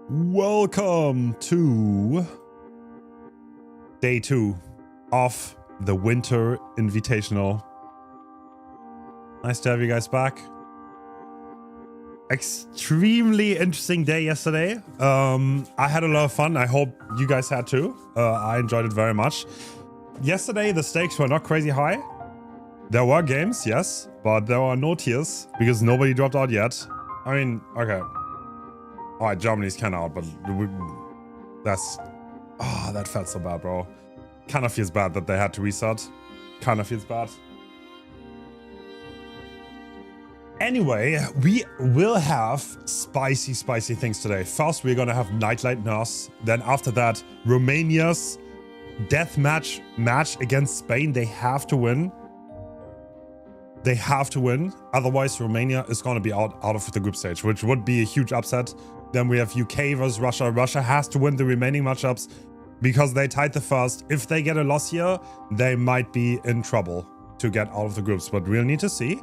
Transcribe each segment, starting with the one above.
Welcome to day 2 of the Winter Invitational. Nice to have you guys back. Extremely interesting day yesterday. I had a lot of fun. I hope you guys had too. I enjoyed it very much. Yesterday, the stakes were not crazy high. There were games, yes, but there were no tiers because nobody dropped out yet. I mean, okay. Alright, Germany's kind of out, but that's... Oh, that felt so bad, bro. Kind of feels bad that they had to restart. Kind of feels bad. Anyway, we will have spicy things today. First, we're gonna have Nightlight Nurse. Then after that, Romania's deathmatch match against Spain. They have to win. They have to win. Otherwise, Romania is gonna be out of the group stage, which would be a huge upset. Then we have UK versus Russia. Russia has to win the remaining matchups because they tied the first. If they get a loss here, they might be in trouble to get out of the groups, but we'll need to see.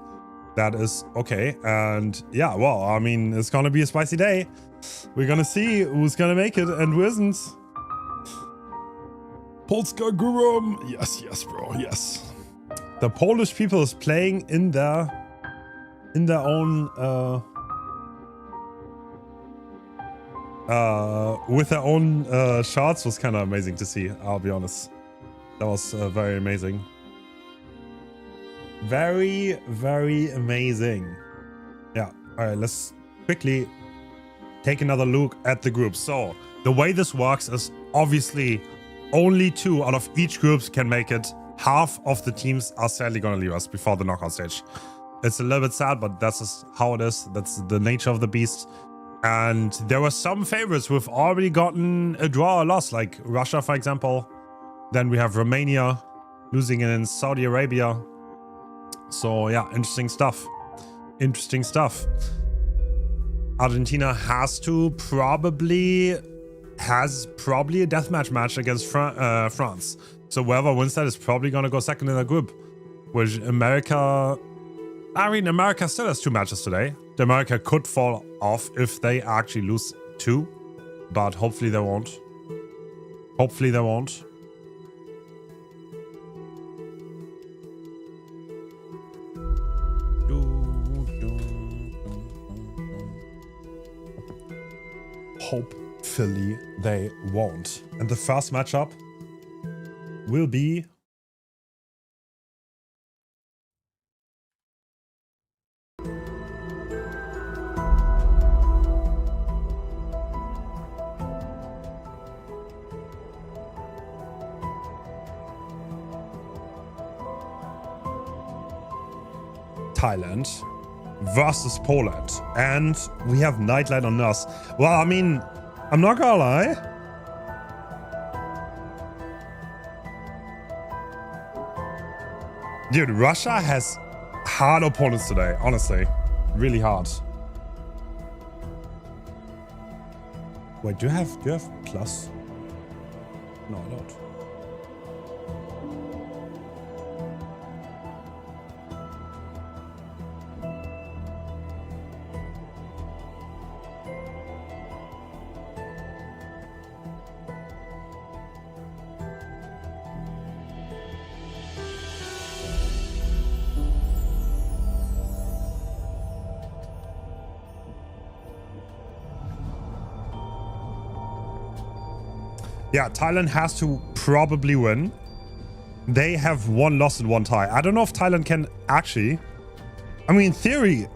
That is okay. And yeah, well, I mean, it's gonna be a spicy day. We're gonna see who's gonna make it and who isn't. Polska Gurum. Yes, bro, yes. The Polish people is playing in their own with their own shots. Was kind of amazing to see, I'll be honest. That was very amazing. Very amazing. Yeah, all right, let's quickly take another look at the group. So the way this works is obviously only 2 out of each group can make it. Half of the teams are sadly gonna leave us before the knockout stage. It's a little bit sad, but that's just how it is. That's the nature of the beast. And there were some favorites who've already gotten a draw or loss, like Russia, for example. Then we have Romania losing in Saudi Arabia. So yeah, interesting stuff. Interesting stuff. Argentina has probably a deathmatch match against France. So whoever wins that is probably gonna go second in the group. Which America... I mean, America still has 2 matches today. The America could fall off if they actually lose 2. But hopefully they won't. Hopefully they won't. Hopefully they won't. And the first matchup will be Thailand versus Poland, and we have Nightlight on Nurse. Well, I mean, I'm not gonna lie. Dude, Russia has hard opponents today, honestly. Really hard. Wait, do you have plus? No, I don't. Yeah, Thailand has to probably win. They have 1 loss and 1 tie. I don't know if Thailand can actually... I mean, in theory,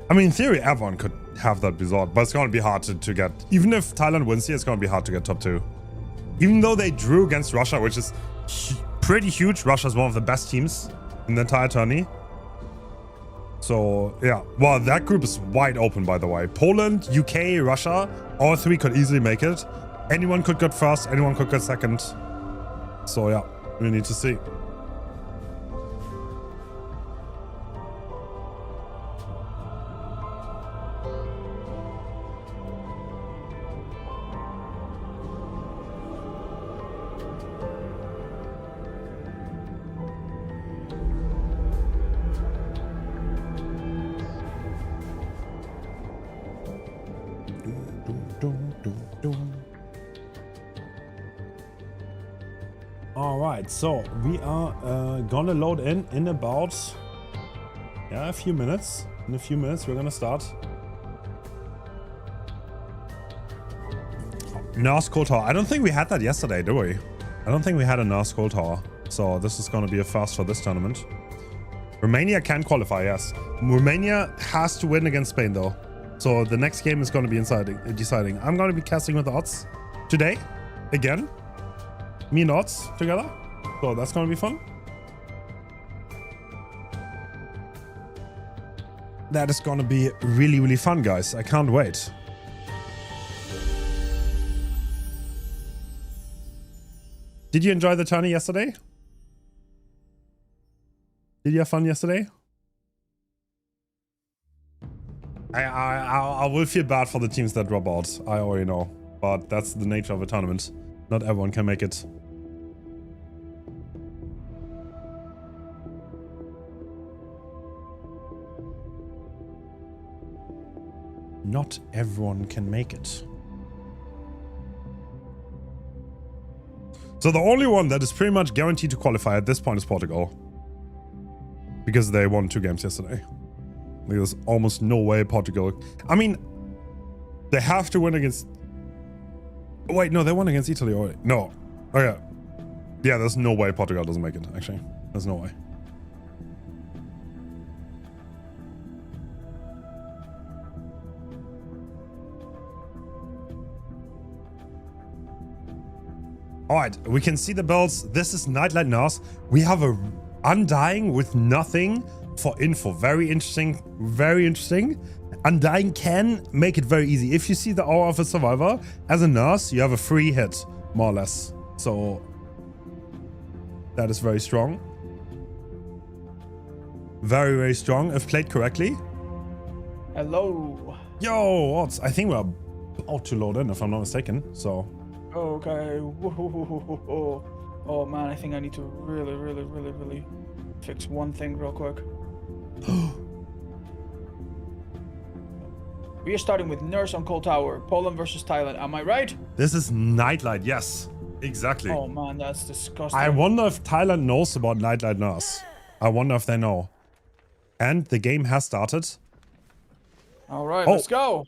everyone could have that result, but it's going to be hard to get... Even if Thailand wins here, it's going to be hard to get top 2. Even though they drew against Russia, which is pretty huge. Russia's one of the best teams in the entire tourney. So, yeah. Well, that group is wide open, by the way. Poland, UK, Russia, all 3 could easily make it. Anyone could get first, anyone could get second. So yeah, we need to see. right, so we are gonna load in about a few minutes. In a few minutes, we're gonna start. Nurse Cold Tower. I don't think we had that yesterday, do we? I don't think we had a Nurse Cold Tower. So this is gonna be a first for this tournament. Romania can qualify, yes. Romania has to win against Spain though. So the next game is gonna be deciding. I'm gonna be casting with the odds today, again. Me and odds together. So that's gonna be fun. That is gonna be really, really fun, guys. I can't wait. Did you enjoy the tourney yesterday? Did you have fun yesterday? I will feel bad for the teams that drop out. I already know. But that's the nature of a tournament. Not everyone can make it. Not everyone can make it. So the only one that is pretty much guaranteed to qualify at this point is Portugal. Because they won 2 games yesterday. There's almost no way Portugal... I mean, they have to win against... Wait, no, they won against Italy already. No. Oh, yeah. Yeah, there's no way Portugal doesn't make it, actually. There's no way. All right, we can see the bells. This is Nightlight Nurse. We have a Undying with nothing for info. Very interesting. Very interesting. Undying can make it very easy. If you see the aura of a survivor as a nurse, you have a free hit, more or less. So that is very strong. Very, very strong if played correctly. Hello. Yo, Odds. I think we're about to load in, if I'm not mistaken. So. Okay. Oh man, I think I need to really fix one thing real quick. We are starting with Nurse on Cold Tower, Poland versus Thailand. Am I right? This is Nightlight. Yes, exactly. Oh man, that's disgusting. I wonder if Thailand knows about Nightlight Nurse. I wonder if they know. And the game has started. All right, let's go.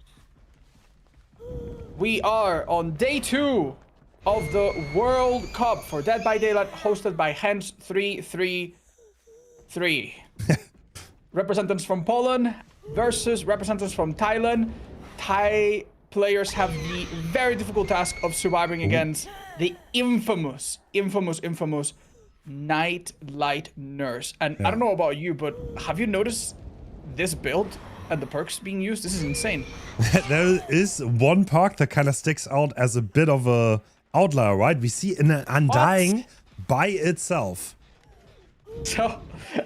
We are on day 2 of the World Cup for Dead by Daylight, hosted by Hens333. Representatives from Poland versus representatives from Thailand. Thai players have the very difficult task of surviving against the infamous Nightlight Nurse. And I don't know about you, but have you noticed this build and the perks being used? This is insane. There is one perk that kind of sticks out as a bit of a outlier, right? We see an Undying by itself.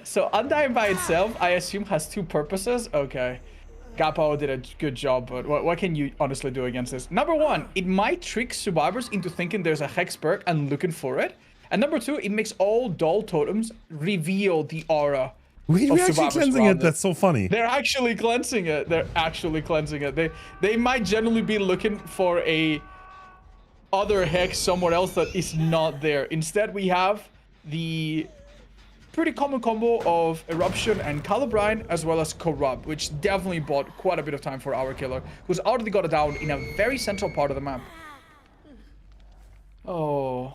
So Undying by itself, I assume, has 2 purposes. Okay. Gapo did a good job, but what can you honestly do against this? Number 1, it might trick survivors into thinking there's a hex perk and looking for it. And number 2, it makes all dull totems reveal the aura. We're actually cleansing it. That's so funny. They're actually cleansing it. They might generally be looking for a other hex somewhere else that is not there. Instead, we have the pretty common combo of Eruption and Calibrine, as well as Corrupt, which definitely bought quite a bit of time for our killer, who's already got it down in a very central part of the map. Oh.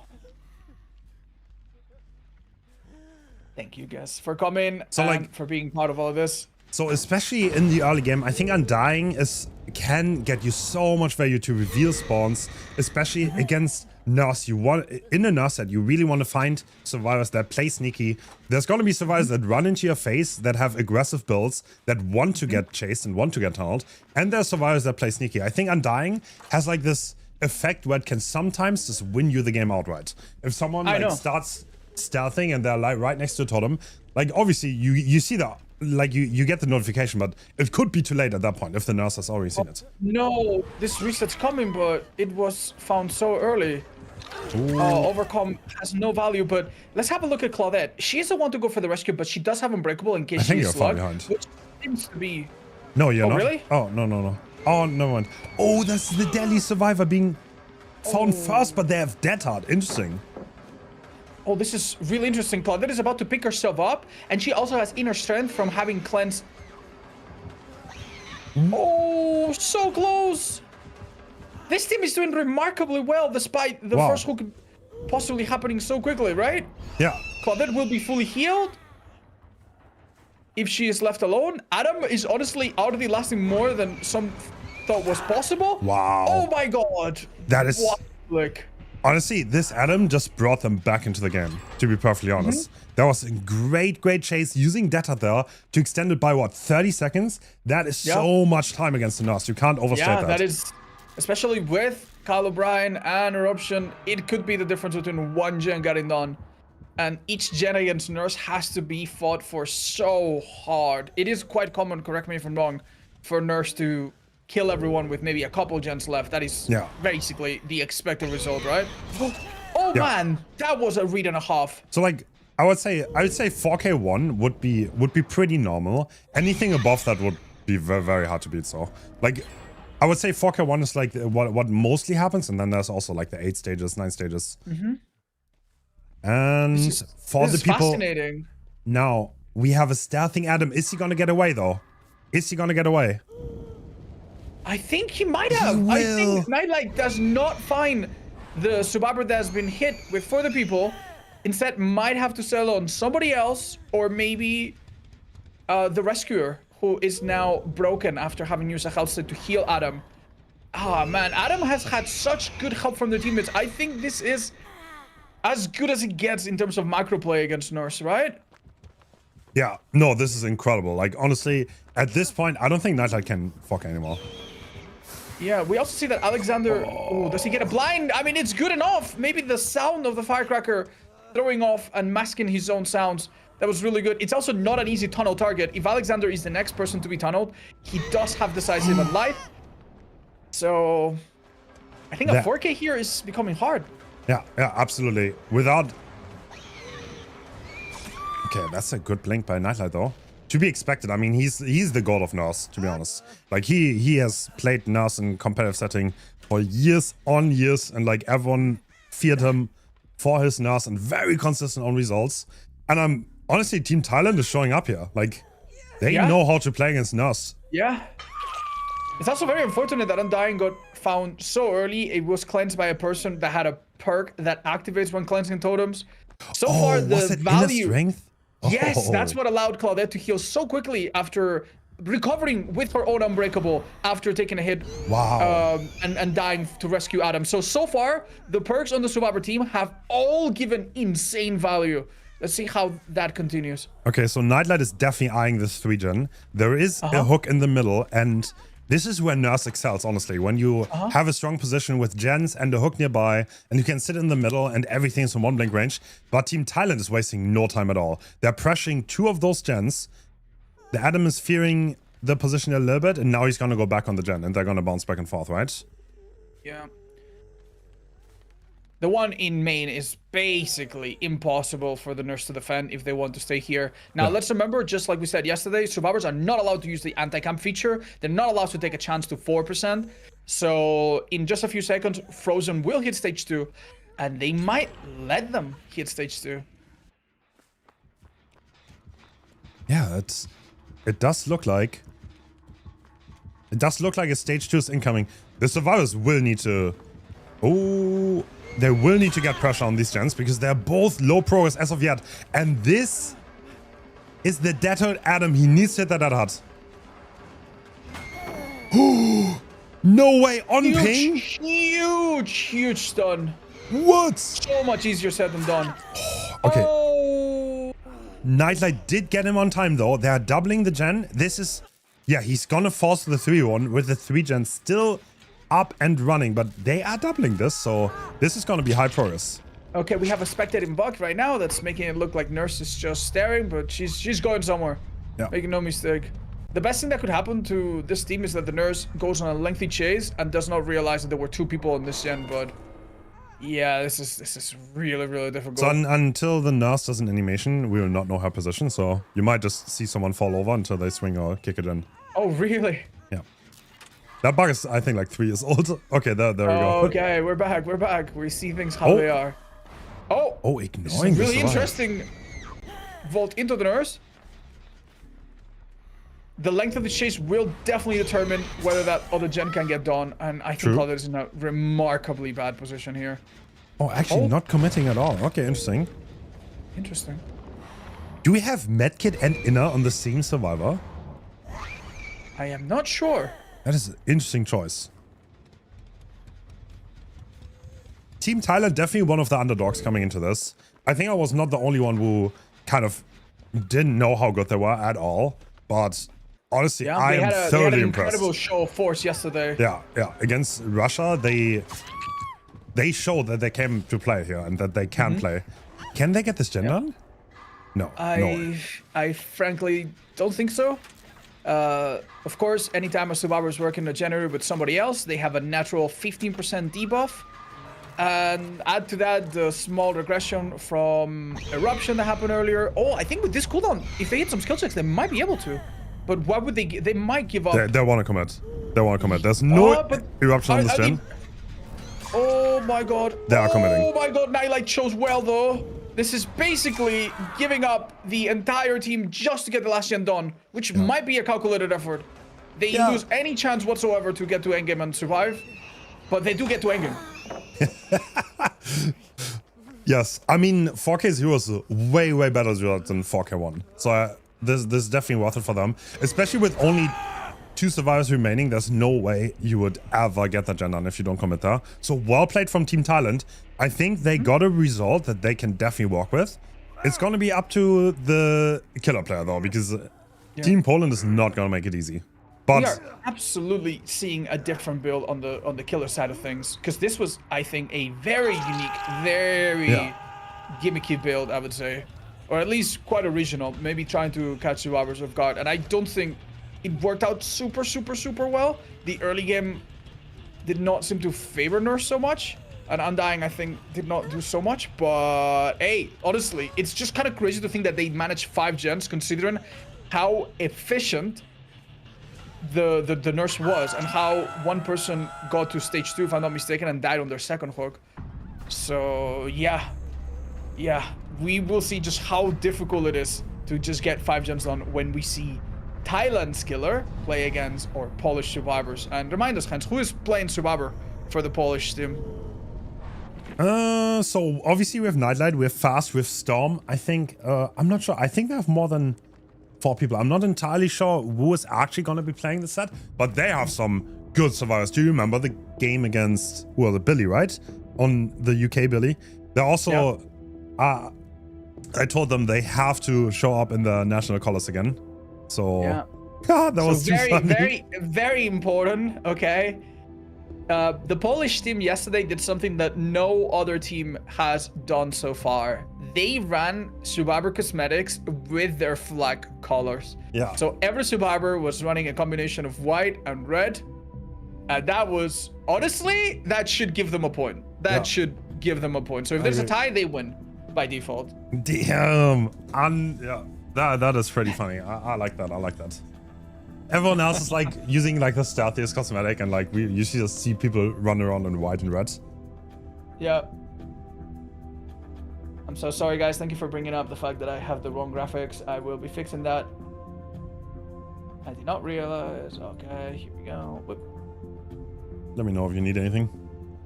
Thank you guys for coming and for being part of all of this. So especially in the early game, I think Undying can get you so much value to reveal spawns, especially against Nurse. In a Nurse set, you really want to find survivors that play sneaky. There's going to be survivors that run into your face, that have aggressive builds, that want to get chased and want to get tunneled. And there's survivors that play sneaky. I think Undying has like this effect where it can sometimes just win you the game outright. If someone like starts stealthing and they're like right next to a totem, like obviously you see that, like you get the notification, but it could be too late at that point if the nurse has already seen it. No, this reset's coming, but it was found so early. Overcome has no value, but let's have a look at Claudette. She's the one to go for the rescue, but she does have Unbreakable in case she's slugged, which seems to be... No, you're not. Really? Oh, no. Oh, no one. Oh, that's the Delhi survivor being found first, but they have Dead Heart. Interesting. Oh, this is really interesting. Claudette is about to pick herself up, and she also has inner strength from having cleansed. Oh, so close. This team is doing remarkably well, despite the first hook possibly happening so quickly, right? Yeah. Claudette will be fully healed if she is left alone. Adam is honestly already lasting more than some thought was possible. Wow. Oh my god. That is... What? Look. Honestly, this Adam just brought them back into the game, to be perfectly honest. That was a great chase using Data there to extend it by, what, 30 seconds? That is so much time against the Nurse. You can't overstate that. Yeah, that is, especially with Kyle O'Brien and Eruption, it could be the difference between one gen getting done. And each gen against Nurse has to be fought for so hard. It is quite common, correct me if I'm wrong, for Nurse to kill everyone with maybe a couple gens left. That is basically the expected result, right? Oh man, that was a read and a half. So like, I would say 4K1 would be pretty normal. Anything above that would be very, very hard to beat. So like, I would say 4K1 is like what mostly happens, and then there's also like the 8 stages, 9 stages. And for the people, fascinating. Now we have a stealthing Adam. Is he gonna get away though? Is he gonna get away? I think he might have. I think Nightlight does not find the survivor that has been hit with further people. Instead, might have to settle on somebody else, or maybe the rescuer, who is now broken after having used a health state to heal Adam. Ah, man, Adam has had such good help from the teammates. I think this is as good as it gets in terms of macro play against Nurse, right? Yeah, no, this is incredible. Like, honestly, at this point, I don't think Nightlight can fuck anymore. Yeah, we also see that Alexander... Oh, does he get a blind? I mean, it's good enough. Maybe the sound of the firecracker throwing off and masking his own sounds, that was really good. It's also not an easy tunnel target. If Alexander is the next person to be tunneled, he does have decisive and life. So, I think a 4K here is becoming hard. Yeah, absolutely. Without... Okay, that's a good blink by Nightlight, though. To be expected. I mean, he's the god of Nurse, to be honest. Like, he has played Nurse in competitive setting for years on years, and like everyone feared him for his Nurse and very consistent on results. And I'm honestly, Team Thailand is showing up here. Like, they know how to play against Nurse. Yeah. It's also very unfortunate that Undying got found so early. It was cleansed by a person that had a perk that activates when cleansing totems. So far, the value... Strength? Yes, that's what allowed Claudette to heal so quickly after recovering with her own Unbreakable after taking a hit. Wow. And dying to rescue Adam. So far, the perks on the Survivor team have all given insane value. Let's see how that continues. Okay, so Nightlight is definitely eyeing this 3-gen. There is a hook in the middle, and this is where Nurse excels, honestly. When you have a strong position with gens and a hook nearby, and you can sit in the middle and everything is in one blink range. But Team Thailand is wasting no time at all. They're pressuring 2 of those gens. The Adam is fearing the position a little bit, and now he's going to go back on the gen, and they're going to bounce back and forth, right? Yeah. The one in main is basically impossible for the Nurse to defend if they want to stay here. Now, let's remember, just like we said yesterday, survivors are not allowed to use the anti-camp feature. They're not allowed to take a chance to 4%. So, in just a few seconds, Frozen will hit stage 2. And they might let them hit stage 2. Yeah, it does look like... It does look like a stage 2 is incoming. The survivors will need to... Oh... They will need to get pressure on these gens because they're both low progress as of yet. And this is the dead Adam. He needs to hit that hut. No way, on ping? Huge stun. What? So much easier said than done. Okay. Oh. Nightlight did get him on time though. They're doubling the gen. This is... Yeah, he's gonna force the 3-1 with the 3-gen still up and running, but they are doubling this, so this is going to be high progress. Okay, we have a spectating bug right now that's making it look like Nurse is just staring, but she's going somewhere. Yeah. Making no mistake. The best thing that could happen to this team is that the Nurse goes on a lengthy chase and does not realize that there were 2 people on this gen, but yeah, this is really difficult. So until the Nurse does an animation, we will not know her position, so you might just see someone fall over until they swing or kick it in. Oh, really? Yeah. That bug is, I think, like 3 years old. Okay, there we go. Okay, we're back. We see things how they are. Oh, Oh, ignoring this is really the survive. interesting. Vault into the nurse. The length of the chase will definitely determine whether that other gen can get done, and I think Cloud is in a remarkably bad position here. Oh, actually not committing at all. Okay, interesting. Interesting. Do we have medkit and inner on the same survivor? I am not sure. That is an interesting choice. Team Thailand definitely one of the underdogs coming into this. I think I was not the only one who kind of didn't know how good they were at all, but honestly, I am thoroughly they had an impressed. Incredible show of force yesterday. Yeah. Against Russia, they showed that they came to play here and that they can play. Can they get this gen done? No. I frankly don't think so. Of course, anytime a survivor is working a generator with somebody else, they have a natural 15% debuff. And add to that the small regression from eruption that happened earlier. Oh, I think with this cooldown, if they hit some skill checks, they might be able to. But why would they? They might give up. They want to commit. They want to commit. There's no eruption on this gen. Oh my god. They are committing. Oh my god, Nightlight chose well though. This is basically giving up the entire team just to get the last gen done, which might be a calculated effort. They lose any chance whatsoever to get to endgame and survive, but they do get to endgame. Yes, I mean 4K Zero is way better than 4K1. So this is definitely worth it for them, especially with only 2 survivors remaining. There's no way you would ever get that gen done if you don't commit there. So well played from Team Thailand. I think they got a result that they can definitely work with. It's going to be up to the killer player though, because Team Poland is not going to make it easy. But we are absolutely seeing a different build on the killer side of things, because this was, I think, a very unique, very gimmicky build, I would say, or at least quite original. Maybe trying to catch survivors off guard, and I don't think it worked out super well. The early game did not seem to favor Nurse so much, and Undying, I think, did not do so much. But hey, honestly, it's just kind of crazy to think that they managed 5 gens, considering how efficient the nurse was, and how one person got to stage 2, if I'm not mistaken, and died on their second hook. So yeah, we will see just how difficult it is to just get 5 gens done when we see Thailand's killer play against or Polish survivors. And remind us, Hens, who is playing survivor for the Polish team? So obviously we have Nightlight, we have Fast, we have Storm. I think I'm not sure. I think they have more than 4 people. I'm not entirely sure who is actually going to be playing the set, but they have some good survivors. Do you remember the game against, who was it, Billy, right? On the UK Billy. They're also, I told them they have to show up in the national colors again. So, that was too funny. Very important, okay? The Polish team yesterday did something that no other team has done so far. They ran Survivor cosmetics with their flag colors. Yeah. So every Survivor was running a combination of white and red. And that was, honestly, that should give them a point. That should give them a point. So if there's a tie, they win by default. Damn. That is pretty funny. I like that. I like that. Everyone else is like using like the stealthiest cosmetic, and like we usually just see people run around in white and red. Yeah. I'm so sorry, guys. Thank you for bringing up the fact that I have the wrong graphics. I will be fixing that. I did not realize. Okay, here we go. Whoop. Let me know if you need anything.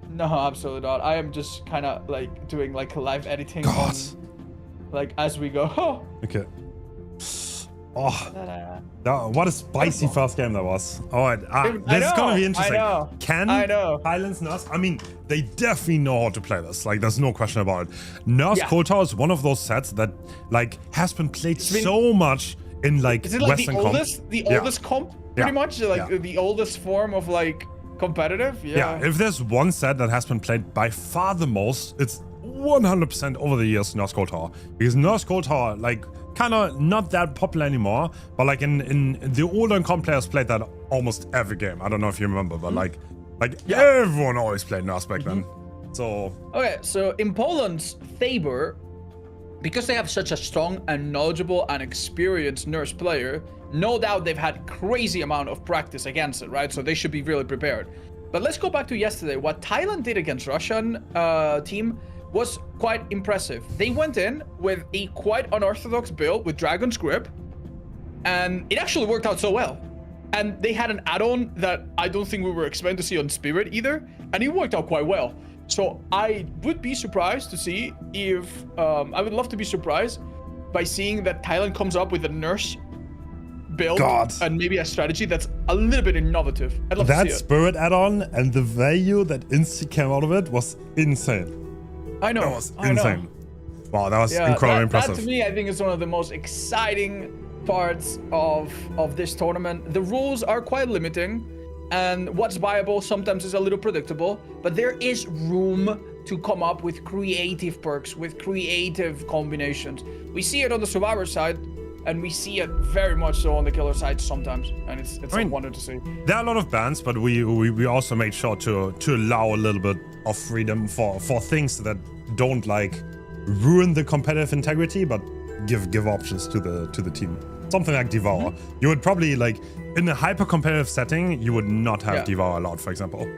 No, absolutely not. I am just kind of like doing like live editing on, like as we go. Oh. Okay. Oh, what a spicy first game that was. All right, this is gonna be interesting. Can Thailand's Nurse? I mean, they definitely know how to play this. Like, there's no question about it. Nurse Cold Tower is one of those sets that like has been played so much in like is it like Western the oldest comp, pretty much, like the oldest form of like competitive. Yeah. If there's one set that has been played by far the most, it's 100% over the years Nurse Cold Tower, because Nurse Cold Tower like kind of not that popular anymore, but like in the older comp players played that almost every game. I don't know if you remember, but like everyone always played Nurse back then. So okay, so in Poland's favor, because they have such a strong and knowledgeable and experienced Nurse player, no doubt they've had crazy amount of practice against it, right? So they should be really prepared. But let's go back to yesterday. What Thailand did against Russian team was quite impressive. They went in with a quite unorthodox build with Dragon's Grip, and it actually worked out so well. And they had an add-on that I don't think we were expecting to see on Spirit either, and it worked out quite well. So I would be surprised to see if, I would love to be surprised by seeing that Thailand comes up with a nurse build and maybe a strategy that's a little bit innovative. I'd love to see it. That Spirit add-on and the value that instantly came out of it was insane. I know. That was insane. Wow, that was incredibly impressive. That to me, I think is one of the most exciting parts of this tournament. The rules are quite limiting, and what's viable sometimes is a little predictable, but there is room to come up with creative perks, with creative combinations. We see it on the Survivor side, and we see it very much so on the Killer side sometimes, and it's a wonder to see. There are a lot of bans, but we also made sure to allow a little bit of freedom for things that don't like ruin the competitive integrity, but give options to the team. Something like Devour. You would probably, like, in a hyper competitive setting, you would not have Devour allowed, for example.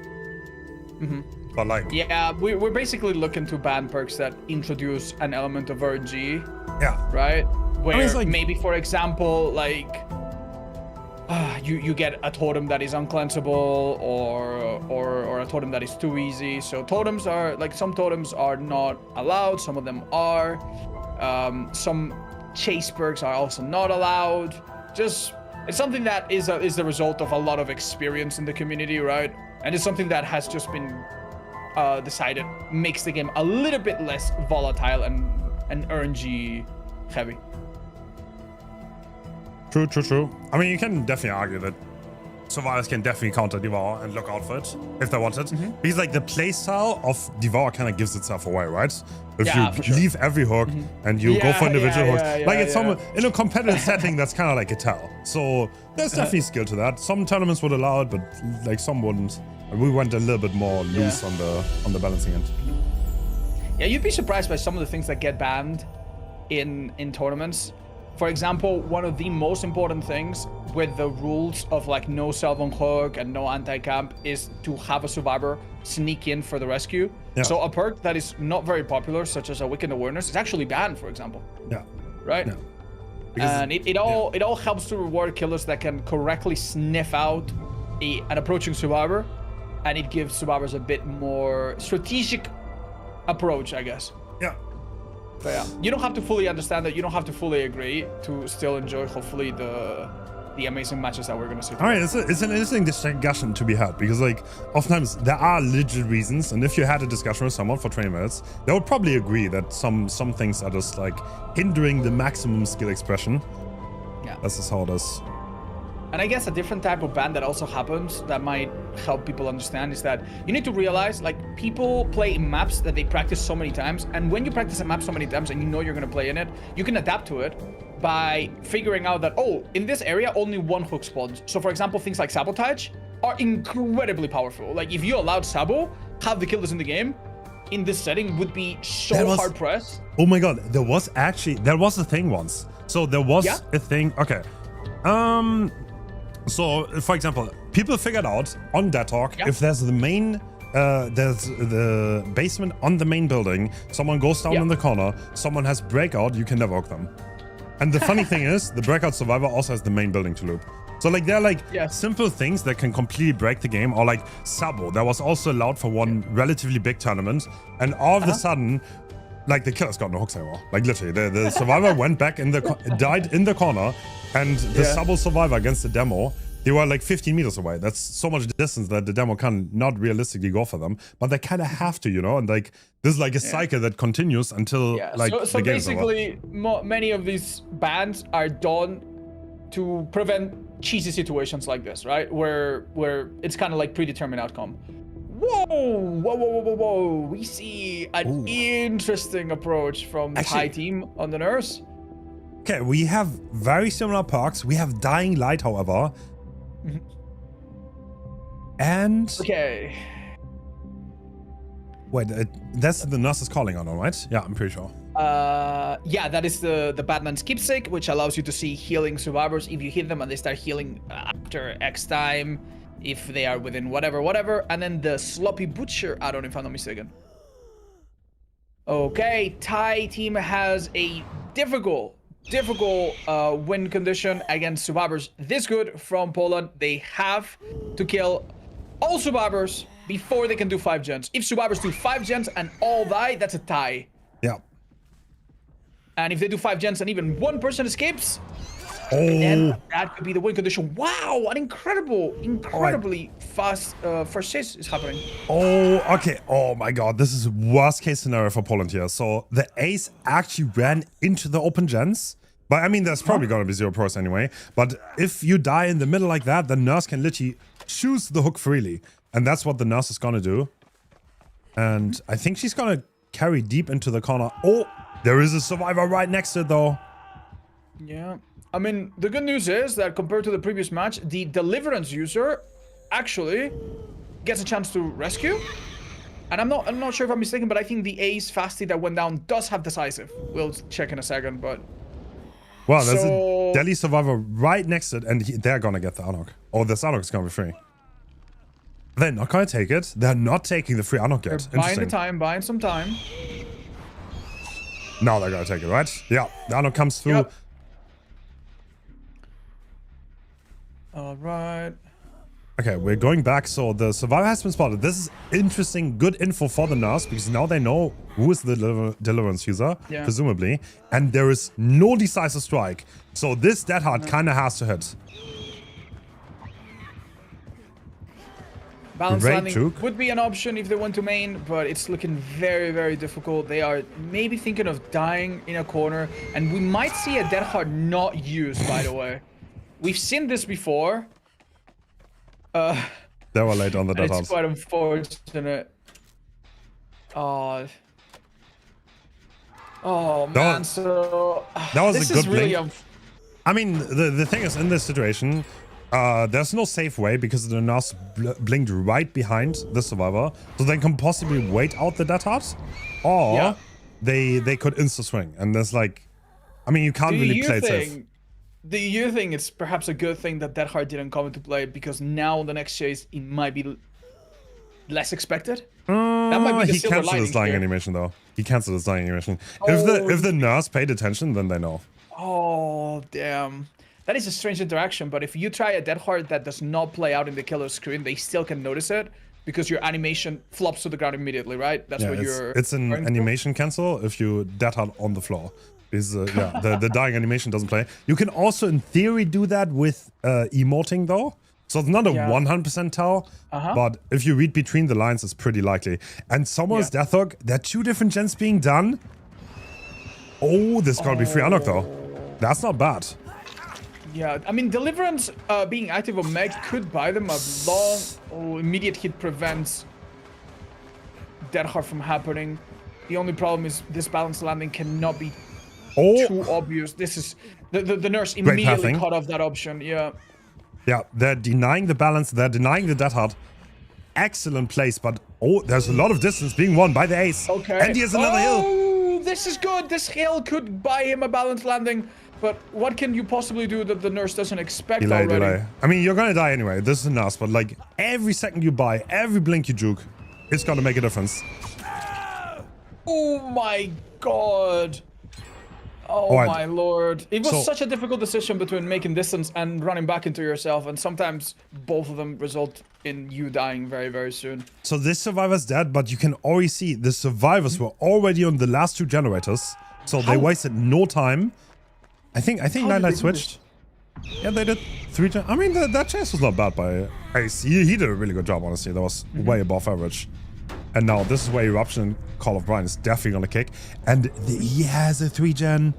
But like, yeah, we're basically looking to ban perks that introduce an element of RNG. Yeah. Right? Where it's like, maybe, for example, like you get a totem that is uncleansable or a totem that is too easy. So totems are like, some totems are not allowed, some of them are. Some chase perks are also not allowed. Just, it's something that is the result of a lot of experience in the community, right? And it's something that has just been decided makes the game a little bit less volatile and RNG heavy. True. I mean, you can definitely argue that survivors can definitely counter Devour and look out for it if they want it. Because like the playstyle of Devour kind of gives itself away, right? If you leave every hook and you go for individual hooks, like it's in a competitive setting, that's kind of like a tell. So there's definitely skill to that. Some tournaments would allow it, but like some wouldn't. And we went a little bit more loose on the balancing end. Yeah, you'd be surprised by some of the things that get banned in tournaments. For example, one of the most important things with the rules of like no self on hook and no anti-camp is to have a survivor sneak in for the rescue. Yeah. So a perk that is not very popular, such as a Weakened Awareness, is actually banned, for example. Yeah. Right? Yeah. Because, and it all helps to reward killers that can correctly sniff out an approaching survivor, and it gives survivors a bit more strategic approach, I guess. Yeah. But yeah, you don't have to fully understand that. You don't have to fully agree to still enjoy, hopefully, the amazing matches that we're going to see. All right, it's an interesting discussion to be had, because like oftentimes there are legit reasons, and if you had a discussion with someone for 20 minutes, they would probably agree that some things are just like hindering the maximum skill expression. Yeah, that's just how it is. And I guess a different type of ban that also happens that might help people understand is that you need to realize, like, people play in maps that they practice so many times, and when you practice a map so many times and you know you're going to play in it, you can adapt to it by figuring out that, oh, in this area only one hook spawns. So for example, things like Sabotage are incredibly powerful. Like, if you allowed Sabo, half the killers in the game in this setting would be so hard pressed. Oh my god, there was a thing once. So there was a thing. Okay. So, for example, people figured out on Dead Talk, if there's the main, there's the basement on the main building, someone goes down in the corner, someone has breakout, you can never hook them. And the funny thing is, the breakout survivor also has the main building to loop. So like, they're like simple things that can completely break the game, or like Sabo, that was also allowed for one relatively big tournament, and all of a sudden, like, the killer's got no hooks anymore. Like, literally, the survivor went back died in the corner, and the Sabo survivor against the demo, they were like 15 meters away. That's so much distance that the demo can not realistically go for them, but they kind of have to, you know? And like, this is like a cycle that continues until like so the game is over. Basically, many of these bans are done to prevent cheesy situations like this, right? Where it's kind of like predetermined outcome. Whoa. We see an interesting approach from the Thai team on the nurse. Okay, we have very similar perks. We have Dying Light, however. And... Okay. Wait, that's the nurse's calling on, right? Yeah, I'm pretty sure. Yeah, that is the Batman's Keepsake, which allows you to see healing survivors if you hit them and they start healing after X time, if they are within whatever. And then the Sloppy Butcher add-on, if I'm not mistaken. Okay, Thai team has a difficult win condition against survivors this good from Poland. They have to kill all survivors before they can do 5 gens. If survivors do 5 gens and all die, that's a tie. Yeah. And if they do 5 gens and even one person escapes, Oh, then that could be the win condition. Wow, an incredibly fast first chase is happening. oh, okay. Oh my god, this is worst case scenario for Poland here. So the ace actually ran into the open gens. But I mean, there's probably gonna be 0 pros anyway. But if you die in the middle like that, the nurse can literally choose the hook freely. And that's what the nurse is gonna do. And I think she's gonna carry deep into the corner. Oh, there is a survivor right next to it though. Yeah. I mean, the good news is that compared to the previous match, the Deliverance user actually gets a chance to rescue. And I'm not sure if I'm mistaken, but I think the ace fasty that went down does have decisive. We'll check in a second, but... Wow, there's a Delhi survivor right next to it, and they're gonna get the unhook. Oh, this unhook is gonna be free. They're not gonna take it. They're not taking the free unhook yet. They're buying some time. Now they're gonna take it, right? Yeah, the unhook comes through. Yep. All right. Okay, we're going back. So the survivor has been spotted. This is interesting, good info for the nurse because now they know who is the deliverance user, presumably, and there is no decisive strike. So this dead hard kind of has to hit. Balance landing would be an option if they went to main, but it's looking very difficult. They are maybe thinking of dying in a corner, and we might see a dead hard not used, by the way. We've seen this before. They were late on the dead hard. It's quite unfortunate. Oh man, so that was a good really blink. I mean, the thing is, in this situation, there's no safe way because the nurse blinked right behind the survivor, so they can possibly wait out the dead hard, or they could insta swing, and there's like, I mean, you can't really play it safe. Do you think it's perhaps a good thing that Hard didn't come into play because now the next chase it might be less expected? That might be the he canceled his dying animation though. He canceled his dying animation. If the nurse paid attention, then they know. Oh damn. That is a strange interaction, but if you try a dead hard that does not play out in the killer's screen, they still can notice it because your animation flops to the ground immediately, right? That's what you're... It's an animation cancel if you dead hard on the floor. The dying animation doesn't play. You can also, in theory, do that with emoting, though. So it's not a 100% tell, but if you read between the lines, it's pretty likely. And someone's death hook, there are 2 different gens being done. Oh, this gotta be free unhook, though. That's not bad. Yeah, I mean, Deliverance being active on Meg could buy them a long... immediate hit prevents dead hard from happening. The only problem is this balance landing cannot be too obvious. This is the nurse immediately cut off that option. Yeah, they're denying the balance. They're denying the death hard. Excellent place, but there's a lot of distance being won by the ace. Okay, and he has another hill. This is good. This hill could buy him a balance landing, but what can you possibly do that the nurse doesn't expect already? Delay. I mean, you're gonna die anyway. This is a nurse, but like every second you buy, every blink you juke, it's gonna make a difference. Oh my god. Oh my lord. It was such a difficult decision between making distance and running back into yourself, and sometimes both of them result in you dying very soon. So this survivor's dead, but you can already see the survivors were already on the last 2 generators, so they wasted no time. I think Nightlight switched. Yeah, they did 3 gen. I mean, that chase was not bad by Ace. He did a really good job, honestly. That was way above average. And now this is where Eruption and Call of Brine is definitely gonna kick. And he has a 3 gen.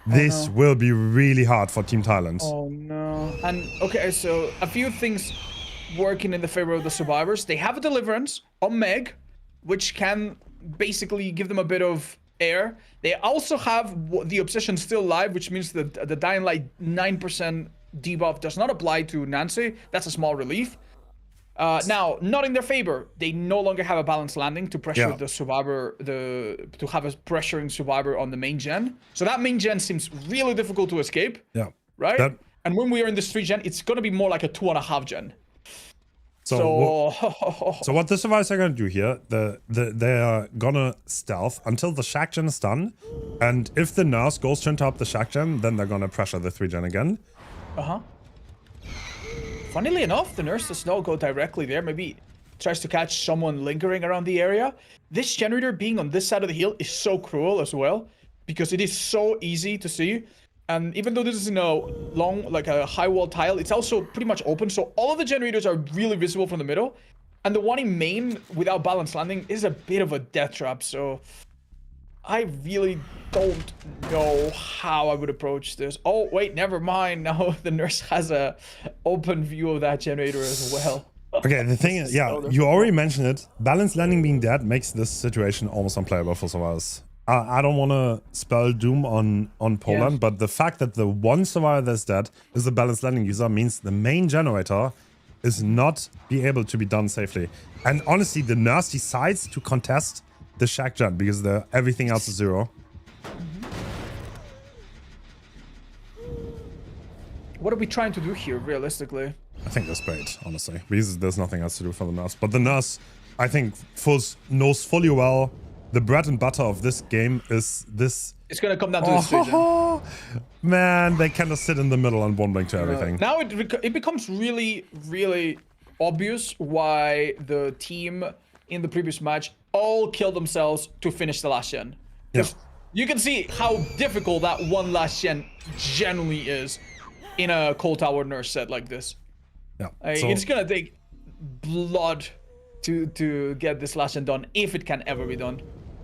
This will be really hard for Team Thailand. Oh no. And okay, so a few things working in the favor of the survivors. They have a Deliverance on Meg, which can basically give them a bit of air. They also have the Obsession still live, which means that the Dying Light 9% debuff does not apply to Nancy. That's a small relief. Now, not in their favor. They no longer have a balanced landing to pressure the survivor, to have a pressuring survivor on the main gen. So that main gen seems really difficult to escape. Yeah. Right? And when we are in this 3 gen, it's going to be more like a 2.5 gen. So what the survivors are gonna do here, they are gonna stealth until the shack gen is done, and if the nurse goes to interrupt the shack gen, then they're gonna pressure the 3 gen again. Funnily enough, the nurse does not go directly there. Maybe tries to catch someone lingering around the area. This generator being on this side of the hill is so cruel as well, because it is so easy to see. And even though this is in a long, like a high wall tile, it's also pretty much open. So all of the generators are really visible from the middle. And the one in main without balanced landing is a bit of a death trap. So I really don't know how I would approach this. Oh, wait, never mind. Now the nurse has a open view of that generator as well. Okay, the thing is, yeah, you already mentioned it. Balanced landing being dead makes this situation almost unplayable for survivors. I don't want to spell doom on Poland, but the fact that the one survivor that's dead is a balanced landing user means the main generator is not be able to be done safely. And honestly, the nurse decides to contest the shack gen because everything else is 0. What are we trying to do here, realistically? I think that's bait, honestly, because there's nothing else to do for the nurse. But the nurse, I think, knows fully well the bread and butter of this game is this. It's gonna come down to this region. Man, they kind of sit in the middle and one blink to everything. Now it becomes really, really obvious why the team in the previous match all killed themselves to finish the last gen. Yeah. You can see how difficult that one last gen generally is in a cold tower nurse set like this. Yeah. It's gonna take blood to get this last gen done, if it can ever be done.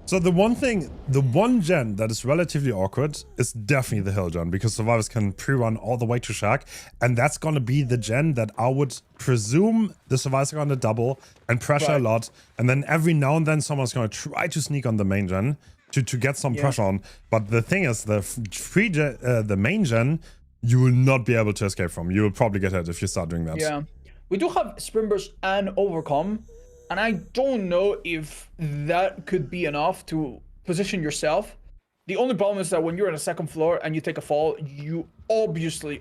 So the one gen that is relatively awkward is definitely the hill gen, because survivors can pre-run all the way to shack, and that's gonna be the gen that I would presume the survivors are gonna double and pressure a lot, and then every now and then someone's gonna try to sneak on the main gen to get some pressure on. But the thing is, the main gen, you will not be able to escape from. You will probably get hit if you start doing that. Yeah, we do have Spring Burst and Overcome. And I don't know if that could be enough to position yourself. The only problem is that when you're on a second floor and you take a fall, you obviously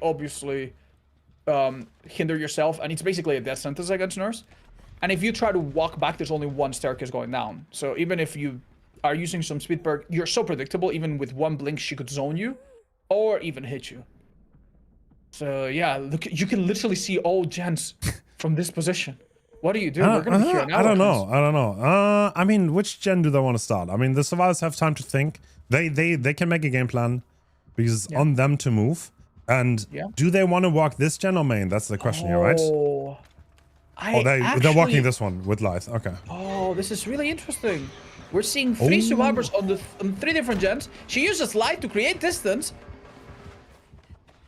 hinder yourself. And it's basically a death sentence against nurse. And if you try to walk back, there's only one staircase going down. So even if you are using some speed perk, you're so predictable. Even with one blink, she could zone you or even hit you. So yeah, look, you can literally see all gens from this position. What do you do? We're gonna be here now. I don't know. I mean, which gen do they want to start? I mean, the survivors have time to think. They can make a game plan because it's on them to move. And do they want to walk this gen or main? That's the question here, right? They're walking this one with Lithe. Okay. Oh, this is really interesting. We're seeing 3 survivors on 3 different gens. She uses Light to create distance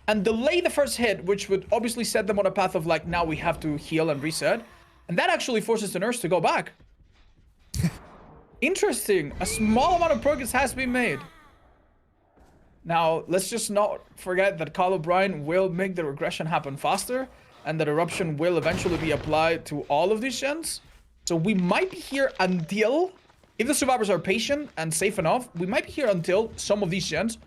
and delay the first hit, which would obviously set them on a path of like, now we have to heal and reset. And that actually forces the nurse to go back. Interesting. A small amount of progress has been made. Now, let's just not forget that Carl O'Brien will make the regression happen faster, and that eruption will eventually be applied to all of these gens. So we might be here until, if the survivors are patient and safe enough, we might be here until some of these gens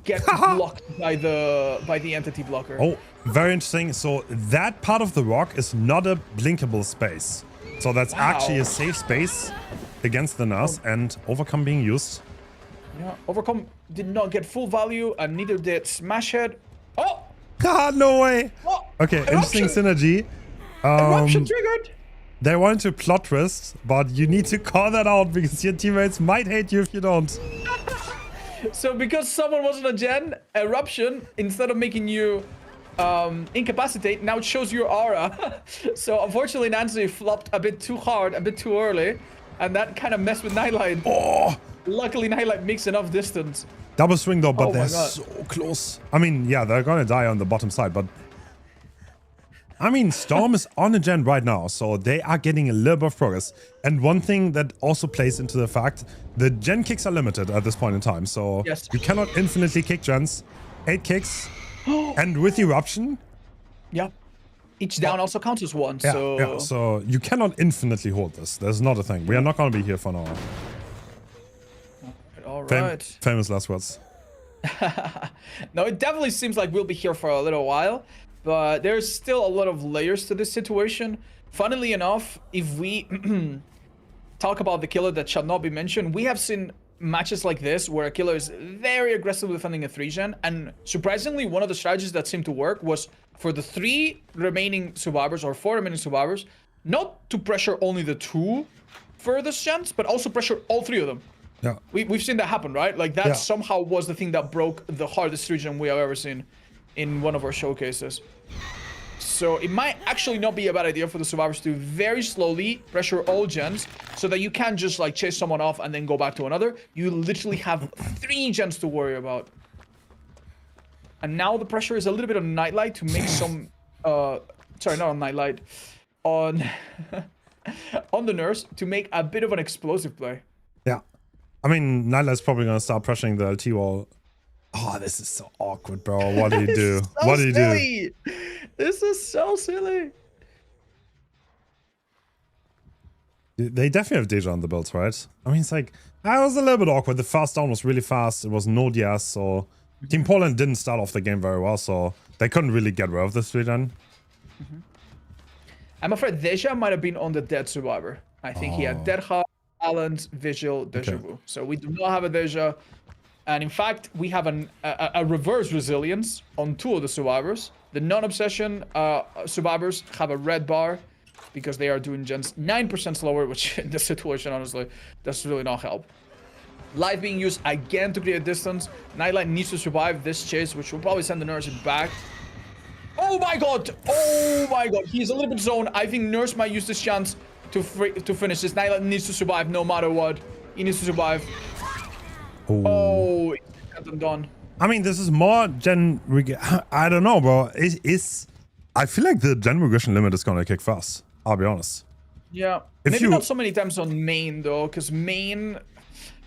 get blocked by the entity blocker. Oh, very interesting. So that part of the rock is not a blinkable space. So that's actually a safe space against the nurse, and Overcome being used. Yeah, Overcome did not get full value, and neither did Smash Head. Oh! No way! Oh, okay, eruption. Interesting synergy. Eruption triggered! They wanted to plot twist, but you need to call that out because your teammates might hate you if you don't. So because someone was on a gen, eruption, instead of making you incapacitate, now it shows your aura. So unfortunately, Nancy flopped a bit too hard, a bit too early, and that kind of messed with Nightlight. Oh! Luckily, Nightlight makes enough distance. Double swing though, but they're so close. I mean, yeah, they're gonna die on the bottom side, but I mean, Storm is on a gen right now, so they are getting a little bit of progress. And one thing that also plays into the fact, the gen kicks are limited at this point in time, so you cannot infinitely kick gens. 8 kicks, and with Eruption. Yeah. Each down also counts as 1, so... Yeah, so you cannot infinitely hold this. There's not a thing. We are not going to be here for an hour. All right. Famous last words. No, it definitely seems like we'll be here for a little while. But there's still a lot of layers to this situation. Funnily enough, if we talk about the killer that shall not be mentioned, we have seen matches like this where a killer is very aggressively defending a 3-gen, and surprisingly, one of the strategies that seemed to work was for the 3 remaining survivors or 4 remaining survivors not to pressure only the 2 furthest gens, but also pressure all 3 of them. Yeah. We've seen that happen, right? Like that somehow was the thing that broke the hardest 3-gen we have ever seen in one of our showcases. So it might actually not be a bad idea for the survivors to very slowly pressure all gens so that you can't just like chase someone off and then go back to another. You literally have 3 gens to worry about. And now the pressure is a little bit on Nightlight to make some, sorry, not on Nightlight, on, on the Nurse to make a bit of an explosive play. Yeah. I mean, Nightlight's probably going to start pressuring the LT wall. Oh, this is so awkward, bro. What do you do? So what do you silly. This is so silly. They definitely have Deja on the builds, right? I mean, it's like, I was a little bit awkward. The fast down was really fast. It was no DS, so Team Poland didn't start off the game very well, so they couldn't really get rid of this 3-gen. I'm afraid Deja might have been on the dead survivor. I think he had Dead Heart, Balance, Vigil, Deja Vu. So we do not have a Deja. And in fact, we have a reverse resilience on 2 of the survivors. The non-obsession survivors have a red bar because they are doing gens 9% slower, which in this situation, honestly, does really not help. Light being used again to create distance. Nightlight needs to survive this chase, which will probably send the Nurse back. Oh my god! Oh my god! He's a little bit zoned. I think Nurse might use this chance to finish this. Nightlight needs to survive no matter what. He needs to survive. Oh, it's done. I mean, this is more gen... I don't know, bro. I feel like the gen regression limit is going to kick fast. I'll be honest. Yeah. Maybe not so many times on main, though, because main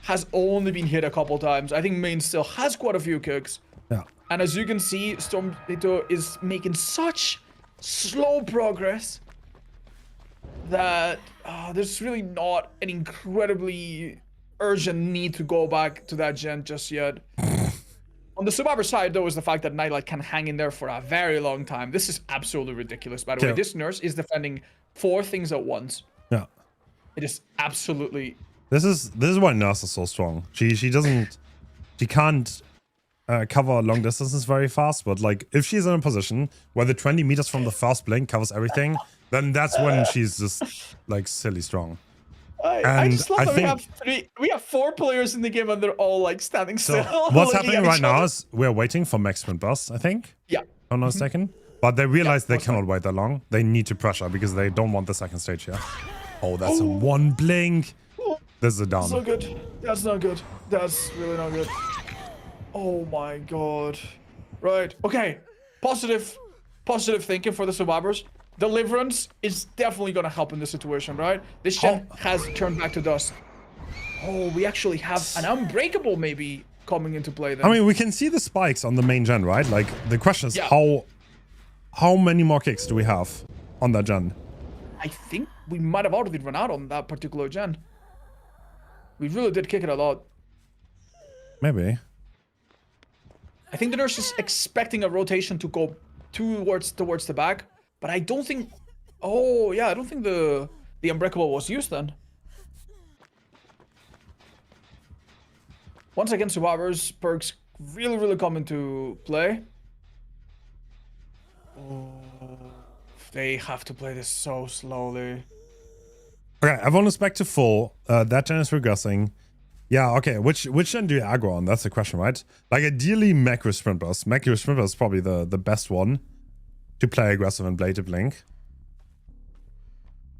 has only been hit a couple times. I think main still has quite a few kicks. Yeah. And as you can see, Stormito is making such slow progress that there's really not an incredibly urgent need to go back to that gen just yet. On the survivor side, though, is the fact that Nightlight can hang in there for a very long time. This is absolutely ridiculous, by the way. This Nurse is defending 4 things at once. Yeah. It is absolutely... This is why Nurse is so strong. She can't cover long distances very fast, but like if she's in a position where the 20 meters from the first blink covers everything, then that's when she's just like silly strong. I just love that we have 4 players in the game and they're all like standing still. So what's happening right now is we're waiting for max sprint burst, I think. Yeah. If I'm not mistaken. But they realize they cannot wait that long. They need to pressure because they don't want the second stage here. Oh, that's a 1 blink. This is a down. That's not good. That's not good. That's really not good. Oh my god. Right. Okay. Positive thinking for the survivors. Deliverance is definitely going to help in this situation, right? This gen has turned back to dust. Oh, we actually have an unbreakable maybe coming into play then. I mean, we can see the spikes on the main gen, right? Like, the question is how many more kicks do we have on that gen? I think we might have already run out on that particular gen. We really did kick it a lot. Maybe. I think the Nurse is expecting a rotation to go towards the back. But I don't think... Oh, yeah, I don't think the Unbreakable was used then. Once again, survivors perks really come into play. Oh, they have to play this so slowly. Okay, everyone is back to full. That gen is regressing. Yeah, okay, which gen do you aggro on? That's the question, right? Like, ideally, Macro Sprint Burst. Macro Sprint Burst is probably the best one to play aggressive and Blade Blink.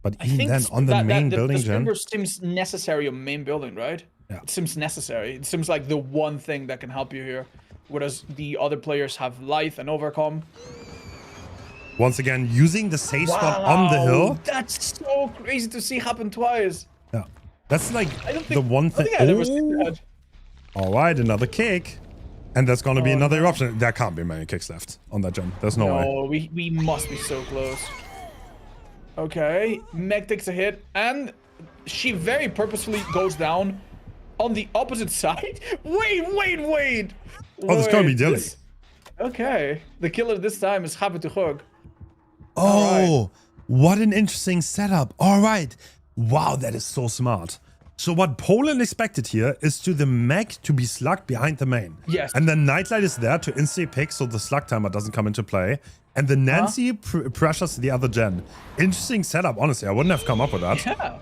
But even then, on the main building gen... The seems necessary on main building, right? Yeah. It seems necessary. It seems like the one thing that can help you here. Whereas the other players have Lithe and Overcome. Once again, using the safe spot on the hill. That's so crazy to see happen twice. Yeah. That's like the one thing... All right, another kick. And there's going to be another eruption. There can't be many kicks left on that gen. There's no way. No, we must be so close. Okay, Meg takes a hit, and she very purposefully goes down on the opposite side. Wait. Oh, there's going to be Dilly. Okay, the killer this time is happy to hug. Oh, What an interesting setup. All right. Wow, that is so smart. So what Poland expected here is to the mech to be slugged behind the main. Yes. And then Nightlight is there to instantly pick so the slug timer doesn't come into play. And the Nancy pressures the other gen. Interesting setup, honestly. I wouldn't have come up with that. Yeah.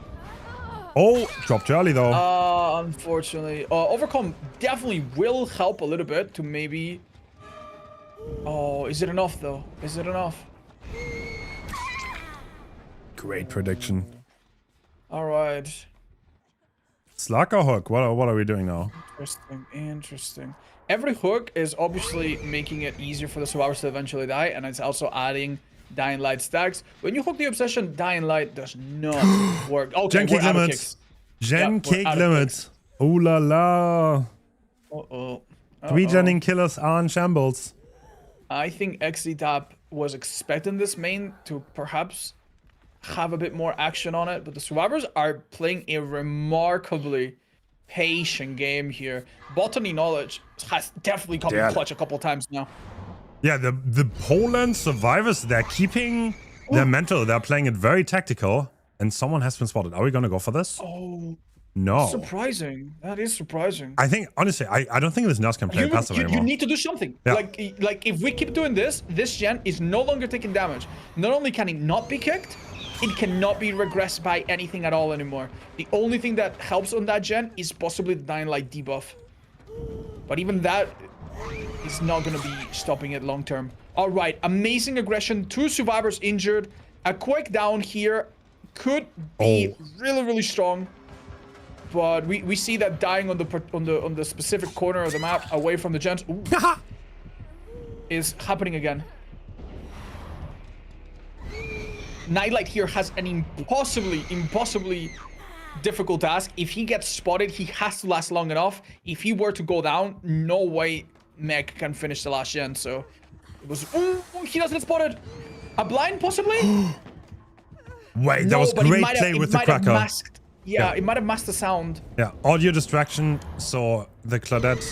Oh, dropped early though. Unfortunately. Overcome definitely will help a little bit to maybe... Oh, is it enough though? Is it enough? Great prediction. All right. Slug or hook? What are we doing now? Interesting. Every hook is obviously making it easier for the survivors to eventually die, and it's also adding Dying Light stacks. When you hook the Obsession, Dying Light does not work. Okay, Gen kick limits. Gen kick limits. Ooh la la. Uh-oh. 3 genning killers are in shambles. I think XZ was expecting this main to perhaps have a bit more action on it, but the survivors are playing a remarkably patient game here. Botany knowledge has definitely come in clutch a couple times now. Yeah, the Poland survivors, they're keeping their mental. They're playing it very tactical, and someone has been spotted. Are we gonna go for this? Oh, no. Surprising. That is surprising. I think, honestly, I don't think this nurse can play passive anymore. You need to do something. Yeah. Like if we keep doing this gen is no longer taking damage. Not only can it not be kicked, it cannot be regressed by anything at all anymore. The only thing that helps on that gen is possibly the Dying Light debuff. But even that is not going to be stopping it long term. All right, amazing aggression. 2 survivors injured. A quick down here could be really strong. But we see that dying on the specific corner of the map away from the gens is happening again. Nightlight here has an impossibly difficult task. If he gets spotted, he has to last long enough. If he were to go down, no way Mech can finish the last gen. So it was... Ooh, he doesn't get spotted. A blind, possibly? Wait, that was great play with the cracker. It might have masked the sound. Yeah, audio distraction, so the Claudette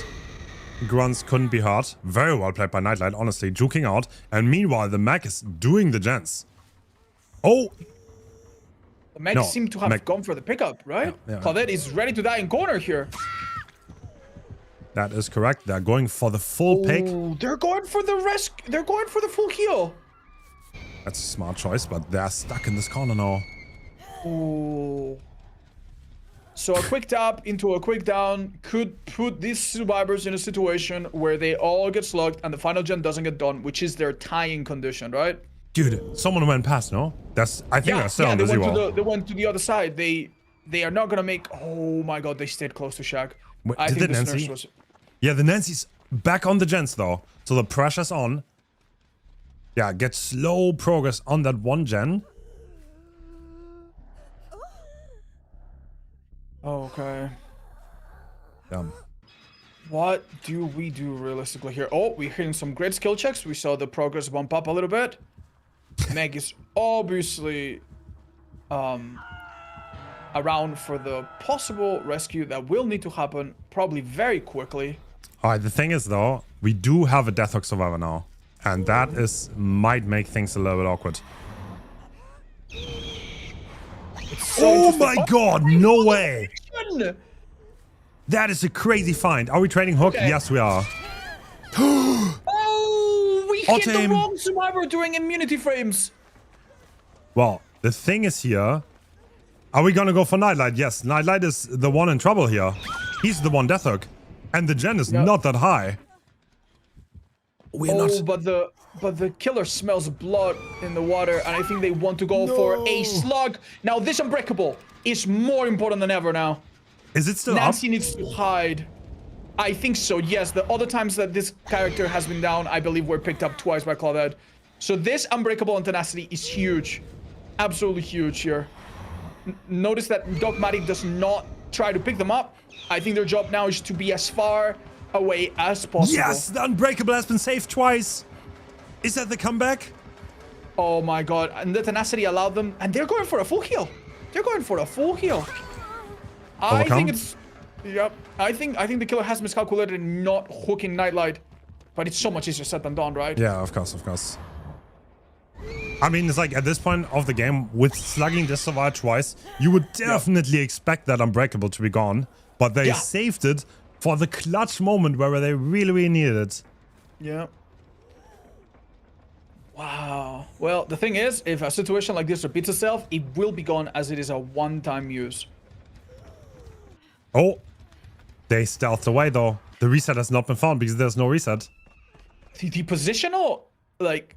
grunts couldn't be heard. Very well played by Nightlight, honestly, juking out. And meanwhile, the mech is doing the gens. Oh! The mech seemed to have gone for the pickup, right? Yeah. Claudette is ready to die in corner here. That is correct. They're going for the full pick. They're going for the rescue. They're going for the full heal. That's a smart choice, but they're stuck in this corner now. Oh. So a quick tap into a quick down could put these survivors in a situation where they all get slugged and the final gen doesn't get done, which is their tying condition, right? Dude, someone went past, no? I think that's still on the zero. They went to the other side. They are not gonna make... Oh my god, they stayed close to Shag. Wait, I think this nurse was... Yeah, the Nancy's back on the gens though. So the pressure's on. Yeah, get slow progress on that one gen. Okay. What do we do realistically here? Oh, we're hitting some great skill checks. We saw the progress bump up a little bit. Meg is obviously around for the possible rescue that will need to happen probably very quickly. Alright, the thing is though, we do have a Death Hook survivor now. And that might make things a little bit awkward. Oh my god, no way! That is a crazy find. Are we trading hook? Okay. Yes, we are. Oh, we hit the wrong survivor doing immunity frames. Well, the thing is here. Are we gonna go for Nightlight? Yes, Nightlight is the one in trouble here. He's the one Death Hook. And the gen is not that high. We're not... but the killer smells blood in the water, and I think they want to go for a slug. Now this Unbreakable is more important than ever now. Is it still Nancy up? needs to hide. I think so, yes. The other times that this character has been down, I believe were picked up twice by Claudette. So this Unbreakable and Tenacity is huge. Absolutely huge here. Notice that Dogmatic does not try to pick them up. I think their job now is to be as far away as possible. Yes, the Unbreakable has been saved twice. Is that the comeback? Oh my god, and the Tenacity allowed them, and they're going for a full heal. They're going for a full heal. I think it's... Yep, I think the killer has miscalculated in not hooking Nightlight. But it's so much easier said than done, right? Yeah, of course. I mean, it's like at this point of the game, with slugging this survivor twice, you would definitely expect that Unbreakable to be gone. But they saved it for the clutch moment where they really, really needed it. Yeah. Wow. Well, the thing is, if a situation like this repeats itself, it will be gone as it is a one-time use. Oh, they stealthed away though. The reset has not been found because there's no reset. The positional, like,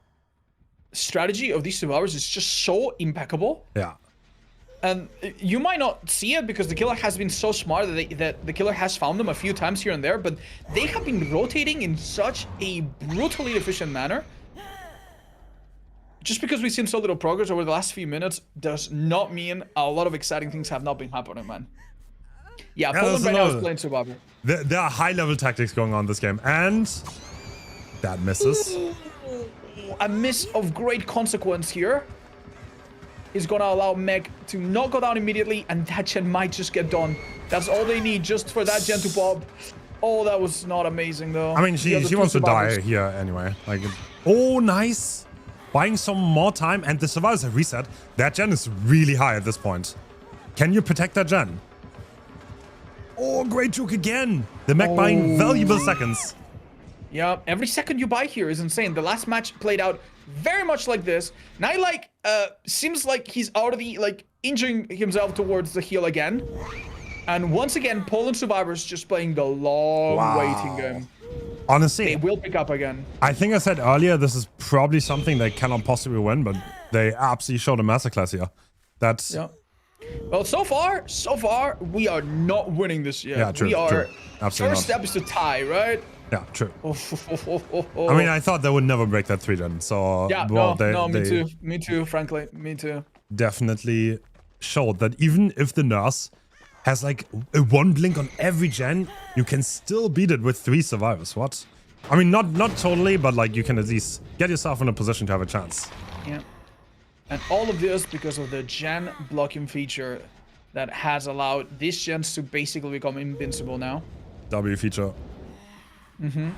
strategy of these survivors is just so impeccable. Yeah. And you might not see it because the killer has been so smart that the killer has found them a few times here and there, but they have been rotating in such a brutally efficient manner. Just because we've seen so little progress over the last few minutes does not mean a lot of exciting things have not been happening, man. Yeah, Poland right now is playing survivor. There are high-level tactics going on this game, and that misses. A miss of great consequence here is gonna allow Meg to not go down immediately, and that gen might just get done. That's all they need just for that gen to pop. Oh, that was not amazing though. I mean, she wants to die here anyway. Like, oh, nice. Buying some more time, and the survivors have reset. That gen is really high at this point. Can you protect that gen? Oh, great juke again. The mech buying valuable seconds. Yeah, every second you buy here is insane. The last match played out very much like this. Nightlight seems like he's already like injuring himself towards the heel again. And once again, Poland survivors just playing the long waiting game. Honestly, they will pick up again. I think I said earlier, this is probably something they cannot possibly win, but they absolutely showed a masterclass here. That's... Yeah. Well, so far, we are not winning this yet. Yeah, true. We are... Absolutely first step is to tie, right? Yeah, true. I mean, I thought they would never break that 3 gen, so... Yeah, well, me too, frankly. Me too. Definitely showed that even if the nurse has like a 1 blink on every gen, you can still beat it with 3 survivors. What? I mean, not totally, but like you can at least get yourself in a position to have a chance. Yeah. And all of this because of the gen blocking feature that has allowed these gens to basically become invincible now. W feature. Mm-hmm.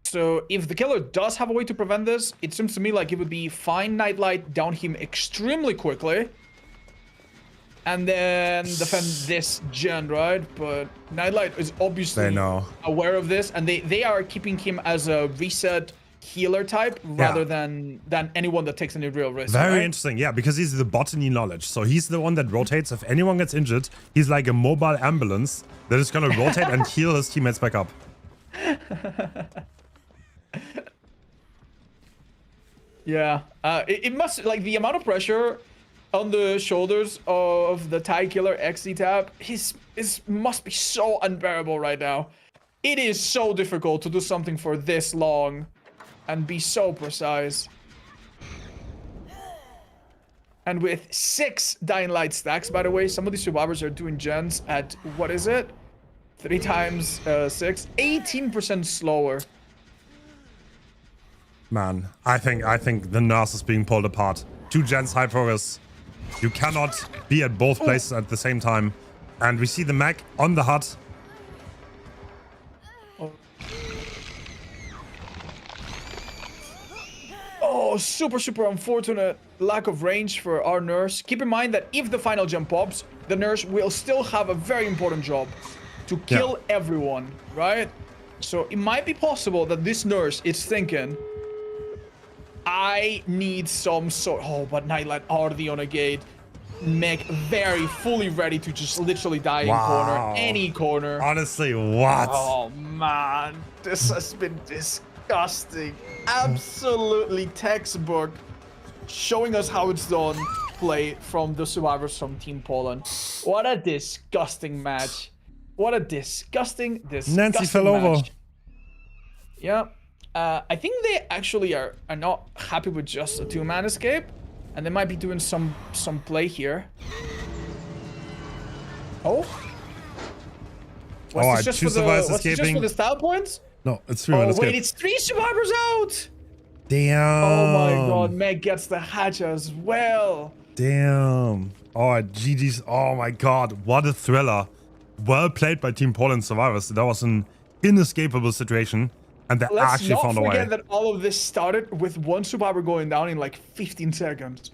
So if the killer does have a way to prevent this, it seems to me like it would be find Nightlight, down him extremely quickly, and then defend this gen, right? But Nightlight is obviously aware of this, and they are keeping him as a reset healer type rather than anyone that takes any real risk. Very interesting, yeah, because he's the botany knowledge. So he's the one that rotates. If anyone gets injured, he's like a mobile ambulance that is gonna rotate and heal his teammates back up. Yeah, it must, like, the amount of pressure on the shoulders of the Thai killer XD tab must be so unbearable right now. It is so difficult to do something for this long and be so precise. And with 6 Dying Light stacks, by the way, some of these survivors are doing gens at, what is it? 3 times 6, 18% slower. Man, I think the nurse is being pulled apart. 2 gens high progress. You cannot be at both places at the same time. And we see the mech on the hut. Oh, super unfortunate lack of range for our nurse. Keep in mind that if the final gen pops, the nurse will still have a very important job to kill everyone, right? So it might be possible that this nurse is thinking, I need some sort... Oh, but Nightlight already on a gate. Meg very fully ready to just literally die in corner. Any corner. Honestly, what? Oh, man. This has been disgusting. Absolutely textbook. Showing us how it's done. Play from the survivors from Team Poland. What a disgusting match. What a disgusting Nancy fell over. Yeah. I think they actually are not happy with just a 2-man escape, and they might be doing some play here. Oh. What's this just for the style points? No, it's 3-man escape. Wait, it's 3 survivors out. Damn. Oh my god, Meg gets the hatch as well. Damn. Oh, GG's. Oh my god, what a thriller. Well played by Team Poland Survivors. That was an inescapable situation, and they actually found a way. Let's not forget that all of this started with one survivor going down in like 15 seconds.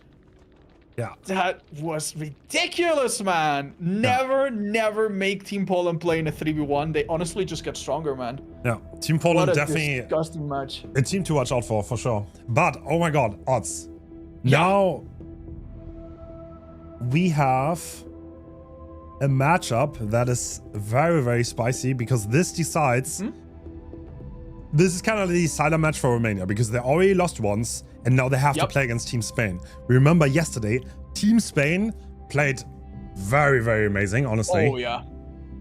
Yeah. That was ridiculous, man. Never make Team Poland play in a 3v1. They honestly just get stronger, man. Yeah, Team Poland definitely disgusting match. A team to watch out for sure. But oh my god, odds. Yeah. Now we have a matchup that is very, very spicy because this decides. This is kind of the decider match for Romania because they already lost once and now they have to play against Team Spain. Remember yesterday, Team Spain played very, very amazing, honestly. Oh, yeah.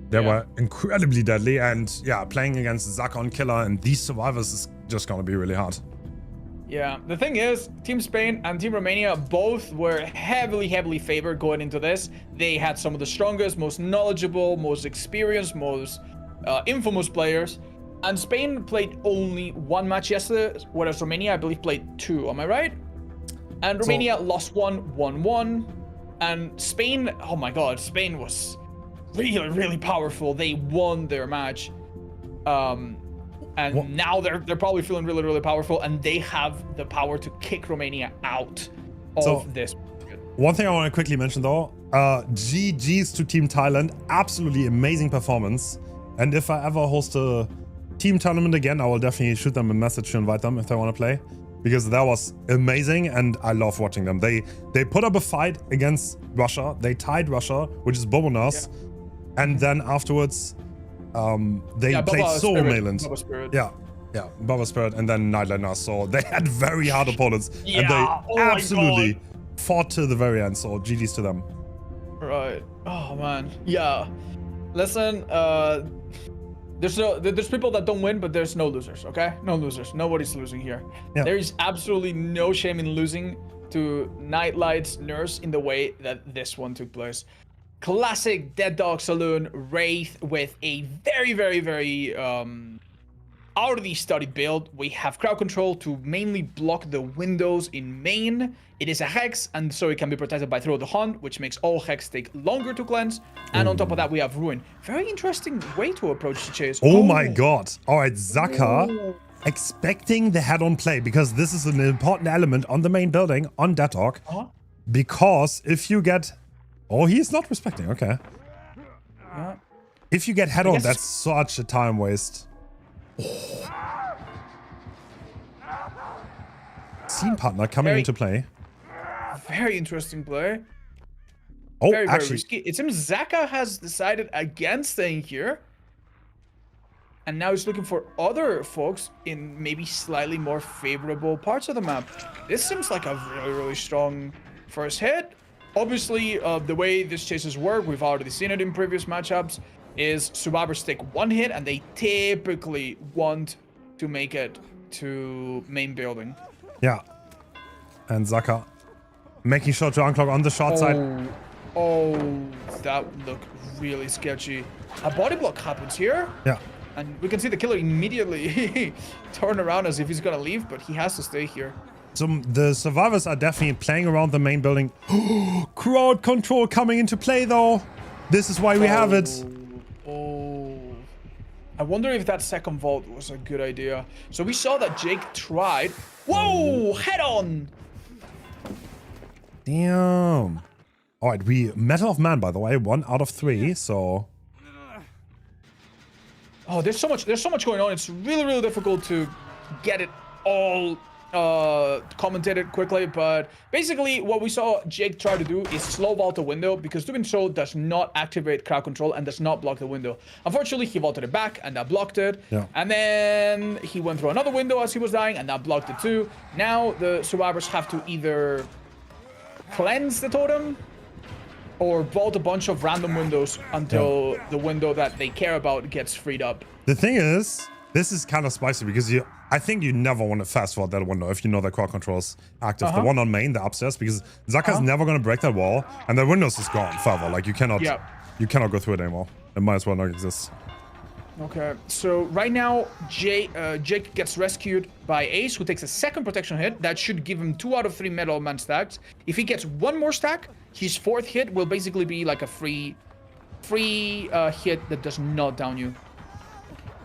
They were incredibly deadly, and yeah, playing against Zaka and Killer and these survivors is just gonna be really hard. Yeah, the thing is, Team Spain and Team Romania both were heavily favored going into this. They had some of the strongest, most knowledgeable, most experienced, most infamous players. And Spain played only one match yesterday, whereas Romania, I believe, played two. Am I right? And Romania lost one, won one. And Spain, oh my god, Spain was really powerful. They won their match. And now they're probably feeling really powerful, and they have the power to kick Romania out of this. One thing I want to quickly mention though, GG's to Team Thailand, absolutely amazing performance. And if I ever host a team tournament again, I will definitely shoot them a message to invite them if they want to play, because that was amazing and I love watching them. They put up a fight against Russia. They tied Russia, which is Bobonas, and then afterwards they played so Mayland. Baba Spirit and then Nightliners. So they had very hard opponents and they absolutely fought to the very end. So GG's to them. Right. Oh man. Yeah. Listen, there's people that don't win, but there's no losers, okay? No losers. Nobody's losing here. Yeah. There is absolutely no shame in losing to Nightlight's Nurse in the way that this one took place. Classic Dead Dog Saloon Wraith with a very already studied build. We have crowd control to mainly block the windows in main. It is a Hex, and so it can be protected by Throw the Hunt, which makes all Hex take longer to cleanse. And on top of that, we have Ruin. Very interesting way to approach the chase. Oh my god. All right, Zaka expecting the head-on play, because this is an important element on the main building on Dead Dog. Because if you get... Oh, he's not respecting. Okay. If you get head-on, that's such a time waste. Scene partner coming into play. Very interesting play. Oh, very actually, risky. It seems Zaka has decided against staying here. And now he's looking for other folks in maybe slightly more favorable parts of the map. This seems like a really strong first hit. Obviously, the way this chases work, we've already seen it in previous matchups, is survivors take one hit and they typically want to make it to main building. Yeah. And Zaka making sure to unclock on the short side. Oh, that looked really sketchy. A body block happens here. Yeah. And we can see the killer immediately turn around as if he's gonna leave, but he has to stay here. So the survivors are definitely playing around the main building. Crowd control coming into play though. This is why we have it. I wonder if that second vault was a good idea. So we saw that Jake tried. Whoa, head on. Damn. All right, we Metal of Man, by the way, 1 out of 3. So. Oh, there's so much going on. It's really difficult to get it all commentated quickly, but basically what we saw Jake try to do is slow vault the window, because doing so does not activate crowd control and does not block the window. Unfortunately, he vaulted it back and that blocked it. And then he went through another window as he was dying and that blocked it too. Now the survivors have to either cleanse the totem or vault a bunch of random windows until the window that they care about gets freed up. The thing is, this is kind of spicy because I think you never want to fast forward that window if you know the crowd control's active. The one on main, the upstairs, because Zaka's never going to break that wall and the windows is gone forever. Like you cannot go through it anymore. It might as well not exist. Okay, so right now, Jake gets rescued by Ace, who takes a second protection hit. That should give him 2 out of 3 Metal Man stacks. If he gets 1 more stack, his 4th hit will basically be like a free hit that does not down you.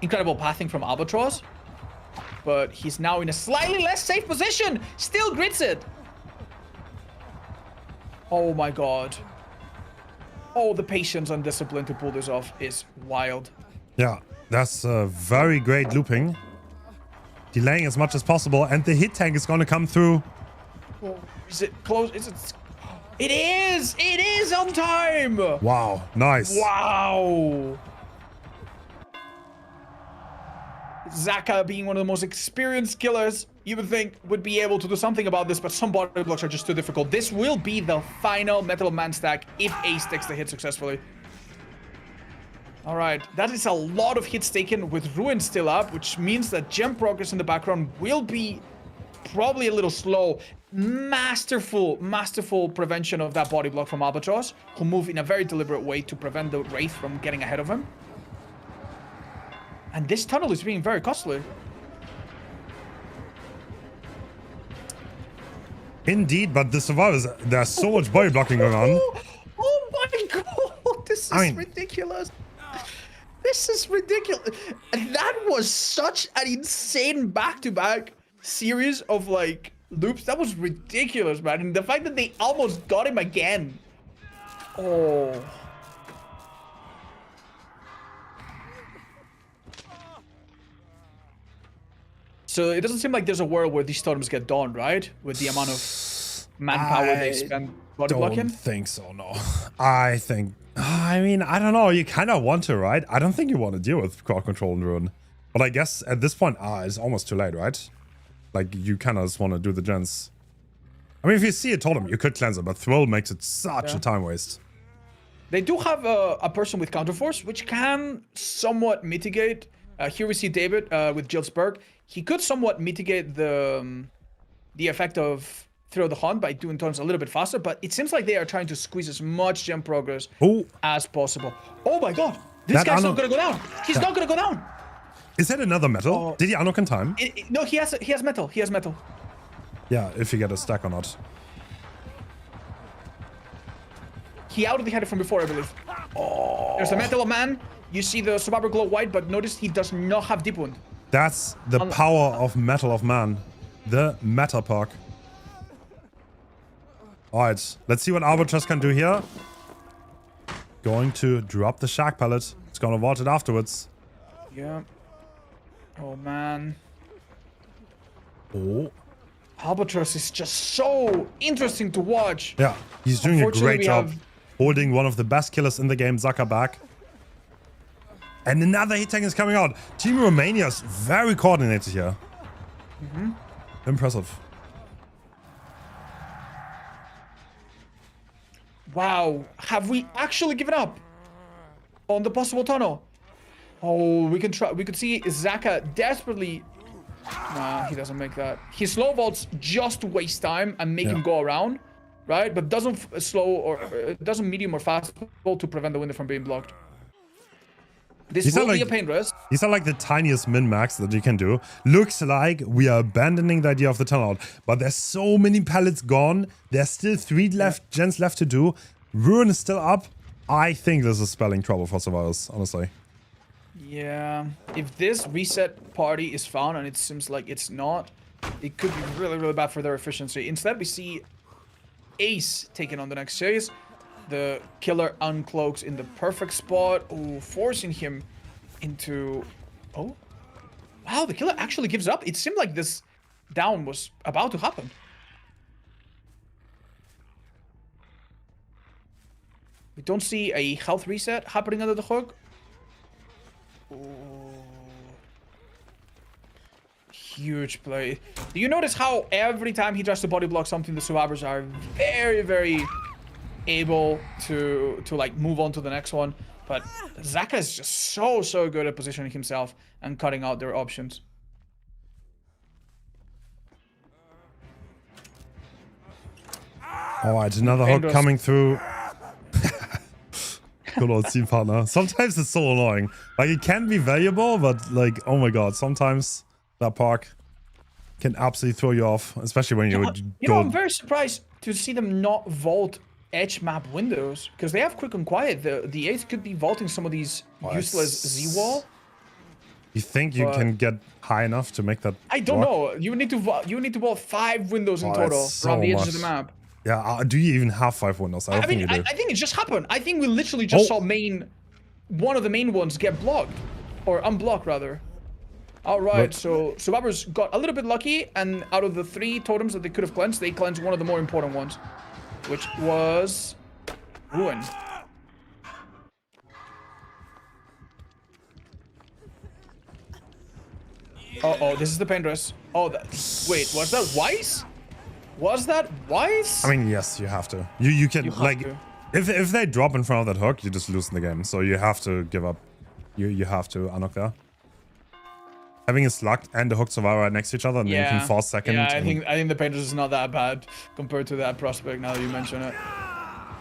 Incredible pathing from Albatross. But he's now in a slightly less safe position. Still grits it. Oh my god. Oh, the patience and discipline to pull this off is wild. Yeah, that's very great looping. Delaying as much as possible, and the hit tank is going to come through. Oh, is it close? Is it? It is! It is on time! Wow, nice. Wow! Zaka, being one of the most experienced killers, you would think would be able to do something about this, but some body blocks are just too difficult. This will be the final Metal Man stack if Ace takes the hit successfully. All right, that is a lot of hits taken with Ruin still up, which means that gem progress in the background will be probably a little slow. Masterful prevention of that body block from Albatross, who move in a very deliberate way to prevent the Wraith from getting ahead of him. And this tunnel is being very costly. Indeed, but the survivors, there's so much body blocking going on. Oh my god, this is ridiculous. This is ridiculous. And that was such an insane back-to-back series of like loops. That was ridiculous, man. And the fact that they almost got him again. Oh. So it doesn't seem like there's a world where these totems get done, right? With the amount of manpower they spend body blocking? I don't think so, no. I mean, I don't know. You kind of want to, right? I don't think you want to deal with crowd control and Ruin. But I guess at this point, it's almost too late, right? Like, you kind of just want to do the gens. I mean, if you see a totem, you could cleanse it, but Thrill makes it such a time waste. They do have a person with counterforce, which can somewhat mitigate. Here we see David with Jill's perk. He could somewhat mitigate the effect of Throw the Hunt by doing turns a little bit faster, but it seems like they are trying to squeeze as much gem progress as possible. Oh my god! This guy's not gonna go down! He's not gonna go down! Is that another metal? Did he unlock in time? No, he has metal. He has metal. Yeah, if you get a stack or not. He already had it from before, I believe. Oh. There's a Metal Man. You see the Survivor glow white, but notice he does not have Deep Wound. That's the power of Metal of Man. The meta perk. Alright, let's see what Albatross can do here. Going to drop the Shark Pellet. It's gonna vault it afterwards. Yeah. Oh, man. Oh. Albatross is just so interesting to watch. Yeah, he's doing a great job holding one of the best killers in the game, Zaka, back. And another hit tank is coming out. Team Romania is very coordinated here. Impressive. Wow, have we actually given up on the possible tunnel? Oh, we can try. We could see Zaka desperately. Nah, he doesn't make that. He slow vaults just to waste time and make him go around, right? But doesn't slow or doesn't medium or fast vault to prevent the window from being blocked. This will be a pain rest. These are like the tiniest min-max that you can do. Looks like we are abandoning the idea of the tunnel out. But there's so many pallets gone. There's still 3 gens left to do. Ruin is still up. I think this is spelling trouble for survivors, honestly. Yeah. If this reset party is found, and it seems like it's not, it could be really, really bad for their efficiency. Instead, we see Ace taking on the next series. The killer uncloaks in the perfect spot, forcing him into... Oh. Wow, the killer actually gives up. It seemed like this down was about to happen. We don't see a health reset happening under the hook. Huge play. Do you notice how every time he tries to body block something, the survivors are very, very able to like move on to the next one? But Zaka is just so good at positioning himself and cutting out their options. All right, another hook coming through. Good old team partner. Sometimes it's so annoying. Like, it can be valuable, but like, oh my god, sometimes that park can absolutely throw you off, especially when you would You know, I'm very surprised to see them not vault edge map windows, because they have quick and quiet. The 8th could be vaulting some of these useless Z-wall. You think you can get high enough to make that? I don't know. You need to vault 5 windows in total around the edges of the map. Yeah, do you even have 5 windows? I don't think you do. I think it just happened. I think we literally just saw one of the main ones get blocked, or unblocked rather. All right, so survivors got a little bit lucky, and out of the 3 totems that they could have cleansed, they cleansed one of the more important ones, which was Ruin. Uh-oh, this is the Paintress. Oh, wait, was that Weiss? Was that Weiss? I mean, yes, you have to. You can, like, if they drop in front of that hook, you just lose in the game. So you have to give up. You have to unhook there. Having a slug and the hook survivor right next to each other, and then you can force second. Yeah, I think the Paintress is not that bad compared to that prospect, now that you mention it.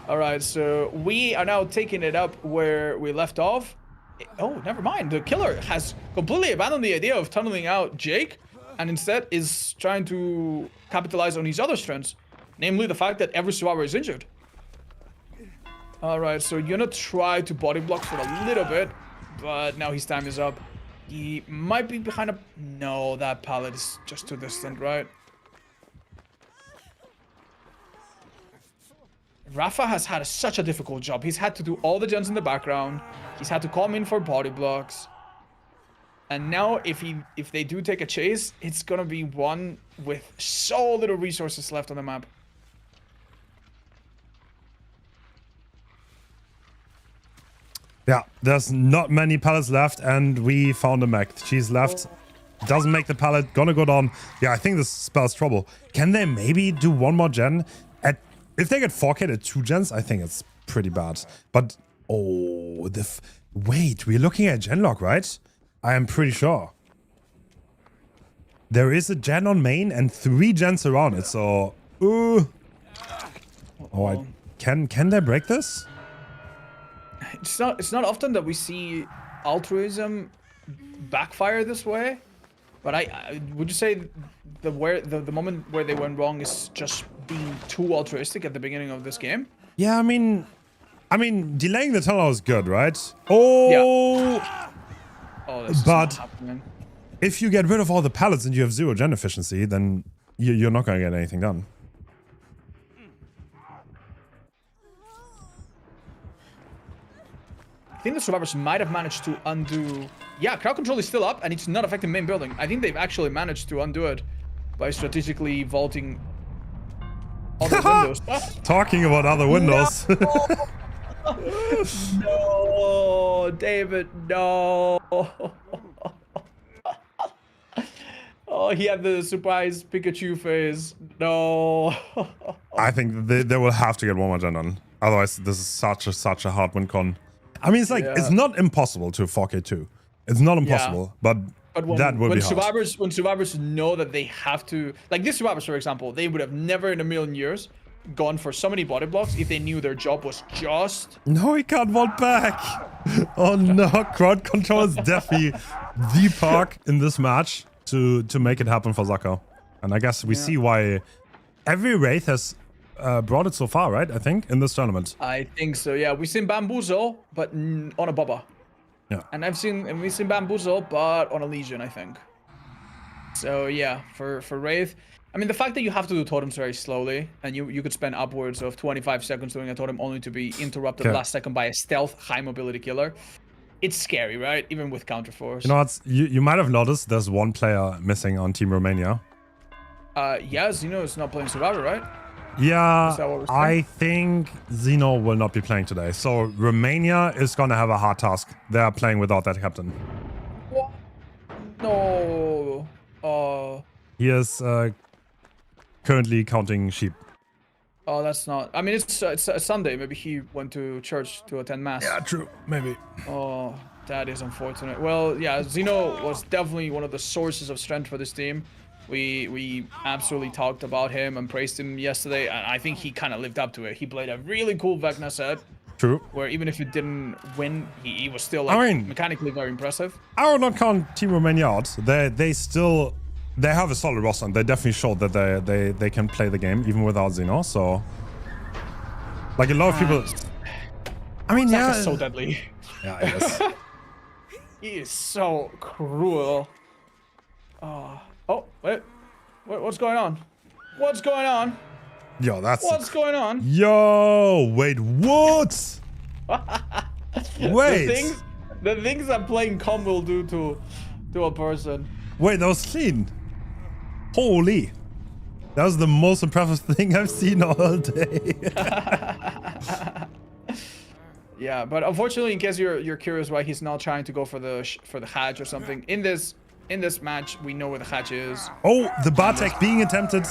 Alright, so we are now taking it up where we left off. Oh, never mind. The killer has completely abandoned the idea of tunneling out Jake, and instead is trying to capitalize on his other strengths, namely the fact that every survivor is injured. Alright, so you're gonna try to body block for a little bit, but now his time is up. He might be behind a... No, that pallet is just too distant, right? Rafa has had such a difficult job. He's had to do all the gens in the background. He's had to come in for body blocks. And now if they do take a chase, it's gonna be one with so little resources left on the map. Yeah, there's not many pallets left, and we found a mech. She's left. Doesn't make the pallet. Gonna go down. Yeah, I think this spells trouble. Can they maybe do one more gen? If they get 4K at 2 gens, I think it's pretty bad. But, oh, wait, we're looking at gen log, right? I am pretty sure. There is a gen on main and 3 gens around it, so... Oh, can they break this? It's not often that we see altruism backfire this way, but I would you say the moment where they went wrong is just being too altruistic at the beginning of this game? Yeah, I mean delaying the tunnel is good, right? Oh, yeah. Oh, this but is not happening. If you get rid of all the pallets and you have 0 gen efficiency, then you're not gonna get anything done. I think the survivors might have managed to undo... Yeah, crowd control is still up, and it's not affecting main building. I think they've actually managed to undo it by strategically vaulting other windows. Talking about other windows. No, David, no. Oh, he had the surprise Pikachu face. No. I think they will have to get one more gen on. Otherwise, this is such a hard win con. I mean, it's like, it's not impossible to 4K2. It's not impossible, but that would be hard. When survivors know that they have to... Like, these survivors, for example, they would have never in a million years gone for so many body blocks if they knew their job was just... No, he can't vault back! Oh no, crowd control is definitely the perk in this match to make it happen for Zako. And I guess we see why every Wraith has... brought it so far, right? I think in this tournament. I think so. Yeah, we've seen Bamboozle, but on a Bubba. Yeah. And we've seen Bamboozle, but on a Legion, I think. So yeah, for Wraith, I mean the fact that you have to do totems very slowly, and you could spend upwards of 25 seconds doing a totem only to be interrupted last second by a stealth high mobility killer. It's scary, right? Even with counterforce. You know what? You might have noticed there's one player missing on Team Romania. Yeah, Zeno is not playing Survivor, right? Yeah, I think Zeno will not be playing today. So Romania is going to have a hard task. They are playing without that captain. What? No. He is currently counting sheep. Oh, that's not... I mean, it's Sunday. Maybe he went to church to attend mass. Yeah, true. Maybe. Oh, that is unfortunate. Well, yeah, Zeno was definitely one of the sources of strength for this team. We absolutely talked about him and praised him yesterday, and I think he kind of lived up to it. He played a really cool Vecna set, True. Where even if he didn't win, he was still like mechanically very impressive. I would not count Team Romania out. They have a solid roster, and they definitely showed that they can play the game even without Zeno. So, like a lot of people. I mean, Zach is so deadly. Yeah, it is. He is so cruel. Oh, wait. What's going on? What's going on? Yo, what's going on? Yo, wait, what? Wait. The things that playing com will do to a person. Wait, that was clean. Holy. That was the most impressive thing I've seen all day. Yeah, but unfortunately, in case you're curious why he's not trying to go for the hatch or something, in this match, we know where the hatch is. Oh, the Bartek being attempted.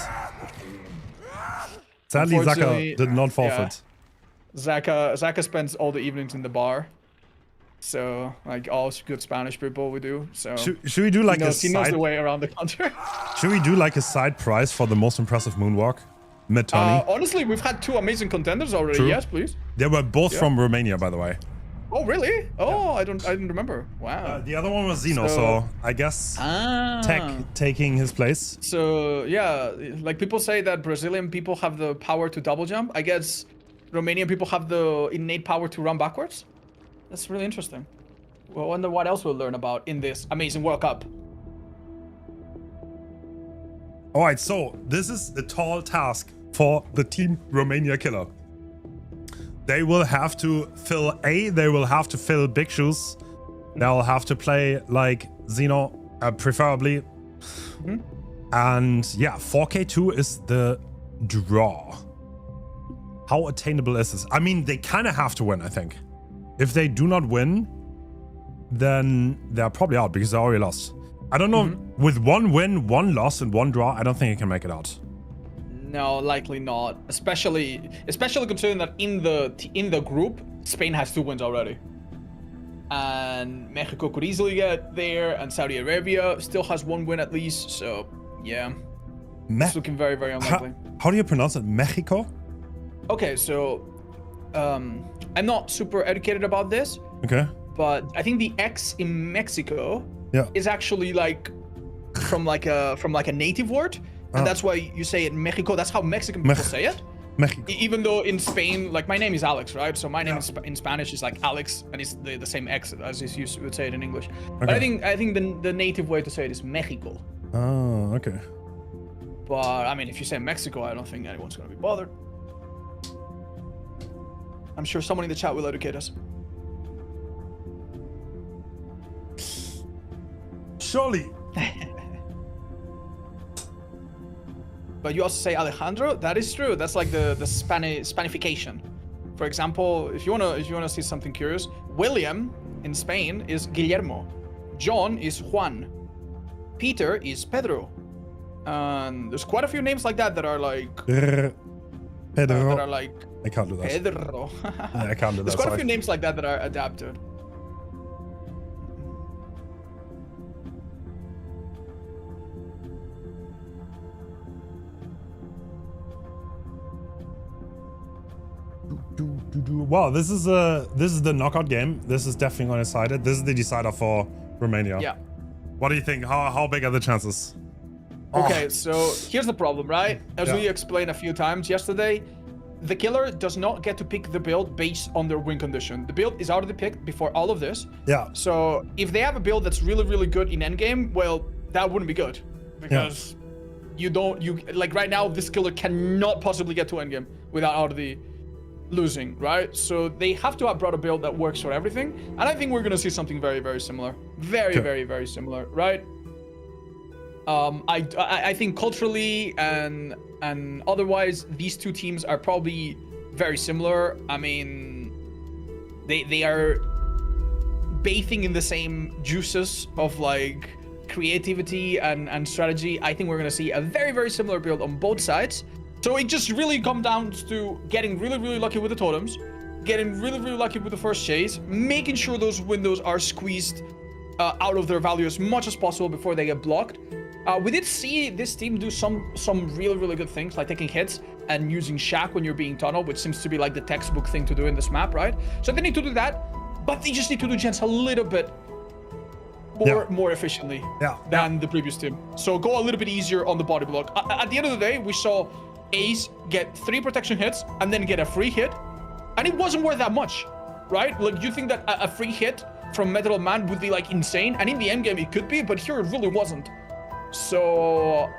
Sadly, Zaka did not forfeit. Yeah. Zaka spends all the evenings in the bar. So, like all good Spanish people we do. So should we do like he knows the way around the counter. Should we do like a side prize for the most impressive moonwalk? Mid-tourney? Honestly, we've had 2 amazing contenders already. True. Yes, please. They were both from Romania, by the way. Oh, really? Oh, yeah. I didn't remember. Wow. The other one was Zeno, so I guess Tech taking his place. So yeah, like people say that Brazilian people have the power to double jump. I guess Romanian people have the innate power to run backwards. That's really interesting. Well, I wonder what else we'll learn about in this amazing World Cup. All right, so this is a tall task for the Team Romania killer. They will have to fill they will have to fill big shoes. They'll have to play like Zeno, preferably. Mm-hmm. And yeah, 4K2 is the draw. How attainable is this? I mean, they kind of have to win, I think. If they do not win, then they're probably out because they already lost. I don't know. Mm-hmm. With 1 win, 1 loss, and 1 draw, I don't think he can make it out. No, likely not. Especially considering that in the group, Spain has 2 wins already, and Mexico could easily get there, and Saudi Arabia still has 1 win at least. So yeah, it's looking very, very unlikely. How do you pronounce it? Mexico? Okay, so I'm not super educated about this. Okay. But I think the X in Mexico is actually like from like a native word. And that's why you say it Mexico. That's how Mexican people say it. Mexico. Even though in Spain, like my name is Alex, right? So my name in Spanish is like Alex, and it's the same X as you would say it in English. Okay. But I think the native way to say it is Mexico. Oh, okay. But I mean, if you say Mexico, I don't think anyone's gonna be bothered. I'm sure someone in the chat will educate us. Surely. But you also say Alejandro. That is true. That's like the Spanification. For example, if you wanna see something curious, William in Spain is Guillermo, John is Juan, Peter is Pedro, and there's quite a few names like that that are like Pedro. That are like I can't do that. Pedro. I can't do that. There's quite a few names like that that are adapted. Wow, this is the knockout game. This is definitely going to decide it. This is the decider for Romania. Yeah. What do you think? How big are the chances? Okay, so here's the problem, right? As we explained a few times yesterday, the killer does not get to pick the build based on their win condition. The build is already picked before all of this. Yeah. So if they have a build that's really, really good in endgame, well, that wouldn't be good because you like right now, this killer cannot possibly get to endgame without already losing, right? So they have to have brought a build that works for everything, and I think we're gonna see something very, very similar, very similar, right? I think culturally and otherwise, these two teams are probably very similar. I mean, they are bathing in the same juices of like creativity and strategy. I think we're gonna see a very, very similar build on both sides. So it just really comes down to getting really, really lucky with the totems, getting really, really lucky with the first chase, making sure those windows are squeezed out of their value as much as possible before they get blocked. We did see this team do some really, really good things, like taking hits. and using Shack when you're being tunneled, which seems to be like the textbook thing to do in this map, right? So they need to do that, but they just need to do gens a little bit more efficiently than the previous team. So go a little bit easier on the body block. At the end of the day, we saw Ace get 3 protection hits and then get a free hit, and it wasn't worth that much, right? Like, you think that a free hit from Metal Man would be like insane, and in the end game it could be, but here it really wasn't. So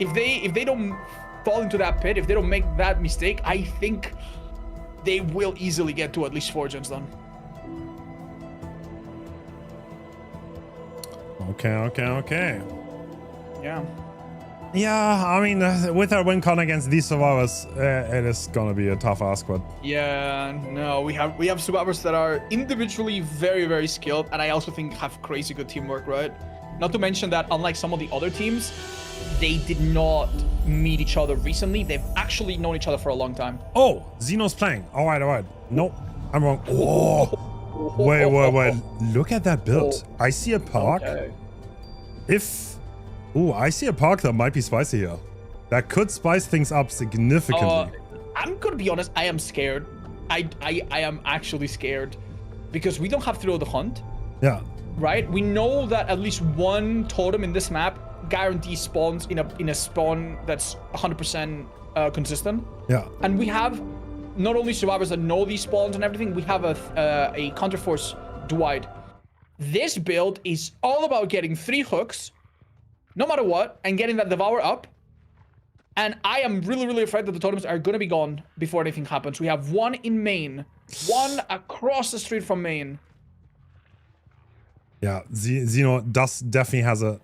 if they don't fall into that pit, if they don't make that mistake, I think they will easily get to at least 4 gens done. Okay. Yeah, I mean, with our win con against these survivors, it is gonna be a tough ask, but yeah, no, we have survivors that are individually very, very skilled, and I also think have crazy good teamwork, right? Not to mention that unlike some of the other teams, they did not meet each other recently. They've actually known each other for a long time. Oh, Xeno's playing. All right. Nope, I'm wrong. Oh. Wait. Look at that build. I see a park. Okay. I see a park that might be spicy here. That could spice things up significantly. I'm gonna be honest, I am scared. I am actually scared because we don't have Thrill of the Hunt. Yeah. Right? We know that at least one totem in this map guarantees spawns in a spawn that's 100% consistent. Yeah. And we have not only survivors that know these spawns and everything, we have a counterforce Dwight. This build is all about getting 3 hooks, no matter what, and getting that Devour up. And I am really, really afraid that the totems are going to be gone before anything happens. We have 1 in main, 1 across the street from main. Yeah, Xeno definitely has a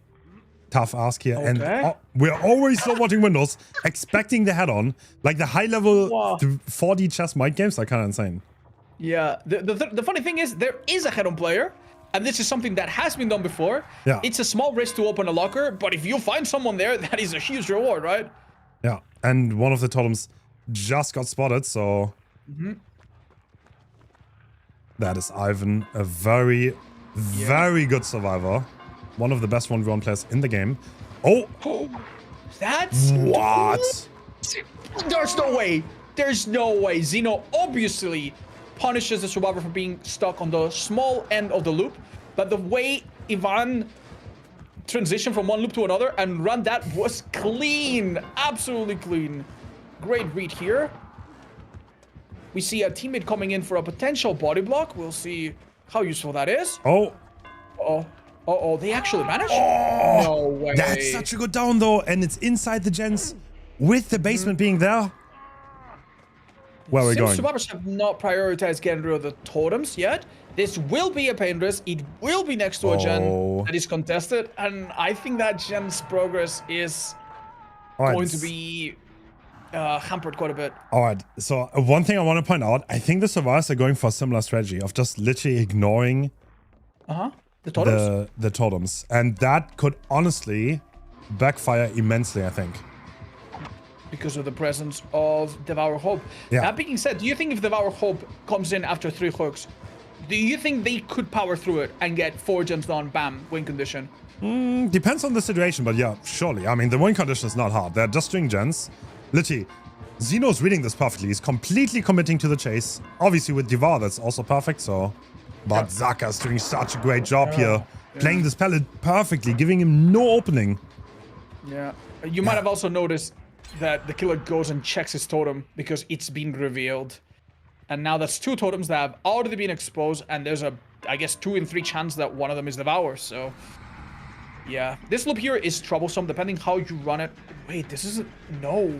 tough ask here. Okay. And we're always still watching Windows, expecting the head-on. Like the high-level 4D chess mind games are kind of insane. Yeah, the funny thing is, there is a head-on player, and this is something that has been done before. Yeah. It's a small risk to open a locker, but if you find someone there, that is a huge reward, right? Yeah, and one of the totems just got spotted, so... That is Ivan, a very good survivor. One of the best 1v1 players in the game. Oh! That's... What? There's no way. There's no way. Xeno obviously punishes the survivor for being stuck on the small end of the loop. But the way Ivan transitioned from one loop to another and run that was clean. Absolutely clean. Great read here. We see a teammate coming in for a potential body block. We'll see how useful that is. They actually managed? No way. That's such a good down though, and it's inside the gens with the basement being there. Where are we going? Survivors have not prioritized getting rid of the totems yet. This will be a pain risk. It will be next to a gen that is contested, and I think that gen's progress is going to be hampered quite a bit. All right, so one thing I want to point out, I think the survivors are going for a similar strategy of just literally ignoring the totems. The totems, and that could honestly backfire immensely, I think. Because of the presence of Devour Hope. Yeah. That being said, do you think if Devour Hope comes in after 3 hooks, do you think they could power through it and get 4 gens done, bam, win condition? Depends on the situation, but yeah, surely. I mean, the win condition is not hard. They're just doing gens. Literally, Xeno's reading this perfectly. He's completely committing to the chase. Obviously, with Devour, that's also perfect, so... But Zaka's doing such a great job here. Playing this pellet perfectly, giving him no opening. Yeah. You might have also noticed that the killer goes and checks his totem because it's been revealed. And now that's 2 totems that have already been exposed, and there's a, I guess, 2 in 3 chance that one of them is Devour, so... Yeah. This loop here is troublesome, depending how you run it. Wait, this isn't... No.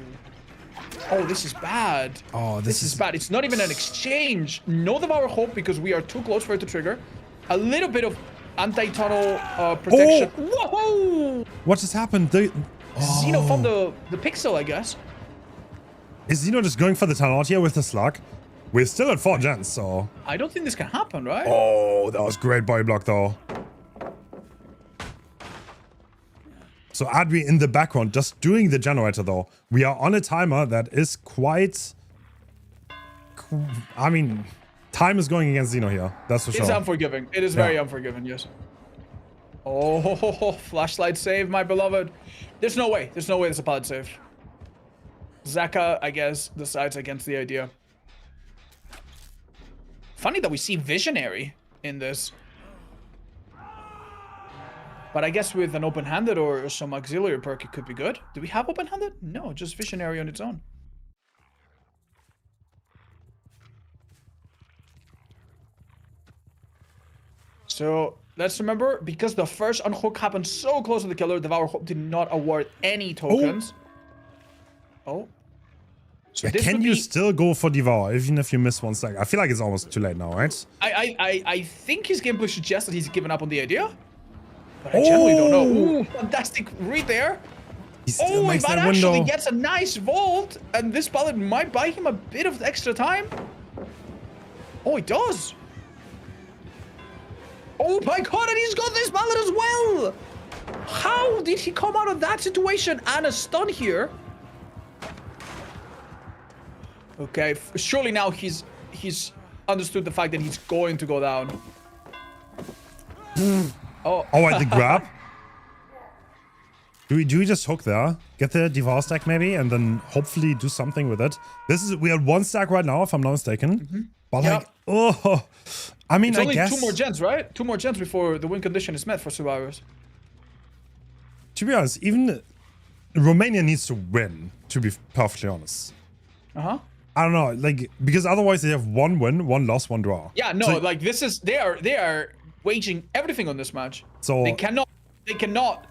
Oh, this is bad. Oh, this is bad. It's not even an exchange. No Devour Hope because we are too close for it to trigger. A little bit of anti-tunnel protection. Whoa! What just happened? Xeno found the pixel, I guess. Is Xeno just going for the tunnel out here with the slug? We're still at 4 gens, so... I don't think this can happen, right? Oh, that was great body block, though. So Adri in the background, just doing the generator, though. We are on a timer that is quite... I mean, time is going against Xeno here. That's for sure. It's unforgiving. It is very unforgiving, yes. Oh, flashlight save, my beloved. There's no way. There's no way there's a pallet save. Zaka, I guess, decides against the idea. Funny that we see Visionary in this. But I guess with an open-handed or some auxiliary perk, it could be good. Do we have open-handed? No, just Visionary on its own. So let's remember, because the first unhook happened so close to the killer, Devour Hope did not award any tokens. Oh. So yeah, can you still go for Devour even if you miss 1 stack? I feel like it's almost too late now, right? I think his gameplay suggests that he's given up on the idea. But I generally don't know. Ooh, fantastic read there. He still makes that actually window. Gets a nice vault, and this ballad might buy him a bit of extra time. Oh, it does. Oh my god, and he's got this ballad as well. How did he come out of that situation and a stun here? Okay, surely now he's understood the fact that he's going to go down. Oh, at the grab. Do we just hook there? Get the Devour stack maybe, and then hopefully do something with it. We are 1 stack right now, if I'm not mistaken. But like, oh, I mean, it's only I guess 2 more gens, right? 2 more gens before the win condition is met for survivors. To be honest, even Romania needs to win. To be perfectly honest. I don't know, like, because otherwise they have 1 win, 1 loss, 1 draw. Yeah, no, so, like this is they are waging everything on this match. So they cannot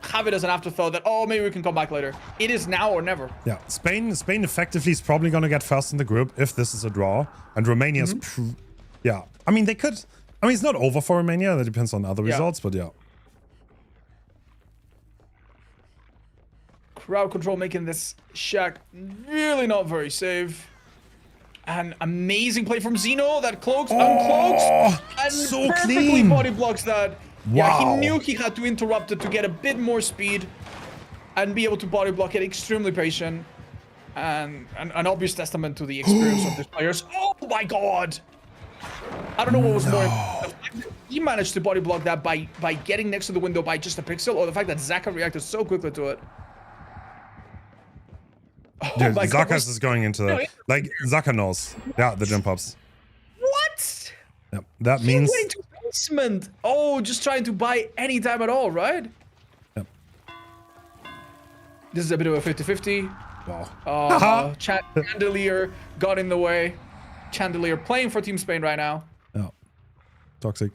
have it as an afterthought that, oh, maybe we can come back later. It is now or never. Yeah, Spain effectively is probably gonna get first in the group if this is a draw, and Romania's yeah. I mean, they could. I mean, it's not over for Romania. That depends on other results, but yeah. Crowd control making this shack really not very safe. An amazing play from Zeno that cloaks, uncloaks, and so perfectly clean. body blocks that. Wow. Yeah, he knew he had to interrupt it to get a bit more speed and be able to body block it. Extremely patient, and an obvious testament to the experience of these players. Oh my god! I don't know what was more. The fact that he managed to body block that by getting next to the window by just a pixel, or the fact that Zaka reacted so quickly to it. Dude, Zaka's is going into the, like, Zaka knows. Yeah, the jump ups. What? Yep, that means. He went into basement. Oh, just trying to buy any time at all, right? Yep. This is a bit of a 50-50. Wow. Chandelier got in the way. Chandelier playing for Team Spain right now. Yeah. Toxic.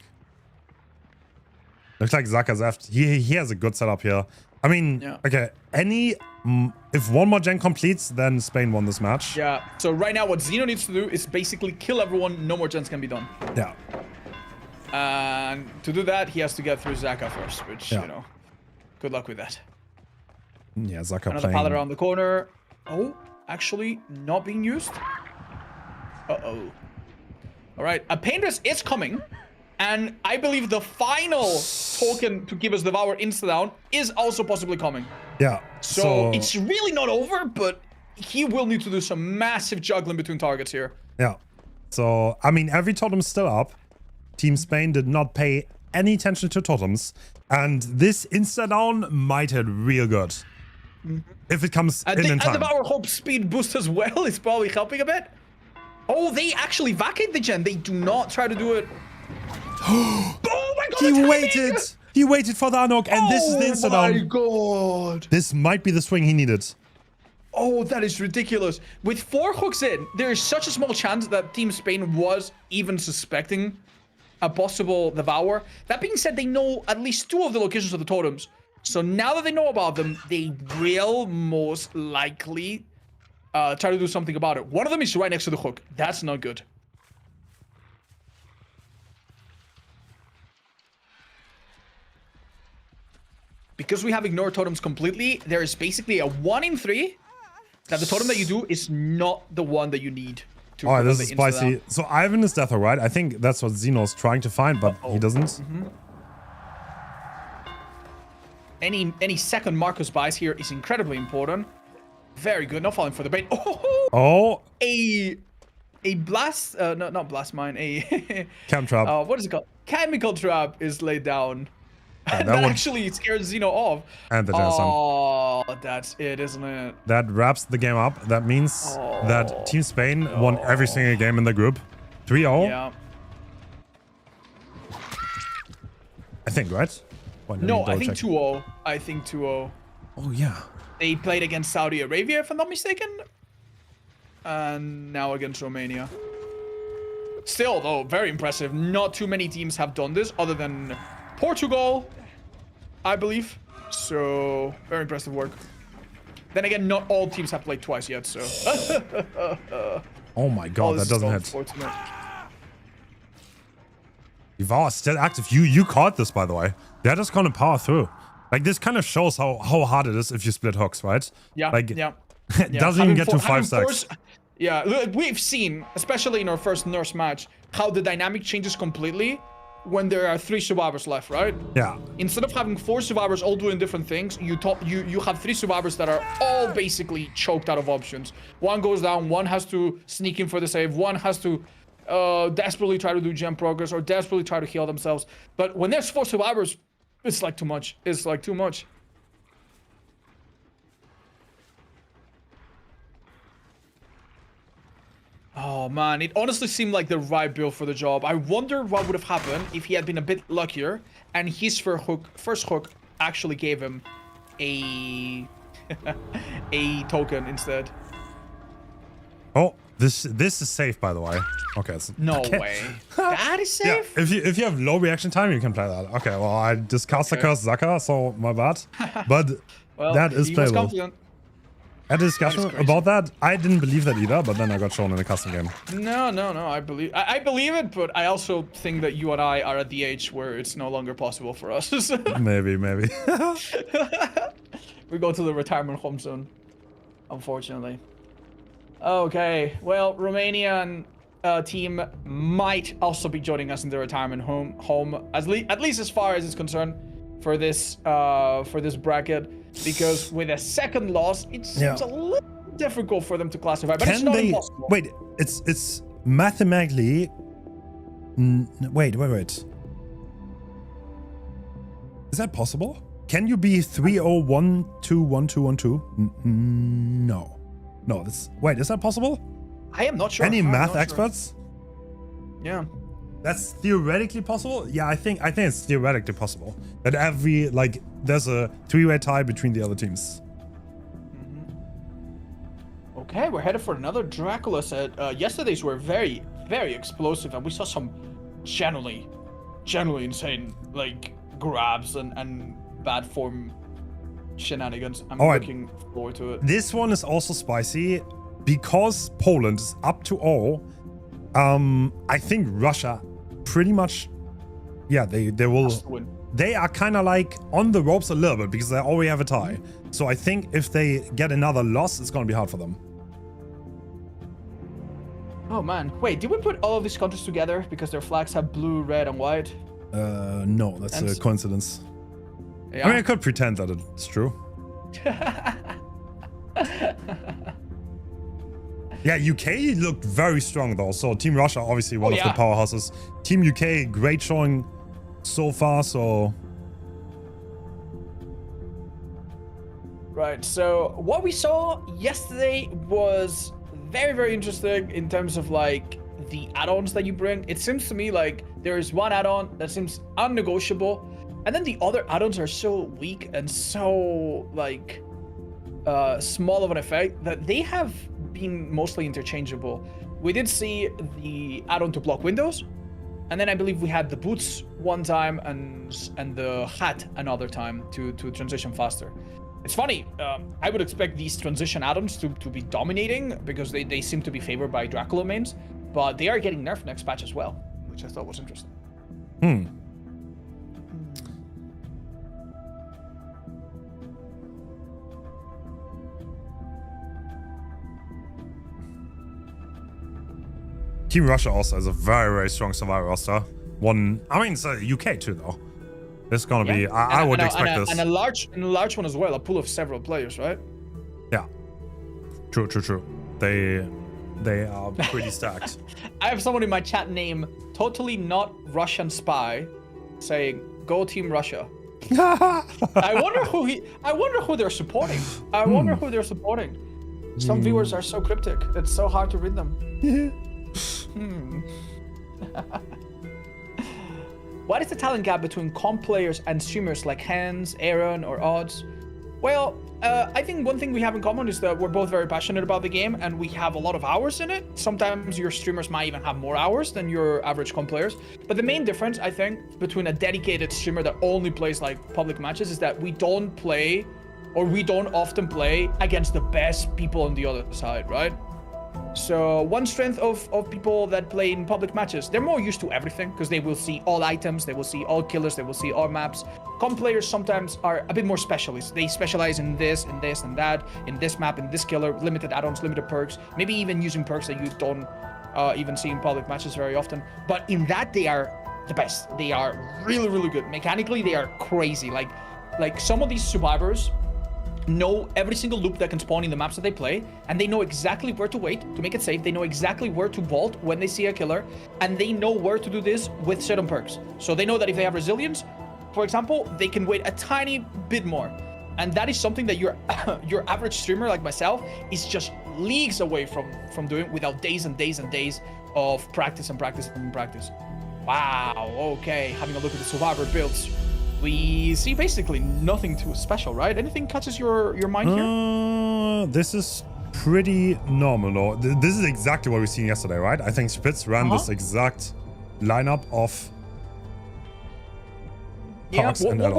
Looks like Zaka's after. He has a good setup here. I mean, okay, if 1 more gen completes, then Spain won this match. Yeah, so right now what Zeno needs to do is basically kill everyone, no more gens can be done. Yeah. And to do that, he has to get through Zaka first, which, you know, good luck with that. Yeah, Zaka Another pallet around the corner. Oh, actually not being used. Uh-oh. All right, a Paintress is coming. And I believe the final token to give us Devour insta-down is also possibly coming. Yeah. So it's really not over, but he will need to do some massive juggling between targets here. Yeah. So, I mean, every totem's still up. Team Spain did not pay any attention to totems. And this insta-down might hit real good. If it comes in time. And Devour Hope speed boost as well is probably helping a bit. Oh, they actually vacate the gen. They do not try to do it. Oh my god! He waited for the unhook, and this is the insta down. Oh my god! This might be the swing he needed. Oh, that is ridiculous. With 4 hooks in, there is such a small chance that Team Spain was even suspecting a possible Devour. That being said, they know at least 2 of the locations of the totems. So now that they know about them, they will most likely try to do something about it. One of them is right next to the hook. That's not good. Because we have ignored totems completely, there is basically a 1 in 3 that the totem that you do is not the one that you need to. Oh, this is spicy. So Ivan is death, right? I think that's what Zeno's trying to find, but he doesn't. Any second Marcus buys here is incredibly important. Very good. Not falling for the bait. Oh. A blast. No, not blast mine. A chem trap. What is it called? Chemical trap is laid down. And that actually scares Zeno off. And the Jensen. Oh, Oh, that's it, isn't it? That wraps the game up. That means that Team Spain won every single game in the group. 3-0. Yeah. I think, right? No, I think 2-0. I think 2-0. Oh, yeah. They played against Saudi Arabia, if I'm not mistaken. And now against Romania. Still, though, very impressive. Not too many teams have done this other than Portugal, I believe. So, very impressive work. Then again, not all teams have played twice yet, so. Oh my god, that doesn't hit. Ivar is still active. You caught this, by the way. They're just gonna power through. Like, this kind of shows how hard it is if you split hooks, right? Yeah, like, yeah. It doesn't even get to 5 stacks. Yeah, look, we've seen, especially in our first nurse match, how the dynamic changes completely when there are 3 survivors left, right? Yeah. Instead of having 4 survivors all doing different things, you have 3 survivors that are all basically choked out of options. One goes down, one has to sneak in for the save, one has to desperately try to do gem progress or desperately try to heal themselves. But when there's 4 survivors, it's like too much. It's like too much. Oh man, it honestly seemed like the right build for the job. I wonder what would have happened if he had been a bit luckier and his first hook actually gave him a a token instead. Oh, this is safe, by the way. Okay. No way. That is safe? Yeah, if you have low reaction time, you can play that. Okay, well, I discussed the curse Zaka, so my bad. But well, that is playable. Had a discussion about that. I didn't believe that either, but then I got shown in a custom game. No. I believe it, but I also think that you and I are at the age where it's no longer possible for us. Maybe. We go to the retirement home soon, unfortunately. Okay, well, Romanian team might also be joining us in the retirement home, at least as far as it's concerned for this bracket. Because with a second loss, it seems a little difficult for them to classify, but it's not impossible. Wait, it's mathematically... Wait. Is that possible? Can you be 3-0, 1-2, 1-2, 1-2? No. No, wait, is that possible? I am not sure. Any math experts? Sure. Yeah. That's theoretically possible? Yeah, I think it's theoretically possible. That there's a 3-way tie between the other teams. Okay, we're headed for another Dracula set. Yesterday's were very, very explosive, and we saw some generally insane, like, grabs and bad form shenanigans. I'm looking forward to it. This one is also spicy because Poland is up to 0. I think Russia pretty much, yeah, they will. They are kind of like on the ropes a little bit because they already have a tie. So I think if they get another loss, it's going to be hard for them. Oh man, wait, did we put all of these countries together because their flags have blue, red, and white? No, that's a coincidence. Yeah. I mean, I could pretend that it's true. Yeah, UK looked very strong though. So Team Russia, obviously one of the powerhouses. Team UK, great showing so far. So right. So what we saw yesterday was very, very interesting in terms of like the add-ons that you bring. It seems to me like there is one add-on that seems unnegotiable, and then the other add-ons are so weak and so like small of an effect that they have been mostly interchangeable. We did see the add-on to block windows, and then I believe we had the boots one time and the hat another time to transition faster. It's funny, I would expect these transition add-ons to be dominating because they seem to be favored by Dracula mains, but they are getting nerfed next patch as well, which I thought was interesting. Team Russia also has a very, very strong survivor roster. I mean, it's UK too, though. It's gonna be. I would expect this. And a large one as well. A pool of several players, right? Yeah. True. They are pretty stacked. I have someone in my chat name, totally not Russian spy, saying "Go Team Russia." I wonder who they're supporting. I wonder who they're supporting. Some viewers are so cryptic. It's so hard to read them. What is the talent gap between comp players and streamers like Hens, Aaron, or Odds? Well, I think one thing we have in common is that we're both very passionate about the game and we have a lot of hours in it. Sometimes your streamers might even have more hours than your average comp players. But the main difference, I think, between a dedicated streamer that only plays like public matches is that we don't play, or we don't often play against the best people on the other side, right? So one strength of people that play in public matches, they're more used to everything because they will see all items, they will see all killers, they will see all maps. Comp players sometimes are a bit more specialist. They specialize in this and this and that, in this map, in this killer, limited add-ons, limited perks, maybe even using perks that you don't even see in public matches very often. But in that, they are the best. They are really, really good. Mechanically, they are crazy. Like some of these survivors know every single loop that can spawn in the maps that they play, and they know exactly where to wait to make it safe. They know exactly where to vault when they see a killer, and they know where to do this with certain perks. So they know that if they have resilience, for example, they can wait a tiny bit more. And that is something that your average streamer like myself is just leagues away from doing without days and days and days of practice and practice and practice. Wow, okay, having a look at the survivor builds. We see basically nothing too special, right? Anything catches your mind here? This is pretty normal. No, this is exactly what we seen yesterday, right? I think Spitz ran this exact lineup of parks and what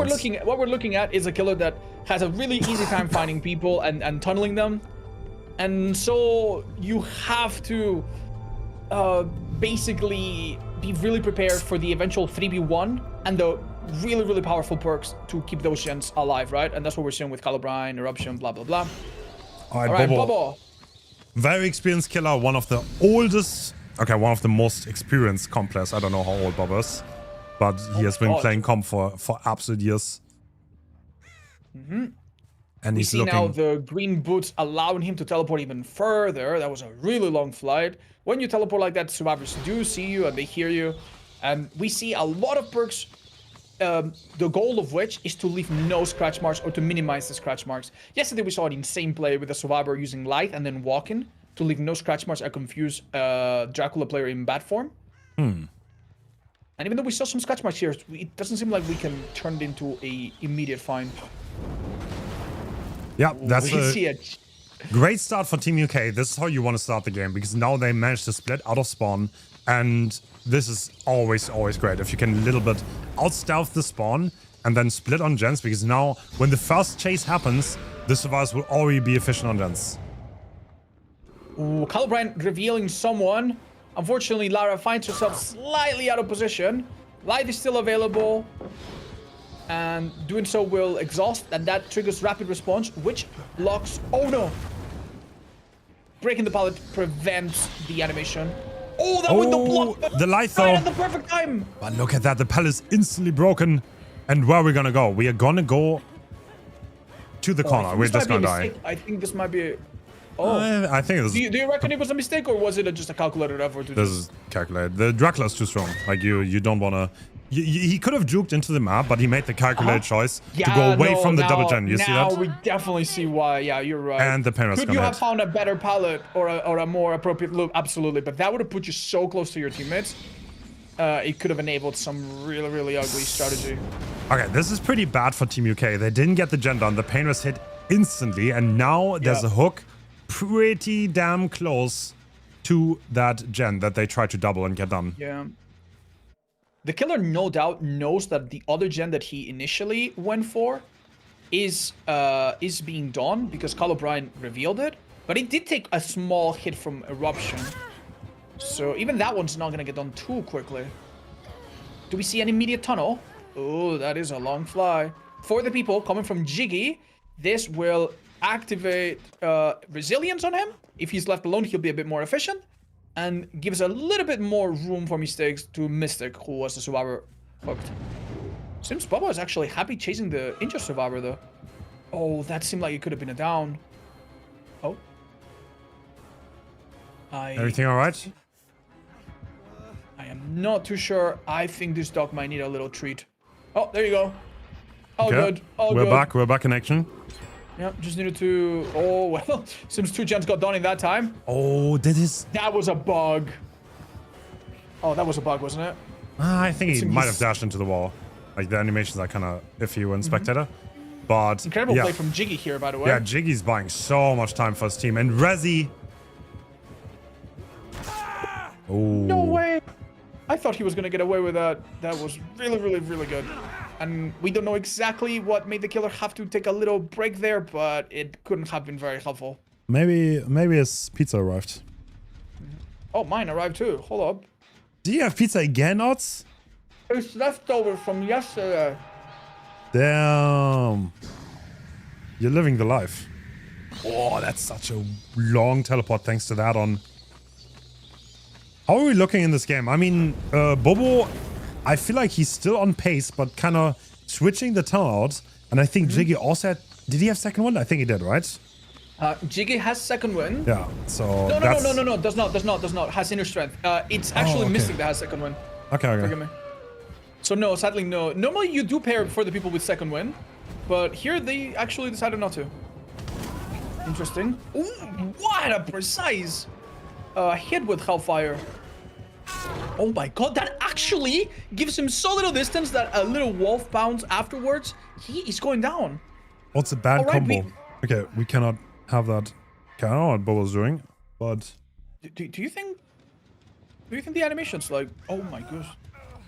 we're looking at is a killer that has a really easy time finding people and tunneling them, and so you have to basically be really prepared for the eventual 3v1 and the really, really powerful perks to keep those gens alive, right? And that's what we're seeing with Calobrine, Eruption, blah, blah, blah. All right, Bobo. Very experienced killer, one of the oldest, okay, one of the most experienced comp players. I don't know how old Bobo is, but he has been playing comp for absolute years. And we see now the green boots allowing him to teleport even further. That was a really long flight. When you teleport like that, survivors do see you and they hear you. And we see a lot of perks, the goal of which is to leave no scratch marks or to minimize the scratch marks. Yesterday we saw an insane play with a survivor using light and then walking to leave no scratch marks and confuse Dracula player in bad form. And even though we saw some scratch marks here, it doesn't seem like we can turn it into a immediate find. Yeah, that's a great start for Team UK. This is how you want to start the game, because now they managed to split out of spawn, and this is always great if you can a little bit out-stealth the spawn and then split on gens, because now when the first chase happens, the survivors will already be efficient on gens. Ooh, Calobrine revealing someone. Unfortunately, Lara finds herself slightly out of position. Light is still available, and doing so will exhaust, and that triggers rapid response, which blocks. Oh no! Breaking the pallet prevents the animation. Oh, that with the block! The light though. Right at the perfect time! But look at that, the pallet is instantly broken. And where are we gonna go? We are gonna go to the corner. We're just gonna die. I think this might be Oh. I think it was... Do you reckon it was a mistake, or was it just a calculated effort to do? This is calculated. The Dracula's too strong. Like, you don't want to... He could have juked into the map, but he made the calculated choice to go away from the double gen. You see that? Now we definitely see why. Yeah, you're right. And the Penrose could you have found a better palette or a more appropriate loop? Absolutely, but that would have put you so close to your teammates. It could have enabled some really, really ugly strategy. Okay, this is pretty bad for Team UK. They didn't get the gen done. The Penrose hit instantly, and now there's a hook pretty damn close to that gen that they tried to double and get done. Yeah. The killer no doubt knows that the other gen that he initially went for is being done because Calobrine revealed it, but it did take a small hit from Eruption. So even that one's not gonna get done too quickly. Do we see an immediate tunnel? Oh, that is a long fly. For the people coming from Jiggy, this will activate resilience on him. If he's left alone, he'll be a bit more efficient. And gives a little bit more room for mistakes to Mystic, who was the survivor hooked. Seems Bubba is actually happy chasing the injured survivor, though. Oh, that seemed like it could have been a down. Oh. Everything all right? I am not too sure. I think this dog might need a little treat. Oh, there you go. All good. All we're good. back. We're back in action. Yep, just needed to... Oh, well, seems 2 gens got done in that time. Oh, That was a bug. Oh, that was a bug, wasn't it? I think he might have dashed into the wall. Like, the animations are kind of iffy when spectator. But, Incredible play from Jiggy here, by the way. Yeah, Jiggy's buying so much time for his team. And Rezi... Oh. No way. I thought he was going to get away with that. That was really, really, really good. And we don't know exactly what made the killer have to take a little break there, but it couldn't have been very helpful. Maybe his pizza arrived. Oh, mine arrived too. Hold up. Do you have pizza again, Otz? It's leftover from yesterday. Damn. You're living the life. Oh, that's such a long teleport thanks to that on. How are we looking in this game? I mean, Bobo, I feel like he's still on pace, but kind of switching the turn out. And I think Jiggy also had... Did he have second one? I think he did, right? Jiggy has second win. Yeah, so No, does not. Has inner strength. It's actually Mystic that has second win. Okay. Forgive me. So no, sadly no. Normally you do pair for the people with second win, but here they actually decided not to. Interesting. Ooh, what a precise hit with Hellfire. Oh my god, that actually gives him so little distance that a little wolf bounce afterwards, he is going down. What's a bad combo? Okay, we cannot have that. Okay, I don't know what Bobo's doing, but... Do you think the animation's like... Oh my gosh.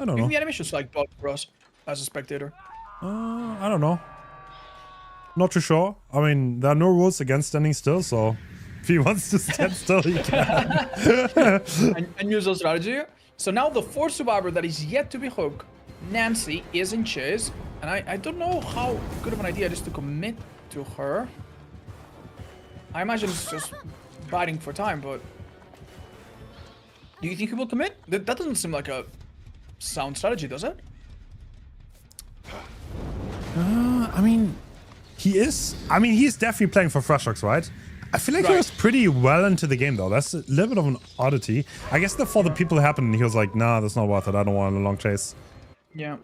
I don't know. Do you think the animation's like bug for us as a spectator? I don't know. Not too sure. I mean, there are no rules against standing still, so if he wants to stand still, he can. and use a strategy. So now the fourth survivor that is yet to be hooked, Nancy, is in chase. And I don't know how good of an idea it is to commit to her. I imagine it's just biting for time, but... Do you think he will commit? That doesn't seem like a sound strategy, does it? I mean, he is... I mean, he's definitely playing for Freshhooks, right? I feel like he was pretty well into the game, though. That's a little bit of an oddity. I guess for the people it happened, he was like, nah, that's not worth it. I don't want a long chase. Yeah.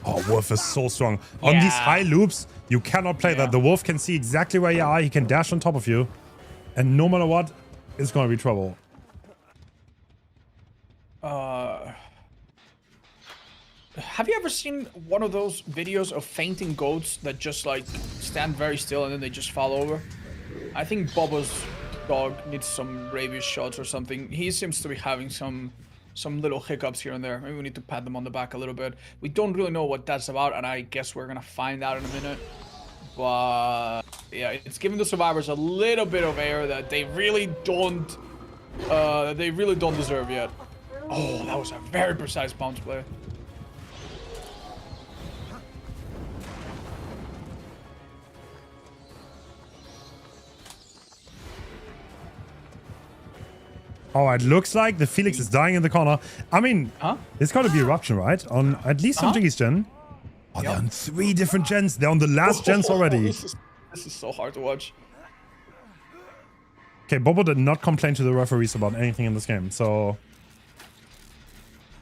Oh, Wolf is so strong. On these high loops, you cannot play that. The Wolf can see exactly where you are. He can dash on top of you. And no matter what, it's going to be trouble. Have you ever seen one of those videos of fainting goats that just like stand very still and then they just fall over? I think Bobo's dog needs some rabies shots or something. He seems to be having some little hiccups here and there. Maybe we need to pat them on the back a little bit. We don't really know what that's about, and I guess we're gonna find out in a minute. But yeah, it's giving the survivors a little bit of air that they really don't deserve yet. Oh, that was a very precise bounce play. Oh, it looks like the Felix is dying in the corner. I mean, it's got to be Eruption, right? On at least on Jiggy's gen. Oh, they're on 3 different gens. They're on the last gens already. This is so hard to watch. Okay, Bobo did not complain to the referees about anything in this game, so...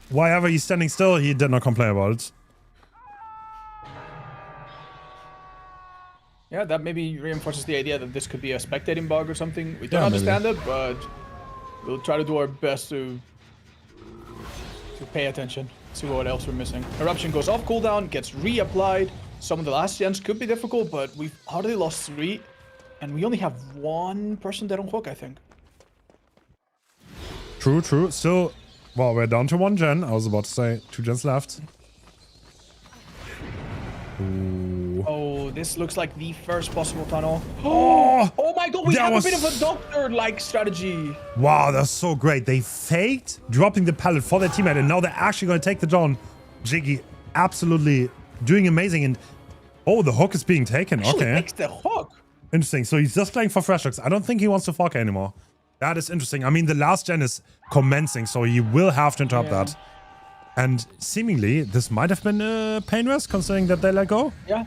Why ever he's standing still, he did not complain about it. Yeah, that maybe reinforces the idea that this could be a spectating bug or something. We don't understand it, but we'll try to do our best to pay attention, see what else we're missing. Eruption goes off cooldown, gets reapplied. Some of the last gens could be difficult, but we've already lost 3, and we only have 1 person dead on hook, I think. True, true. Still, well, we're down to 1 gen. I was about to say 2 gens left. Ooh. Oh, this looks like the first possible tunnel. Oh my god, we have a bit of a doctor-like strategy. Wow, that's so great. They faked dropping the pallet for their teammate, and now they're actually going to take the down. Jiggy absolutely doing amazing. And oh, the hook is being taken. Actually okay. takes the hook. Interesting. So he's just playing for Freshhooks. I don't think he wants to fork anymore. That is interesting. I mean, the last gen is commencing, so he will have to interrupt that. And seemingly, this might have been a pain rest, considering that they let go. Yeah.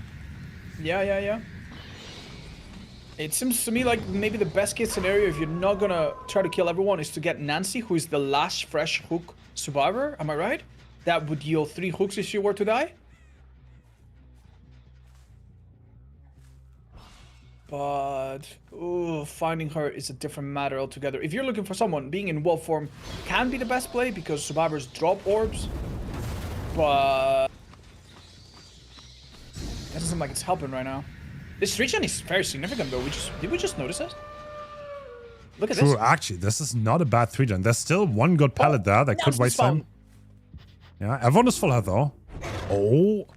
It seems to me like maybe the best case scenario, if you're not gonna try to kill everyone, is to get Nancy, who is the last fresh hook survivor. Am I right? That would yield 3 hooks if she were to die. but finding her is a different matter altogether. If you're looking for someone, being in wolf form can be the best play because survivors drop orbs, but it doesn't seem like it's helping right now. This regen is very significant though. Did we just notice it? Look at True, this. actually, this is not a bad 3-gen. There's still one good pallet there that could waste time. Yeah, everyone is full health though. Oh.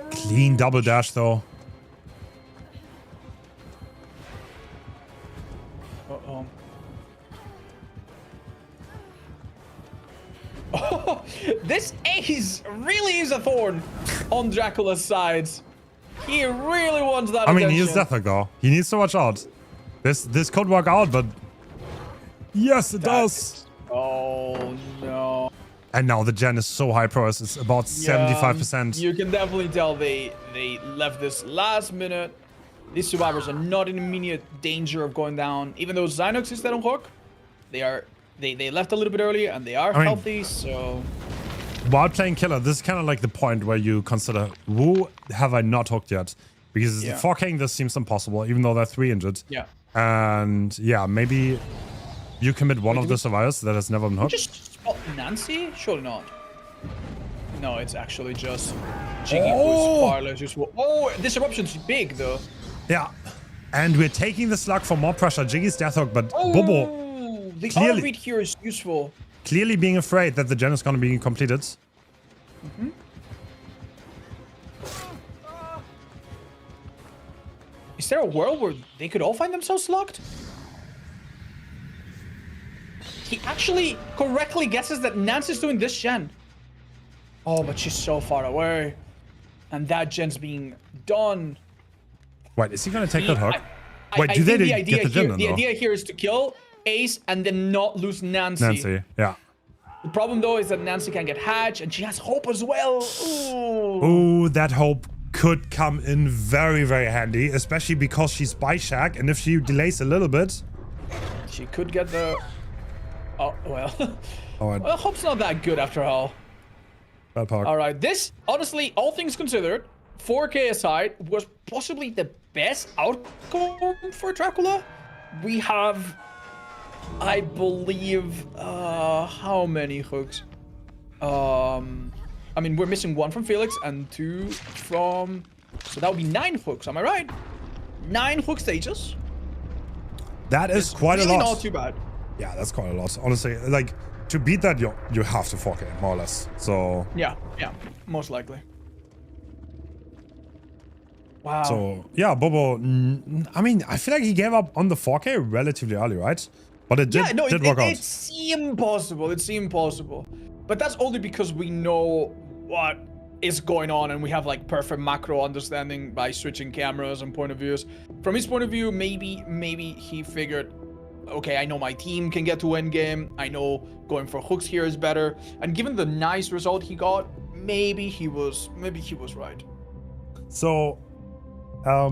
Clean double dash though. Uh-oh. Oh, this ace really is a thorn on Dracula's sides. He really wants that attention. He is Deathhook though. He needs to watch out. This could work out, but yes, it does. Oh no. And now the gen is so high pros. It's about 75%. You can definitely tell they left this last minute. These survivors are not in immediate danger of going down. Even though Zynox is dead on hook, they left a little bit early and they are healthy, so. While playing killer, this is kind of like the point where you consider, who have I not hooked yet? Because 4King this seems impossible, even though they're 3 injured. Yeah. And yeah, maybe you commit one of the survivors that has never been hooked. Just spot Nancy? Surely not. No, it's actually just Jiggy who's far less useful. Oh, this eruption's big though. Yeah. And we're taking the slug for more pressure. Jiggy's death hook, but Bobo the auto beat here is useful. Clearly being afraid that the gen is going to be completed. Mm-hmm. Is there a world where they could all find themselves locked? He actually correctly guesses that Nancy's doing this gen. Oh, but she's so far away. And that gen's being done. Wait, is he going to take that hook? Wait, do they get the gen then, the idea here is to kill Ace and then not lose Nancy. Nancy, yeah. The problem though is that Nancy can get hatched and she has hope as well. Ooh, that hope could come in very, very handy, especially because she's by Shack, and if she delays a little bit, she could get the. Oh well. Well, hope's not that good after all. Bad park. All right, this honestly, all things considered, 4K aside, was possibly the best outcome for Dracula. We have, I believe, how many hooks? I mean, we're missing 1 from Felix and 2 from... So that would be 9 hooks, am I right? 9 hook stages. That is quite really a lot. Not too bad. Yeah, that's quite a lot. Honestly, like, to beat that, you have to 4K, more or less. So... Yeah, most likely. Wow. So, yeah, Bobo... I mean, I feel like he gave up on the 4K relatively early, right? But it did work out. It seemed possible. It seemed possible. But that's only because we know what is going on and we have like perfect macro understanding by switching cameras and point of views. From his point of view, maybe he figured, okay, I know my team can get to endgame. I know going for hooks here is better. And given the nice result he got, maybe he was right. So, I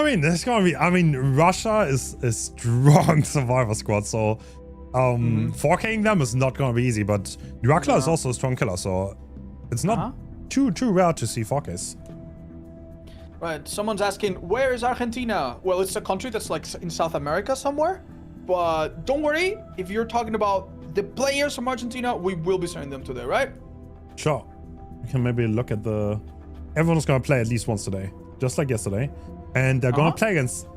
mean, there's gonna be. I mean, Russia is a strong survivor squad, so 4K'ing them is not gonna be easy. But Dracula is also a strong killer, so it's not too rare to see 4Ks. Right. Someone's asking, where is Argentina? Well, it's a country that's like in South America somewhere. But don't worry, if you're talking about the players from Argentina, we will be sending them today, right? Sure. We can maybe look at the. Everyone's gonna play at least once today, just like yesterday. And they're gonna play against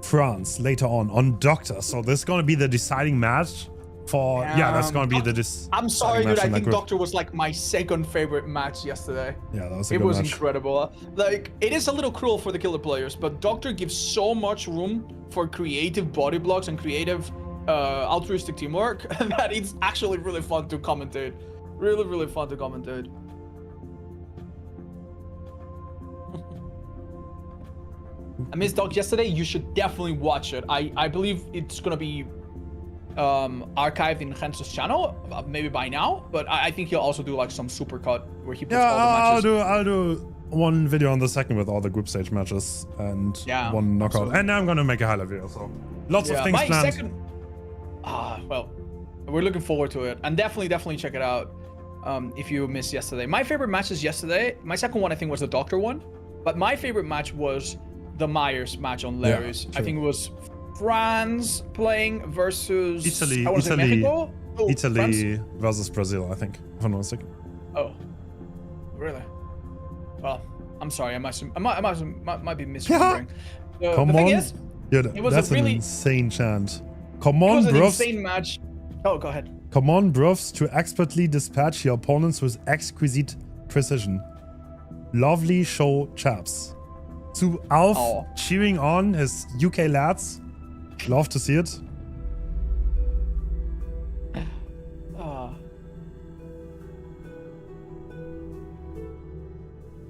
France later on Doctor. So this is gonna be the deciding match for that's gonna be the I'm sorry, dude. I think Doctor was like my second favorite match yesterday. Yeah, that was a good match. It was incredible. Like, it is a little cruel for the killer players, but Doctor gives so much room for creative body blocks and creative altruistic teamwork that it's actually really fun to commentate. Really fun to commentate. I missed Doc yesterday. You should definitely watch it. I believe it's gonna be archived in Hens' channel, maybe by now. But I think he'll also do like some supercut where he puts all the matches. I'll do one video on the second with all the group stage matches and one knockout. Absolutely. And I'm gonna make a highlight video. So lots of things planned. Well, we're looking forward to it, and definitely check it out if you missed yesterday. My favorite matches yesterday. My second one I think was the Doctor one. But my favorite match was the Myers match on Larry's. Yeah, I think it was France playing versus Italy. I want to say Mexico? Oh, Italy France? versus Brazil, I think. If I'm not mistaken. Oh, really? Well, I'm sorry. I might be misremembering. Come the thing on. is, Yeah, it was that's a really an insane chant. Come it on, was an bros. insane match. Oh, go ahead. Come on, bros, to expertly dispatch your opponents with exquisite precision. Lovely show, chaps. To Alf cheering on his UK lads. Love to see it.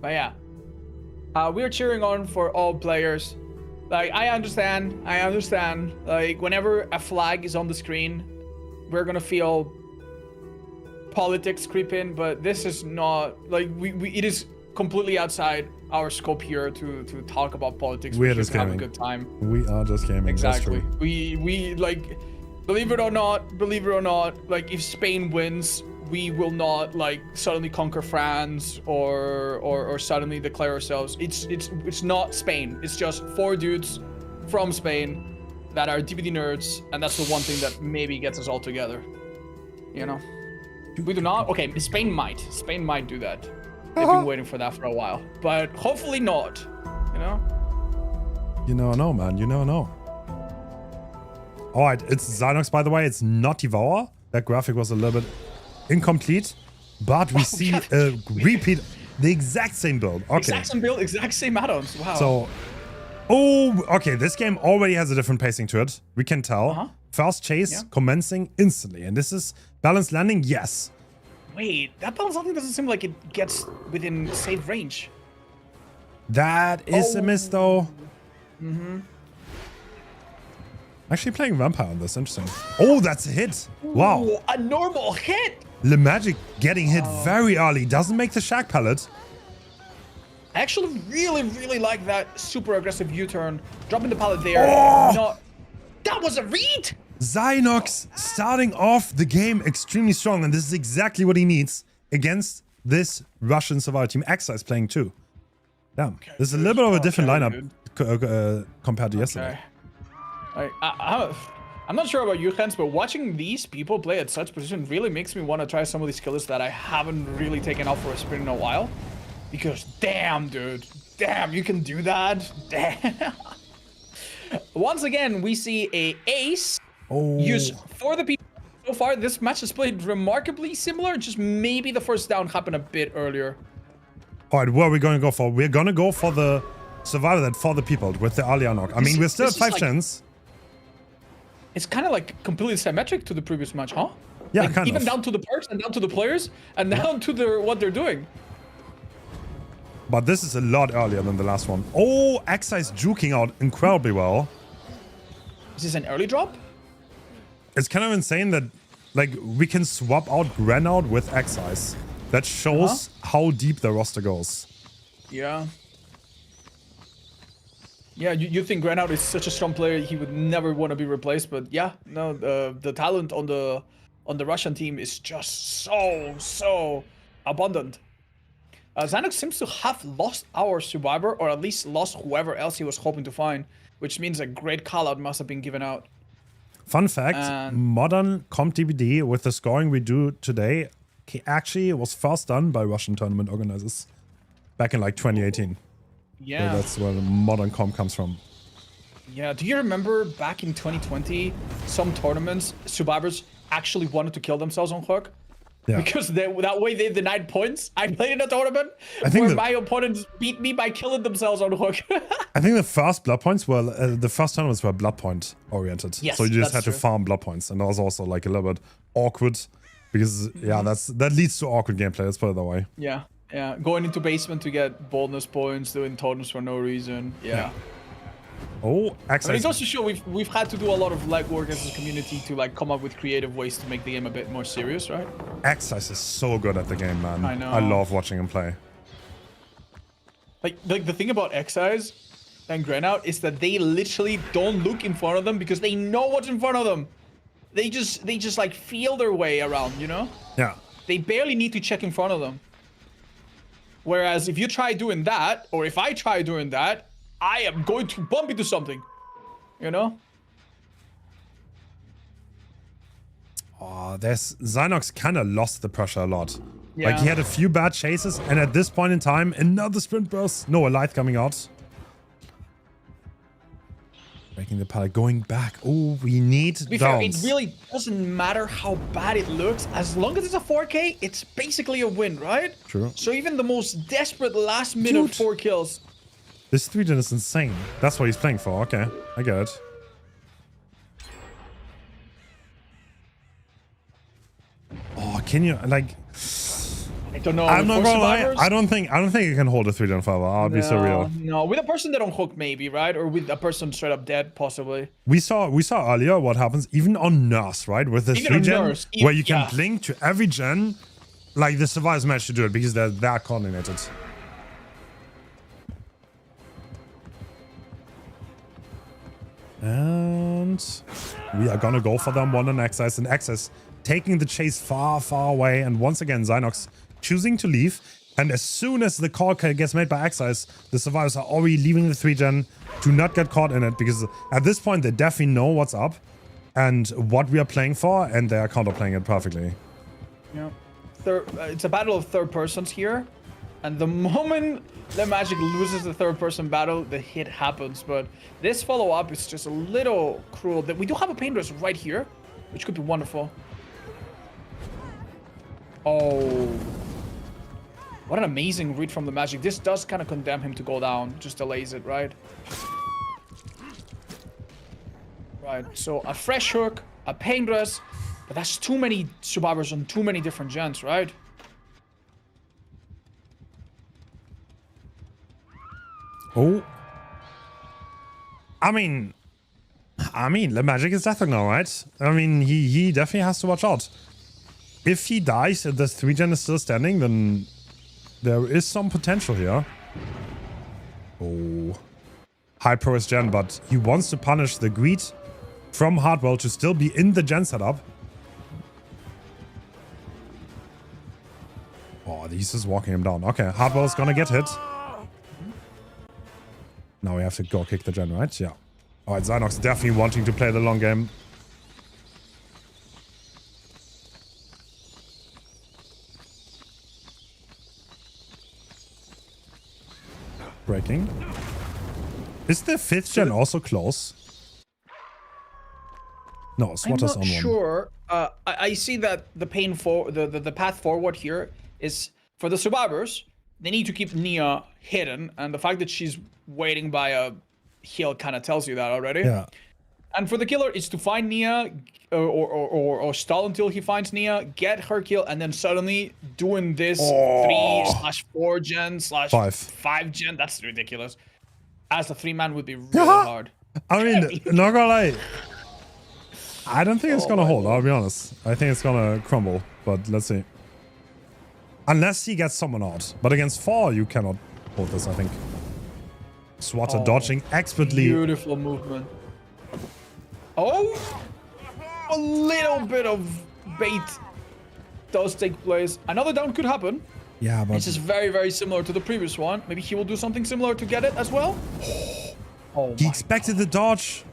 But yeah, we're cheering on for all players. Like, I understand. Like, whenever a flag is on the screen, we're gonna feel politics creep in, but this is not, like, it is completely outside our scope here to talk about politics. We're just just have a gaming. good time. We are just gaming. Exactly. That's true. We like, believe it or not, like, if Spain wins, we will not like suddenly conquer France or suddenly declare ourselves. It's not Spain. It's just 4 dudes from Spain that are DBD nerds, and that's the one thing that maybe gets us all together. You know, we do not. Okay, Spain might do that. They've been waiting for that for a while, but hopefully not. You know. You never know, man. You never know. All right, it's Zynox, by the way. It's not Devour. That graphic was a little bit incomplete, but we see a repeat, the exact same build. Okay. Exact same build, exact same add-ons. Wow. So, okay, this game already has a different pacing to it. We can tell. Fast chase commencing instantly, and this is balanced landing. Yes. Wait, that balanced landing doesn't seem like it gets within safe range. That is a miss, though. Mm-hmm. Actually playing Vampire on this, interesting. Oh, that's a hit. Wow. Ooh, a normal hit. Le Magic getting hit very early. Doesn't make the Shack pallet. I actually really like that super aggressive U-turn. Dropping the pallet there. That was a read. Zynox starting off the game extremely strong, and this is exactly what he needs against this Russian survival team. Exa is playing too. Damn. Okay, this is a little bit of a different lineup compared to yesterday. I'm not sure about you, Hens, but watching these people play at such position really makes me want to try some of these skills that I haven't really taken out for a sprint in a while. Because damn, dude. Damn, you can do that. Damn. Once again, we see a ace used for the people. So far, this match has played remarkably similar. Just maybe the first down happened a bit earlier. All right, what are we going to go for? We're going to go for the survival that for the people with the earlier knock. I mean, we're still at 5 chance. It's kind of like completely symmetric to the previous match, huh? Yeah, like, kind even of. down to the perks and down to the players and down to what they're doing. But this is a lot earlier than the last one. Oh, Exa is juking out incredibly well. Is this an early drop? It's kind of insane that, like, we can swap out Grenout with Excise. That shows how deep the roster goes. Yeah. Yeah, you think Grenout is such a strong player, he would never want to be replaced, but yeah, no, the talent on the Russian team is just so abundant. Zynox seems to have lost our survivor, or at least lost whoever else he was hoping to find, which means a great call-out must have been given out. Fun fact, modern comp DBD with the scoring we do today, he actually was first done by Russian tournament organizers back in like 2018. Yeah. So that's where the modern comp comes from. Yeah, do you remember back in 2020, some tournaments, survivors actually wanted to kill themselves on hook? Yeah. Because that way they denied points. I played in a tournament where my opponents beat me by killing themselves on hook. I think the first blood points were, the first tournaments were blood point oriented. Yes, so you just had to farm blood points. And that was also like a little bit awkward because, yeah, that leads to awkward gameplay. Let's put it that way. Yeah. Yeah, going into basement to get boldness points, doing totems for no reason. Yeah. Oh, access. I mean, it goes to show we've had to do a lot of legwork as a community to like come up with creative ways to make the game a bit more serious, right? Excise is so good at the game, man. I know. I love watching him play. Like the thing about Excise and Grenout is that they literally don't look in front of them because they know what's in front of them. They just like feel their way around, you know? Yeah. They barely need to check in front of them. Whereas if you try doing that, or if I try doing that, I am going to bump into something. You know? Oh, there's Zynox kind of lost the pressure a lot. Yeah. Like he had a few bad chases, and at this point in time, another sprint burst. No, a light coming out. Breaking the pallet, going back. Oh, we need To be downs. fair, it really doesn't matter how bad it looks. As long as it's a 4K, it's basically a win, right? True. So even the most desperate last minute Dude. 4 kills. This 3-gen is insane. That's what he's playing for. Okay, I get it. Oh, can you like? I don't know. I'm not with gonna lie. survivors? I don't think you can hold a 3-gen forever. I'll be so real. No, with a person that on hook maybe, right? Or with a person straight up dead, possibly. We saw earlier what happens even on Nurse, right? With the Even on 3-gen, Nurse, where you can yeah. blink to every gen. Like the survivors managed to do it because they're that coordinated. And we are gonna go for them one on Access, and Access taking the chase far, far away. And once again, Zynox choosing to leave. And as soon as the call gets made by Access, the survivors are already leaving the 3-gen to not get caught in it, because at this point they definitely know what's up and what we are playing for, and they are counterplaying it perfectly. Yeah. It's a battle of third persons here. And the moment the Magic loses the third person battle, the hit happens. But this follow-up is just a little cruel. That we do have a paintbrush right here, which could be wonderful. Oh. What an amazing read from the Magic. This does kind of condemn him to go down. Just delays it, right? Right, so a fresh hook, a paintbrush. But that's too many survivors on too many different gens, right? Oh. I mean, the Magic is death now, right? I mean, he definitely has to watch out. If he dies and this 3-gen is still standing, then there is some potential here. Oh. High pro gen, but he wants to punish the greed from Hardwell to still be in the gen setup. Oh, he's just walking him down. Okay, Hardwell's gonna get hit. Now we have to go kick the gen, right? Yeah. Alright, Zynox definitely wanting to play the long game. Breaking. Is the 5th gen also close? No, SWAT is on one. I'm not sure. I see that the the path forward here is for the survivors. They need to keep Nia hidden, and the fact that she's waiting by a hill kind of tells you that already. Yeah. And for the killer, it's to find Nia, or stall until he finds Nia, get her kill, and then suddenly doing this 3/4 gen /5 gen. That's ridiculous. As a 3-man would be really hard. I mean, not gonna lie. I don't think it's gonna hold, I'll be honest. I think it's gonna crumble, but let's see. Unless he gets someone out. But against 4, you cannot hold this, I think. Swatter dodging expertly. Beautiful movement. Oh! A little bit of bait does take place. Another down could happen. Yeah, but... This is very, very similar to the previous one. Maybe he will do something similar to get it as well. Oh, he expected the dodge.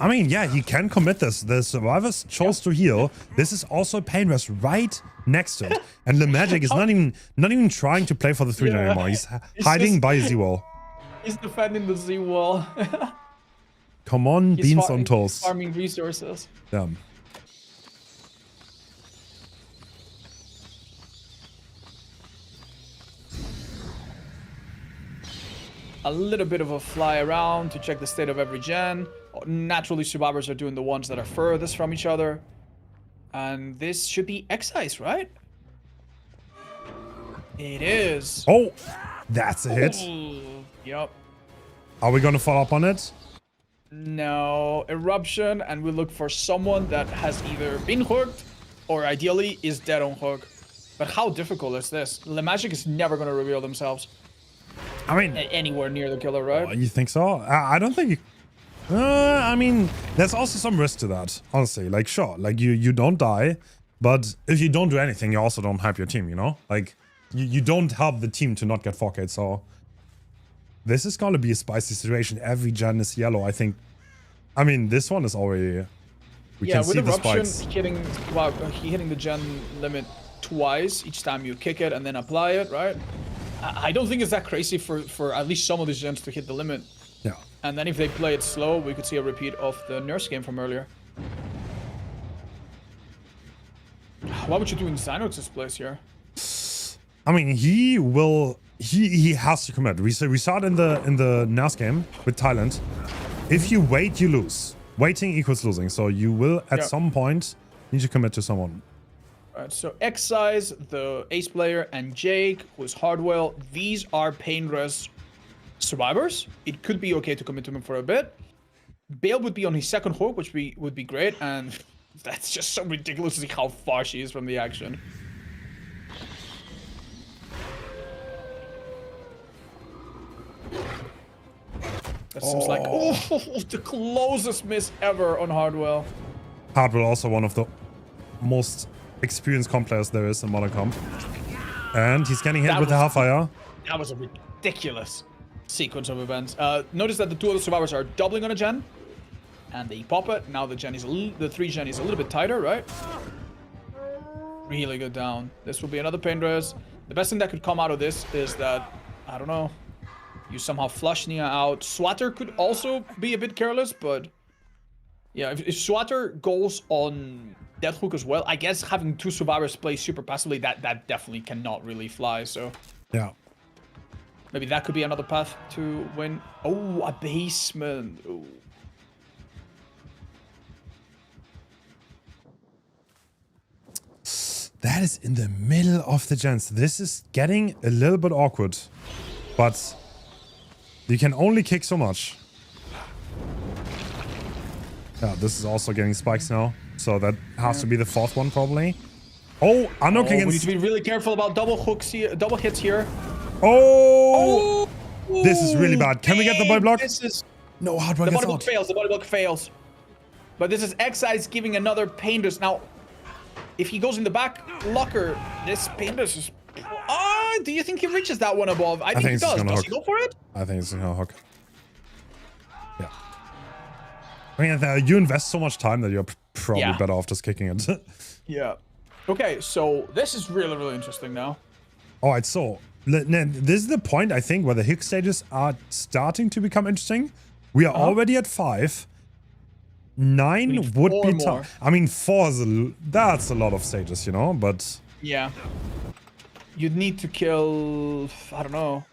I mean, yeah, he can commit this. The survivors chose to heal. This is also pain rest right next to it. And the Magic is not even trying to play for the 3 anymore. He's hiding by Z-wall. He's defending the Z-wall. Come on, beans on toast. Farming resources. Damn. A little bit of a fly around to check the state of every gen. Naturally, survivors are doing the ones that are furthest from each other. And this should be excise, right? It is. Oh, that's a hit. Ooh, yep. Are we going to follow up on it? No. Eruption, and we look for someone that has either been hooked or ideally is dead on hook. But how difficult is this? The Magic is never going to reveal themselves. I mean... anywhere near the killer, right? Oh, you think so? I don't think... I mean, there's also some risk to that, honestly. Like, sure, like you don't die, but if you don't do anything, you also don't help your team, you know? Like, you don't help the team to not get 4K. So this is gonna be a spicy situation. Every gen is yellow. I think. I mean, this one is already. We can see with the eruption spikes. hitting the gen limit twice each time you kick it and then apply it, right? I don't think it's that crazy for at least some of these gens to hit the limit. Yeah. And then if they play it slow, we could see a repeat of the nurse game from earlier. What would you do in Zynox's place here? I mean, he has to commit. We saw it in the nurse game with Thailand. If you wait, you lose. Waiting equals losing. So you will at some point need to commit to someone. Alright, so Excise, the ace player, and Jake, who is Hardwell, these are pain res survivors. It could be okay to commit to him for a bit. Bale would be on his second hook, which would be great, and that's just so ridiculous to see how far she is from the action. That seems like the closest miss ever on Hardwell. Hardwell also one of the most experienced comp players there is in Modern Comp. And he's getting hit with the Hellfire. That was a ridiculous sequence of events. Notice that the two other survivors are doubling on a gen. And they pop it. Now the 3 gen is a little bit tighter, right? Really good down. This will be another pain res. The best thing that could come out of this is that, I don't know, you somehow flush Nia out. Swatter could also be a bit careless, but yeah, if Swatter goes on Death Hook as well, I guess having 2 survivors play super passively, that definitely cannot really fly, so. Yeah. Maybe that could be another path to win. Oh, a basement. Ooh. That is in the middle of the gens. This is getting a little bit awkward. But you can only kick so much. Yeah, this is also getting spikes now. So that has to be the 4th one probably. Oh, Anok against... We need to be really careful about double hooks here, double hits here. Oh! This is really bad. Can we get the body block? This is... No, Hardwell The gets body out. block fails, the body block fails. But this is Excise giving another painters. Now, if he goes in the back locker, this painters is... Oh, do you think he reaches that one above? I think he does. Does he go for it? I think it's gonna hook. Yeah. I mean, you invest so much time that you're probably better off just kicking it. Yeah. Okay, so this is really, really interesting now. Alright, so this is the point, I think, where the hook stages are starting to become interesting. We are already at 5. 9 would be tough. I mean, 4 is that's a lot of stages, you know, but... Yeah. You'd need to kill, I don't know,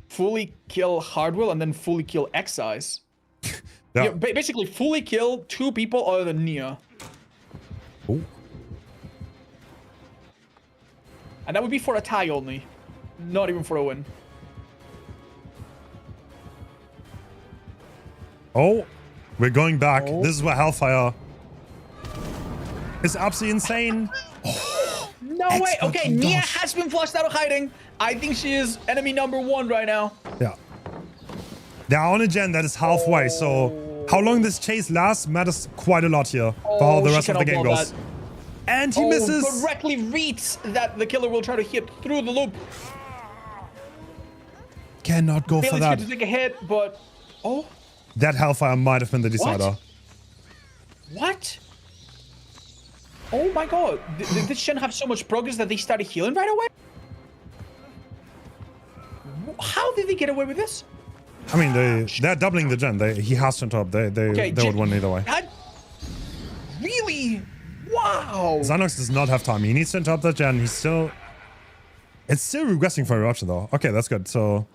fully kill Hardwell and then fully kill Excise. Yeah. Basically, fully kill 2 people other than Nia. Oh. And that would be for a tie only, not even for a win. Oh, we're going back. Oh. This is where Hellfire is absolutely insane. No way. Okay, Nia has been flushed out of hiding. I think she is enemy number 1 right now. Yeah. They're on a gen that is halfway, so how long this chase lasts matters quite a lot here for how the rest of the game goes. That. And he misses. Directly reads that the killer will try to hit through the loop. Cannot go for that. To take a hit, but that Hellfire might have been the decider. What? Oh my god. Did this gen have so much progress that they started healing right away? How did they get away with this? I mean, they're doubling the gen. He has to top. They would win either way. Really? Wow. Xanox does not have time. He needs to interrupt that gen. It's still regressing for eruption though. Okay, that's good. So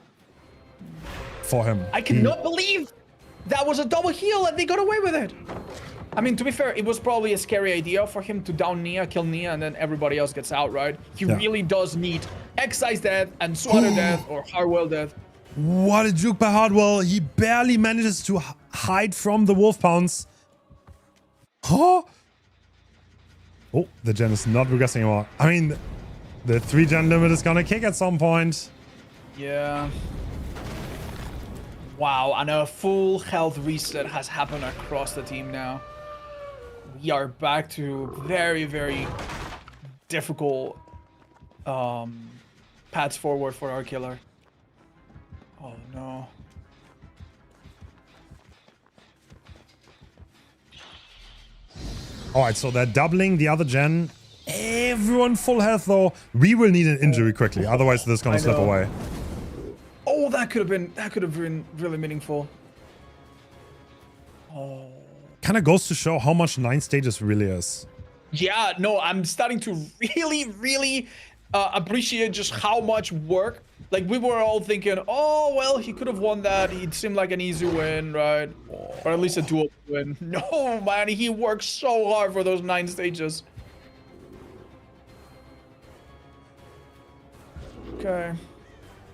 for him, I cannot believe that was a double heal and they got away with it. I mean, to be fair, it was probably a scary idea for him to down Nia, kill Nia, and then everybody else gets out, right? He really does need Excise death and Swatter death or Hardwell death. What a juke by Hardwell. He barely manages to hide from the wolf pounds. Huh? Oh, the gen is not regressing anymore. I mean, the 3 gen limit is gonna kick at some point. Yeah. Wow, and a full health reset has happened across the team now. We are back to very, very difficult paths forward for our killer. Oh no. All right, so they're doubling the other gen. Everyone full health though. We will need an injury quickly, otherwise this is gonna slip away. Oh, that could have been really meaningful. Oh. Kind of goes to show how much 9 stages really is. Yeah, no, I'm starting to really appreciate just how much work. Like, we were all thinking, oh, well, he could have won that. It seemed like an easy win, right? Or at least a dual win. No, man, he worked so hard for those 9 stages. Okay.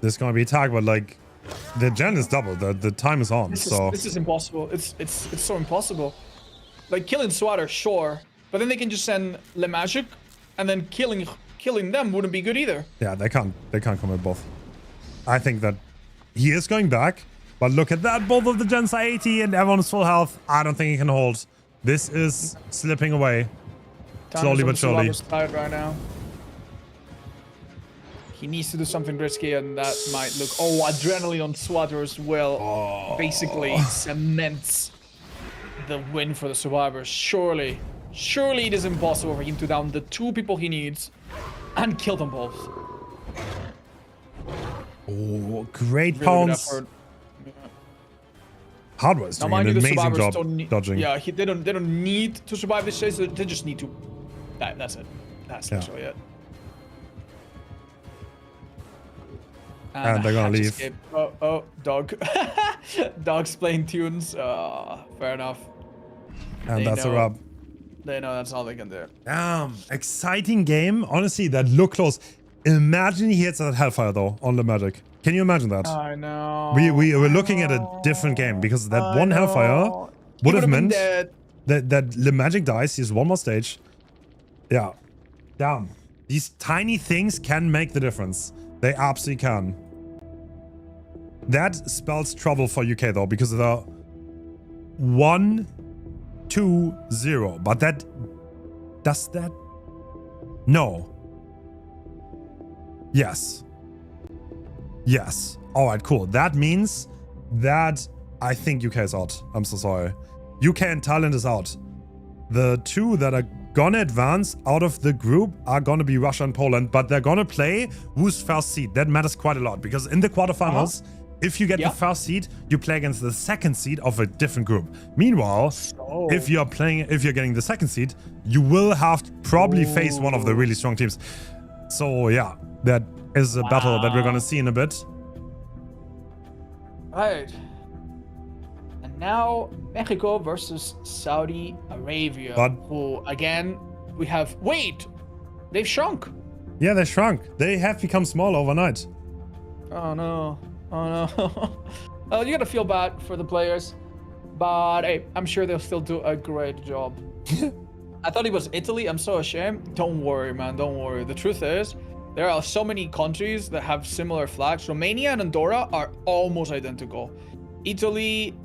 This is gonna be a tag, but like, the gen is double. The time is on. This is impossible. It's so impossible. Like, killing Swatter, sure, but then they can just send Le Magic, and then killing them wouldn't be good either. Yeah, they can't commit both. I think that he is going back, but look at that. Both of the gens are 80 and everyone is full health. I don't think he can hold. This is slipping away. Slowly but surely. Tired right now. He needs to do something risky, and that might look... Oh, adrenaline on Swatter as well. Basically cements the win for the survivors. Surely it is impossible for him to down the 2 people he needs and kill them both. Oh, great pounce. Hardware is doing an amazing job dodging. Yeah, they don't need to survive this chase. They just need to. That's it. That's literally it. And they're gonna leave. Escape. Oh, dog. Dog's playing tunes. Fair enough. And that's a wrap. They know that's all they can do. Damn, exciting game. Honestly, that looked close. Imagine he hits that Hellfire though on the Magic. Can you imagine that? I know. We were looking at a different game because that one Hellfire would have meant that the Magic dies. He's one more stage. Yeah. Damn. These tiny things can make the difference. They absolutely can. That spells trouble for UK though, because of the 1-2-0. But does that? No. Yes. Yes. All right, cool. That means that I think UK is out. I'm so sorry. UK and Thailand is out. The 2 that are gonna advance out of the group are gonna be Russia and Poland, but they're gonna play who's first seed. That matters quite a lot because in the quarterfinals, if you get the first seed, you play against the second seed of a different group. Meanwhile, if you're getting the second seed, you will have to probably face one of the really strong teams. So yeah, that is a battle that we're gonna see in a bit. Right. And now Mexico versus Saudi Arabia. Who again we have they've shrunk. Yeah, they shrunk. They have become small overnight. Oh no. Oh, you gotta feel bad for the players. But hey, I'm sure they'll still do a great job. I thought it was Italy. I'm so ashamed. Don't worry, man. Don't worry. The truth is, there are so many countries that have similar flags. Romania and Andorra are almost identical. Italy,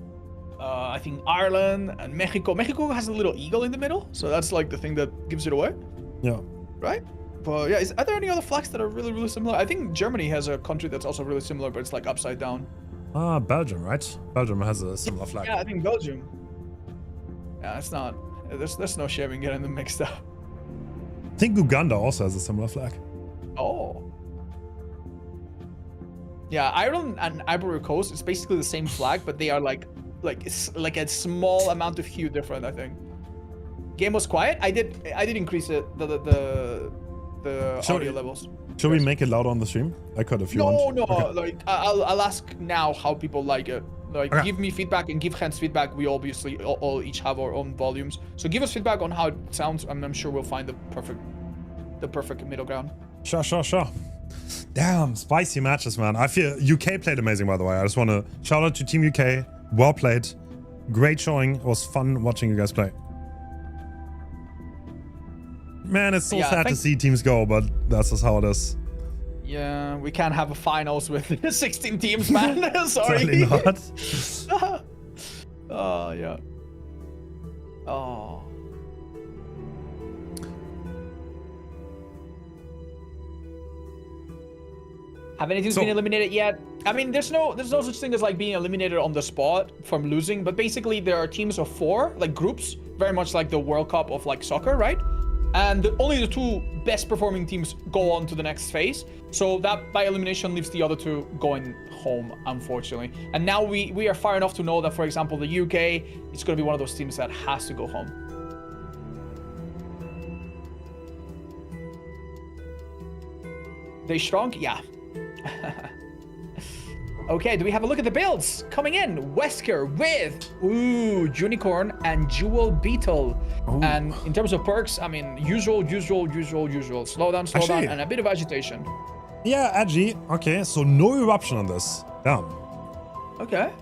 I think Ireland and Mexico. Mexico has a little eagle in the middle, so that's like the thing that gives it away. Yeah. Right? But yeah, are there any other flags that are really, really similar? I think Germany has a country that's also really similar, but it's like upside down. Belgium, right? Belgium has a similar flag. Yeah, I think Belgium. Yeah, it's not. There's no shame in getting them mixed up. I think Uganda also has a similar flag. Oh. Yeah, Ireland and Ivory Coast is basically the same flag, but they are like it's like a small amount of hue different, I think. Game was quiet. I did increase it the audio levels. Should we make it louder on the stream? I could if you want. No. Okay. Like I'll ask now how people like it. Like give me feedback and give Hens feedback. We obviously all each have our own volumes. So give us feedback on how it sounds, and I'm sure we'll find the perfect middle ground. Sure. Damn, spicy matches, man. I feel UK played amazing, by the way. I just want to shout out to Team UK. Well played. Great showing. It was fun watching you guys play. Man, it's so sad to see teams go, but that's just how it is. Yeah, we can't have a finals with 16 teams, man. Sorry. Certainly not. Oh, yeah. Oh. Have any teams been eliminated yet? I mean, there's no such thing as like being eliminated on the spot from losing, but basically there are teams of 4, like groups, very much like the World Cup of like soccer, right? And only the 2 best performing teams go on to the next phase. So that by elimination leaves the other 2 going home, unfortunately. And now we are far enough to know that, for example, the UK is going to be one of those teams that has to go home. They shrunk? Yeah. Okay, do we have a look at the builds? Coming in, Wesker with, Unicorn and Jewel Beetle. Ooh. And in terms of perks, I mean, usual. Slow down, and a bit of agitation. Yeah, edgy. Okay, so no eruption on this. Damn. Okay.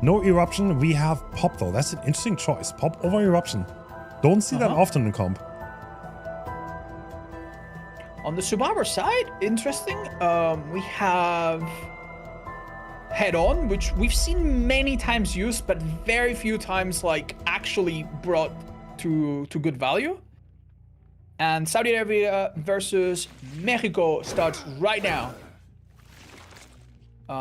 No eruption. We have Pop, though. That's an interesting choice. Pop over eruption. Don't see that often in comp. On the Subaru side, interesting. We have Head On, which we've seen many times used, but very few times like actually brought to good value. And Saudi Arabia versus Mexico starts right now.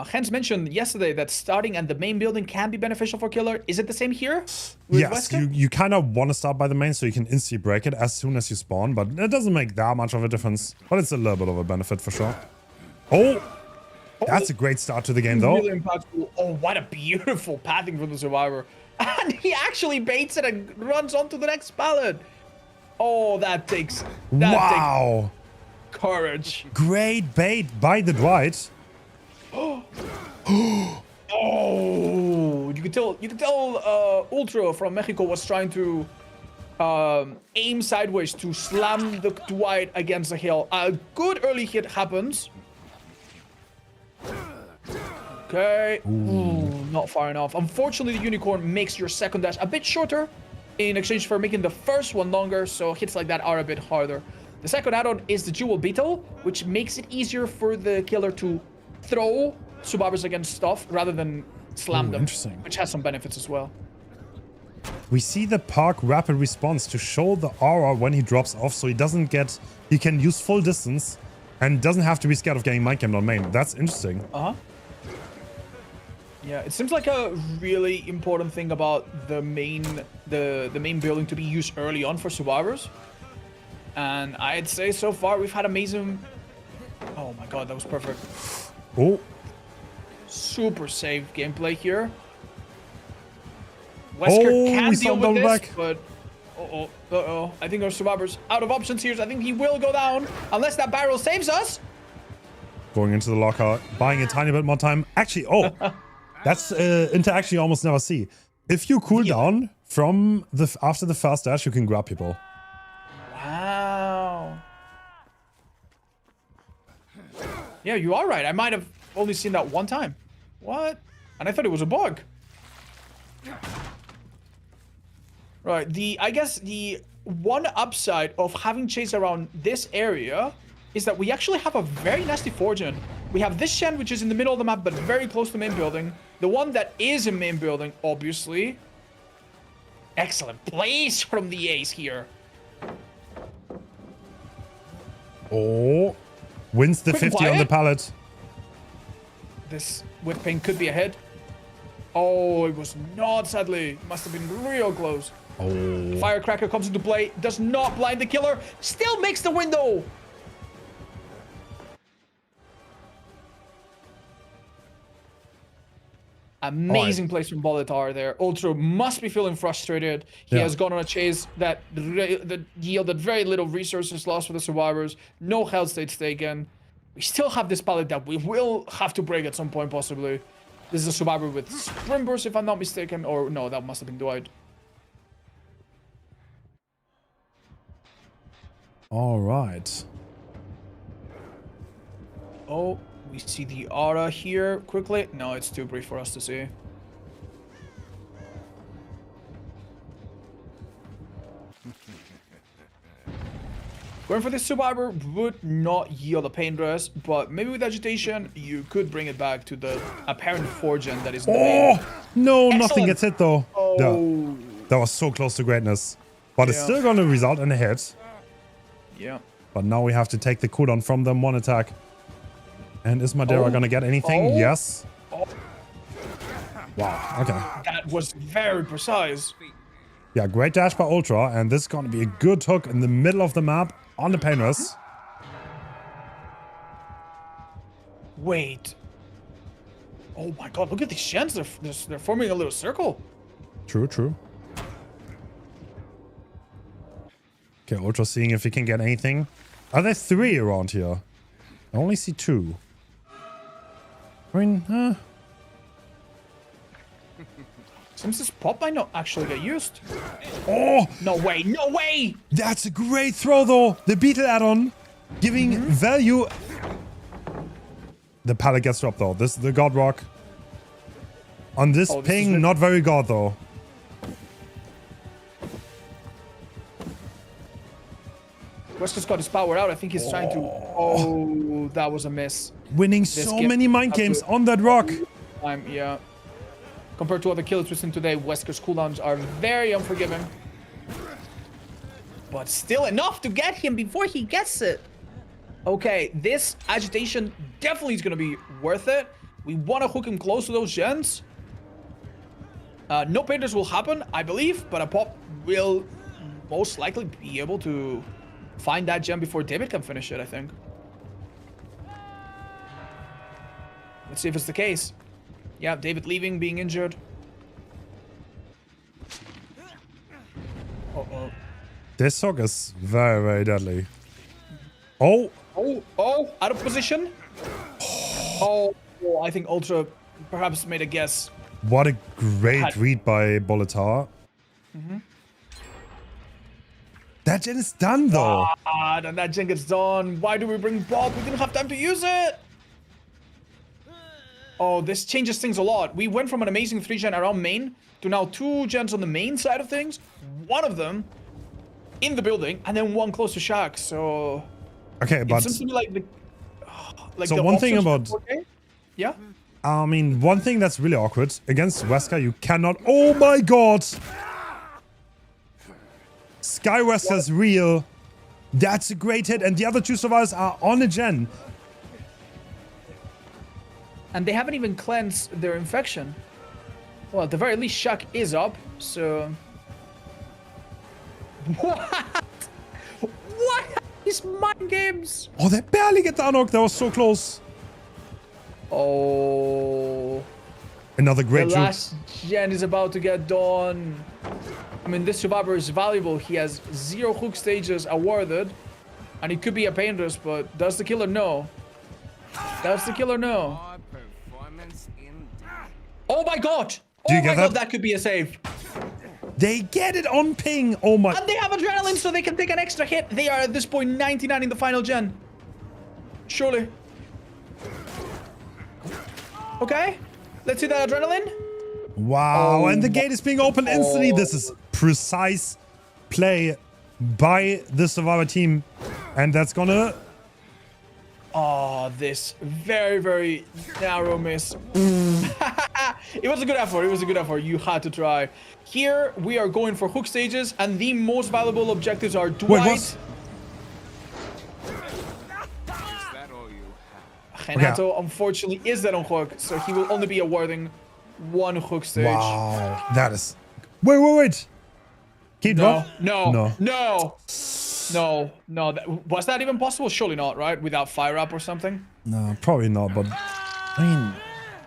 Hens mentioned yesterday that starting at the main building can be beneficial for killer. Is it the same here? Yes, you kind of want to start by the main so you can instantly break it as soon as you spawn, but it doesn't make that much of a difference. But it's a little bit of a benefit for sure. Oh, that's a great start to the game, though. Really impactful. Oh, what a beautiful pathing from the Survivor. And he actually baits it and runs on to the next pallet. Oh, that takes courage. Great bait by the Dwight. Oh, you could tell Ultra from Mexico was trying to aim sideways to slam the Dwight against the hill. A good early hit happens. Okay. Ooh, not far enough. Unfortunately, the Unicorn makes your second dash a bit shorter in exchange for making the first one longer, so hits like that are a bit harder. The second add-on is the Jewel Beetle, which makes it easier for the killer to throw Subabas against stuff rather than slam them, which has some benefits as well. We see the Park rapid response to show the aura when he drops off, so he can use full distance and doesn't have to be scared of getting mind camped on main. That's interesting. Yeah, it seems like a really important thing about the main building to be used early on for survivors. And I'd say so far we've had amazing. Oh my god, that was perfect. Oh. Super safe gameplay here. Wesker can deal with this, but I think our survivors out of options here. So I think he will go down unless that barrel saves us. Going into the lockout, buying a tiny bit more time. Actually, that's interaction you almost never see. If you cool down from after the fast dash, you can grab people. Wow. Yeah, you are right. I might have only seen that one time. What? And I thought it was a bug. Right, I guess the one upside of having chase around this area is that we actually have a very nasty fortune. We have this Shen, which is in the middle of the map, but very close to main building. The one that is in main building, obviously. Excellent place from the ace here. Oh, wins the 50 on the pallet. This whip pain could be a hit. Oh, it was not, sadly. Must have been real close. Oh. Firecracker comes into play. Does not blind the killer. Still makes the window. Amazing place from Bolitar there. Ultra must be feeling frustrated. He has gone on a chase that yielded very little resources lost for the survivors. No health states taken. We still have this pallet that we will have to break at some point, possibly. This is a survivor with sprint burst, if I'm not mistaken. Or no, that must have been Dwight. All right. Oh, we see the aura here quickly. No, it's too brief for us to see. Going for this survivor would not yield a pain dress, but maybe with agitation, you could bring it back to the apparent fortune that is in the main. No, excellent. Nothing gets hit though. Oh. Yeah, that was so close to greatness. But it's still going to result in a hit. Yeah. But now we have to take the cooldown from them. One attack. And is Madeira gonna get anything? Yes. Wow. Okay. That was very precise. Yeah, great dash by Ultra. And this is gonna be a good hook in the middle of the map on the Painless. Wait. Oh my god, look at these gens. They're forming a little circle. True, true. Okay, Ultra seeing if he can get anything. Are there 3 around here? I only see 2. I mean, Seems this pop might not actually get used. Oh! No way, no way! That's a great throw, though. The Beetle add-on giving value. The pallet gets dropped, though. This is the God Rock. On this ping, not very God, though. Wesker's got his power out. I think he's trying to... Oh, that was a miss. Winning so many mind games on that rock. Yeah. Compared to other killers we've seen today, Wesker's cooldowns are very unforgiving. But still enough to get him before he gets it. Okay, this agitation definitely is going to be worth it. We want to hook him close to those gens. No painters will happen, I believe, but a pop will most likely be able to find that gem before David can finish it, I think. Let's see if it's the case. Yeah, David leaving, being injured. Uh-oh. This hook is very, very deadly. Oh! Oh, out of position. Oh, I think Ultra perhaps made a guess. What a great read by Bolitar. That gen is done, though. Then that gen gets done. Why do we bring Bob? We didn't have time to use it. Oh, this changes things a lot. We went from an amazing 3-gen around main to now 2 gens on the main side of things. One of them in the building, and then 1 close to Shack. So... Okay, but... It seems to be like the... so the one thing about... Yeah? I mean, one thing that's really awkward. Against Wesker, you cannot... Oh my god! Sky Wesker's real. That's a great hit. And the other 2 survivors are on a gen. And they haven't even cleansed their infection. Well, at the very least, Shaq is up, so... What? What? These mind games? Oh, they barely get the unhook. That was so close. Oh... Another great The juke. last gen is about to get done. I mean, this survivor is valuable. He has 0 hook stages awarded. And he could be a painless, but does the killer know? Does the killer know? Oh my god! Do you Oh my get god, that? that could be a save. They get it on ping. Oh my... And they have adrenaline, so they can take an extra hit. They are at this point 99 in the final gen. Surely. Okay. Let's see that adrenaline. Wow, Oh and the gate is being opened instantly. This is precise play by the Survivor team. And that's gonna... Oh, this very, very narrow miss. It was a good effort. It was a good effort. You had to try. Here, we are going for hook stages, and the most valuable objectives are Dwight. Wait, what? Renato, unfortunately, is dead on hook, so he will only be awarding 1 hook stage. Wow, that is... Wait. Keep No, drop? no. Was that even possible? Surely not, right? Without fire up or something? No, probably not, but... I mean...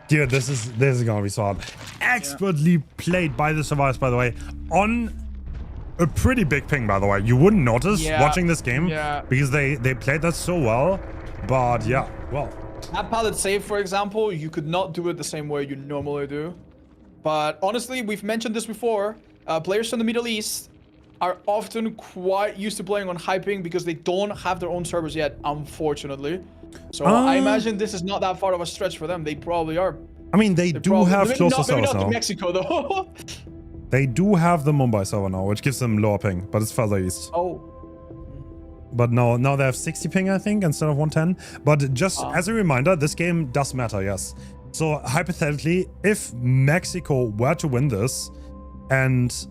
Dude, this is gonna be so hard. Expertly played by the Survivors, by the way. On a pretty big ping, by the way. You wouldn't notice watching this game. Because they played that so well. But yeah, well... That pallet save, for example, you could not do it the same way you normally do. But honestly, we've mentioned this before. Players from the Middle East are often quite used to playing on high ping because they don't have their own servers yet, unfortunately. So I imagine this is not that far of a stretch for them. They probably are. I mean, they do have closer servers maybe not now. to Mexico, though. They do have the Mumbai server now, which gives them lower ping, but it's further east. Oh. But no, now they have 60 ping, I think, instead of 110. But just as a reminder, this game does matter, yes. So hypothetically, if Mexico were to win this, and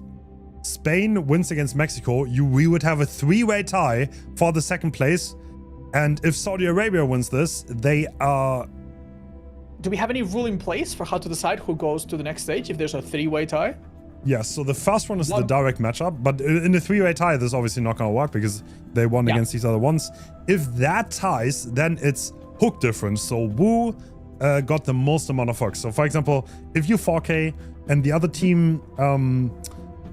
Spain wins against Mexico, we would have a 3-way tie for the second place. And if Saudi Arabia wins this, they are... Do we have any rule in place for how to decide who goes to the next stage if there's a 3-way tie? Yes, so the first one is the direct matchup, but in the 3-way tie, this is obviously not going to work because they won against these other ones. If that ties, then it's hook difference. So Wu got the most amount of hooks. So for example, if you 4K and the other team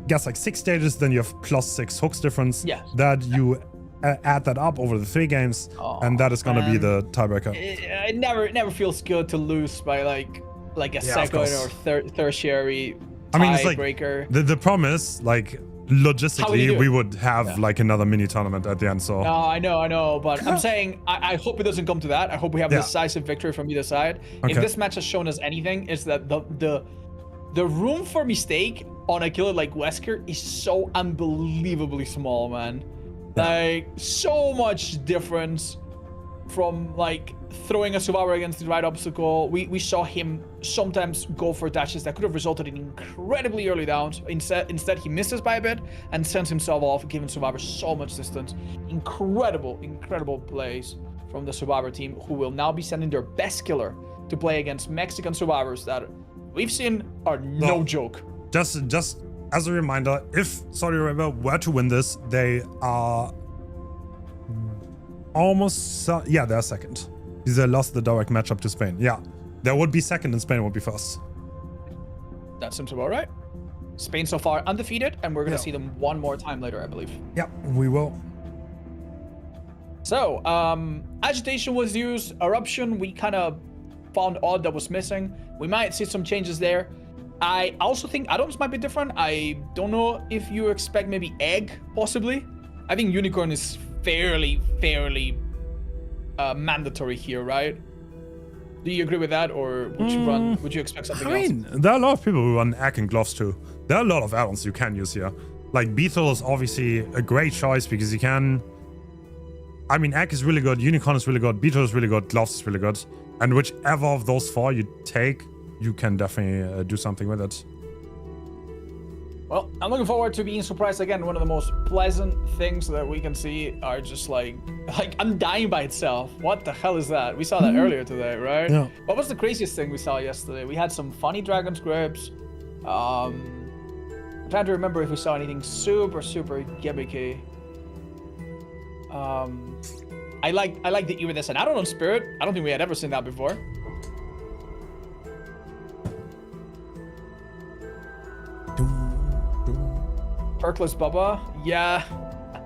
gets like 6 stages, then you have +6 hooks difference. Yes. That you add that up over the 3 games, and that is going to be the tiebreaker. It never feels good to lose by like a second or tertiary. I mean, it's like breaker. The problem is like logistically we would have like another mini tournament at the end. So no, I know, but I'm saying I hope it doesn't come to that. I hope we have a decisive victory from either side. Okay. If this match has shown us anything, is that the room for mistake on a killer like Wesker is so unbelievably small, man. Like so much difference from like throwing a survivor against the right obstacle. We saw him sometimes go for dashes that could have resulted in incredibly early downs. Instead he misses by a bit and sends himself off, giving survivor so much distance. Incredible plays from the survivor team, who will now be sending their best killer to play against Mexican survivors that we've seen are no joke. Just as a reminder, if Saudi Arabia were to win this, they are almost they're second. They lost the direct matchup to Spain. Yeah, they would be second and Spain would be first. That seems about right. Spain so far undefeated, and we're gonna see them one more time later, I believe. Yeah, we will. So, agitation was used. Eruption, we kind of found odd that was missing. We might see some changes there. I also think add-ons might be different. I don't know if you expect maybe egg, possibly. I think unicorn is fairly mandatory here, right? Do you agree with that, or would you expect something else? I mean, there are a lot of people who run egg and gloves too. There are a lot of add-ons you can use here. Like beetle is obviously a great choice because you can... I mean, egg is really good, unicorn is really good, beetle is really good, gloves is really good. And whichever of those 4 you take, you can definitely do something with it. Well, I'm looking forward to being surprised again. One of the most pleasant things that we can see are just like Undying by itself. What the hell is that? We saw that earlier today, right? Yeah. What was the craziest thing we saw yesterday? We had some funny dragon scripts. I'm trying to remember if we saw anything super gimmicky. I like the iridescent add-on on Spirit. I don't think we had ever seen that before. Perkless Bubba, yeah,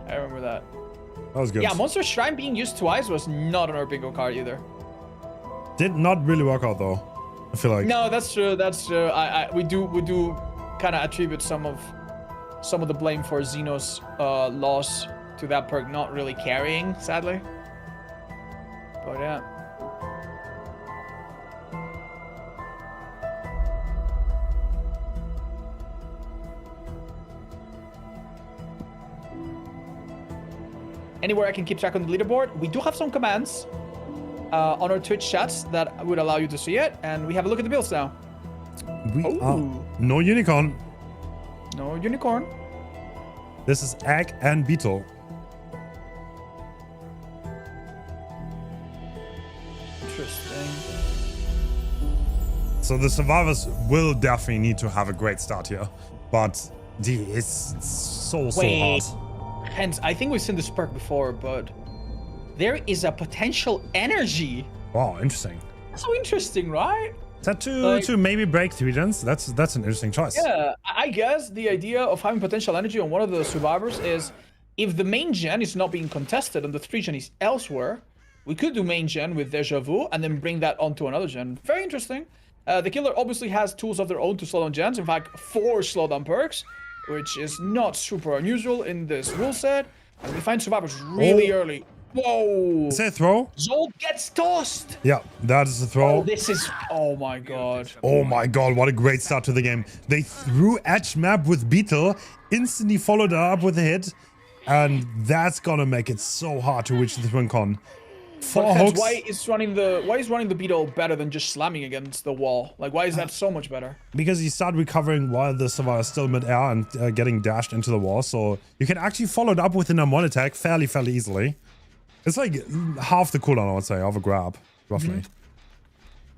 I remember that. That was good. Yeah, Monster Shrine being used twice was not on our bingo card either. Did not really work out though, I feel like. No, that's true. We do kind of attribute some of the blame for Xeno's loss to that perk not really carrying, sadly. But yeah. Anywhere I can keep track on the leaderboard. We do have some commands on our Twitch chats that would allow you to see it, and we have a look at the builds now. No unicorn. No unicorn. This is egg and beetle. Interesting. So the survivors will definitely need to have a great start here, but it's so hard. Hence, I think we've seen this perk before, but there is a potential energy. Wow, interesting. So interesting, right? Is that to maybe break 3 gens? That's an interesting choice. Yeah, I guess the idea of having potential energy on one of the survivors is if the main gen is not being contested and the 3 gen is elsewhere, we could do main gen with Deja Vu and then bring that onto another gen. Very interesting. The killer obviously has tools of their own to slow down gens. In fact, 4 slowdown perks, which is not super unusual in this rule set. And we find survivors really early. Whoa! Is that a throw? Zolt gets tossed! Yeah, that is a throw. Oh, this is... Oh my god. Oh my god, what a great start to the game. They threw edge map with Beetle, instantly followed up with a hit, and that's gonna make it so hard to reach the twin con. 4 Hens, hooks. why is running the beetle better than just slamming against the wall? Like, why is that so much better? Because you start recovering while the survivor is still mid-air and getting dashed into the wall, so you can actually follow it up with an M1 attack fairly easily. It's like half the cooldown, I would say, of a grab, roughly.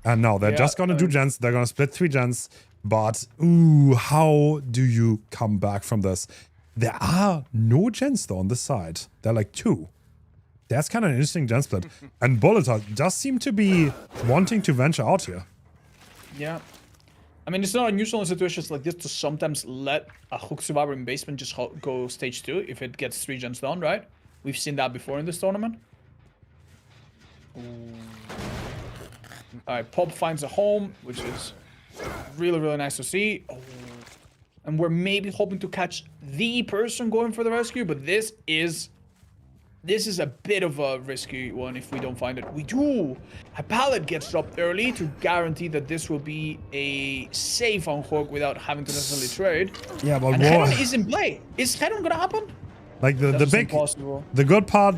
And now they're just gonna do gens. They're gonna split 3 gens. But, ooh, how do you come back from this? There are no gens, though, on this side. There are like 2. That's kind of an interesting gen split. And Boleta does seem to be wanting to venture out here. Yeah. I mean, it's not unusual in situations like this to sometimes let a hook survivor in basement just go stage 2 if it gets 3 gens done, right? We've seen that before in this tournament. Alright, Pop finds a home, which is really nice to see. And we're maybe hoping to catch the person going for the rescue, but this is a bit of a risky one if we don't find it. We do! A pallet gets dropped early to guarantee that this will be a safe on hook without having to necessarily trade. Yeah, but and Heron is in play. Is Heron gonna happen? Like the big, impossible. The good part,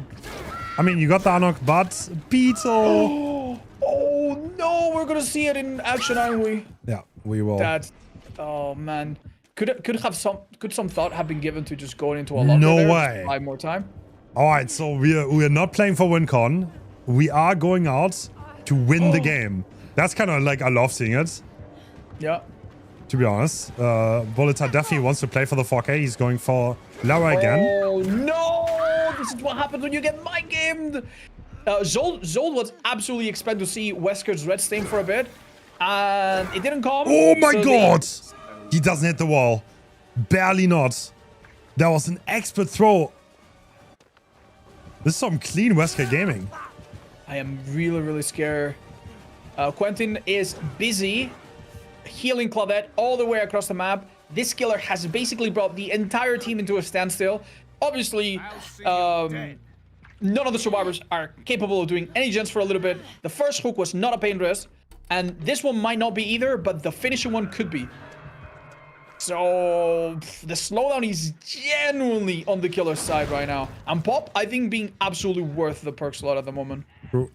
I mean, you got the unlock, but Beetle. Oh no, we're gonna see it in action, aren't we? Yeah, we will. That, oh man, could some thought have been given to just going into a locker No there, way. just buy more time? All right, so we're not playing for WinCon. We are going out to win the game. That's kind of like I love seeing it. Yeah. To be honest, Boleta definitely wants to play for the 4K. He's going for Lara again. Oh no! This is what happens when you get mind gamed. Zold was absolutely expected to see Wesker's red stain for a bit, and it didn't come. Oh my god! He doesn't hit the wall. Barely not. That was an expert throw. This is some clean Wesker gaming. I am really scared. Quentin is busy healing Claudette all the way across the map. This killer has basically brought the entire team into a standstill. Obviously, none of the survivors are capable of doing any gens for a little bit. The first hook was not a pain risk, and this one might not be either, but the finishing one could be. So the slowdown is genuinely on the killer's side right now. And Pop, I think, being absolutely worth the perk slot at the moment. True.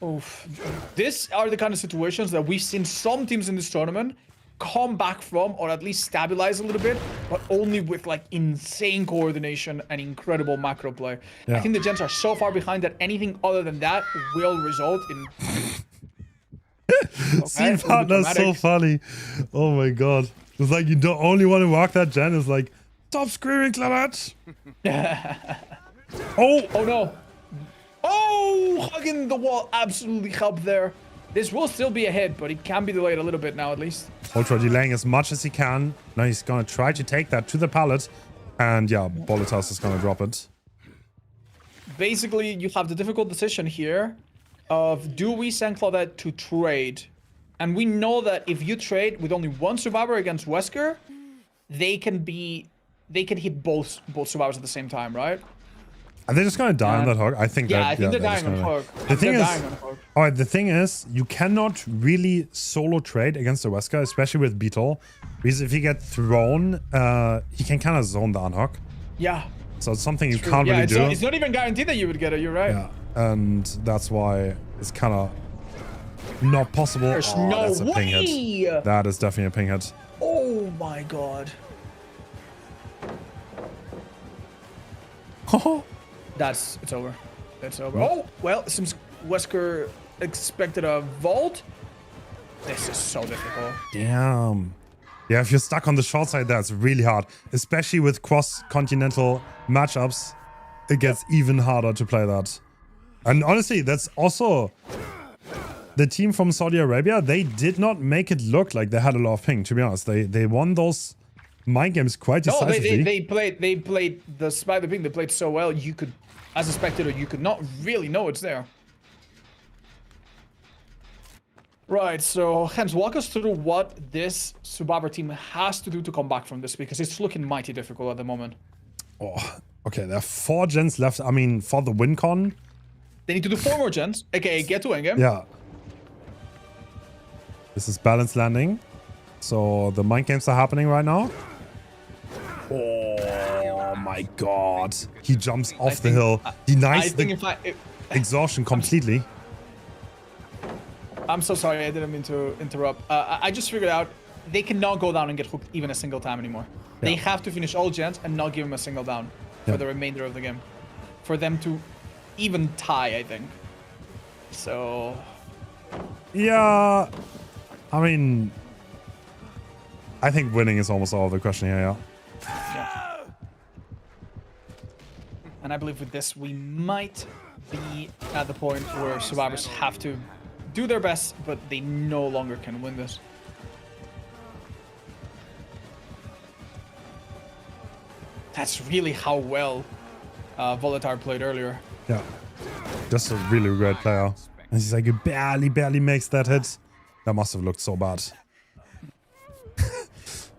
Oof. These are the kind of situations that we've seen some teams in this tournament come back from, or at least stabilize a little bit, but only with like insane coordination and incredible macro play. Yeah. I think the gens are so far behind that anything other than that will result in... Scene partner is so funny. Oh my god. It's like you don't only want to walk that gen. It's like, stop screaming, Clement. Oh no. Oh, hugging the wall absolutely helped there. This will still be a hit, but it can be delayed a little bit now at least. Ultra delaying as much as he can. Now he's gonna try to take that to the pallet. And yeah, Bolitas is gonna drop it. Basically, you have the difficult decision here of do we send Claudette to trade? And we know that if you trade with only one survivor against Wesker, they can hit both survivors at the same time, right? Are they just gonna die on that hook? I think I think they're dying on hook. The thing is, alright, the thing is, you cannot really solo trade against the Wesker, especially with Beetle. Because if he gets thrown, he can kind of zone the unhook. Yeah. So it's something you can't really do. It's not even guaranteed that you would get it, you're right. Yeah. And that's why it's kind of not possible. There's no that's a ping hit. That is definitely a ping hit. Oh my god. It's over. It's over. Oh, well, since Wesker expected a vault, this is so difficult. Damn. Yeah, if you're stuck on the short side, that's really hard. Especially with cross-continental matchups, it gets even harder to play that. And honestly, that's also the team from Saudi Arabia. They did not make it look like they had a lot of ping, to be honest. They won those mind games quite decisively. No, they played despite the ping, they played so well, you could, as a spectator, you could not really know it's there. Right, so Hens, walk us through what this Survivor team has to do to come back from this, because it's looking mighty difficult at the moment. Oh, okay, there are 4 gens left. I mean, for the WinCon. They need to do 4 more gens, aka get to endgame. Yeah. This is balanced landing. So the mind games are happening right now. Oh my god. He jumps off the hill. Denies the exhaustion completely. I'm so sorry, I didn't mean to interrupt. I just figured out they cannot go down and get hooked even a single time anymore. They have to finish all gens and not give him a single down for the remainder of the game. For them to even tie, I think. So... Yeah... I mean... I think winning is almost all the question here, yeah. And I believe with this, we might be at the point where survivors have to do their best, but they no longer can win this. That's really how well Volatar played earlier. Yeah. Just a really great player. And he's like, he barely makes that hit. That must have looked so bad.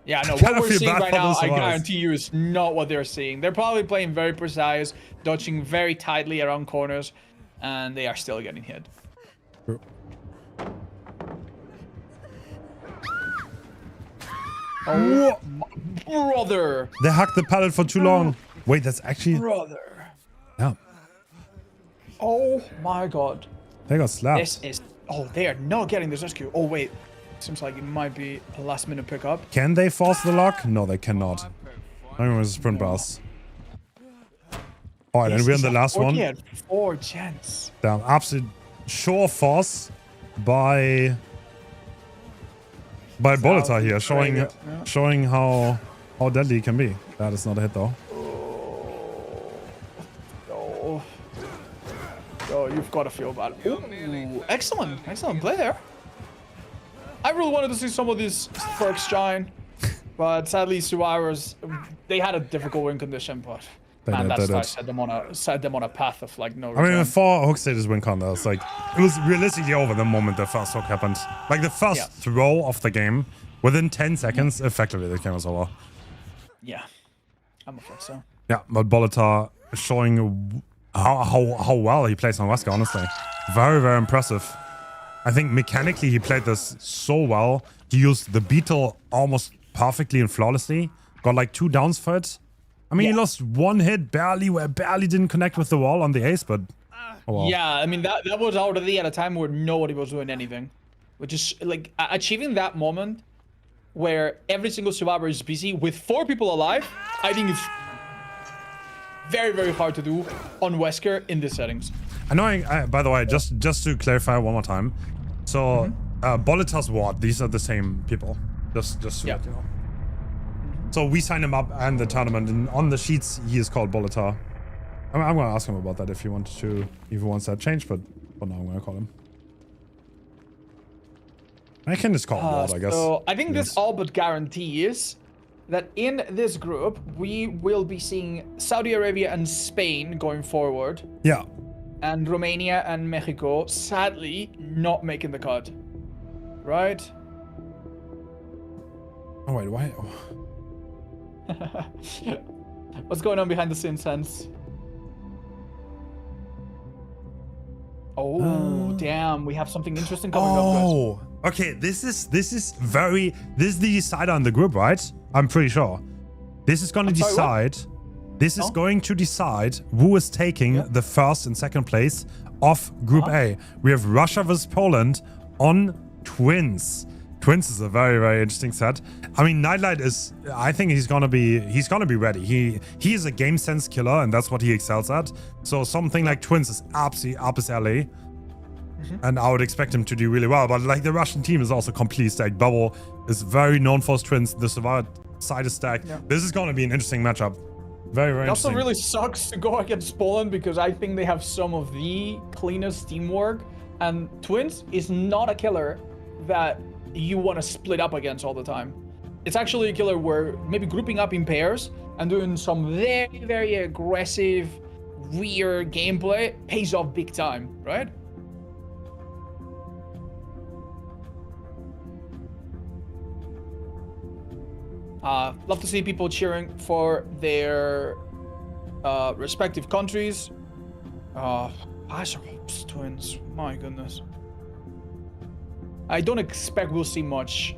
Yeah, no, what we're seeing right now, I guarantee you, is not what they're seeing. They're probably playing very precise, dodging very tightly around corners, and they are still getting hit. True. Oh, my brother! They hacked the pallet for too long. Wait, that's actually... Brother. Yeah. Oh my god. They got slapped. This is... Oh, they are not getting this rescue. Oh, wait. Seems like it might be a last minute pickup. Can they force the lock? No, they cannot. I mean, it's a sprint pass. Alright, and we're in the last one. Yeah, 4 gens. Damn, absolute sure force by Volatar here, showing how deadly he can be. That is not a hit though. Oh, you've got to feel bad. Ooh, excellent play there. I really wanted to see some of these perks shine, but sadly, survivors, they had a difficult win condition, but man, that start set them on a path of like no return. I mean, before hook status win con, it was realistically over the moment the first hook happened. Like the first throw of the game, within 10 seconds, effectively the game was over. Yeah, I'm afraid so. Yeah, but Volatar showing how well he plays on Wesker, honestly. Very, very impressive. I think mechanically he played this so well. He used the beetle almost perfectly and flawlessly. Got like 2 downs for it. I mean, he lost 1 hit barely didn't connect with the wall on the ace, but oh well. Yeah, I mean that was already at a time where nobody was doing anything, which is like achieving that moment where every single survivor is busy with 4 people alive. I think it's very, very hard to do on Wesker in these settings. I know. By the way, just to clarify one more time, so Volatar's ward, these are the same people. Just so that you know. So we signed him up and the tournament, and on the sheets he is called Volatar. I'm gonna ask him about that if he wants that changed, but for now I'm gonna call him. I can just call him Ward, I guess. So I think this all but guarantees that in this group we will be seeing Saudi Arabia and Spain going forward. Yeah. And Romania and Mexico, sadly, not making the cut. Right? Oh wait, why? What's going on behind the scenes, Hens? Oh, damn, we have something interesting coming up. Oh, okay, this is the decider in the group, right? I'm pretty sure. This is going to decide... This is going to decide who is taking the first and second place of Group A. We have Russia versus Poland on Twins. Twins is a very, very interesting set. I mean, Nightlight is... I think he's gonna be ready. He is a game sense killer, and that's what he excels at. So something like Twins is absolutely up his alley. And I would expect him to do really well. But like the Russian team is also completely stacked. Bubble is very known for his Twins. The Survivor side is stacked. Yeah. This is gonna be an interesting matchup. Very, very interesting. It also really sucks to go against Poland because I think they have some of the cleanest teamwork, and Twins is not a killer that you want to split up against all the time. It's actually a killer where maybe grouping up in pairs and doing some very, very aggressive, weird gameplay pays off big time, right? Love to see people cheering for their respective countries. Twins, my goodness. I don't expect we'll see much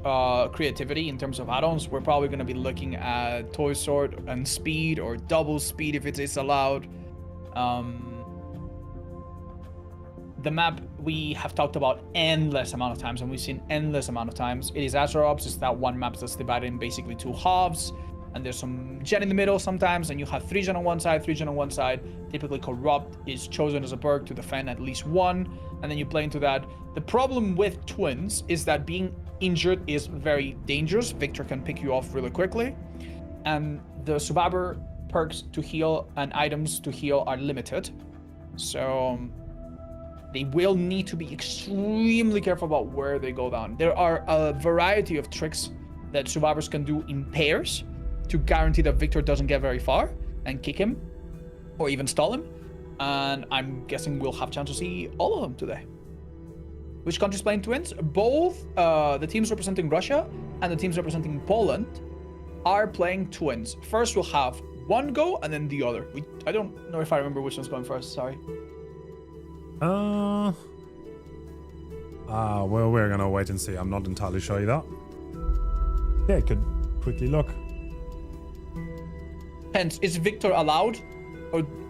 creativity in terms of add-ons. We're probably going to be looking at Toy Sword and Speed or double Speed if it is allowed. The map we have talked about endless amount of times, and we've seen endless amount of times. It is Azeroth. It's that one map that's divided in basically 2 halves, and there's some gen in the middle sometimes, and you have 3 gen on one side, 3 gen on one side. Typically Corrupt is chosen as a perk to defend at least one, and then you play into that. The problem with Twins is that being injured is very dangerous. Victor can pick you off really quickly, and the survivor perks to heal and items to heal are limited. So they will need to be extremely careful about where they go down. There are a variety of tricks that survivors can do in pairs to guarantee that Victor doesn't get very far and kick him or even stall him. And I'm guessing we'll have a chance to see all of them today. Which countries playing Twins? Both the teams representing Russia and the teams representing Poland are playing Twins. First, we'll have one go and then the other. I don't know if I remember which one's going first, sorry. Well, we're gonna wait and see. I'm not entirely sure either. Yeah, I could quickly look. Hence, is Victor allowed,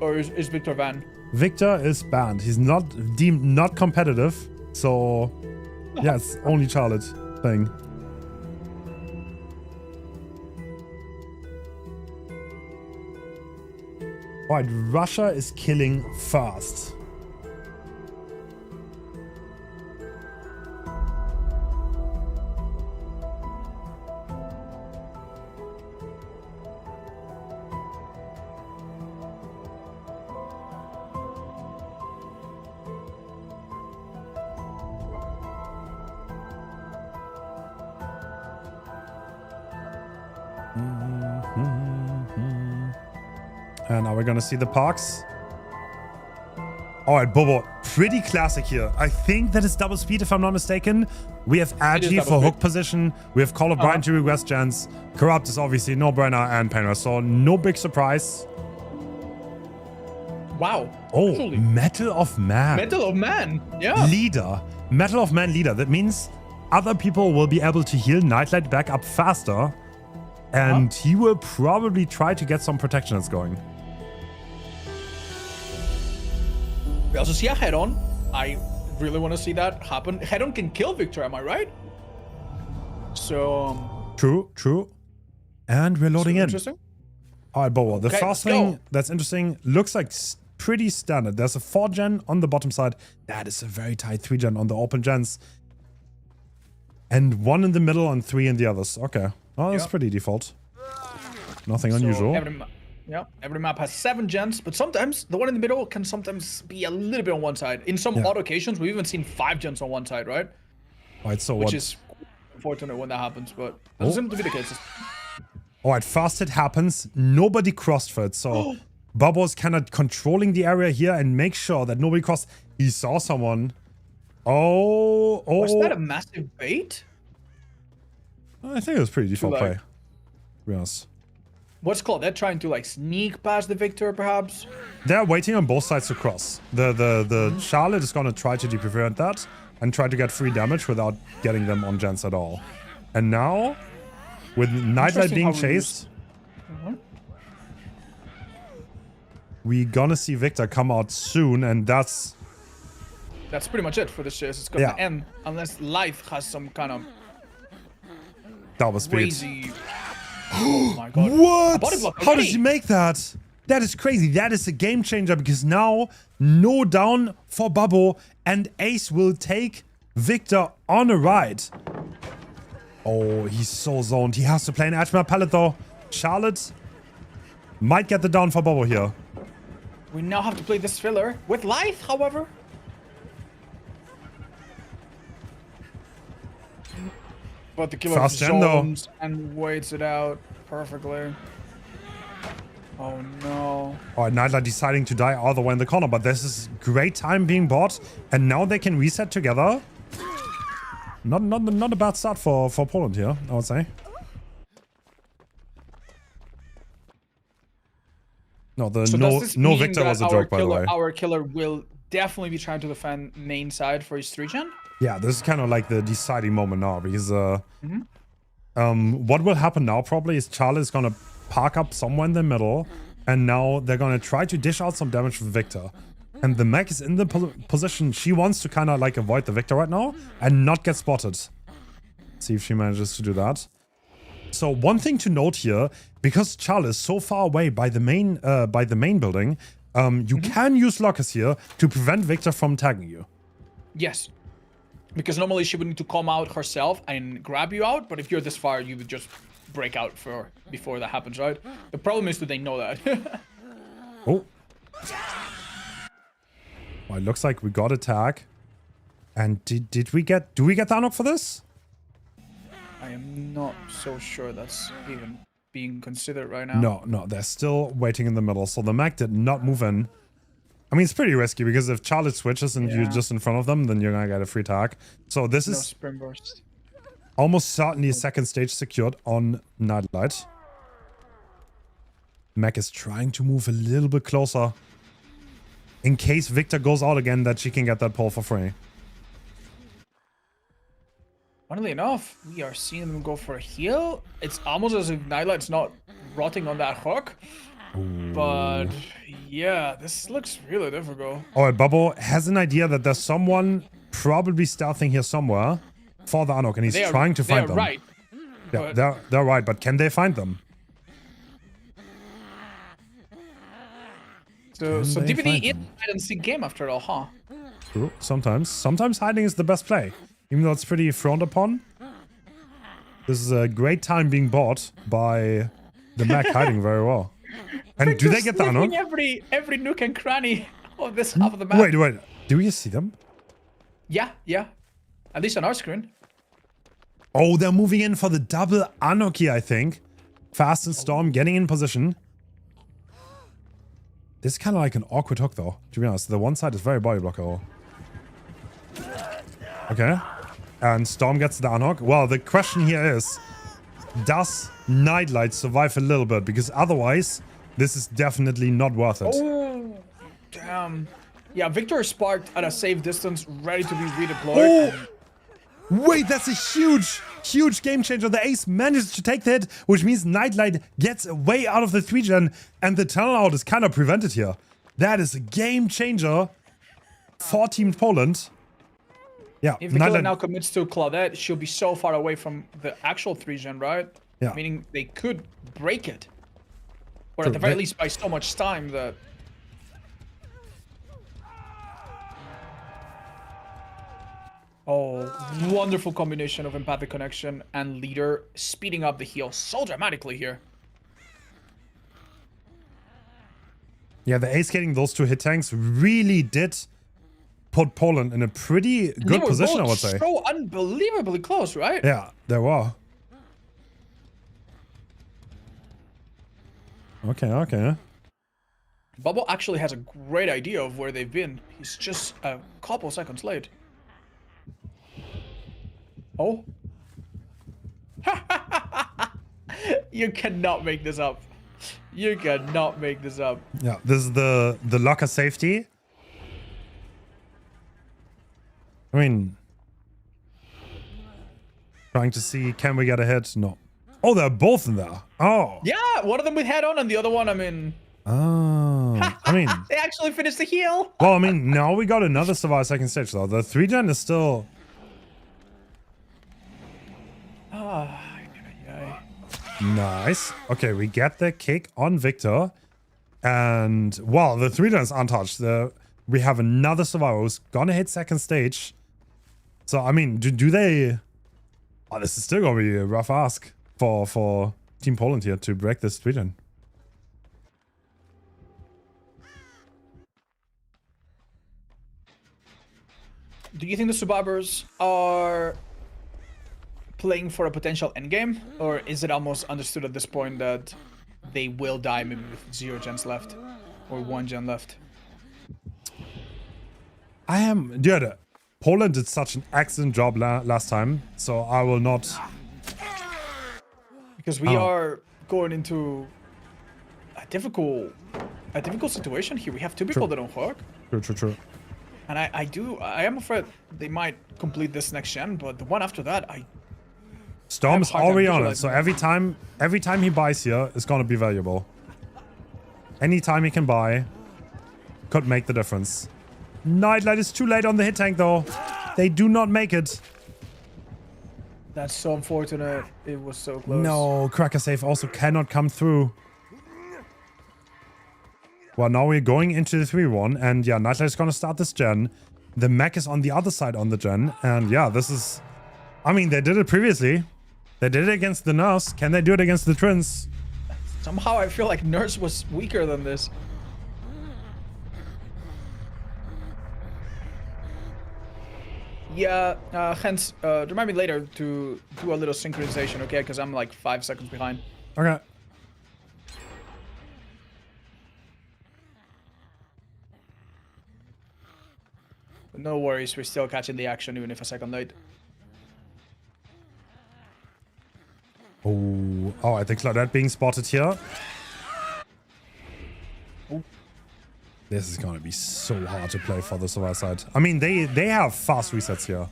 or is Victor banned? Victor is banned. He's not deemed not competitive, so yeah, it's only Charlotte thing. Alright, Russia is killing fast. And now we're gonna see the parks. Alright, Bobo, pretty classic here. I think that is double speed if I'm not mistaken. We have Agi for hook position. We have Call of Brian to request gens. Corrupt is obviously no-brainer and Painter. So no big surprise. Wow. Oh, actually. Metal of Man. Metal of Man, yeah. Leader. Metal of Man leader. That means other people will be able to heal Nightlight back up faster. And he will probably try to get some protections going. We also see a head-on. I really want to see that happen. Head-on can kill Victor, am I right? So... True. And we're loading in. Interesting. All right, Bobo. The Okay, first thing that's interesting looks like pretty standard. There's a 4 gen on the bottom side. That is a very tight 3 gen on the open gens. And 1 in the middle and 3 in the others. Okay. Oh, that's pretty default. Nothing unusual. Every map has 7 gens, but sometimes the one in the middle can sometimes be a little bit on one side. In some odd occasions, we've even seen 5 gens on one side, right? Alright, so Which is unfortunate when that happens, but doesn't seem to be the case. Alright, first hit happens. Nobody crossed for it, so Bobo's kind of controlling the area here and make sure that nobody crossed. He saw someone. Was that a massive bait? I think it was pretty default play. To be honest. What's called? They're trying to like sneak past the Victor, perhaps? They're waiting on both sides to cross. The Charlotte is gonna try to prevent that and try to get free damage without getting them on gens at all. And now, with Nightlight being chased, we're gonna see Victor come out soon, and that's pretty much it for this chase. It's gonna end unless Life has some kind of double speed. Crazy. Oh my god. What? How does he make that? That is crazy. That is a game changer because now no down for Bubbo and Ace will take Victor on a ride. Oh, he's so zoned. He has to play an edge map palette though. Charlotte might get the down for Bubbo here. We now have to play this filler with Life, however. But the killer zones and waits it out perfectly. Oh no. Alright, Nightlight deciding to die all the way in the corner, but this is great time being bought, and now they can reset together. Not a bad start for Poland here, I would say. No, no Victor was a joke, by the way. Our killer will definitely be trying to defend main side for his 3 gen? Yeah, this is kind of like the deciding moment now because what will happen now probably is Charlie is gonna park up somewhere in the middle, and now they're gonna try to dish out some damage for Victor. And the mech is in the position she wants to kind of like avoid the Victor right now and not get spotted. See if she manages to do that. So one thing to note here, because Charlie is so far away by the main building, you can use lockers here to prevent Victor from tagging you. Yes. Because normally she would need to come out herself and grab you out, but if you're this far, you would just break out before that happens, right? The problem is that they know that. Oh. Well, it looks like we got a tag. And do we get the unlock for this? I am not so sure that's even being considered right now. No, they're still waiting in the middle. So the mech did not move in. I mean, it's pretty risky because if Charlie switches and you're just in front of them, then you're gonna get a free tag. So this is spring burst. Almost certainly a second stage secured on Nightlight. Mech is trying to move a little bit closer in case Victor goes out again, that she can get that pole for free. Funnily enough, we are seeing them go for a heal. It's almost as if Nightlight's not rotting on that hook. Ooh. But yeah, this looks really difficult. Oh, and Bubble has an idea that there's someone probably stealthing here somewhere for the unlock, and he's trying to find them. Right. Yeah, they're right, but can they find them? So DBD is a hide and seek game after all, huh? True. Sometimes hiding is the best play, even though it's pretty frowned upon. This is a great time being bought by the mech hiding very well. And do they get the unlock? Every nook and cranny of this half of the map. Wait. Do you see them? Yeah. At least on our screen. Oh, they're moving in for the double unlock here, I think. Fast and Storm getting in position. This is kind of like an awkward hook, though, to be honest. The one side is very body blocker. Okay. And Storm gets the unhook. Well, the question here is, does Nightlight survive a little bit? Because otherwise, this is definitely not worth it. Oh, damn. Yeah, Victor is sparked at a safe distance, ready to be redeployed. Oh! Wait, that's a huge game changer. The ace manages to take the hit, which means Nightlight gets way out of the 3-gen, and the tunnel out is kind of prevented here. That is a game changer for Team Poland. Yeah, if the killer now commits to Claudette, she'll be so far away from the actual 3-gen, right? Yeah. Meaning they could break it. Or at the very least by so much time that... Oh, wonderful combination of empathic connection and leader speeding up the heal so dramatically here. Yeah, the ace getting those two hit tanks really did put Poland in a pretty good position, I would say. So unbelievably close, right? Yeah, they were. Okay. Bubble actually has a great idea of where they've been. He's just a couple seconds late. Oh. You cannot make this up. You cannot make this up. Yeah, this is the locker safety. I mean, trying to see, can we get a hit? No. Oh, they're both in there. Oh. Yeah, one of them with head on and the other one, I mean... Oh. I mean... They actually finished the heal. Well, I mean, now we got another survive second stage, though. The 3-gen is still... Nice. Okay, we get the kick on Victor. And, well, the 3-gen is untouched. We have another survivor who's gonna hit second stage. So, I mean, do they... Oh, this is still gonna be a rough ask for Team Poland here to break this 3-gen. Do you think the survivors are playing for a potential endgame? Or is it almost understood at this point that they will die maybe with 0 gens left? Or 1 gen left? Dude, Poland did such an excellent job last time, so I will not... Because we are going into a difficult situation here. We have 2 people that don't work. True. And I am afraid they might complete this next gen, but the one after that, Storm's already on it, so every time he buys here is gonna be valuable. Anytime he can buy could make the difference. Nightlight is too late on the hit tank though. They do not make it. That's so unfortunate. It was so close. No, Cracker Save also cannot come through. Well, now we're going into the 3-1, and yeah, Nightlight is gonna start this gen. The mech is on the other side on the gen, and yeah, this is... I mean, they did it previously. They did it against the Nurse. Can they do it against the Twins? Somehow I feel like Nurse was weaker than this. Yeah, Hens, remind me later to do a little synchronization, okay? Because I'm like 5 seconds behind. Okay. But no worries, we're still catching the action even if a second late. Oh, I think Claudette being spotted here. Oh. This is gonna be so hard to play for the Survivor side. I mean, they have fast resets here.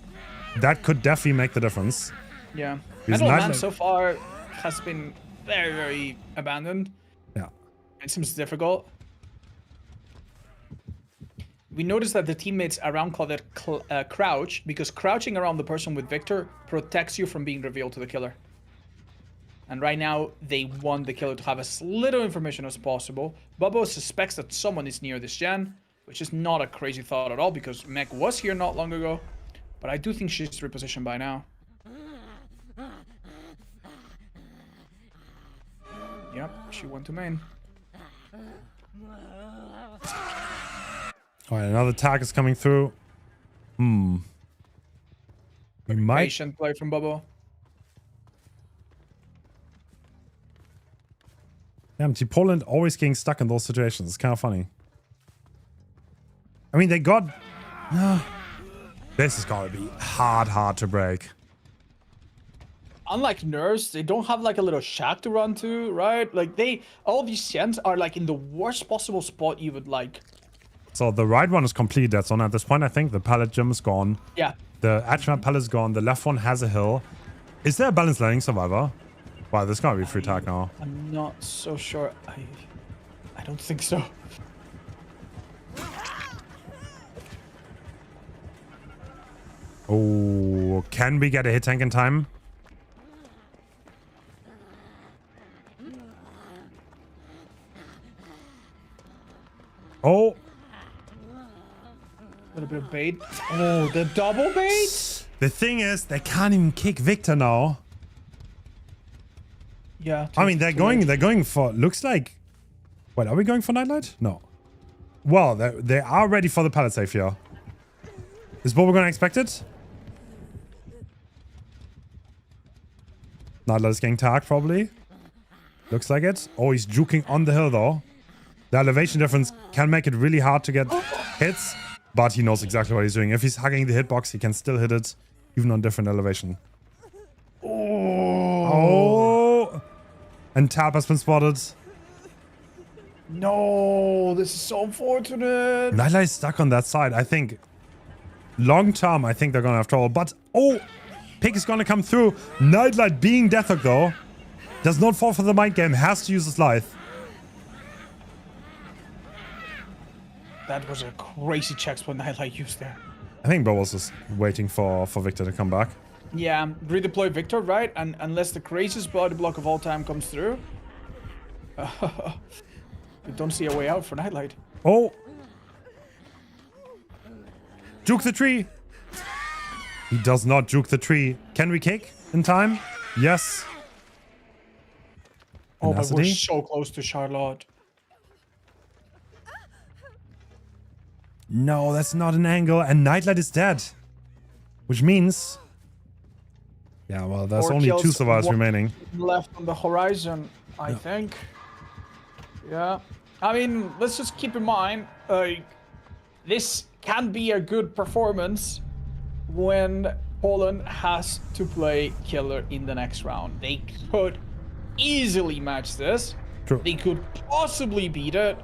That could definitely make the difference. Yeah. Because Metal Man so far has been very, very abandoned. Yeah. It seems difficult. We noticed that the teammates around Claudette crouch, because crouching around the person with Victor protects you from being revealed to the killer. And right now, they want the killer to have as little information as possible. Bubbo suspects that someone is near this gen, which is not a crazy thought at all, because Meg was here not long ago. But I do think she's repositioned by now. Yep, she went to main. Alright, another tag is coming through. We might... Patient play from Bubbo. Yeah, see, Poland always getting stuck in those situations. It's kind of funny. I mean, they got... this is gonna be hard to break. Unlike Nurse, they don't have like a little shack to run to, right? Like all these gens are like in the worst possible spot you would like. So the right one is complete dead zone. At this point, I think the pallet gym is gone. Yeah. The Atchman pallet is gone. The left one has a hill. Is there a balanced landing survivor? Wow, this gotta be free tag now. I'm not so sure. I don't think so. Oh, can we get a hit tank in time? Oh. A little bit of bait. Oh, the double bait? The thing is, they can't even kick Victor now. Yeah. I mean, they're going for, looks like, wait, are we going for Nightlight? No. Well, they are ready for the pallet safe here. Is what we're gonna expect it? Nightlight is getting tagged, probably. Looks like it. Oh, he's juking on the hill, though. The elevation difference can make it really hard to get hits, but he knows exactly what he's doing. If he's hugging the hitbox, he can still hit it, even on different elevation. Oh! And Tap has been spotted. No, this is so unfortunate. Nightlight is stuck on that side. I think long term, I think they're gonna have trouble. But oh, Pick is gonna come through. Nightlight being Deathhook though, does not fall for the mind game. Has to use his life. That was a crazy check spot Nightlight used there. I think Bo was just waiting for Victor to come back. Yeah, redeploy Victor, right? And unless the craziest body block of all time comes through, we don't see a way out for Nightlight. Oh! Juke the tree! He does not juke the tree. Can we kick in time? Yes. Oh, but we're so close to Charlotte. No, that's not an angle. And Nightlight is dead. Which means... yeah, well, there's only 2 survivors remaining. Left on the horizon, I think. Yeah. I mean, let's just keep in mind, this can be a good performance when Poland has to play killer in the next round. They could easily match this. True. They could possibly beat it.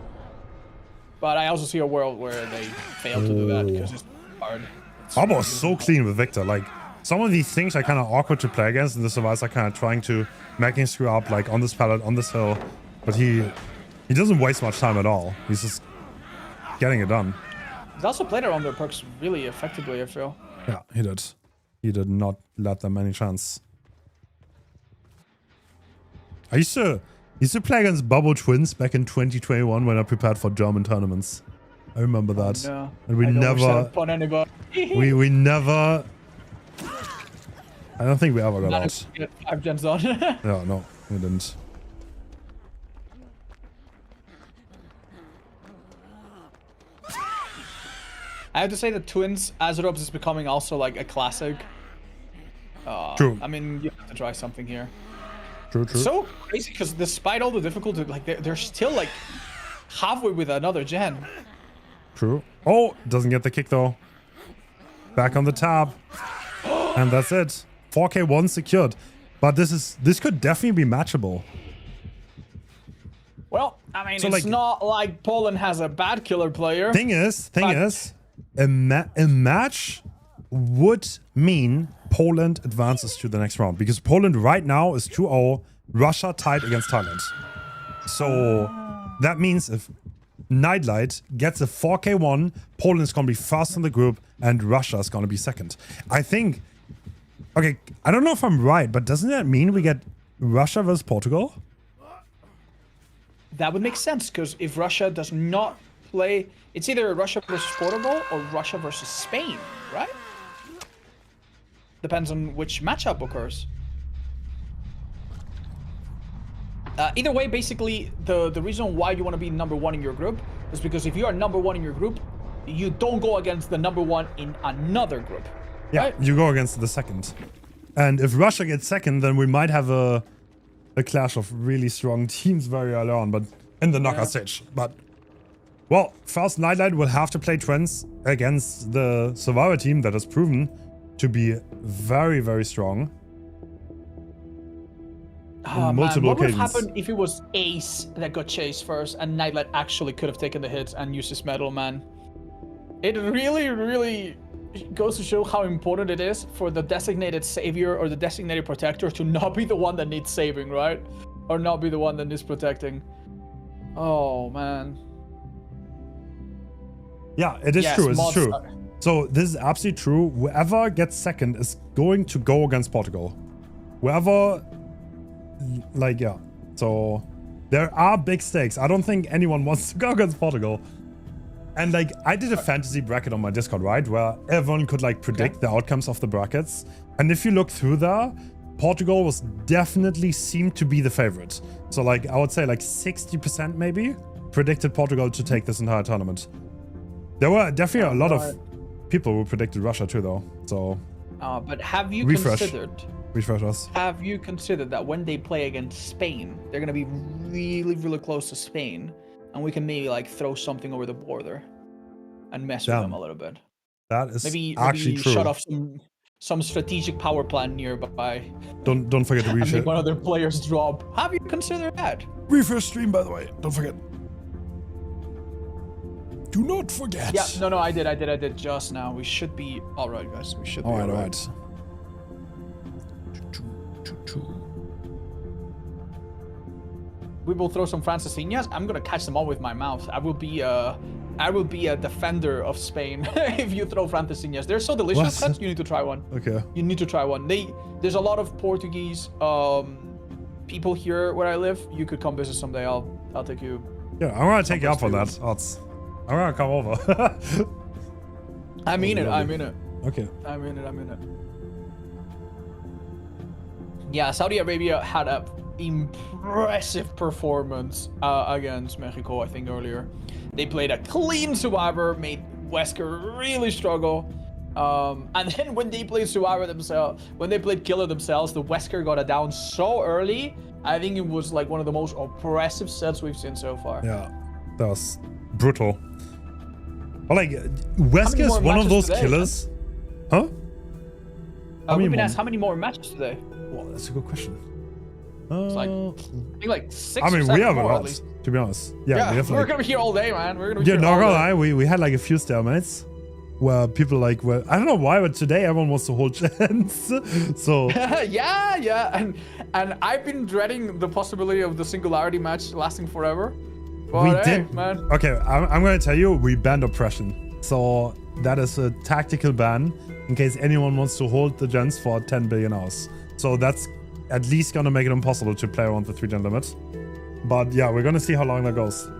But I also see a world where they fail to do that because it's hard. Arbo is so clean with Victor. Like, some of these things are kind of awkward to play against, and the survivors are kind of trying to make him screw up, like on this pallet, on this hill. But he doesn't waste much time at all. He's just getting it done. He's also played around their perks really effectively, I feel. Yeah, he did. He did not let them any chance. I used to play against Bubble Twins back in 2021 when I prepared for German tournaments. I remember that. No, and we never fun anybody. we never. I don't think we ever got out. 5 gens on. Yeah, no, we didn't. I have to say that Twins Azurobs is becoming also like a classic. True. I mean, you have to try something here. True. So crazy because despite all the difficulty, like they're still like halfway with another gen. True. Oh, doesn't get the kick though. Back on the tab. And that's it. 4K1 secured. But this could definitely be matchable. Well, I mean, So, it's like, not like Poland has a bad killer player. Thing is, a match would mean Poland advances to the next round, because Poland right now is 2-0, Russia tied against Thailand. So that means if Nightlight gets a 4K1, Poland's gonna be first in the group and Russia's gonna be second. I think, okay, I don't know if I'm right, but doesn't that mean we get Russia versus Portugal? That would make sense, because if Russia does not play, it's either Russia versus Portugal or Russia versus Spain, right? Depends on which matchup occurs. Either way, basically, the reason why you want to be number 1 in your group is because if you are number 1 in your group, you don't go against the number 1 in another group. Yeah, right? you go against the second. And if Russia gets second, then we might have a clash of really strong teams very early on, but in the knockout stage. But, well, first Nightlight will have to play Twins against the Survivor team that has proven to be very, very strong. Oh, multiple man, what would have occasions. happened if it was Ace that got chased first and Nightlight actually could have taken the hits and used his medal, man? It really, really goes to show how important it is for the designated savior or the designated protector to not be the one that needs saving, right? Or not be the one that needs protecting. Oh, man. Yeah, it is true. It's true. So this is absolutely true. Whoever gets second is going to go against Portugal. Whoever, like, yeah. So there are big stakes. I don't think anyone wants to go against Portugal. And like, I did a fantasy bracket on my Discord, right? Where everyone could like predict the outcomes of the brackets. And if you look through there, Portugal was definitely seemed to be the favorite. So like, I would say like 60% maybe predicted Portugal to take this entire tournament. There were definitely a lot of people who predicted Russia too, though. So, but have you refresh us. Have you considered that when they play against Spain, they're gonna be really, really close to Spain, and we can maybe like throw something over the border and mess with them a little bit. That is maybe true. Shut off some strategic power plant nearby. Don't forget to and make one of their players drop. Have you considered that? Refresh stream, by the way. Don't forget. Do not forget. Yeah, no, I did just now. We should be all right, guys. We should be all right. We will throw some Francesinas. I'm gonna catch them all with my mouth. I will be a defender of Spain if you throw Francesinas. They're so delicious. Friends, you need to try one. Okay. You need to try one. There's a lot of Portuguese people here where I live. You could come visit someday. I'll take you. Yeah, I'm gonna take you up on that, Otz. I'm gonna come over. I mean it. Okay. I mean it. Yeah, Saudi Arabia had a impressive performance against Mexico, I think, earlier. They played a clean Survivor, made Wesker really struggle. And then when they played Survivor themselves, when they played Killer themselves, the Wesker got it down so early. I think it was like one of the most oppressive sets we've seen so far. Yeah, that was brutal. But like, Wesker is one of those killers. Huh? We've been asked how many more matches today? Well, that's a good question. It's like, I think like 6 I mean, or 7 we have a more, at lot, least. to be honest. Yeah, we have we're like, gonna be here all day, man. We're gonna be yeah, here not all gonna day. lie, we had like a few stalemates where people like, well, I don't know why, but today everyone wants to hold chance. So yeah, and I've been dreading the possibility of the singularity match lasting forever. But we hey, did, man. Okay, I'm gonna tell you, we banned oppression. So that is a tactical ban in case anyone wants to hold the gens for 10 billion hours. So that's at least gonna make it impossible to play around the 3-gen limit. But yeah, we're gonna see how long that goes.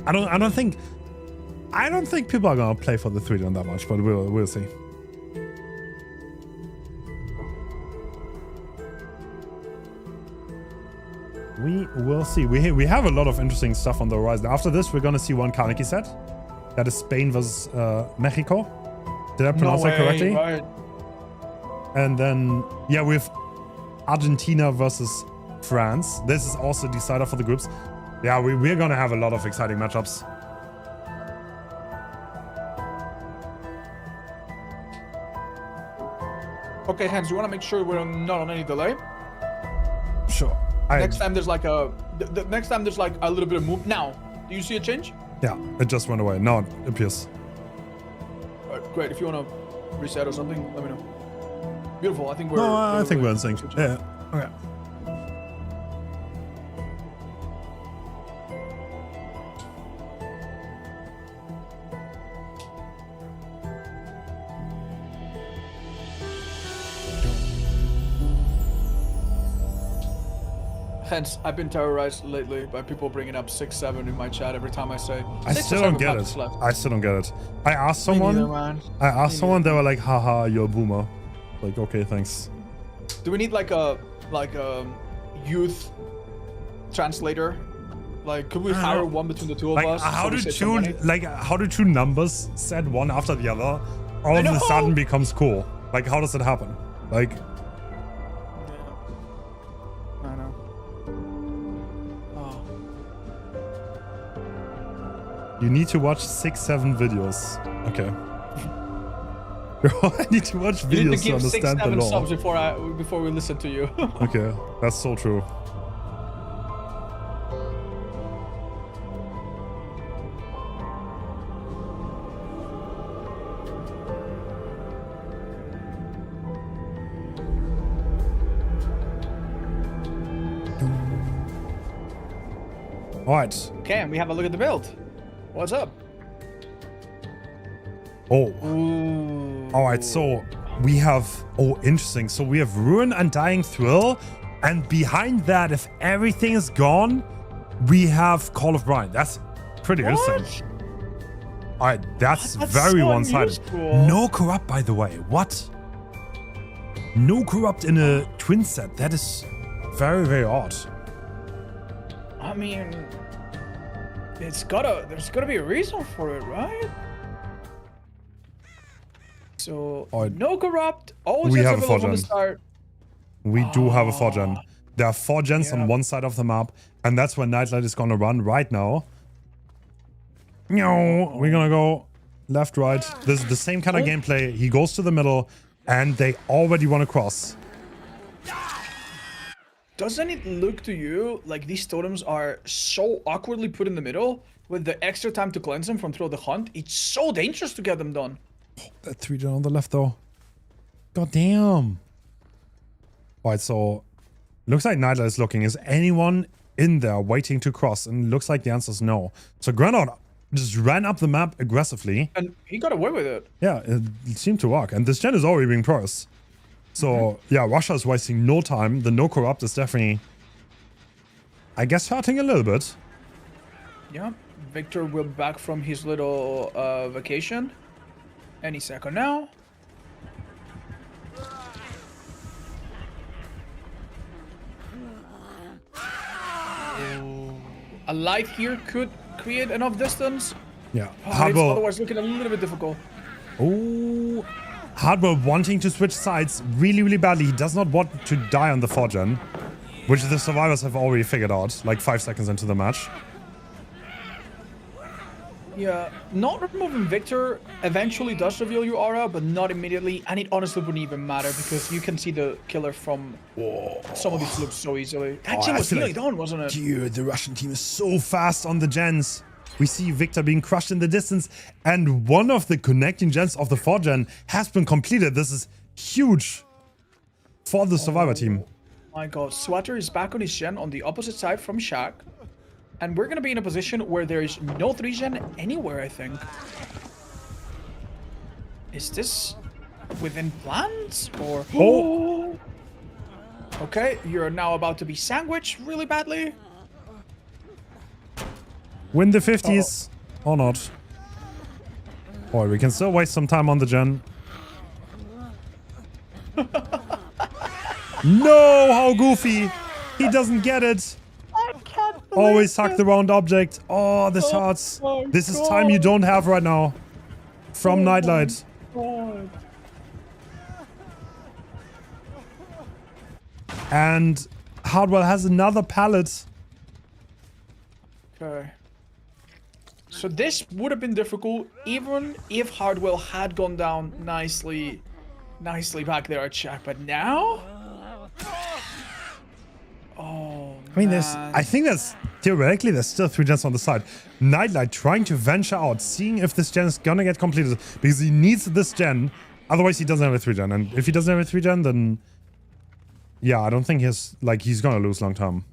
I don't think people are gonna play for the 3-gen that much, but we'll see. We will see. We have a lot of interesting stuff on the horizon. After this, we're gonna see one Kaneki set. That is Spain versus Mexico. Did I pronounce that correctly? Right. And then, yeah, we have Argentina versus France. This is also decider for the groups. Yeah, we're gonna have a lot of exciting matchups. Okay, Hens, you want to make sure we're not on any delay? Sure. Next time there's like a next time there's like a little bit of move. Now, do you see a change? Yeah, it just went away. Now it appears. All right, great. If you want to reset or something, let me know. Beautiful. I think we're. No, I think we're in sync. Yeah. Okay. Hence, I've been terrorized lately by people bringing up 6-7 in my chat every time I say. I still don't get it. I still don't get it. I asked someone. They were like, "Haha, you're a boomer." Like, okay, thanks. Do we need like a youth translator? Like, could we hire one between the two of us? How do two numbers said one after the other all of a sudden becomes cool? Like, how does it happen? Like. You need to watch 6-7 videos. Okay. I need to watch videos to understand the law. Subs before we listen to you. Okay, that's so true. All right. Okay, and we have a look at the build. What's up? Oh. Ooh. All right, so we have... Oh, interesting. So we have Ruin, Undying Thrill. And behind that, if everything is gone, we have Call of Brine. That's pretty interesting. All right, that's very so one-sided. No Corrupt, by the way. What? No Corrupt in a twin set. That is very, very odd. I mean... there's gotta be a reason for it, right? So no Corrupt. Always we have a 4-gen. Start. We do have a 4-gen. There are 4 gens on one side of the map, and that's where Nightlight is gonna run right now. No, we're gonna go left, right. This is the same kind of gameplay. He goes to the middle, and they already want to cross. Doesn't it look to you like these totems are so awkwardly put in the middle with the extra time to cleanse them from through the hunt? It's so dangerous to get them done. Oh, that 3-gen on the left though. God damn. Alright, so looks like Nightlight is looking. Is anyone in there waiting to cross? And looks like the answer is no. So Granot just ran up the map aggressively. And he got away with it. Yeah, it seemed to work. And this gen is already being priced. So, yeah, Russia is wasting no time. The no Corrupt is definitely, I guess, hurting a little bit. Yeah, Victor will be back from his little vacation any second now. A light here could create enough distance. Yeah, Hardwell, otherwise looking a little bit difficult. Oh, Hardwell wanting to switch sides really, really badly. He does not want to die on the 4-gen, which the survivors have already figured out, like 5 seconds into the match. Yeah, not removing Victor eventually does reveal your aura, but not immediately, and it honestly wouldn't even matter because you can see the killer from some of these loops so easily. That shit was nearly done, wasn't it? Dude, the Russian team is so fast on the gens. We see Victor being crushed in the distance, and one of the connecting gens of the 4th gen has been completed. This is huge for the Survivor team. My god, Swatter is back on his gen on the opposite side from Shaq. And we're gonna be in a position where there is no 3 gen anywhere, I think. Is this within plans or? Oh! Okay, you're now about to be sandwiched really badly. Win the 50s or not. Boy, we can still waste some time on the gen. No, how goofy! He doesn't get it. Always hack the round object. Oh, this hurts. This is time you don't have right now. From Nightlight. And Hardwell has another pallet. Okay. So this would have been difficult even if Hardwell had gone down nicely back there at Shaq. But now? Oh, I mean, I think there's theoretically there's still 3 gens on the side. Nightlight trying to venture out, seeing if this gen is gonna get completed because he needs this gen. Otherwise, he doesn't have a 3 gen, and if he doesn't have a 3 gen, then yeah, I don't think he's gonna lose long term.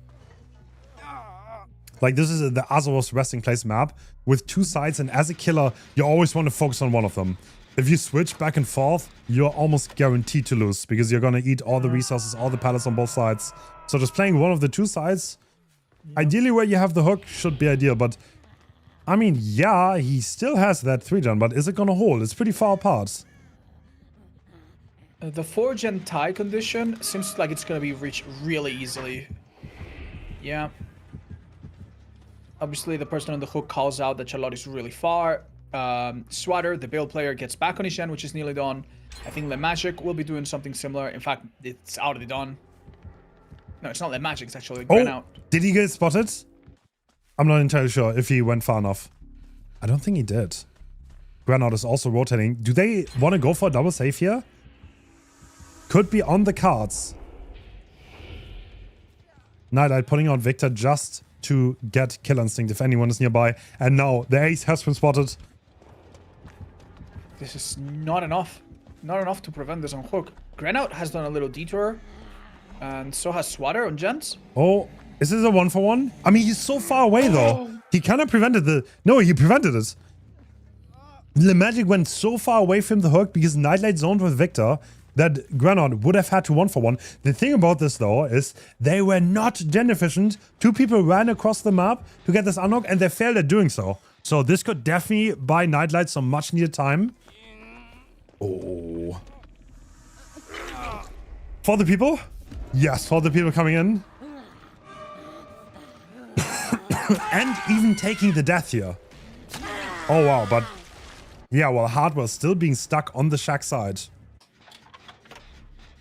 Like this is the Azeroth's resting place map with 2 sides, and as a killer, you always want to focus on one of them. If you switch back and forth, you're almost guaranteed to lose because you're gonna eat all the resources, all the pallets on both sides. So just playing one of the 2 sides, ideally where you have the hook should be ideal. But I mean, yeah, he still has that 3 gen, but is it gonna hold? It's pretty far apart. The 4 gen tie condition seems like it's gonna be reached really easily. Yeah. Obviously, the person on the hook calls out that Charlotte is really far. Swatter, the build player, gets back on his gen, which is nearly done. I think Le Magic will be doing something similar. In fact, it's already done. No, it's not Le Magic, it's actually out. Did he get spotted? I'm not entirely sure if he went far enough. I don't think he did. Granout is also rotating. Do they want to go for a double save here? Could be on the cards. Nightlight putting out Victor just to get Kill Instinct if anyone is nearby. And now the ace has been spotted. This is not enough. Not enough to prevent this on hook. Granout has done a little detour. And so has Swatter on gens. Oh, is this a 1-for-1? I mean, he's so far away though. He kind of prevented the... No, he prevented it. Le Magic went so far away from the hook because Nightlight zoned with Victor that Granout would have had to 1-for-1. The thing about this though is they were not gen efficient. 2 people ran across the map to get this unlock and they failed at doing so. So this could definitely buy Nightlight some much needed time. Oh. For the people? Yes, for the people coming in. And even taking the death here. Oh wow, but yeah, well, Hardwell's still being stuck on the Shack side.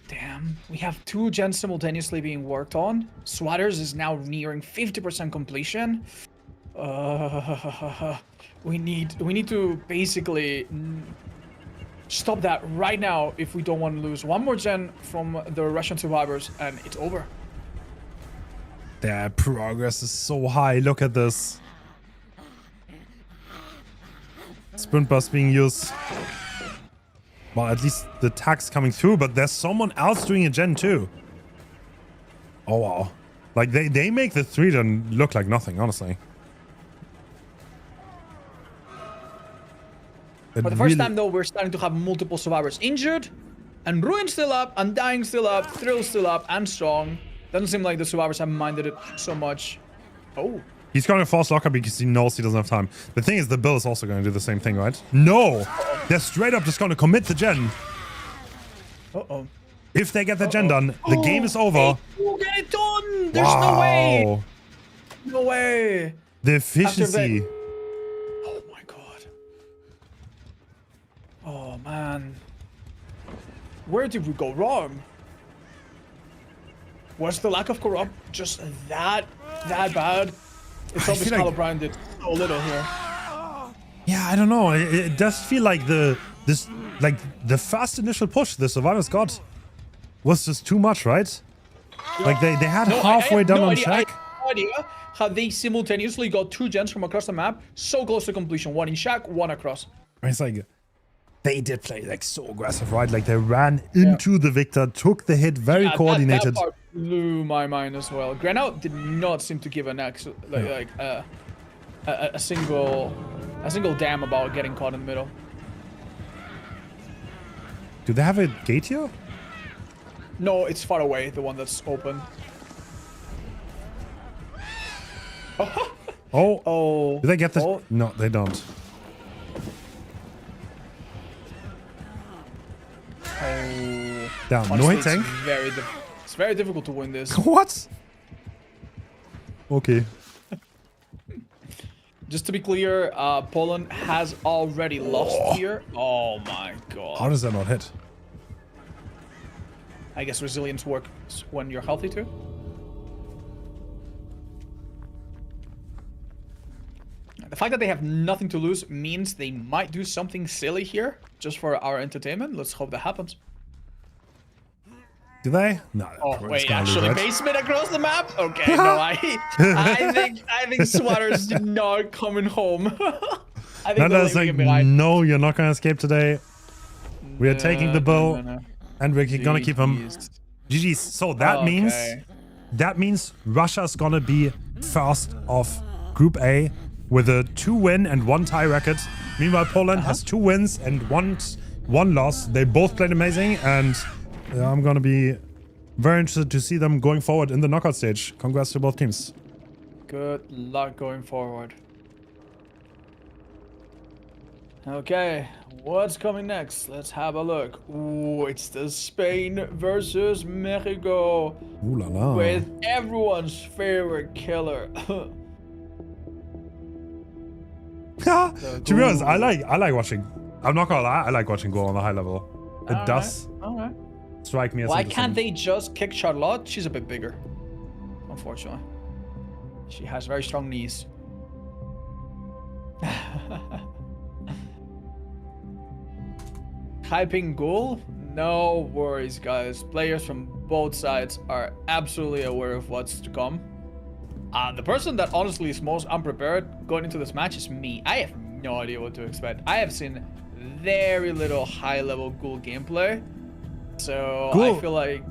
Damn, we have 2 gens simultaneously being worked on. Swatters is now nearing 50% completion. We need to basically stop that right now if we don't want to lose 1 more gen from the Russian survivors, and it's over. Their progress is so high. Look at this. Sprint burst being used. Well, at least the tag's coming through, but there's someone else doing a gen too. Oh wow. Like they make the 3 gen look like nothing, honestly. For the first time though, we're starting to have multiple survivors injured, and Ruin still up, Undying still up, Thrill still up, and Strong. Doesn't seem like the survivors have minded it so much. Oh. He's going to force locker because he knows he doesn't have time. The thing is, the Bill is also going to do the same thing, right? No! They're straight up just going to commit the gen. Uh-oh. If they get the gen done, the game is over. They will get it done! There's no way! No way! The efficiency. Oh my god. Oh man. Where did we go wrong? Was the lack of corrupt just that bad? It's obvious Kyle O'Brien did so little here. Yeah, I don't know. It does feel like the first initial push the survivors got was just too much, right? Like they had halfway done on Shack. I have no idea how they simultaneously got 2 gens from across the map, so close to completion. 1 in Shack, 1 across. It's like they did play like so aggressive, right? Like they ran into the Victor, took the hit, very coordinated. That part blew my mind as well. Granout did not seem to give a single damn about getting caught in the middle. Do they have a gate here? No, it's far away, the one that's open. Oh. Do they get this? Oh. No, they don't. Oh. Down. Honestly, no hitting. It's very difficult to win this. What? Okay. Just to be clear, Poland has already lost here. Oh my god. How does that not hit? I guess resilience works when you're healthy too. The fact that they have nothing to lose means they might do something silly here, just for our entertainment. Let's hope that happens. Do they? No. Oh wait, actually, basement across the map. Okay, no, I think Swatters not coming home. I think Nanda's like, no, you're not gonna escape today. We are taking the bow, and we're gonna keep him. GG's. So that means Russia's gonna be first of Group A with a 2-win and 1 tie record. Meanwhile, Poland has 2 wins and one loss. They both played amazing, and I'm gonna be very interested to see them going forward in the knockout stage. Congrats to both teams. Good luck going forward. Okay, what's coming next? Let's have a look. Ooh, it's the Spain versus Mexico. Ooh la la. With everyone's favorite killer. To be honest, I like watching. I'm not gonna lie, I like watching Go on the high level. It does strike me as Why can't they just kick Charlotte? She's a bit bigger, unfortunately. She has very strong knees. Hyping Ghoul? No worries, guys. Players from both sides are absolutely aware of what's to come. The person that honestly is most unprepared going into this match is me. I have no idea what to expect. I have seen very little high-level Ghoul gameplay, so Ghoul. I feel like...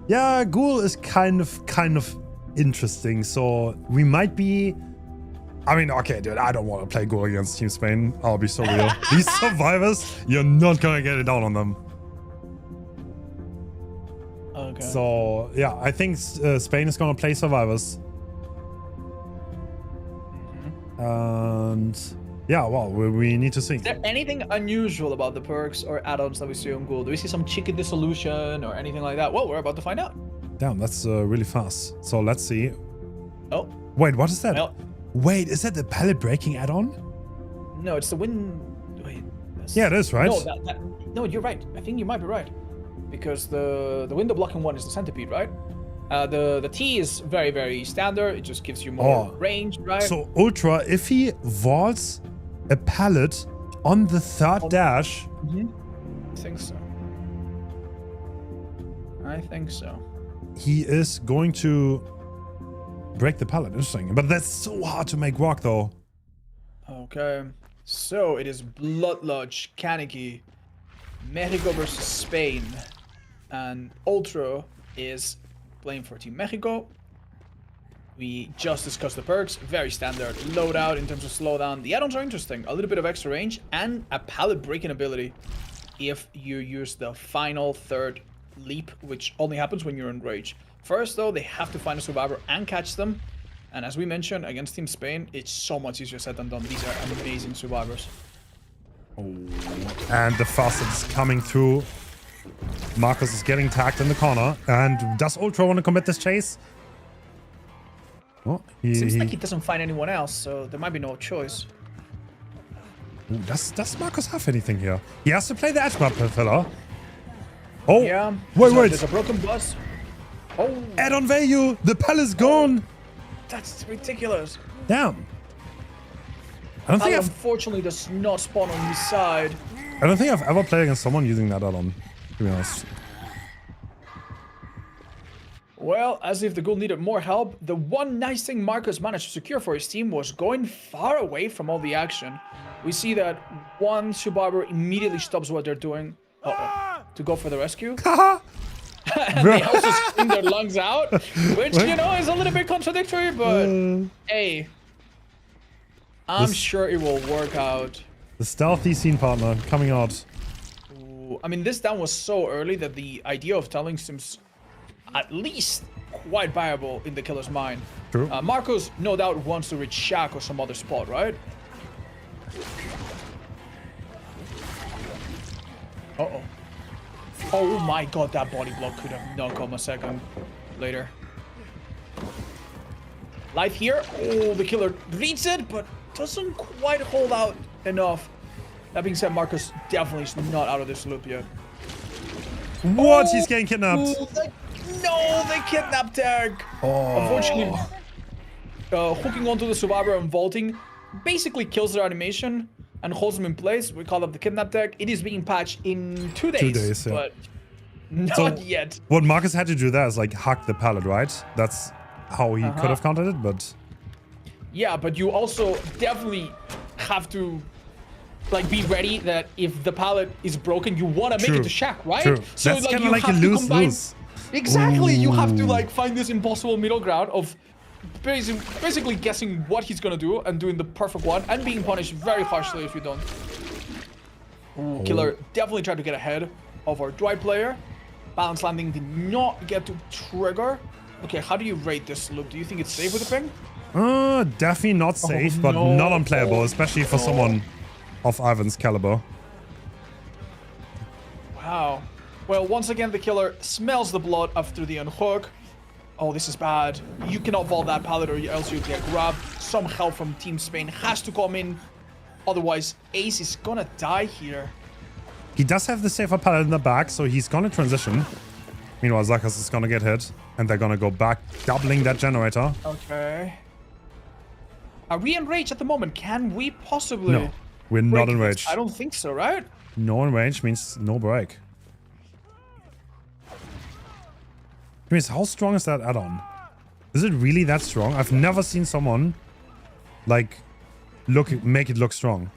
Yeah, Ghoul is kind of interesting, so we might be... I mean, okay, dude, I don't want to play Ghoul against Team Spain. I'll be so real. These survivors, you're not gonna get it down on them. Okay. So, yeah, I think Spain is gonna play survivors. And yeah, well, we need to see. Is there anything unusual about the perks or add-ons that we see on Ghoul? Do we see some chicken dissolution or anything like that? Well, we're about to find out. Damn, that's really fast. So let's see. Oh. Wait, what is that? Well, wait, is that the pallet breaking add-on? No, it's the wind. Wait. Yeah, it is, right? No, no, you're right. I think you might be right. Because the window blocking one is the centipede, right? The T is very, very standard. It just gives you more range, right? So Ultra, if he vaults a pallet on the third dash... I think so. I think so. He is going to break the pallet. Interesting. But that's so hard to make work, though. Okay. So it is Blood Lodge, Kaneki, Mexico versus Spain. And Ultra is playing for Team Mexico. We just discussed the perks. Very standard loadout in terms of slowdown. The add-ons are interesting. A little bit of extra range and a pallet breaking ability if you use the final third leap, which only happens when you're in rage. First, though, they have to find a survivor and catch them. And as we mentioned, against Team Spain, it's so much easier said than done. These are amazing survivors. Oh, and the faucet is coming through. Marcus is getting tagged in the corner. And does Ultra want to commit this chase? Oh, seems like he doesn't find anyone else, so there might be no choice. Ooh, does Marcus have anything here? He has to play the edge map filler. Oh, yeah. Wait. There's a broken bus. Oh. Add-on value. The pallet's gone. That's ridiculous. Damn. unfortunately does not spawn on his side. I don't think I've ever played against someone using that add-on, to be honest. Well, as if the ghoul needed more help, the one nice thing Marcus managed to secure for his team was going far away from all the action. We see that one survivor immediately stops what they're doing to go for the rescue. And they also scream their lungs out, which, you know, is a little bit contradictory, but hey, I'm sure it will work out. The stealthy scene partner coming out. Ooh, I mean, this down was so early that the idea of telling seems at least quite viable in the killer's mind. True. Marcos no doubt wants to reach Shack or some other spot, right? Uh-oh. Oh my god, that body block could have not come a second later. Life here. Oh, the killer reads it, but doesn't quite hold out enough. That being said, Marcus definitely is not out of this loop yet. What? He's getting kidnapped. No, the kidnap tag. Unfortunately, hooking onto the survivor and vaulting basically kills their animation and holds them in place. We call it the kidnap tag. It is being patched in 2 days. 2 days, yeah. But not yet. What Marcus had to do there is like hack the pallet, right? That's how he could have countered it, but... Yeah, but you also definitely have to like be ready that if the pallet is broken, you want to make it to Shack, right? True. So that's like kind you of like a have to combine... lose-lose. Exactly, you have to like find this impossible middle ground of basically guessing what he's gonna do and doing the perfect one and being punished very harshly if you don't. Ooh, killer definitely tried to get ahead of our Dwight player. Balance landing did not get to trigger. Okay, how do you rate this loop? Do you think it's safe with the ping? Definitely not safe, but not unplayable, especially for someone of Ivan's caliber. Wow. Well, once again, the killer smells the blood after the unhook. Oh, this is bad. You cannot vault that pallet or else you get grabbed. Some help from Team Spain has to come in. Otherwise, Ace is gonna die here. He does have the safer pallet in the back, so he's gonna transition. Meanwhile, Zakas is gonna get hit, and they're gonna go back, doubling that generator. Okay. Are we enraged at the moment? Can we possibly... No, we're not enraged. I don't think so, right? No enraged means no break. Anyways, how strong is that add-on? Is it really that strong? I've never seen someone like make it look strong.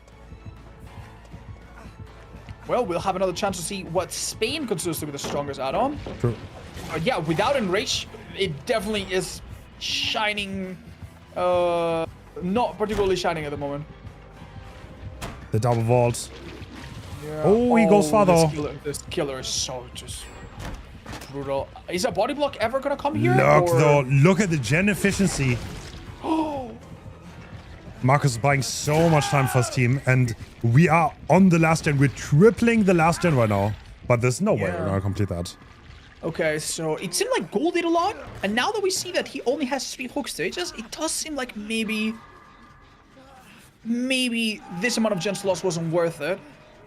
Well, we'll have another chance to see what Spain considers to be the strongest add-on. True. Yeah, without enrage, it definitely is shining. Not particularly shining at the moment. The double vault. Yeah. Oh, he goes farther. This killer is so just brutal. Is a body block ever gonna come here? Look though, look at the gen efficiency. Marcus is buying so much time for his team, and we are on the last gen. We're tripling the last gen right now, but there's no way we're gonna complete that. Okay, so it seemed like Gold did a lot, and now that we see that he only has 3 hook stages, it does seem like maybe this amount of gens lost wasn't worth it.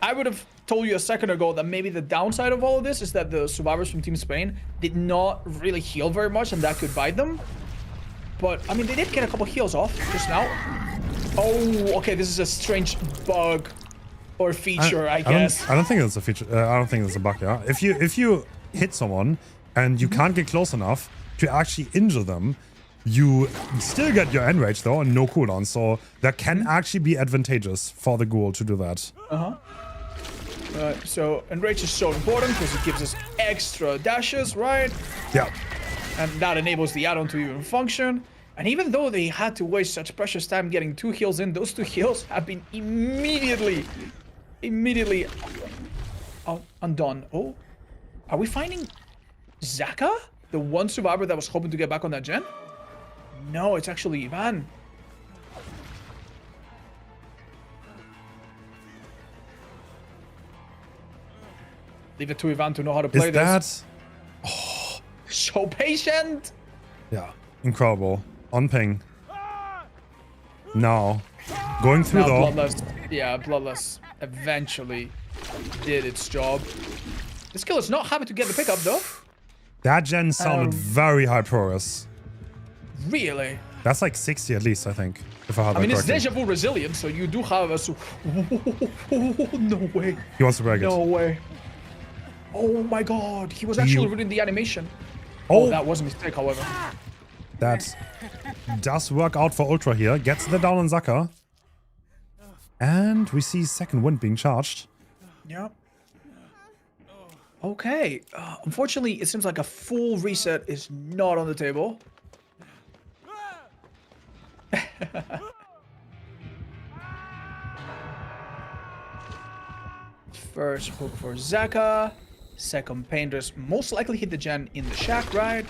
I would have told you a second ago that maybe the downside of all of this is that the survivors from Team Spain did not really heal very much, and that could bite them. But, I mean, they did get a couple heals off just now. Oh, okay, this is a strange bug or feature, I guess. I don't think it's a feature. I don't think it's a bug, yeah. If you hit someone and you can't get close enough to actually injure them, you still get your enrage though and no cooldown, so that can actually be advantageous for the ghoul to do that. So enrage is so important because it gives us extra dashes, right? Yeah. And that enables the add-on to even function. And even though they had to waste such precious time getting 2 heals in, those 2 heals have been immediately undone. Oh, are we finding Zaka? The one survivor that was hoping to get back on that gen? No, it's actually Ivan. Leave it to Ivan to know how to play this. Oh, so patient. Yeah, incredible. On ping. Now, going through though. Bloodlust. Yeah, Bloodlust eventually did its job. This kill is not happy to get the pickup though. That gen sounded very high progress. Really? That's like 60 at least, I think. If I had I mean, it's correctly. deja vu resilient, so you do have a... no way. He wants to break it. No way. Oh my god, he was actually reading the animation. Oh, Oh, that was a mistake, however. that does work out for Ultra here. Gets the down on Zaka. And we see second wind being charged. Yeah. Okay. Unfortunately, it seems like a full reset is not on the table. First hook for Zaka. Second Painters most likely hit the gen in the shack, right?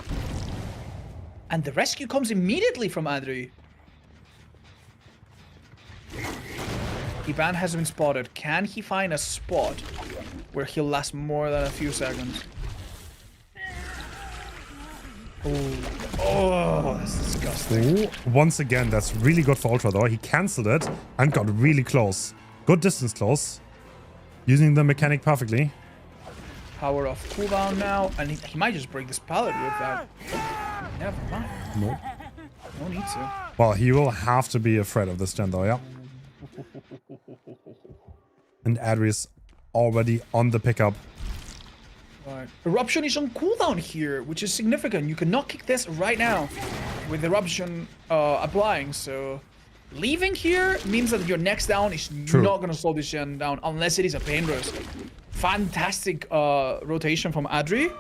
And the rescue comes immediately from Adri. Iban has been spotted. Can he find a spot where he'll last more than a few seconds? Oh, that's disgusting. Ooh, once again, that's really good for Ultra though. He cancelled it and got really close. Good distance close. Using the mechanic perfectly. Power off cooldown now, and he might just break this pallet with that. Never mind. Nope. No need to. Well, he will have to be afraid of this gen though, yeah. And Adri is already on the pickup. Right. Eruption is on cooldown here, which is significant. You cannot kick this right now with Eruption applying, so leaving here means that your next down is not going to slow this gen down unless it is a pain burst. Fantastic rotation from Adri,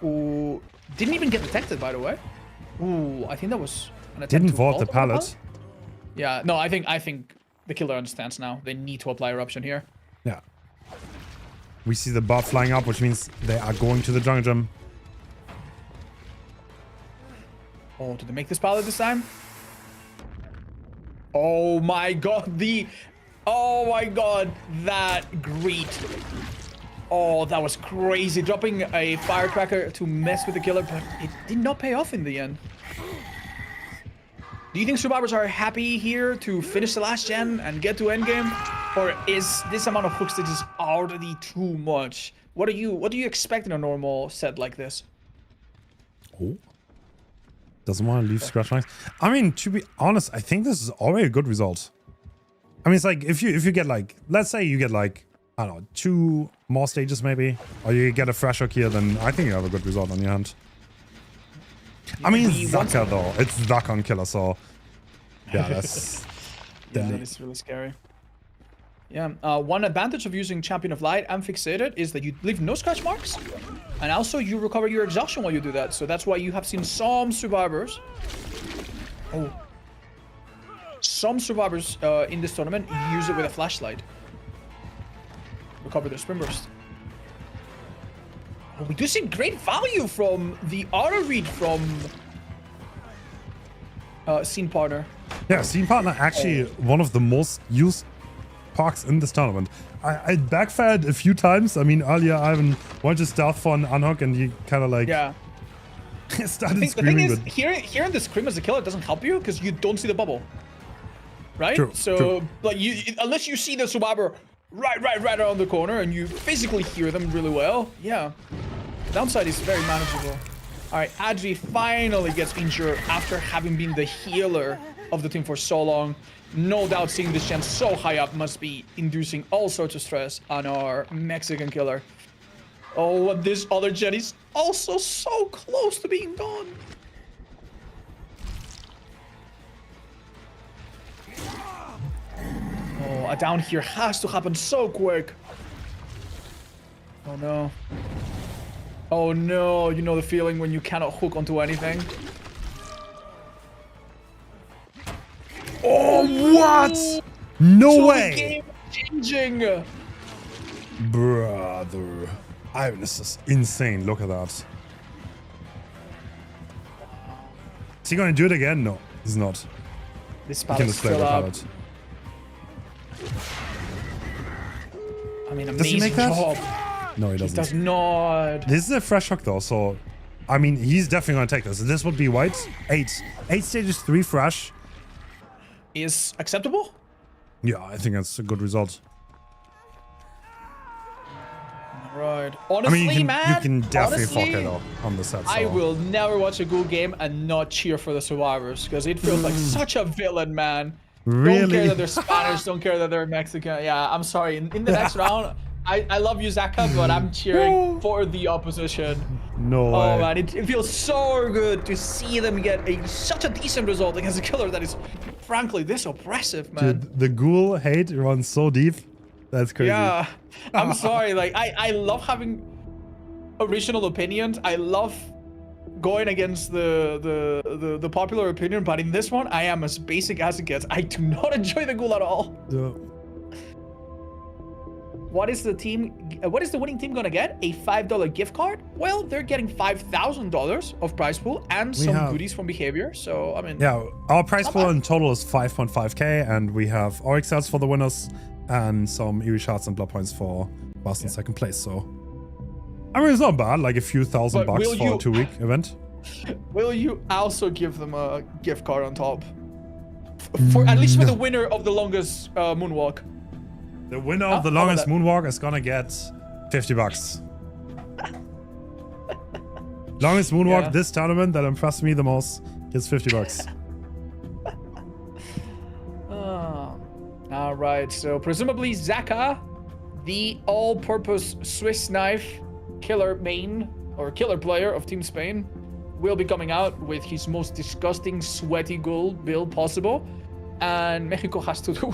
who didn't even get detected, by the way. Ooh, I think that was an attempt Didn't to vault the the pallet. Yeah, no, I think the killer understands now. They need to apply Eruption here. Yeah. We see the buff flying up, which means they are going to the jungle gym. Oh, did they make this pallet this time? Oh my god, oh my god, that greet. Oh, that was crazy. Dropping a firecracker to mess with the killer, but it did not pay off in the end. Do you think survivors are happy here to finish the last gen and get to endgame? Or is this amount of hooks that is already too much? What do you expect in a normal set like this? Oh. Doesn't want to leave scratch marks. I mean, to be honest, I think this is already a good result. I mean, it's like if you get like, let's say you get like, I don't know, 2 more stages maybe, or you get a fresh hook here, then I think you have a good result on your hand. I mean, Zaka though, it's Zaka on killer, so yeah, that's yeah, that is really scary. Yeah, one advantage of using Champion of Light and Fixated is that you leave no scratch marks, and also you recover your exhaustion while you do that. So that's why you have seen some survivors. Oh, some survivors in this tournament use it with a flashlight. Recover their spin burst. Oh, we do see great value from the auto read from Scene Partner. Yeah, Scene Partner actually one of the most used parks in this tournament. I backfired a few times. I mean, earlier Ivan wanted to stealth for an unhook and he kind of like started screaming. The thing is, hearing the scream as a killer doesn't help you because you don't see the bubble, right? True, so like unless you see the survivor right around the corner and you physically hear them really well, yeah. The downside is very manageable. All right, Adri finally gets injured after having been the healer of the team for so long. No doubt seeing this gen so high up must be inducing all sorts of stress on our Mexican killer. Oh, and this other gen is also so close to being gone. Oh, a down here has to happen so quick. Oh no. Oh no, you know the feeling when you cannot hook onto anything? Oh, what? No way! Game-changing! Brother. Ivan, this is insane. Look at that. Is he going to do it again? No, he's not. This He can display the pallet. I mean, Does he amazing make that? job. No, he He doesn't. does not. This is a fresh hook though, so I mean, he's definitely going to take this. This would be white. 8 stages, 3 fresh. Is acceptable? Yeah, I think that's a good result. Right. Honestly, I mean, man. you can definitely fuck honestly, it up on the set. So. I will never watch a Ghoul game and not cheer for the survivors because it feels like such a villain, man. Really? Don't care that they're Spanish. Don't care that they're Mexican. Yeah, I'm sorry. In the next round, I love you, Zaka, but I'm cheering for the opposition. No way. Oh man, it feels so good to see them get such a decent result against a killer that is, frankly, this oppressive, man. Dude, the Ghoul hate runs so deep. That's crazy. Yeah, I'm sorry. Like I love having original opinions. I love going against the popular opinion, but in this one, I am as basic as it gets. I do not enjoy the Ghoul at all. Yeah. What is the winning team gonna get? A $5 gift card? Well, they're getting $5,000 of prize pool and some goodies from behavior. So I mean, yeah, our prize pool in total is 5.5k, and we have Oryx sets for the winners and some Eerie shards and blood points for last and second place. So I mean, it's not bad. Like a few $1,000 bucks for a 2-week event. Will you also give them a gift card on top? For at least for the winner of the longest moonwalk. The winner of the longest moonwalk is gonna get $50. Longest moonwalk this tournament that impressed me the most gets $50. All right, so presumably Zaka, the all-purpose Swiss knife killer main or killer player of Team Spain, will be coming out with his most disgusting sweaty ghoul build possible, and Mexico has to do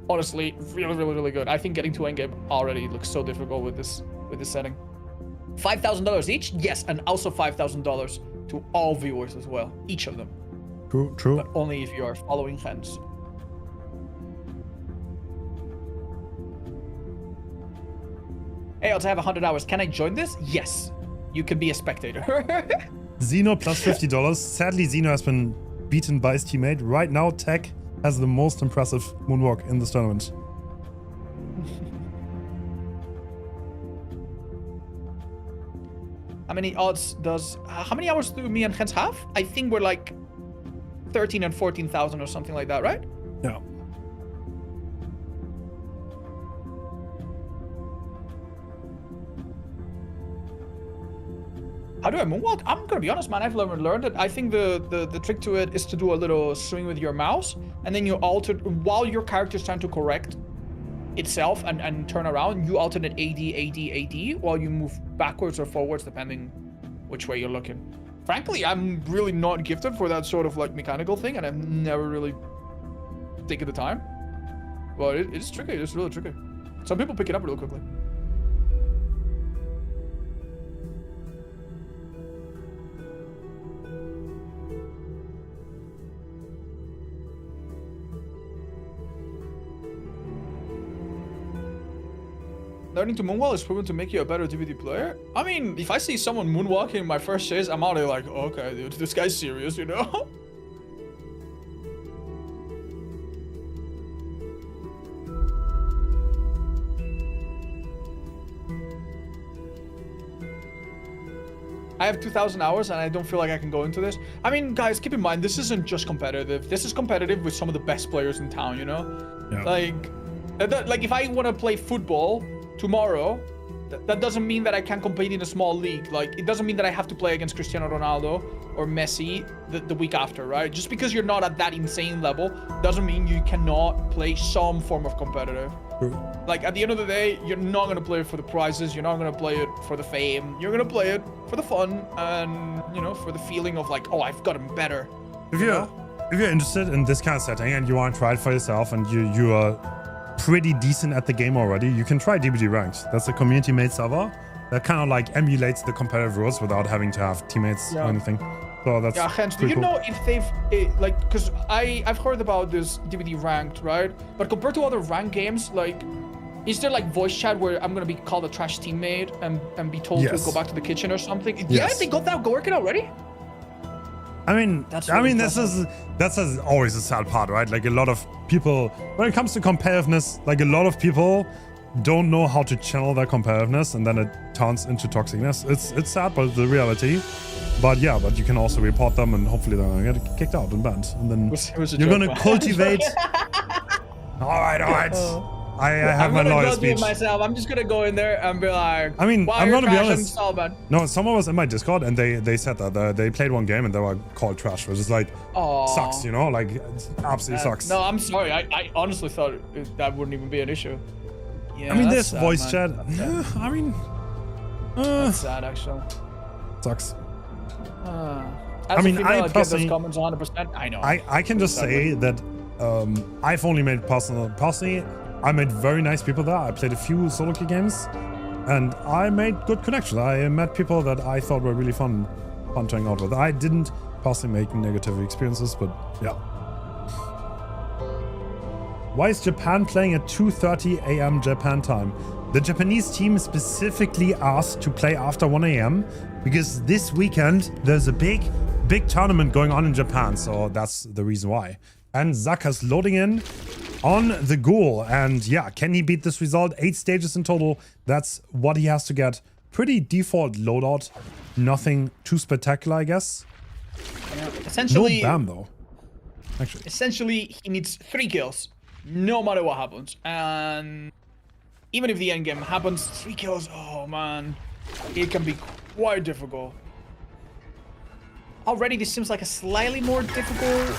honestly really good. I think getting to endgame already looks so difficult with this setting. $5,000 each, yes, and also $5,000 to all viewers as well, each of them. True. But only if you are following Hens. Hey, I have 100 hours. Can I join this? Yes. You can be a spectator. Zeno plus $50. Sadly, Zeno has been beaten by his teammate. Right now, Tech has the most impressive moonwalk in this tournament. How many odds does... how many hours do me and Hens have? I think we're like 13 and 14,000 or something like that, right? Yeah. How do I moonwalk? I'm gonna be honest, man. I've learned it. I think the trick to it is to do a little swing with your mouse, and then you alter while your character's trying to correct itself and turn around. You alternate AD while you move backwards or forwards, depending which way you're looking. Frankly, I'm really not gifted for that sort of like mechanical thing, and I've never really taken the time. But it's tricky. It's really tricky. Some people pick it up really quickly. Learning to moonwalk is proven to make you a better DBD player. I mean, if I see someone moonwalking in my first chase, I'm already like, okay, dude, this guy's serious, you know? I have 2,000 hours and I don't feel like I can go into this. I mean, guys, keep in mind, this isn't just competitive. This is competitive with some of the best players in town, you know? Yeah. Like if I want to play football tomorrow, that doesn't mean that I can compete in a small league. Like, it doesn't mean that I have to play against Cristiano Ronaldo or Messi the week after, right? Just because you're not at that insane level doesn't mean you cannot play some form of competitive. Like, at the end of the day, you're not going to play it for the prizes. You're not going to play it for the fame. You're going to play it for the fun and, you know, for the feeling of like, oh, I've gotten better. If you're interested in this kind of setting and you want to try it for yourself and you are pretty decent at the game already, you can try DBD Ranked. That's a community-made server that kind of like emulates the competitive rules without having to have teammates or anything. So that's Hens, do you know if they've like, because I've heard about this DBD Ranked, right? But compared to other ranked games, like, is there like voice chat where I'm gonna be called a trash teammate and be told to go back to the kitchen or something? Yes. Yeah, they got that working already. I mean, that's always a sad part, right? Like, a lot of people, when it comes to competitiveness, like, a lot of people don't know how to channel their competitiveness, and then it turns into toxicness. It's sad, but it's the reality. But yeah, but you can also report them, and hopefully they're gonna get kicked out and banned, and then you're gonna cultivate. All right. I have my lawyer speech. I'm gonna go do it myself. I'm just gonna go in there and be like, I mean, I'm gonna be honest. Installment? No, someone was in my Discord and they said that they played one game and they were called trash, which is like sucks, you know, like it absolutely sucks. No, I'm sorry. I honestly thought that wouldn't even be an issue. Yeah, I mean, this sad, voice man. chat. Yeah, I mean, that's sad actually. Sucks. I mean, I personally comments 100%. I know. I can just say that I've only made personally. I made very nice people there. I played a few solo queue games, and I made good connections. I met people that I thought were really fun to hang out with. I didn't personally make negative experiences, but yeah. Why is Japan playing at 2:30 a.m. Japan time? The Japanese team specifically asked to play after 1 a.m. because this weekend there's a big tournament going on in Japan, so that's the reason why. And Zaka's loading in on the goal, and yeah, can he beat this result? 8 stages in total. That's what he has to get. Pretty default loadout. Nothing too spectacular, I guess. Yeah, essentially, no BAM though. Actually, essentially, he needs 3 kills, no matter what happens. And even if the end game happens, 3 kills. Oh man, it can be quite difficult. Already, this seems like a slightly more difficult.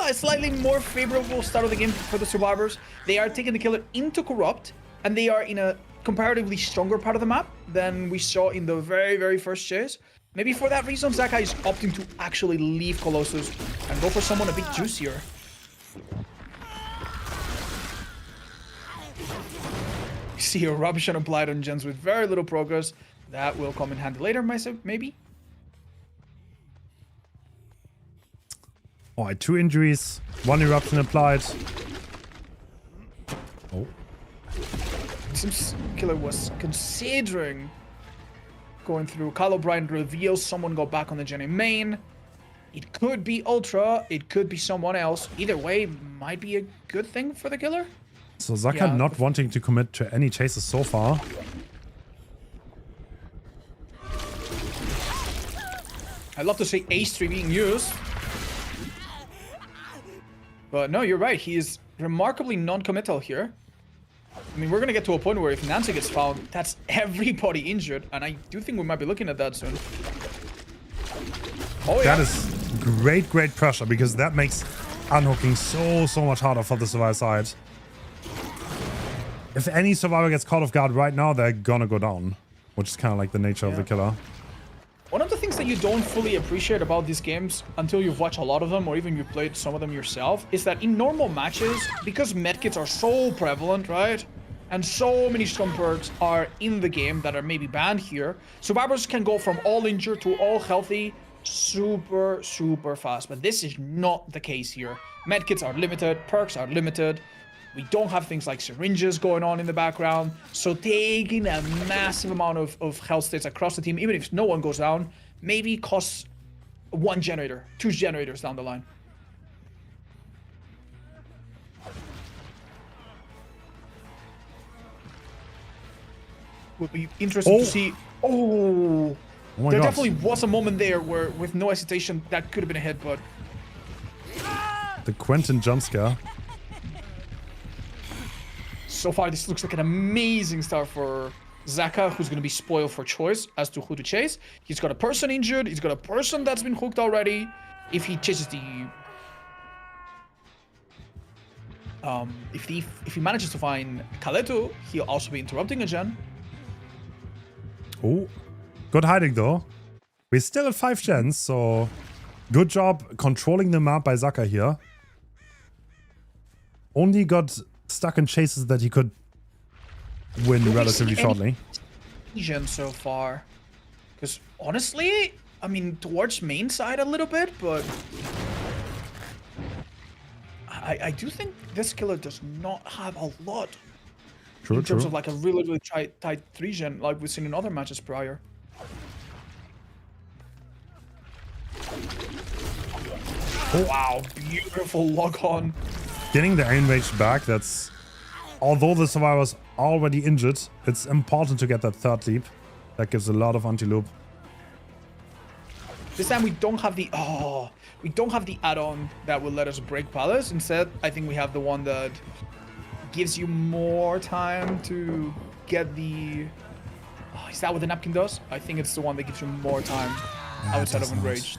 A slightly more favorable start of the game for the survivors. They are taking the killer into Corrupt, and they are in a comparatively stronger part of the map than we saw in the very first chase. Maybe for that reason, Zaka is opting to actually leave Colossus and go for someone a bit juicier. You see a rubbish and applied on gens with very little progress. That will come in handy later, maybe. Oh, 2 injuries, 1 eruption applied. Oh. Seems killer was considering going through. Kyle O'Brien reveals someone got back on the Jenny main. It could be Ultra, it could be someone else. Either way, might be a good thing for the killer. So Zaka not wanting to commit to any chases so far. I'd love to say Ace 3 being used. But no, you're right. He is remarkably non-committal here. I mean, we're going to get to a point where if Nancy gets found, that's everybody injured. And I do think we might be looking at that soon. Oh, yeah. That is great pressure, because that makes unhooking so much harder for the survivor side. If any survivor gets caught off guard right now, they're gonna go down, which is kind of like the nature of the killer. One of the things that you don't fully appreciate about these games until you've watched a lot of them, or even you've played some of them yourself, is that in normal matches, because medkits are so prevalent, right? And so many strong perks are in the game that are maybe banned here, survivors can go from all injured to all healthy super fast. But this is not the case here. Medkits are limited, perks are limited. We don't have things like syringes going on in the background. So taking a massive amount of health states across the team, even if no one goes down, maybe costs 1 generator, 2 generators down the line. Would be interesting to see. Oh my there gosh. Definitely was a moment there where, with no hesitation, that could have been a hit, but the Quentin jump scare. So far, this looks like an amazing start for Zaka, who's going to be spoiled for choice as to who to chase. He's got a person injured. He's got a person that's been hooked already. If he chases the... if he manages to find Kaleto, he'll also be interrupting a gen. Oh, good hiding though. We're still at 5 gens, so good job controlling the map by Zaka here. Only got stuck in chases that he could win relatively shortly. So far, because honestly, I mean, towards main side a little bit, but I do think this killer does not have a lot in terms of like a really tight 3 gen like we've seen in other matches prior. Oh, wow, beautiful lock on. Getting the aim range back, that's... Although the survivor's already injured, it's important to get that 3rd leap. That gives a lot of anti-loop. This time we don't have the... Oh, we don't have the add-on that will let us break Palace. Instead, I think we have the one that gives you more time to get the... Oh, is that what the napkin does? I think it's the one that gives you more time outside of enraged.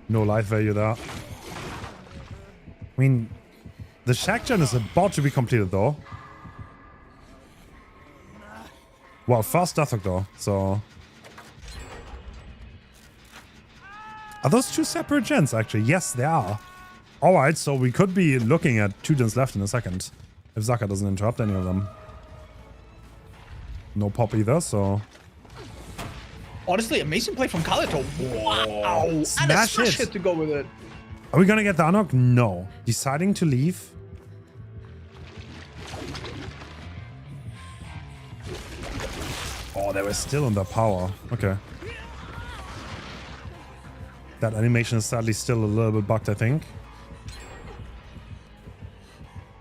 No life value there. I mean, the shack gen is about to be completed though. Well, first death hook though, so... Are those two separate gens actually? Yes, they are. Alright, so we could be looking at 2 gens left in a second. If Zaka doesn't interrupt any of them. No pop either, so... Honestly, amazing play from Kalito. Wow! And a smash hit to go with it. Are we gonna get the unhook? No. Deciding to leave. Oh, they were still under power. Okay. That animation is sadly still a little bit bugged, I think.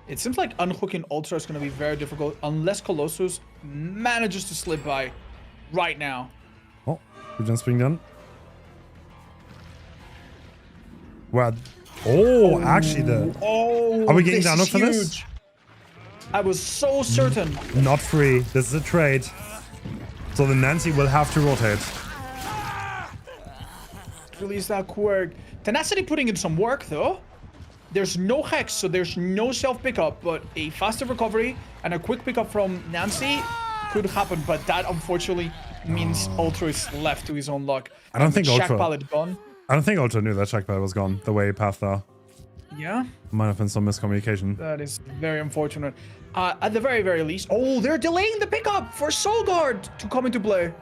It seems like unhooking Ultra is going to be very difficult unless Colossus manages to slip by right now. Oh, we just being done. Well, oh, actually the... Oh, are we getting the unhook for this? I was so certain. Not free. This is a trade. So the Nancy will have to rotate. Release that quirk. Tenacity putting in some work though. There's no hex, so there's no self pickup, but a faster recovery and a quick pickup from Nancy could happen, but that unfortunately means Ultra is left to his own luck. I don't think Shack Ultra... pallet gone. I don't think Ultra knew that Shack pallet was gone, the way he passed there. Yeah? Might have been some miscommunication. That is very unfortunate. At the very, very least... Oh, they're delaying the pickup for Soul Guard to come into play.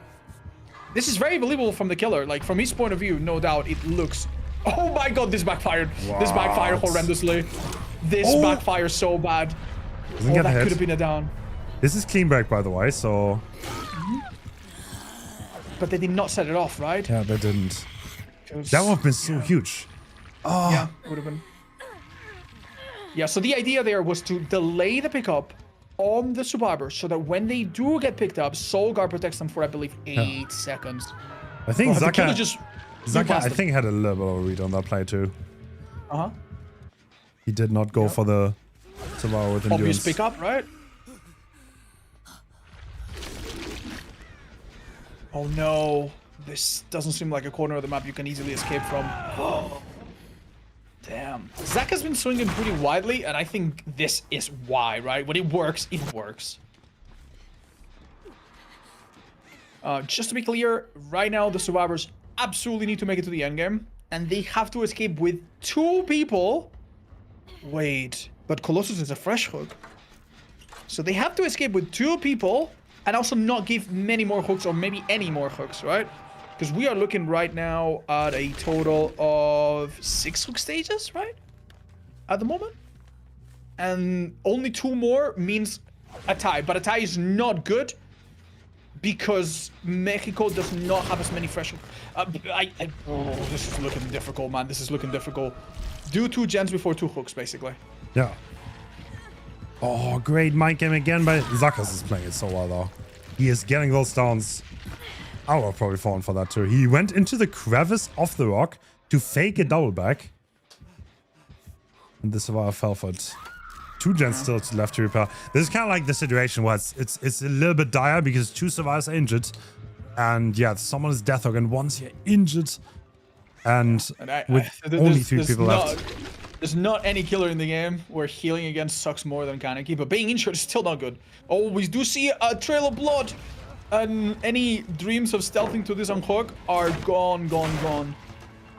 This is very believable from the killer. Like, from his point of view, no doubt, it looks... Oh my god, this backfired. What? This backfired horrendously. This backfires so bad. Doesn't get that could have been a down. This is clean break, by the way, so... But they did not set it off, right? Yeah, they didn't. That would have been so huge. Oh. Yeah, would have been. Yeah, so the idea there was to delay the pickup on the survivor so that when they do get picked up, Soul Guard protects them for, I believe, 8 seconds. I think Zaka... just Zaka, I think, had a little bit of a read on that play too. Uh-huh. He did not go for the survivor with endurance. Obvious pickup, right? Oh no. This doesn't seem like a corner of the map you can easily escape from. Oh. Damn. Zach has been swinging pretty widely, and I think this is why, right? When it works, it works. Just to be clear, right now the survivors absolutely need to make it to the endgame, and they have to escape with 2 people. Wait, but Colossus is a fresh hook. So they have to escape with 2 people, and also not give many more hooks, or maybe any more hooks, right? Because we are looking right now at a total of 6 hook stages, right? At the moment. And only 2 more means a tie, but a tie is not good because Mexico does not have as many fresh hooks. Oh, this is looking difficult, man. This is looking difficult. Do 2 gens before 2 hooks, basically. Yeah. Oh, great mind game again, but Zakas is playing it so well, though. He is getting those downs. I would have probably fallen for that, too. He went into the crevice of the rock to fake a double back. And the survivor fell for it. 2 gens still left to repair. This is kind of like the situation where it's a little bit dire because 2 survivors are injured. And yeah, someone is death hook, and once you're injured, and with only 3 people left. There's not any killer in the game where healing against sucks more than Kaneki, but being injured is still not good. Oh, we do see a trail of blood, and any dreams of stealthing to this unhook are gone.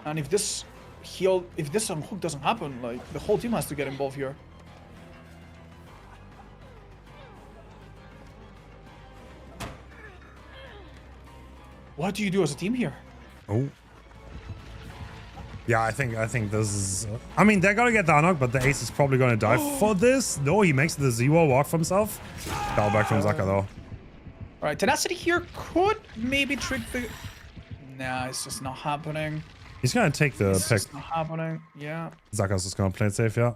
And if this unhook doesn't happen, like, the whole team has to get involved here. What do you do as a team here? Oh. Yeah, I think this is... I mean, they're gonna get the unhook, but the ace is probably gonna die for this. No, he makes the 0 walk for himself. Foul back from Zaka, though. Alright, Tenacity here could maybe trick the... Nah, it's just not happening. He's gonna take the pick. It's not happening, yeah. Zaka's just gonna play it safe, yeah.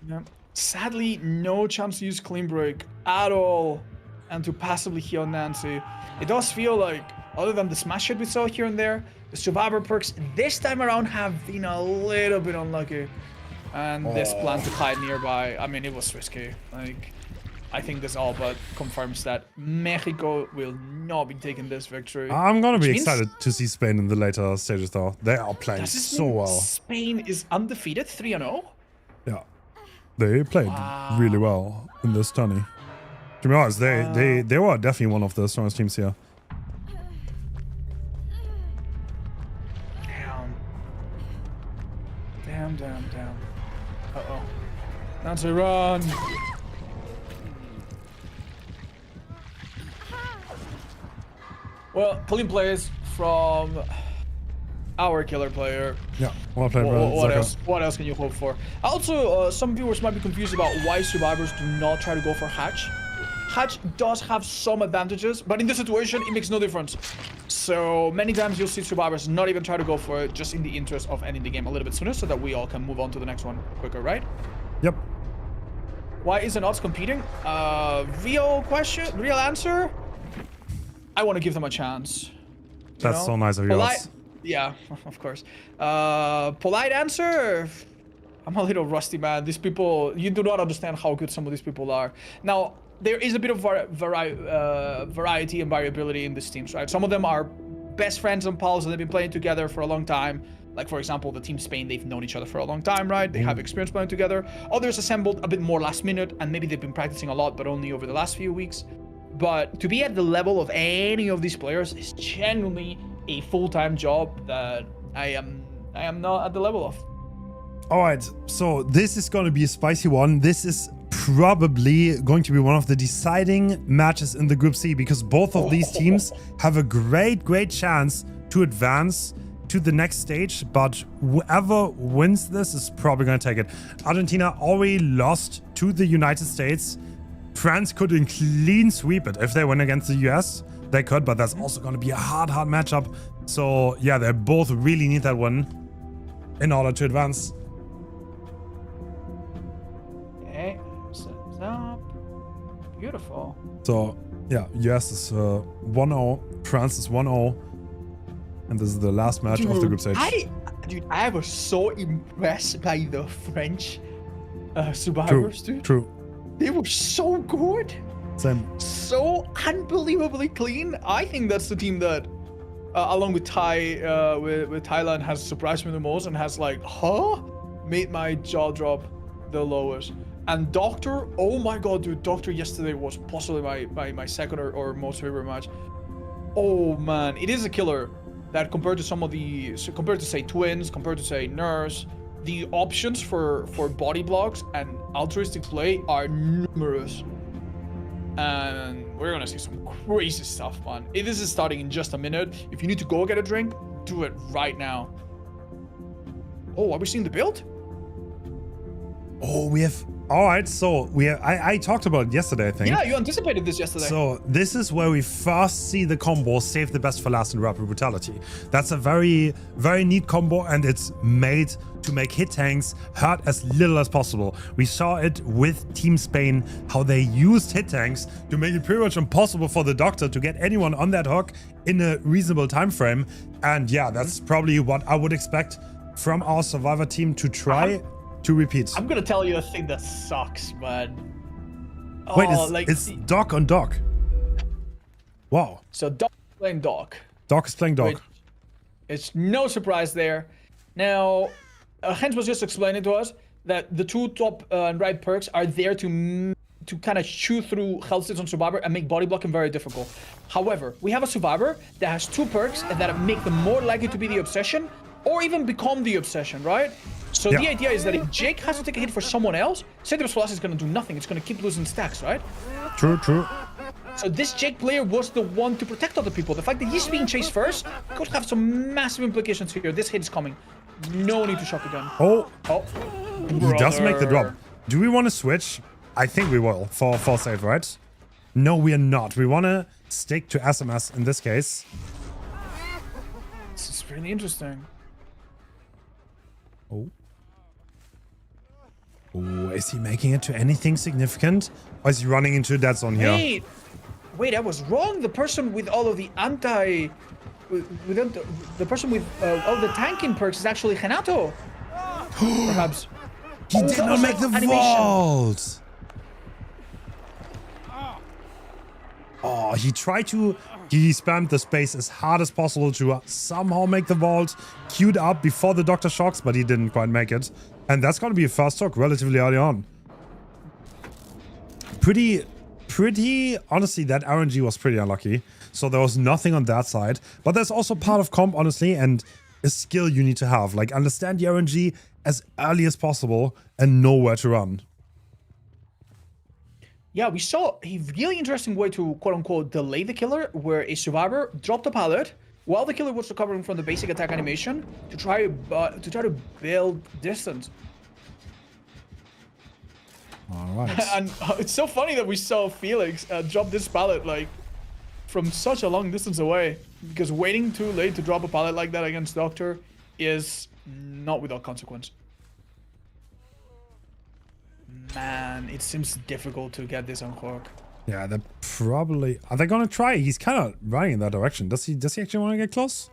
Yeah. Sadly, no chance to use clean break at all. And to passively heal Nancy. It does feel like, other than the smash hit we saw here and there, the survivor perks this time around have been a little bit unlucky. And this plan to hide nearby, I mean, it was risky. Like, I think this all but confirms that Mexico will not be taking this victory. I'm gonna be excited to see Spain in the later stages, though. They are playing so well. Spain is undefeated, 3-0. Yeah, they played really well in this tourney. To be honest, they were definitely one of the strongest teams here. Damn. Uh-oh. Now to run. Well, clean plays from our killer player. Yeah, well played, what else can you hope for? Also, some viewers might be confused about why survivors do not try to go for hatch. Hatch does have some advantages, but in this situation, it makes no difference. So many times you'll see survivors not even try to go for it, just in the interest of ending the game a little bit sooner so that we all can move on to the next one quicker, right? Yep. Why isn't Odds competing? Real question, real answer? I want to give them a chance. That's so nice of yours. Yeah, of course. Polite answer? I'm a little rusty, man. These people, you do not understand how good some of these people are. Now, there is a bit of variety and variability in these teams, right? Some of them are best friends and pals and they've been playing together for a long time. Like, for example, the Team Spain, they've known each other for a long time, right? They have experience playing together. Others assembled a bit more last minute, and maybe they've been practicing a lot, but only over the last few weeks. But to be at the level of any of these players is genuinely a full-time job that I am not at the level of. All right, so this is going to be a spicy one. This is probably going to be one of the deciding matches in the Group C because both of these teams have a great chance to advance to the next stage, but whoever wins this is probably going to take it. Argentina already lost to the United States. France could clean sweep it. If they win against the US, they could, but that's also going to be a hard matchup. So yeah, they both really need that win in order to advance. Okay, set up. Beautiful. So yeah, US is 1-0, France is 1-0, and this is the last match of the group stage. I was so impressed by the French survivors, dude. True. They were so good. Same. So unbelievably clean. I think that's the team that, along with with Thailand, has surprised me the most and has made my jaw drop the lowest. And Doctor, oh my god, dude, Doctor yesterday was possibly my second or most favorite match. Oh man, it is a killer. That compared to say Twins, compared to say Nurse, the options for body blocks and altruistic play are numerous. And we're gonna see some crazy stuff, man. This is starting in just a minute. If you need to go get a drink, do it right now. Oh, are we seeing the build? Oh, we have... Alright, so I talked about it yesterday, I think. Yeah, you anticipated this yesterday. So this is where we first see the combo save the best for last in Rapid Brutality. That's a very neat combo, and it's made to make hit tanks hurt as little as possible. We saw it with Team Spain, how they used hit tanks to make it pretty much impossible for the Doctor to get anyone on that hook in a reasonable time frame. And yeah, that's probably what I would expect from our Survivor team to try to repeat. I'm gonna tell you a thing that sucks, man. Wait, it's Doc on Doc. Wow. So Doc is playing Doc. Doc is playing Doc. It's no surprise there. Now, Hens was just explaining to us that the two top and right perks are there to kind of chew through health stats on Survivor and make body blocking very difficult. However, we have a Survivor that has two perks that make them more likely to be the obsession or even become the obsession, right? So the idea is that if Jake has to take a hit for someone else, Cedrus Plus is going to do nothing. It's going to keep losing stacks, right? True. So this Jake player was the one to protect other people. The fact that he's being chased first could have some massive implications here. This hit is coming. No need to shock again. Oh. He does make the drop. Do we want to switch? I think we will for save, right? No, we are not. We want to stick to SMS in this case. This is really interesting. Oh, is he making it to anything significant? Or is he running into a dead zone here? Wait, I was wrong. The person with all of the the person with all the tanking perks is actually Renato. Perhaps. He did not make the vault. Oh, he tried to... He spammed the space as hard as possible to somehow make the vault queued up before the Doctor shocks, but he didn't quite make it. And that's going to be a first stock relatively early on. Pretty... Honestly, that RNG was pretty unlucky. So there was nothing on that side. But there's also part of comp, honestly, and a skill you need to have. Like, understand the RNG as early as possible and know where to run. Yeah, we saw a really interesting way to quote-unquote delay the killer, where a survivor dropped a pallet while the killer was recovering from the basic attack animation to try to build distance. All right. And it's so funny that we saw Felix drop this pallet like from such a long distance away, because waiting too late to drop a pallet like that against Doctor is not without consequence. Man, it seems difficult to get this on hook. Yeah, they're probably... Are they gonna try? He's kind of running in that direction. Does he actually want to get close?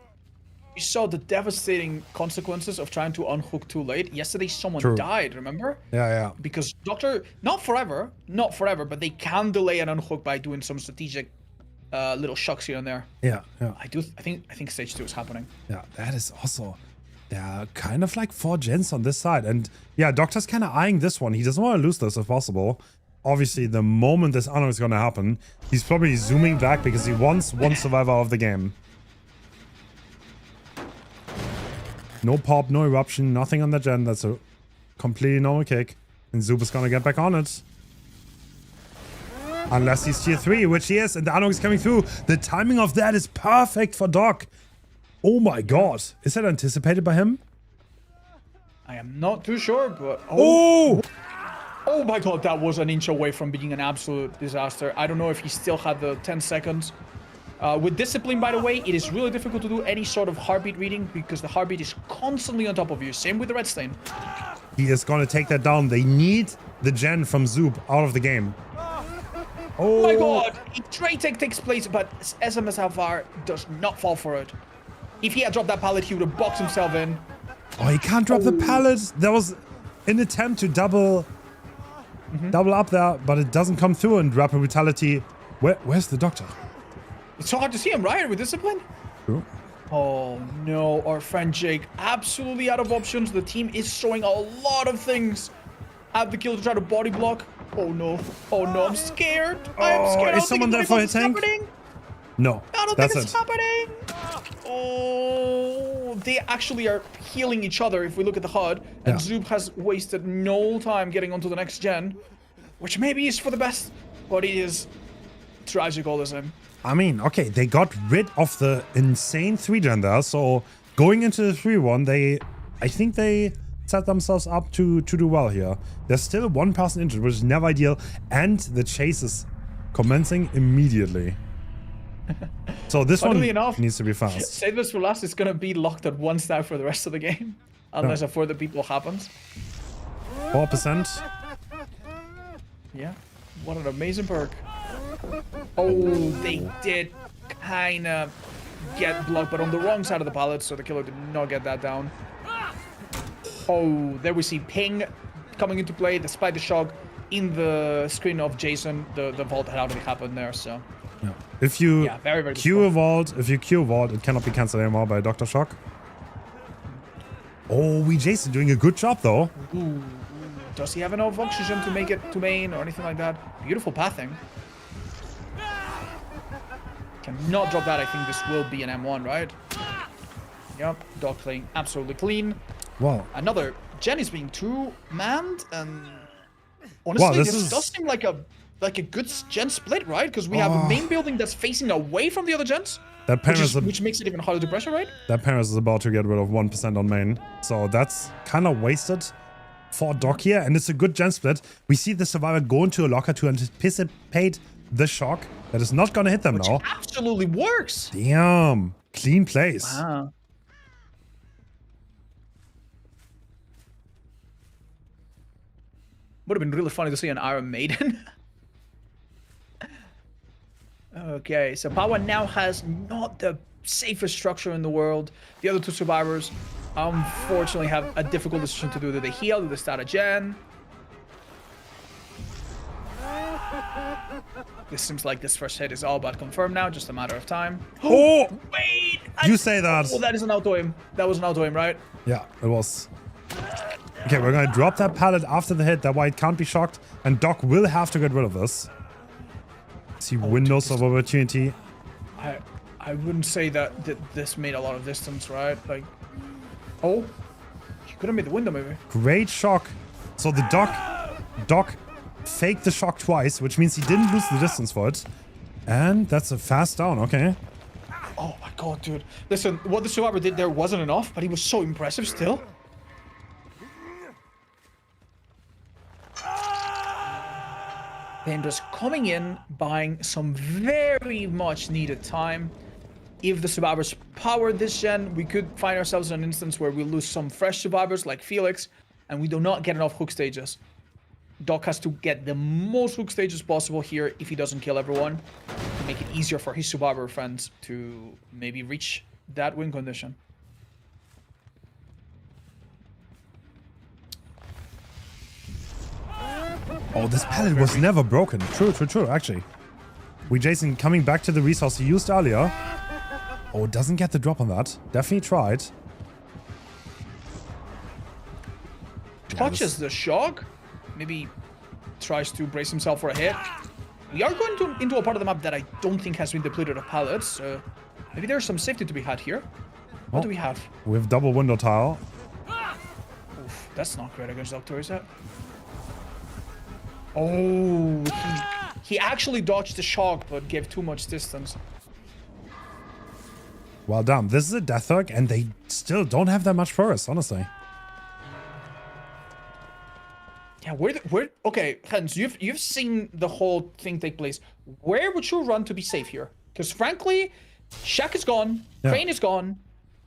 We saw the devastating consequences of trying to unhook too late. Yesterday, someone died, remember? Yeah. Because Doctor, not forever, but they can delay an unhook by doing some strategic little shocks here and there. Yeah. I think stage 2 is happening. Yeah, that is also... There are kind of like 4 gens on this side. And yeah, Doctor's kind of eyeing this one. He doesn't want to lose this if possible. Obviously, the moment this unhook is going to happen, he's probably zooming back because he wants one survivor of the game. No pop, no eruption, nothing on the gen. That's a completely normal kick. And Zoop is going to get back on it. Unless he's tier 3, which he is. And the unhook is coming through. The timing of that is perfect for Doc. Oh my god. Is that anticipated by him? I am not too sure, but... Oh! Oh my god, that was an inch away from being an absolute disaster. I don't know if he still had the 10 seconds. With discipline, by the way, it is really difficult to do any sort of heartbeat reading because the heartbeat is constantly on top of you. Same with the red stain. He is going to take that down. They need the gen from Zoop out of the game. Oh my god! A Trey take takes place, but SMS Alvar does not fall for it. If he had dropped that pallet, he would have boxed himself in. Oh, he can't drop the pallet. There was an attempt to double up there, but it doesn't come through. And Rapid Brutality. Where's the Doctor? It's so hard to see him, right? With discipline? True. Oh no, our friend Jake absolutely out of options. The team is showing a lot of things at the kill to try to body block. Oh no, I'm scared. I am scared. Is someone there for a tank? No, I don't think it's happening. Oh, they actually are healing each other if we look at the HUD. And Zoop has wasted no time getting onto the next gen, which maybe is for the best, but it is tragic all the same. I mean, okay, they got rid of the insane 3-gen there, so going into the 3-1, I think they set themselves up to do well here. There's still one person injured, which is never ideal, and the chase is commencing immediately. So this one needs to be fast. Save this for last. It's gonna be locked at 1 star for the rest of the game, unless a further people happens. 4%. Yeah, what an amazing perk. Oh, they did kind of get blocked, but on the wrong side of the pallet, so the killer did not get that down. Oh, there we see ping coming into play, despite the shock in the screen of Jason. The vault had already happened there, so. Yeah. If you very queue a vault, it cannot be cancelled anymore by Dr. Shock. Oh, Jason doing a good job though. Ooh. Does he have enough oxygen to make it to main or anything like that? Beautiful pathing. Cannot drop that. I think this will be an M1, right? Yep, Doc playing absolutely clean. Wow. Another gen is being two-manned, and honestly, this does seem like a good gen split, right? Because we have a main building that's facing away from the other gens, which makes it even harder to pressure, right? That Paris is about to get rid of 1% on main, so that's kind of wasted for Doc here, and it's a good gen split. We see the survivor go into a locker to anticipate the shock. That is not going to hit them now. Absolutely works. Damn. Clean plays. Wow. Would have been really funny to see an Iron Maiden. Okay, so Power now has not the safest structure in the world. The other two survivors unfortunately have a difficult decision to do. Do they heal? Do they start a gen? This seems like this first hit is all but confirmed now, just a matter of time. Oh! Wait! You say that. Oh, that is an auto aim. That was an auto aim, right? Yeah, it was. Okay, we're gonna drop that pallet after the hit. That way it can't be shocked. And Doc will have to get rid of this. See windows of opportunity. I wouldn't say that this made a lot of distance, right? Like, oh, you could have made the window maybe. Great shock. So the Doc faked the shock twice, which means he didn't lose the distance for it. And that's a fast down, okay. Oh my god, dude. Listen, what the survivor did there wasn't enough, but he was so impressive still. Then just coming in, buying some very much needed time. If the survivors power this gen, we could find ourselves in an instance where we lose some fresh survivors like Felix, and we do not get enough hook stages. Doc has to get the most hook stages possible here if he doesn't kill everyone, to make it easier for his survivor friends to maybe reach that win condition. Oh, this pallet was never broken. True, actually. Jason coming back to the resource he used earlier. Oh, doesn't get the drop on that. Definitely tried. Touches the shock. Maybe tries to brace himself for a hit. We are going into a part of the map that I don't think has been depleted of pallets. Maybe there's some safety to be had here. What do we have? We have double window tile. Oof, that's not great against Doctor, is it? Oh, he actually dodged the shock, but gave too much distance. Well done. This is a death hook, and they still don't have that much progress, honestly. Yeah, okay, Hens, you've seen the whole thing take place. Where would you run to be safe here? Because frankly, Shack is gone, Crane is gone,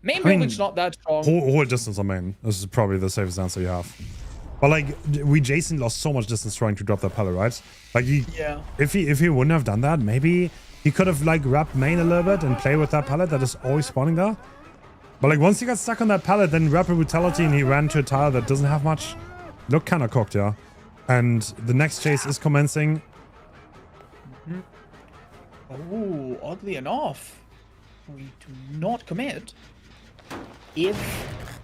main building's not that strong. Whole distance on main. This is probably the safest answer you have. But like, Jason lost so much distance trying to drop that pallet, right? Like, if he wouldn't have done that, maybe he could have like wrapped main a little bit and play with that pallet that is always spawning there. But like, once he got stuck on that pallet, then rapid brutality and he ran to a tile that doesn't have much. Look kind of cooked, yeah. And the next chase is commencing. Oh, oddly enough, we do not commit. If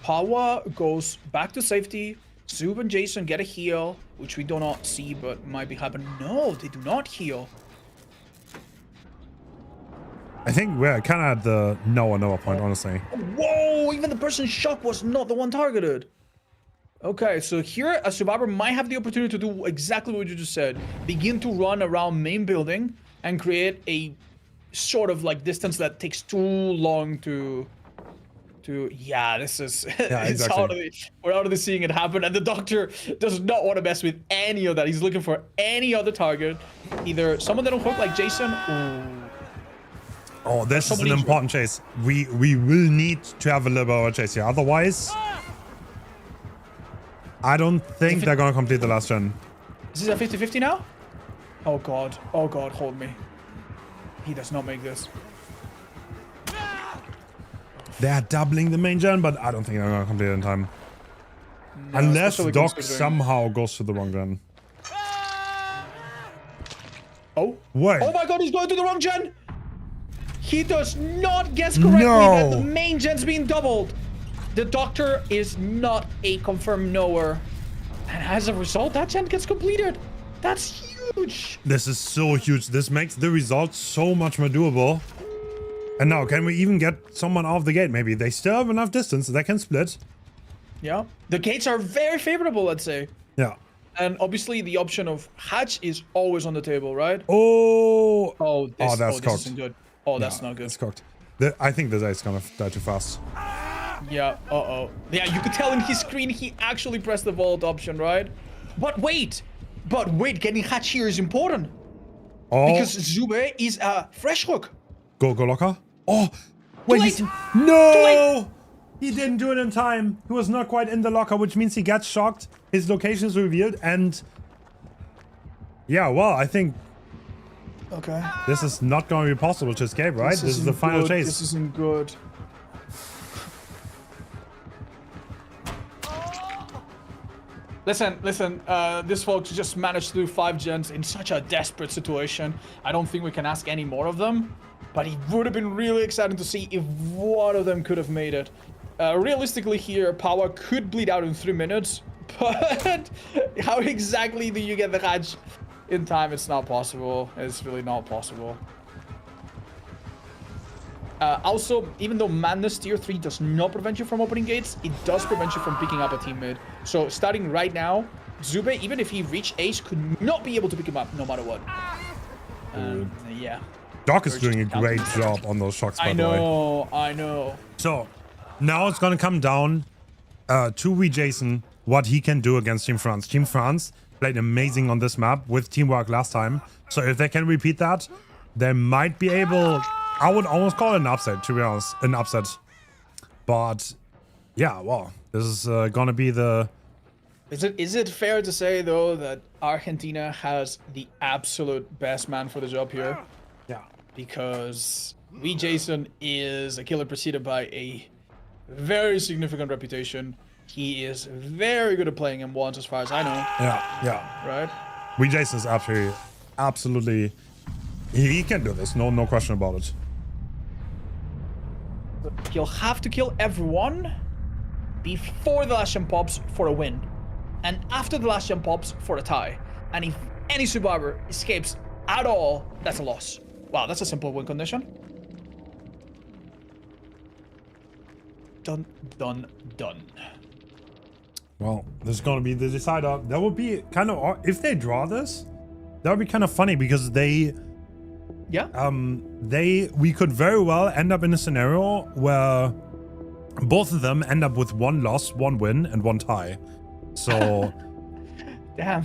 Power goes back to safety, Zub and Jason get a heal, which we do not see, but might be happening. No, they do not heal. I think we're kind of at the Noah point, honestly. Whoa, even the person shocked was not the one targeted. Okay, so here a survivor might have the opportunity to do exactly what you just said. Begin to run around main building and create a sort of like distance that takes too long to yeah, this is exactly. We're already seeing it happen, and the doctor does not want to mess with any of that. He's looking for any other target, either someone that don't hook like Jason. Oh, this is an important chase. We will need to have a little bit of a chase here, otherwise I don't think they're gonna complete the last gen. Is this a 50-50 now? Oh god, hold me. He does not make this. They're doubling the main gen, but I don't think they're gonna complete it in time. No, unless Doc somehow goes to the wrong gen. Oh? Wait. Oh my god, he's going to the wrong gen! He does not guess correctly that the main gen's being doubled. The doctor is not a confirmed knower. And as a result, that gen gets completed. That's huge. This is so huge. This makes the result so much more doable. And now, can we even get someone off the gate? Maybe they still have enough distance. They can split. Yeah. The gates are very favorable, let's say. Yeah. And obviously, the option of hatch is always on the table, right? Oh. This cooked. isn't good. Oh, that's not good. It's cooked. I think this ace gonna die too fast. Yeah, Yeah, you could tell in his screen he actually pressed the vault option, right? But wait, getting hatch here is important. Oh. Because Zube is a fresh hook. Go locker. Oh, wait. No! He didn't do it in time. He was not quite in the locker, which means he gets shocked. His location is revealed, and yeah, well, I think this is not going to be possible to escape, right? This is the final chase. This isn't good. Listen, this folks just managed to do 5 gens in such a desperate situation. I don't think we can ask any more of them, but it would have been really exciting to see if one of them could have made it. Realistically here, Power could bleed out in 3 minutes, but how exactly do you get the hatch in time? It's not possible. It's really not possible. Also, even though Madness Tier 3 does not prevent you from opening gates, it does prevent you from picking up a teammate. So starting right now, Zube, even if he reached Ace, could not be able to pick him up no matter what. Yeah. Doc is doing a great job on those shocks, by the way. I know. So, now it's gonna come down to Wee Jason, what he can do against Team France. Team France played amazing on this map with teamwork last time. So if they can repeat that, they might be able... I would almost call it an upset, to be honest. An upset. But, yeah, well, this is gonna be the... Is it fair to say, though, that Argentina has the absolute best man for the job here? Yeah. Because Wee Jason is a killer preceded by a very significant reputation. He is very good at playing M1s as far as I know. Yeah. Right? Wee Jason is absolutely... He can do this, no question about it. He'll have to kill everyone before the last jump pops for a win, and after the last jump pops for a tie. And if any survivor escapes at all, that's a loss. Wow, that's a simple win condition. Done. Well, this is gonna be the decider. That would be kind of... If they draw this, that would be kind of funny because they... Yeah. We could very well end up in a scenario where both of them end up with 1 loss, 1 win, and 1 tie. So... Damn.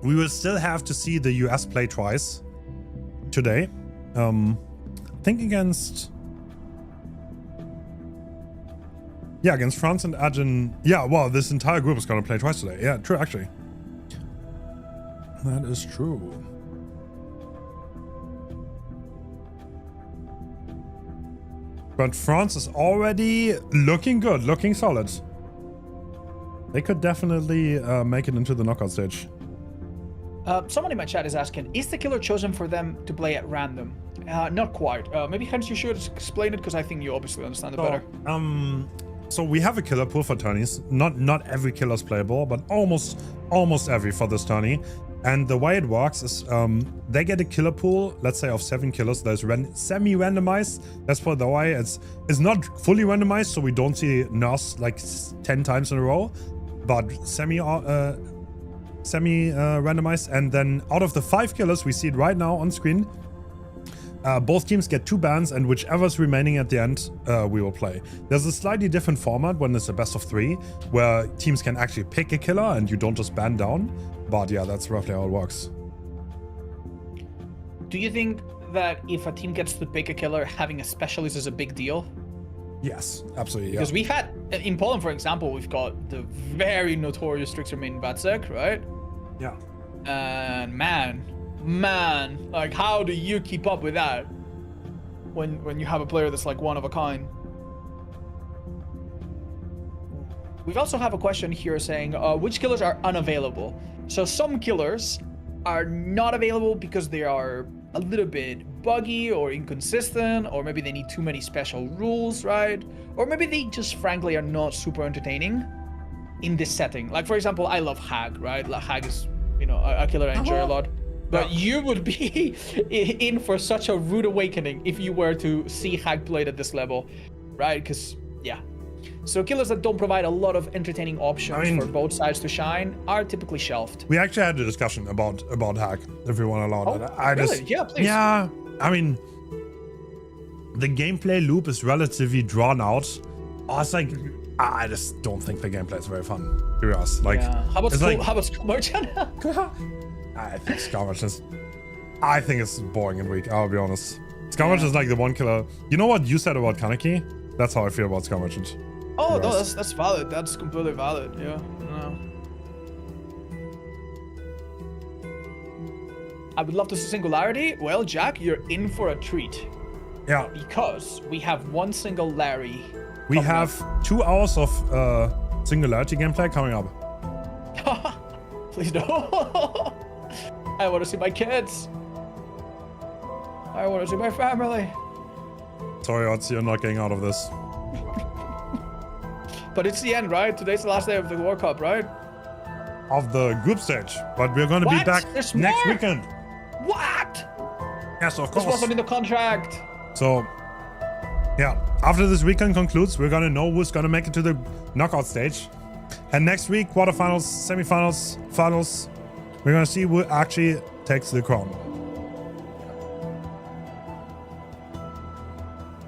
We will still have to see the US play twice today. I think against... Yeah, against France and Argentina. Yeah, well, this entire group is going to play twice today. Yeah, true, actually. That is true. But France is already looking good, looking solid. They could definitely make it into the knockout stage. Someone in my chat is asking, is the killer chosen for them to play at random? Not quite. Maybe Hens, you should explain it because I think you obviously understand it better. So we have a killer pool for tourneys. Not every killer is playable, but almost every for this tourney. And the way it works is they get a killer pool, let's say of 7 killers. There's semi-randomized. That's for the way it's not fully randomized, so we don't see nurse like 10 times in a row, but semi-randomized. And then out of the 5 killers, we see it right now on screen. Both teams get 2 bans, and whichever's remaining at the end, we will play. There's a slightly different format when it's a best of 3, where teams can actually pick a killer and you don't just ban down. But yeah, that's roughly how it works. Do you think that if a team gets to pick a killer, having a specialist is a big deal? Yes, absolutely. Yeah. Because we've had, in Poland, for example, we've got the very notorious Trickster main Vacek, right? Yeah. And man, like how do you keep up with that when you have a player that's like one of a kind? We also have a question here saying which killers are unavailable. So some killers are not available because they are a little bit buggy or inconsistent, or maybe they need too many special rules, right? Or maybe they just frankly are not super entertaining in this setting. Like for example, I love Hag, right? Like, Hag is, you know, a killer I enjoy a lot. But you would be in for such a rude awakening if you were to see Hag played at this level, right? Because, yeah. So killers that don't provide a lot of entertaining options for both sides to shine are typically shelved. We actually had a discussion about Hag, if you want to allow that. Really? Yeah, please. Yeah, I mean, the gameplay loop is relatively drawn out. It's like, I just don't think the gameplay is very fun, to be honest. Like, yeah. How about Skull Merchant? I think Skull Merchant I think it's boring and weak, I'll be honest. Skull Merchant is like the one killer. You know what you said about Kaneki? That's how I feel about Skull Merchant. Oh, no, that's valid. That's completely valid, yeah. I would love to see Singularity. Well, Jack, you're in for a treat. Yeah. Because we have one single Larry. We have 2 hours of Singularity gameplay coming up. Please don't. I want to see my kids. I want to see my family. Sorry, Otz, you're not getting out of this. But it's the end, right? Today's the last day of the World Cup, right? Of the group stage. But we're going to be back There's next more? weekend. What? Yes, of course. This wasn't in the contract. So, yeah. After this weekend concludes, we're going to know who's going to make it to the knockout stage. And next week, quarterfinals, semifinals, finals, we're going to see who actually takes the crown.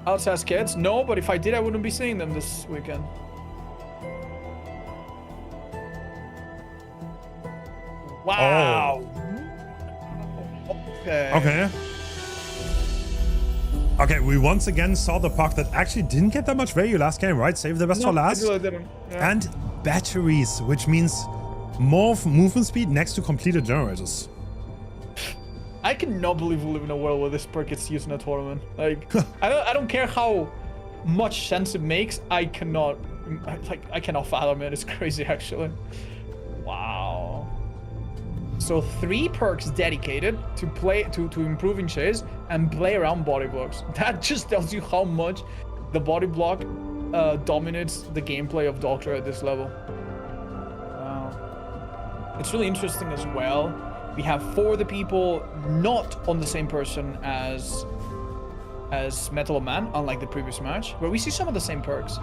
Alex has kids? No, but if I did, I wouldn't be seeing them this weekend. Wow. Okay. Okay. Okay, we once again saw the puck that actually didn't get that much value last game, right? Save the best for last. It really didn't. Yeah. And batteries, which means more movement speed next to completed generators. I cannot believe we live in a world where this perk gets used in a tournament. Like, I don't care how much sense it makes. I cannot fathom it. It's crazy, actually. Wow. So 3 perks dedicated to play to improving chase and play around body blocks. That just tells you how much the body block dominates the gameplay of Doctor at this level. Wow. It's really interesting as well. We have 4 of the people not on the same person as Metal Man, unlike the previous match, where we see some of the same perks.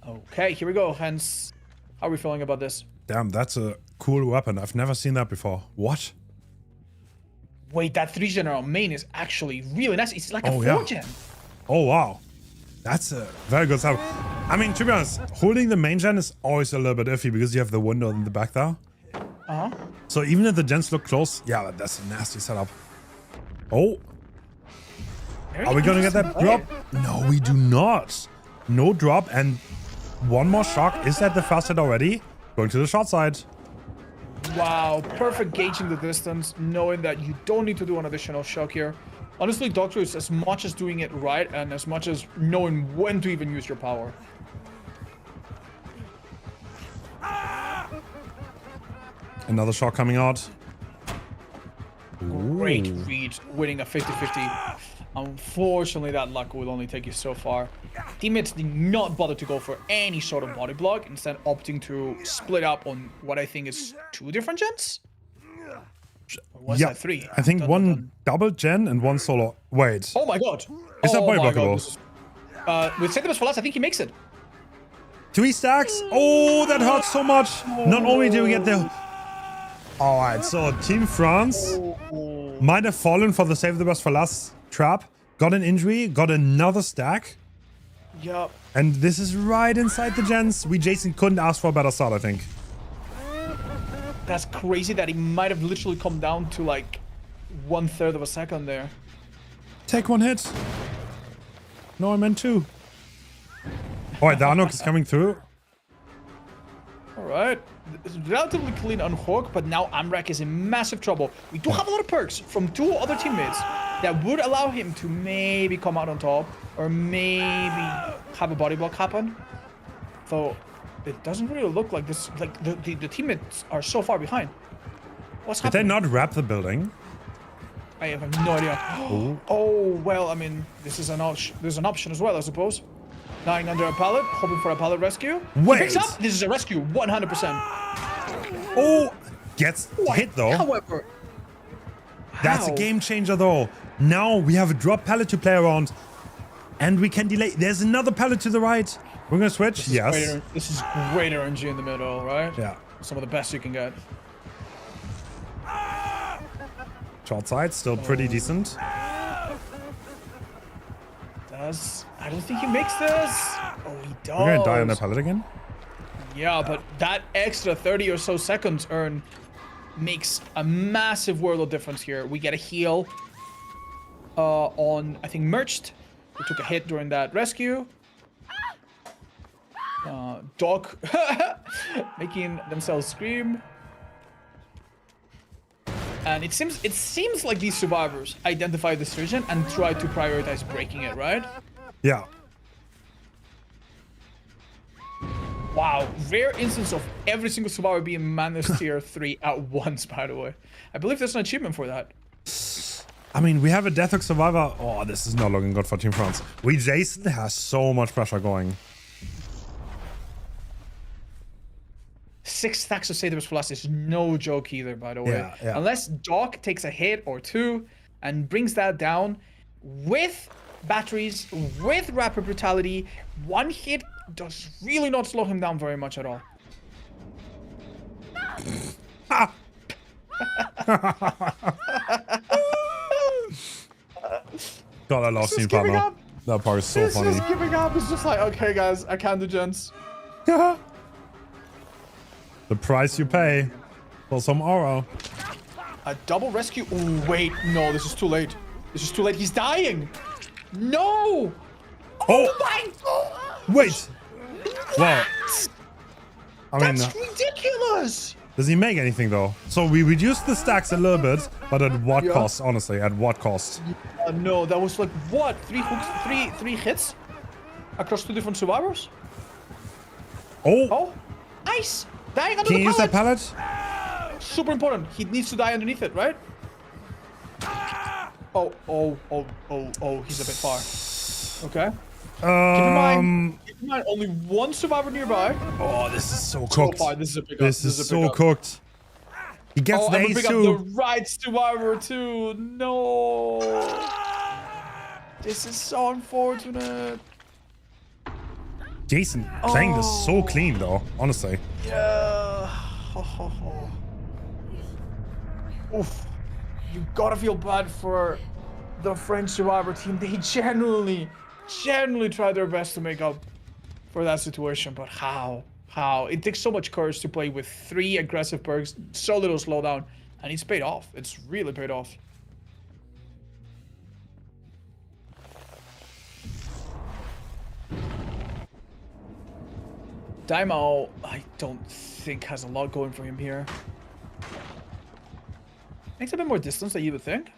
Okay, here we go. Hens, how are we feeling about this? Damn, that's a cool weapon. I've never seen that before. What? Wait, that 3 general main is actually really nice. It's like a 4 gen. Oh, wow. That's a very good setup. I mean, to be honest, holding the main gen is always a little bit iffy because you have the window in the back there. Uh-huh. So even if the gens look close, yeah, that's a nasty setup. Oh. Are we gonna get that drop? No, we do not. No drop and one more shock. Is that the first hit already? Going to the short side. Wow, perfect gauging the distance, knowing that you don't need to do an additional shock here. Honestly, Doctor is as much as doing it right and as much as knowing when to even use your power. Another shot coming out. Great Ooh. read, winning a 50-50. Unfortunately, that luck will only take you so far. Teammates did not bother to go for any sort of body block, instead opting to split up on what I think is 2 different gens? Or was that 3? I think one double gen and one solo. Wait. Oh my god. Is that body my blockable? God, with Save the Best for Last, I think he makes it. 3 stacks. Oh, that hurts so much. Not only do we get the... Alright, so Team France might have fallen for the Save the Best for Last trap. Got an injury, got another stack. Yup. And this is right inside the gens. Jason couldn't ask for a better start, I think. That's crazy that he might have literally come down to like 1/3 of a second there. Take 1 hit. No, I meant 2. Alright, the Anok is coming through. Alright. It's relatively clean on Hawk, but now Amrak is in massive trouble. We do have a lot of perks from 2 other teammates that would allow him to maybe come out on top or maybe have a body block happen. So it doesn't really look like this. Like the teammates are so far behind. What's Did they happening? not wrap the building? I have no idea. Oh well, I mean, this is there's an option as well, I suppose. Lying under a pallet, hoping for a pallet rescue. Wait. He picks up. This is a rescue, 100%. Oh, gets hit though. However, That's a game changer though. Now we have a drop pallet to play around and we can delay. There's another pallet to the right. We're gonna switch. Yes. This is great RNG in the middle, right? Yeah. Some of the best you can get. Short side, still pretty decent. I don't think he makes this. Oh, he does. We're gonna die on the pallet again. Yeah, but that extra 30 or so seconds earn makes a massive world of difference here. We get a heal on, I think, Merched, who took a hit during that rescue. Doc making themselves scream. And it seems like these survivors identify this region and try to prioritize breaking it, right? Yeah. Wow, rare instance of every single survivor being Manus tier 3 at once, by the way. I believe there's an achievement for that. I mean, we have a Death Hook survivor. Oh, this is not looking good for Team France. Jason has so much pressure going. 6 stacks of Satyrs Plus is no joke either, by the way. Yeah, yeah. Unless Doc takes a hit or two and brings that down with batteries, with rapid brutality, one hit does really not slow him down very much at all. God, I love Team Partner. That part is so funny. It's just giving up. It's just like, okay, guys, I can't do gens. The price you pay for some aura. A double rescue. Ooh, wait, no, this is too late. This is too late. He's dying. No. Oh my God. Wait. Wow. I mean, that's ridiculous. Does he make anything though? So we reduced the stacks a little bit, but at what cost? Honestly, at what cost? No, that was like what? 3 hooks, three hits across 2 different survivors. Oh, nice. Dying under can the you use that pallet? Super important. He needs to die underneath it, right? Oh, he's a bit far. Okay. Keep in mind, only 1 survivor nearby. Oh, this is so cooked. So far, this is a big up. This is so cooked. He gets the ace too. The right survivor too. No. This is so unfortunate. Jason playing this so clean though, honestly. Yeah. Oof. You gotta feel bad for the French survivor team. They genuinely try their best to make up for that situation, but how? It takes so much courage to play with 3 aggressive perks, so little slowdown, and it's paid off. It's really paid off. Daimao, I don't think has a lot going for him here. Makes a bit more distance than you would think.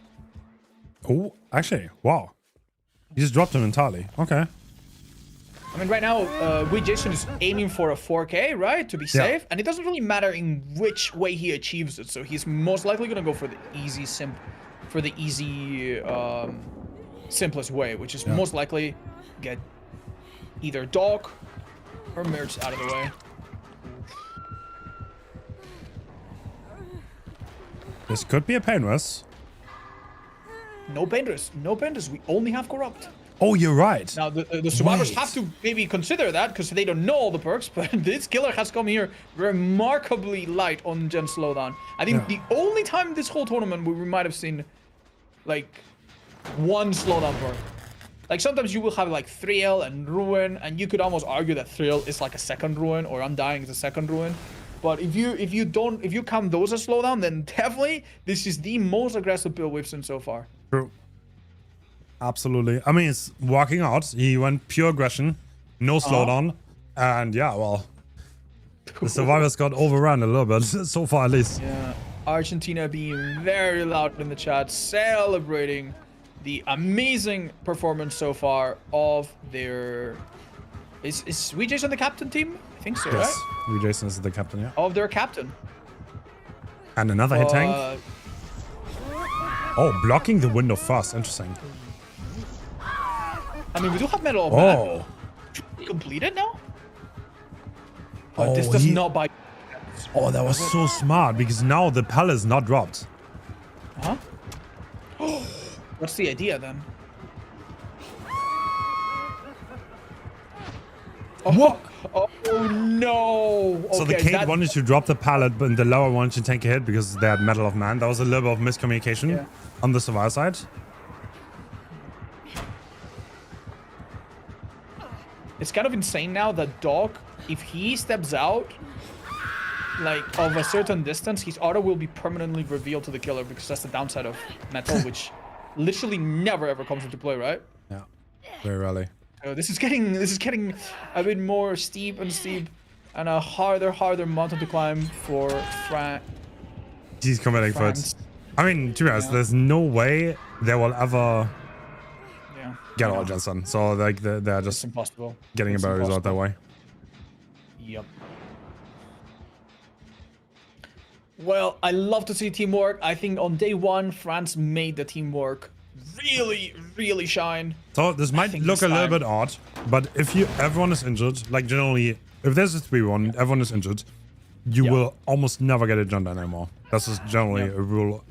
Oh, actually, wow. You just dropped him entirely. Okay. I mean, right now, Jason is aiming for a 4K, right? To be safe. And it doesn't really matter in which way he achieves it. So he's most likely going to go for the simplest way, which is most likely get either Doc or Mertz out of the way. This could be a painless. No Benders. We only have Corrupt. Oh, you're right. Now, the survivors have to maybe consider that because they don't know all the perks, but this killer has come here remarkably light on gen slowdown. I think the only time this whole tournament we might have seen, like, 1 slowdown perk. Like, sometimes you will have, like, Thrill and Ruin, and you could almost argue that Thrill is like a second Ruin, or Undying is a second Ruin. But if you count those as slowdown, then definitely this is the most aggressive build we've seen so far. True. Absolutely. I mean, it's walking out. He went pure aggression, no slowdown, and yeah, well, the survivors got overrun a little bit so far, at least. Yeah, Argentina being very loud in the chat, celebrating the amazing performance so far of their. Is Jason the captain team? I think so, yes, right? Jason is the captain, yeah. Of their captain. And another hit tank. Oh, blocking the window first. Interesting. I mean, we do have Medal of Man. Completed now? But this does not buy. Oh, that was so smart because now the pallet is not dropped. Huh? What's the idea then? What? Oh no! Okay, so the Kate wanted to drop the pallet, but the lower wanted to take a hit because they had Medal of Man. That was a little bit of miscommunication on the survivor side. It's kind of insane now that Doc, if he steps out, like, of a certain distance, his auto will be permanently revealed to the killer because that's the downside of Metal, which literally never ever comes into play, right? Yeah, very rarely. So this is getting a bit more steep and a harder mountain to climb for France. He's committing for it. I mean, to be honest, there's no way they will ever get all gens done. So like they're just impossible. Getting a better result that way. Yep. Well, I love to see teamwork. I think on day one, France made the teamwork really, really shine. So this might look a little bit odd, but if everyone is injured, like generally, if there's a 3-1, everyone is injured, you will almost never get a gen done anymore. That's just generally a rule.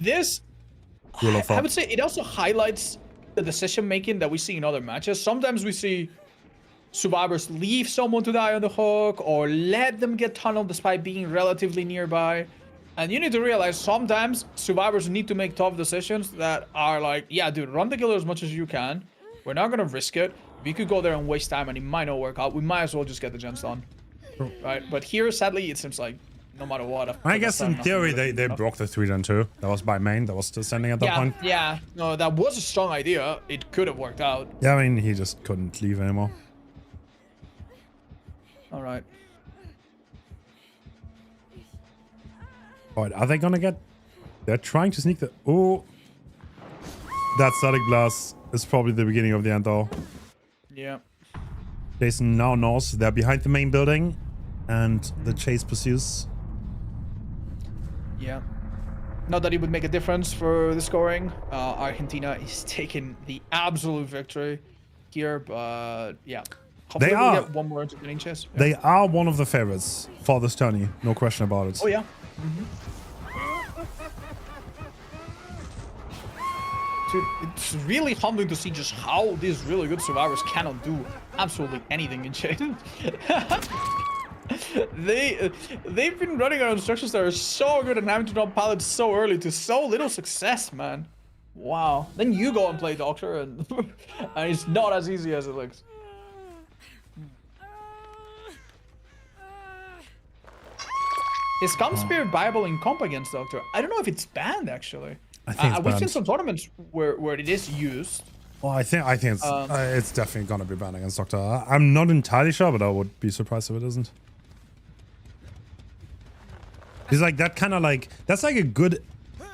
Rule of thumb. I would say it also highlights the decision making that we see in other matches. Sometimes we see survivors leave someone to die on the hook or let them get tunneled despite being relatively nearby. And you need to realize sometimes survivors need to make tough decisions that are like, yeah, dude, run the killer as much as you can. We're not going to risk it. We could go there and waste time and it might not work out. We might as well just get the gens done. Right? But here, sadly, it seems like no matter what. I guess in theory, they broke the 3-gen too. That was by main. That was still standing at that point. Yeah. No, that was a strong idea. It could have worked out. Yeah, I mean, he just couldn't leave anymore. All right. Alright, are they gonna get... They're trying to sneak the... Oh! That static blast is probably the beginning of the end though. Yeah. Jason now knows they're behind the main building and the chase pursues. Yeah. Not that it would make a difference for the scoring. Argentina is taking the absolute victory here, but yeah. Hopefully They are. We'll get one more entertaining chase. Yeah. They are one of the favorites for this tourney. No question about it. Oh yeah. Dude, it's really humbling to see just how these really good survivors cannot do absolutely anything in chase. They've been running our instructions that are so good and having to drop pallets so early to so little success, man. Wow. Then you go and play doctor and, and it's not as easy as it looks. Is Scum Spirit viable in comp against Doctor? I don't know if it's banned actually. I think it's we've banned. seen some tournaments where it is used. Well, I think it's definitely gonna be banned against Doctor. I'm not entirely sure, but I would be surprised if it isn't. It's like that kind of like that's like a good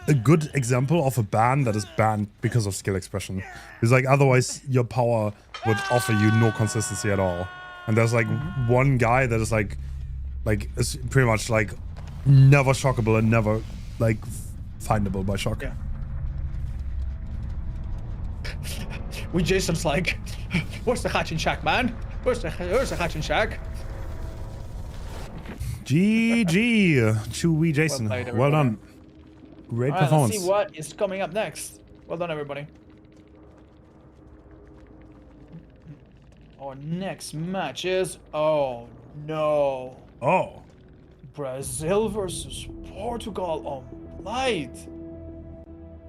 example of a ban that is banned because of skill expression. It's like otherwise your power would offer you no consistency at all. And there's like one guy that is like is pretty much like never shockable and never like findable by shock. Yeah. We Jason's like, where's the hatching shack, man? Where's the hatching shack? GG, Chewy Jason. Well done. Great performance. Let's see what is coming up next. Well done, everybody. Our next match is oh no. Oh. Brazil versus Portugal on light.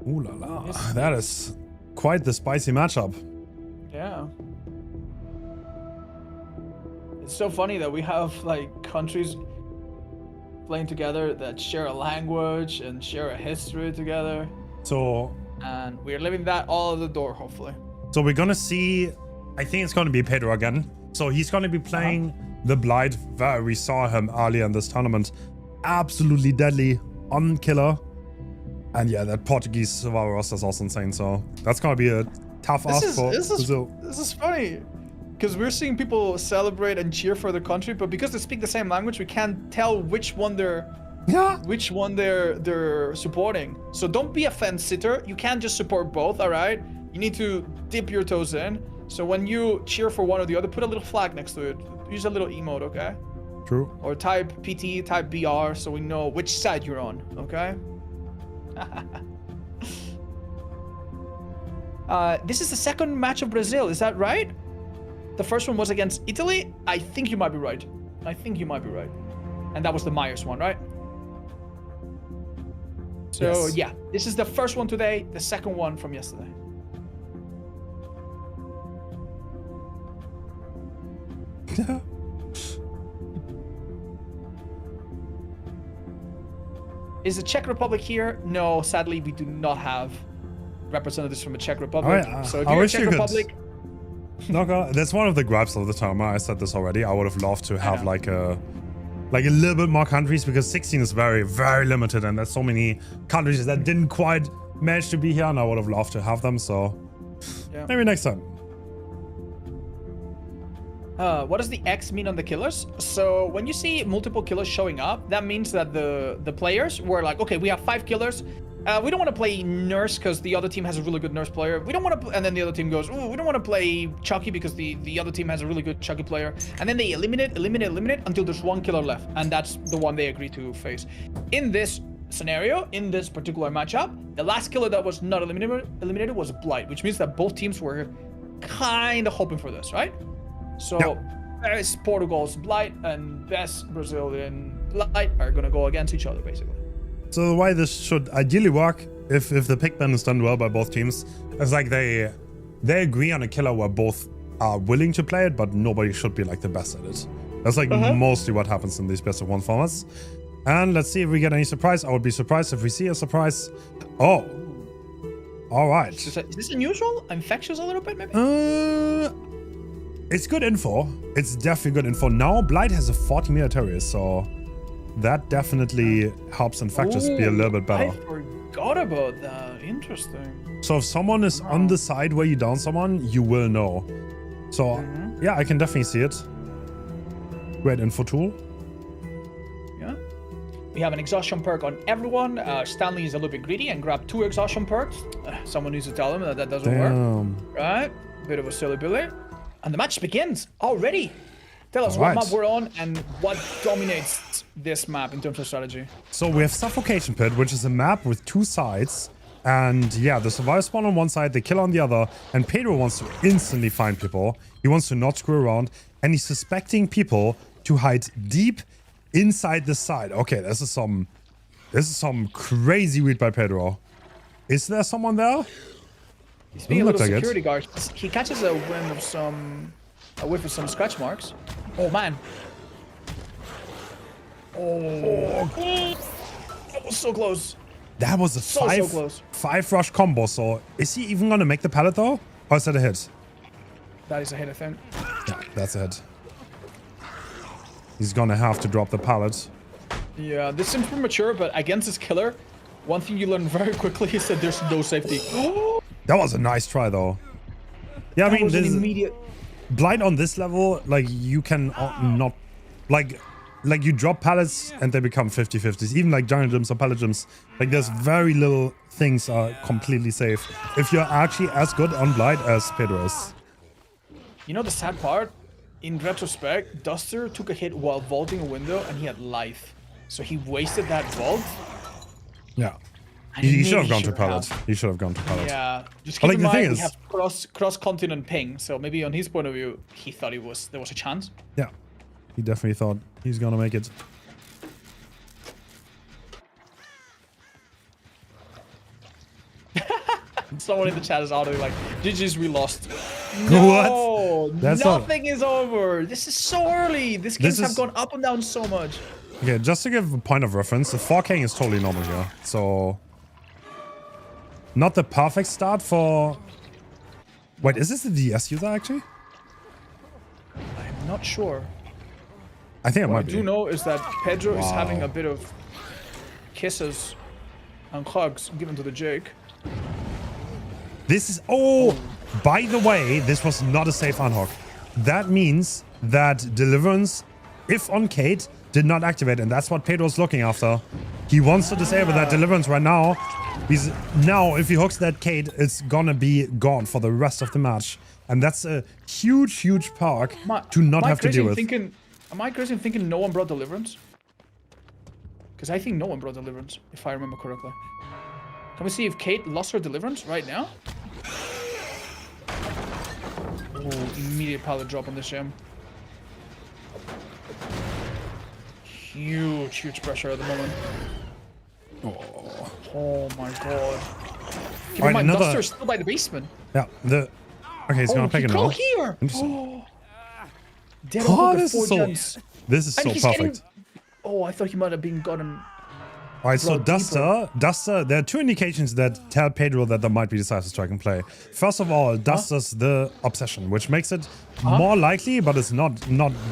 Ooh la la. That is quite the spicy matchup. Yeah. It's so funny that we have like countries playing together that share a language and share a history together. So. And we're leaving that all at the door, hopefully. So we're gonna see. I think it's gonna be Pedro again. So he's gonna be playing the Blight. Where we saw him earlier in this tournament. Absolutely deadly on killer. And yeah, that Portuguese survivor roster is also insane. So that's gonna be a tough ask for Brazil. This is funny. Because we're seeing people celebrate and cheer for the country, but because they speak the same language, we can't tell which one they're supporting. So don't be a fence sitter. You can't just support both, all right? You need to dip your toes in. So when you cheer for one or the other, put a little flag next to it. Use a little emote, okay? True. Or type PT, type BR, so we know which side you're on, okay? This is the second match of Brazil, is that right? The first one was against Italy. I think you might be right. And that was the Myers one, right? So yes. Yeah, this is the first one today, the second one from yesterday. Is the Czech Republic here? No, sadly, we do not have representatives from the Czech Republic. So if you're Czech Republic... No, that's one of the gripes of the tournament. I said this already. I would have loved to have like a like a little bit more countries, because 16 is very, very limited, and there's so many countries that didn't quite manage to be here, and I would have loved to have them, so Yeah. maybe next time. What does the X mean on the killers? So when you see multiple killers showing up, that means that the players were like, okay, we have 5 killers. We don't want to play Nurse because the other team has a really good Nurse player. We don't want to, and then the other team goes, oh, we don't want to play Chucky because the other team has a really good Chucky player. And then they eliminate until there's 1 killer left, and that's the one they agree to face. In this scenario, in this particular matchup, the last killer that was not eliminated was Blight, which means that both teams were kind of hoping for this, right? So Best Portugal's Blight and Best Brazilian Blight are gonna go against each other, basically. So the way this should ideally work, if the pick ban is done well by both teams, is like they agree on a killer where both are willing to play it, but nobody should be like the best at it. That's like mostly what happens in these best of 1 formats. And let's see if we get any surprise. I would be surprised if we see a surprise. Oh, all right. Is this unusual? Infectious a little bit, maybe? It's good info. It's definitely good info. Now Blight has a 40-meter terrorist, so that definitely helps Infectious be a little bit better. I forgot about that. Interesting. So if someone is on the side where you down someone, you will know. So yeah, I can definitely see it. Great info tool. Yeah. We have an exhaustion perk on everyone. Stanley is a little bit greedy and grabbed 2 exhaustion perks. Someone needs to tell him that that doesn't work. Right? Bit of a silly Billy. And the match begins already. Tell us what map we're on and what dominates this map in terms of strategy. So we have Suffocation Pit, which is a map with 2 sides. And yeah, the survivor spawn on one side, the kill on the other. And Pedro wants to instantly find people. He wants to not screw around. And he's suspecting people to hide deep inside the side. Okay, this is some crazy read by Pedro. Is there someone there? He's being a little security guard. He catches a whiff of some scratch marks. Oh man. Oh, that was so close. That was a so 5 rush combo. So is he even gonna make the pallet though? Or is that a hit? That is a hit, I think. Yeah, that's a hit. He's gonna have to drop the pallet. Yeah, this seems premature, but against this killer, one thing you learn very quickly is that there's no safety. That was a nice try though. Yeah, I mean, this immediate Blight on this level, like you can not like you drop pallets and they become 50-50s. Even like giant gyms or pallet gyms, like there's very little things are completely safe if you're actually as good on Blight as Pedro is. You know the sad part? In retrospect, Duster took a hit while vaulting a window and he had life. So he wasted that vault. Yeah. He should have gone to pallet. He should have gone to pallet. Yeah. Just keep in mind we have cross-continent ping, so maybe on his point of view, he thought there was a chance. Yeah. He definitely thought he's gonna make it. Someone in the chat is already like, GG's, we lost. No, what? Nothing is over. This is so early. These games have gone up and down so much. Okay, just to give a point of reference, the 4K is totally normal here. So, not the perfect start for... Wait, is this the DS user actually? I'm not sure. I think it might be. What I do know is that Pedro is having a bit of kisses and hugs given to the Jake. This is... Oh! By the way, this was not a safe unhook. That means that Deliverance, if on Kate, did not activate, and that's what Pedro's looking after. He wants to disable that Deliverance right now. Now, if he hooks that Kate, it's gonna be gone for the rest of the match. And that's a huge, huge perk to not have to deal with. Am I crazy in thinking no one brought Deliverance? Because I think no one brought Deliverance, if I remember correctly. Can we see if Kate lost her Deliverance right now? Oh, immediate pallet drop on this gem. Huge, huge pressure at the moment. Oh my god. Keep in mind, Duster's still by the basement. Yeah, okay, he's gonna pick it now. Here! Interesting. This is so perfect. Oh, I thought he might have been gotten... Alright, so Duster, there are 2 indications that tell Pedro that there might be decisive strike in play. First of all, Duster's the obsession, which makes it more likely, but it's not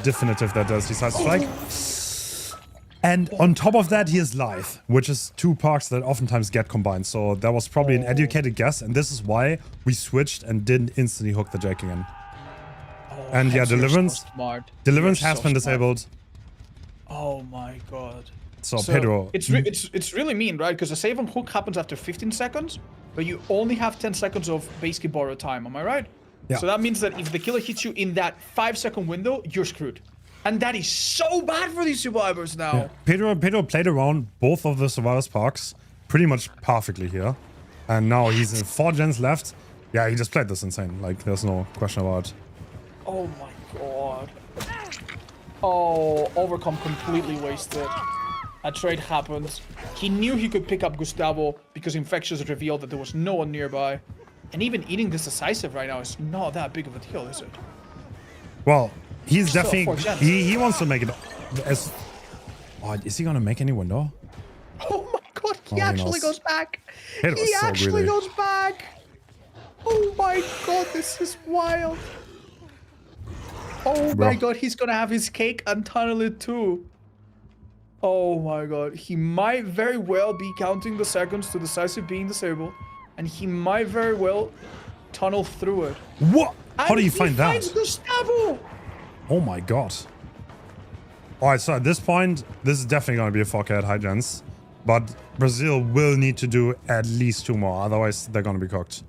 definitive that there's decisive strike. And on top of that, he has Lithe, which is 2 perks that oftentimes get combined. So that was probably an educated guess, and this is why we switched and didn't instantly hook the Jake again. And yeah, Deliverance. Deliverance has been disabled. Oh my god. So Pedro. It's really mean, right? Because the save on hook happens after 15 seconds, but you only have 10 seconds of basically borrowed time. Am I right? Yeah. So that means that if the killer hits you in that 5-second window, you're screwed. And that is so bad for these survivors now. Yeah. Pedro played around both of the survivors parks pretty much perfectly here. And now he's in 4 gens left. Yeah, he just played this insane. Like, there's no question about it. Oh my god. Oh, overcome completely wasted. A trade happened. He knew he could pick up Gustavo because Infectious revealed that there was no one nearby. And even eating this decisive right now is not that big of a deal, is it? Well, he's Still definitely... He wants to make it as... Oh, is he going to make any window? Oh my god, he actually goes back. He actually goes back. Oh my god, this is wild. Oh my god, he's gonna have his cake and tunnel it too. Oh my god, he might very well be counting the seconds to decisive being disabled, and he might very well tunnel through it. What? How do you find that? He finds Gustavo! Oh my god. Alright, so at this point, this is definitely gonna be a 4K at high gens, but Brazil will need to do at least 2 more, otherwise they're gonna be cooked.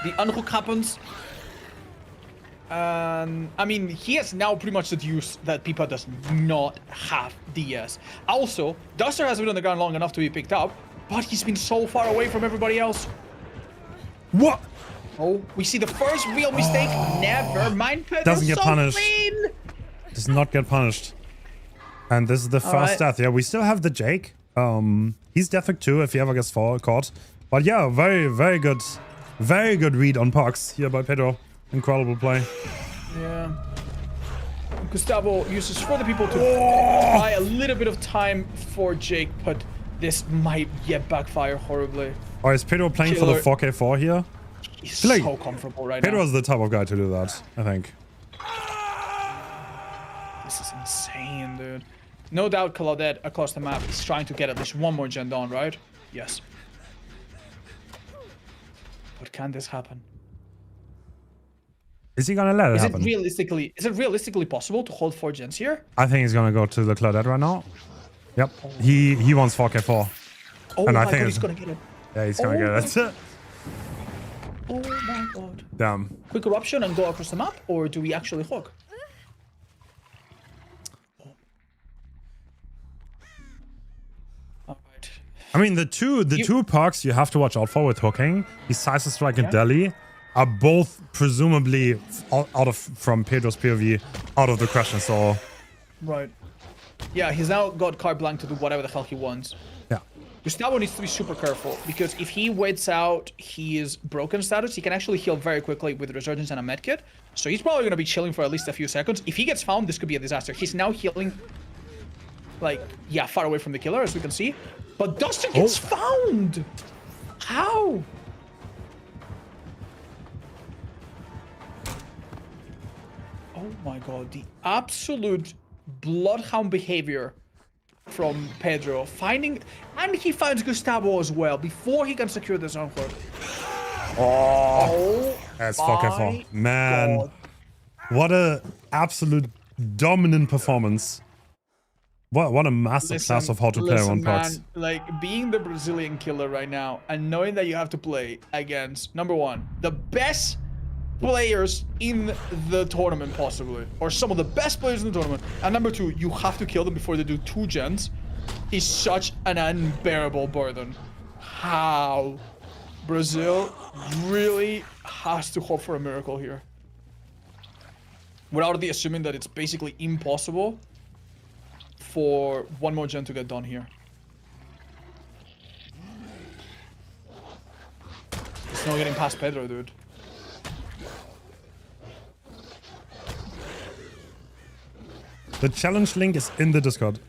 The unhook happens. I mean, he has now pretty much deduced that Pipa does not have DS. Also, Duster has been on the ground long enough to be picked up, but he's been so far away from everybody else. What? Oh, we see the first real mistake. Never mind, Pedro. Doesn't get punished. Does not get punished. And this is the first death. Yeah, we still have the Jake. He's death too if he ever gets caught. But yeah, very good read on pucks here by Pedro. Incredible play. Yeah. Gustavo uses further people to buy a little bit of time for Jake, but this might yet backfire horribly. Oh, is Pedro playing for the 4K4 here? He's so comfortable right now. Pedro's the type of guy to do that, I think. This is insane, dude. No doubt Claudette across the map is trying to get at least 1 more gen done, right? Yes. But can this happen? Is he gonna let it happen? Is it realistically possible to hold 4 gens here? I think he's gonna go to the Claudette right now. Yep. He wants 4K4. Oh and my I think god, he's gonna get it. Yeah, he's gonna get it. Oh my god. Damn. Quick eruption and go across the map, or do we actually hook? Alright. I mean, the two perks you have to watch out for with hooking, besides the strike and deli, are both presumably from Pedro's POV out of the question. So right. Yeah, he's now got carte blanche to do whatever the hell he wants. Yeah. Gustavo needs to be super careful because if he waits out his broken status, he can actually heal very quickly with resurgence and a medkit. So he's probably gonna be chilling for at least a few seconds. If he gets found, this could be a disaster. He's now healing, like, yeah, far away from the killer, as we can see. But Duster gets found. How? Oh my god, the absolute bloodhound behavior from Pedro. And he finds Gustavo as well before he can secure this unhook. Oh, that's 4K4. Man, god. What a absolute dominant performance. What a massive class of how to play around pucks. Like, being the Brazilian killer right now and knowing that you have to play against, number one, the best players in the tournament possibly, or some of the best players in the tournament, and number two, you have to kill them before they do 2 gens, is such an unbearable burden. How? Brazil really has to hope for a miracle here. We're already assuming that it's basically impossible for 1 more gen to get done here. It's not getting past Pedro, dude. The challenge link is in the Discord.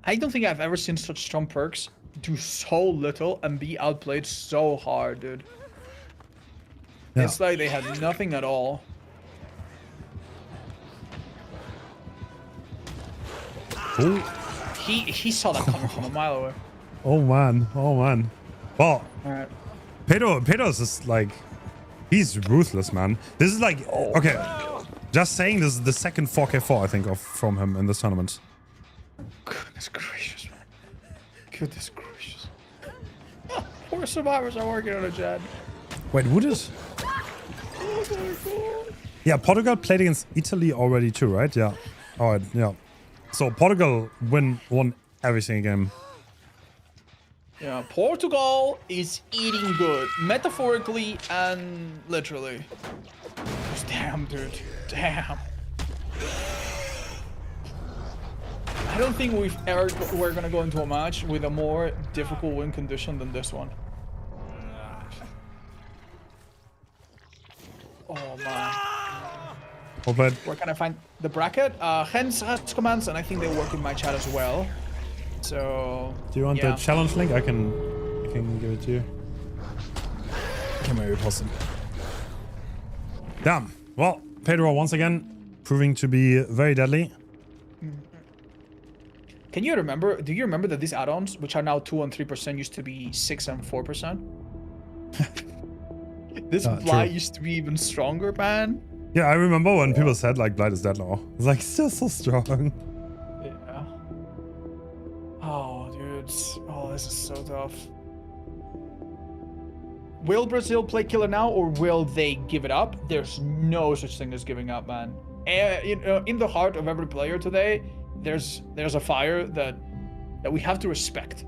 I don't think I've ever seen such strong perks do so little and be outplayed so hard, dude. Yeah. It's like they had nothing at all. Ooh. He saw that coming from a mile away. Oh man, oh man. Well, All right. Pedro's just like, he's ruthless, man. This is like, okay, just saying, this is the second 4K4 I think of from him in this tournament. Goodness gracious, man. Goodness gracious. Poor survivors are working on a jet. Wait, would it? Oh my god. Yeah, Portugal played against Italy already too, right? Yeah. All right, yeah. So Portugal won every single game. Yeah, Portugal is eating good, metaphorically and literally. Damn, dude. Damn. I don't think we're gonna go into a match with a more difficult win condition than this one. Oh man. Well played. Where can I find the bracket? Hens has commands, and I think they work in my chat as well. So. Do you want yeah. the challenge link? I can give it to you. Can maybe post it. Damn. Well, Pedro once again proving to be very deadly. Can you remember? Do you remember that these add-ons, which are now 2 and 3%, used to be 6 and 4%? This blight used to be even stronger, man. Yeah, I remember when people said like blight is dead now. It's like still so strong. Yeah. Oh, dude. Oh, this is so tough. Will Brazil play killer now, or will they give it up? There's no such thing as giving up, man. In the heart of every player today, there's a fire that we have to respect.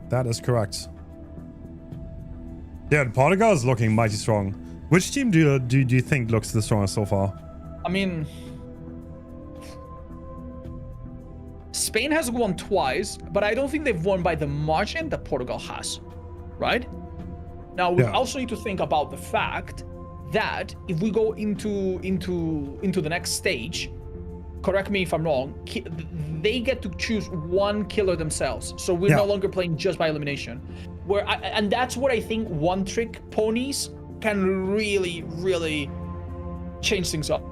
That is correct. Yeah, Portugal is looking mighty strong. Which team do you think looks the strongest so far? I mean, Spain has won twice, but I don't think they've won by the margin that Portugal has, right? Now we also need to think about the fact that if we go into the next stage, correct me if I'm wrong, they get to choose one killer themselves. So we're no longer playing just by elimination. And that's what I think one-trick ponies can really, really change things up.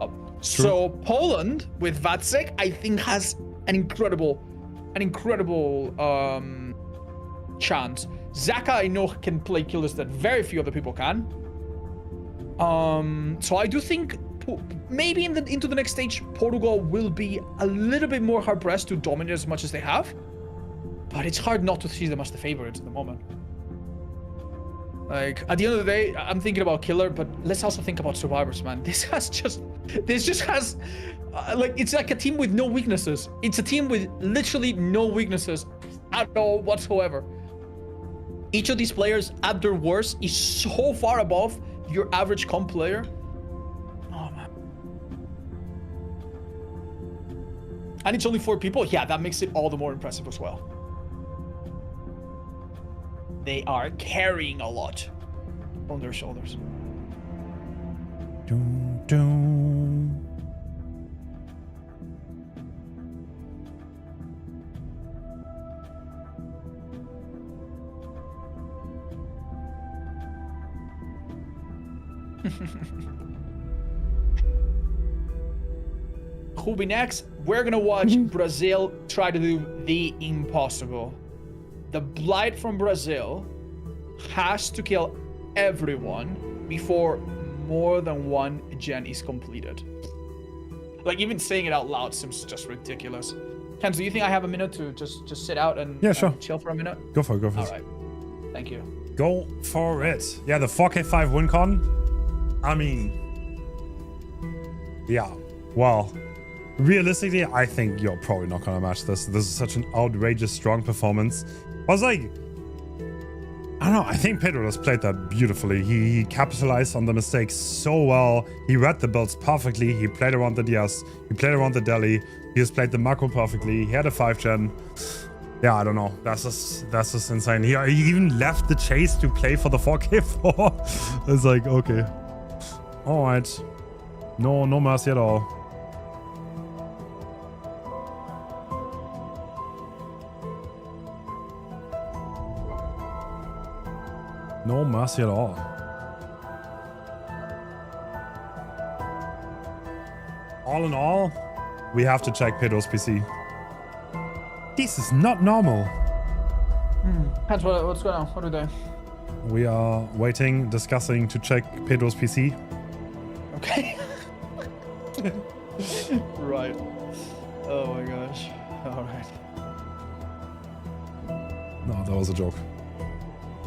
True. So Poland with Wacek, I think, has an incredible chance. Zaka, I know, can play killers that very few other people can. So I do think maybe into the next stage, Portugal will be a little bit more hard-pressed to dominate as much as they have. But it's hard not to see them as the favorites at the moment. Like, at the end of the day, I'm thinking about killer, but let's also think about survivors, man. This just has, like, it's like a team with no weaknesses. It's a team with literally no weaknesses at all whatsoever. Each of these players, at their worst, is so far above your average comp player. Oh, man. And it's only 4 people. Yeah, that makes it all the more impressive as well. They are carrying a lot on their shoulders. Doom, doom. Who'll be next? We're gonna watch Brazil try to do the impossible. The blight from Brazil has to kill everyone before more than one gen is completed. Like, even saying it out loud seems just ridiculous. Hens, do you think I have a minute to just sit out and, and chill for a minute? Go for it, All right. Thank you. Go for it. Yeah, the 4K5 win con. I mean, yeah, well, realistically, I think you're probably not gonna match this. This is such an outrageous strong performance. I was like, I don't know, I think Pedro just played that beautifully. He capitalized on the mistakes so well. He read the builds perfectly. He played around the DS. He played around the deli. He just played the macro perfectly. He had a 5-gen. Yeah, I don't know. That's just insane. He even left the chase to play for the 4K4. It's like, okay. All right. No mercy at all. No mercy at all. All in all, we have to check Pedro's PC. This is not normal. Hens, what's going on? What are we doing? We are waiting, discussing to check Pedro's PC. Okay. Right. Oh my gosh. All right. No, that was a joke.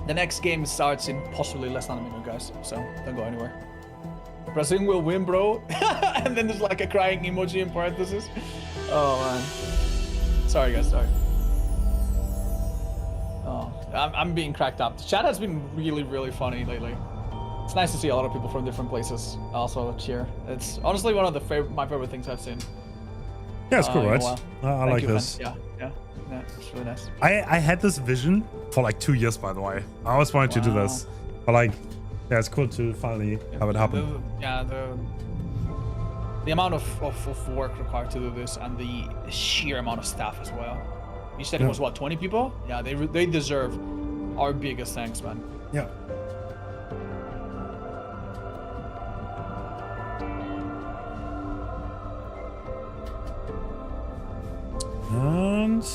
The next game starts in possibly less than a minute, guys. So don't go anywhere. Brazil will win, bro. And then there's like a crying emoji in parentheses. Oh man. Sorry, guys. Sorry. Oh, I'm being cracked up. The chat has been really, really funny lately. It's nice to see a lot of people from different places also cheer. It's honestly one of the my favorite things I've seen. Yeah, it's cool, right? I like this. Yeah, it's really nice. I had this vision for like 2 years, by the way. I always wanted to do this, but like, yeah, it's cool to finally have it happen. The amount of work required to do this and the sheer amount of staff as well. You said it was what, 20 people? Yeah, they deserve our biggest thanks, man. Yeah. And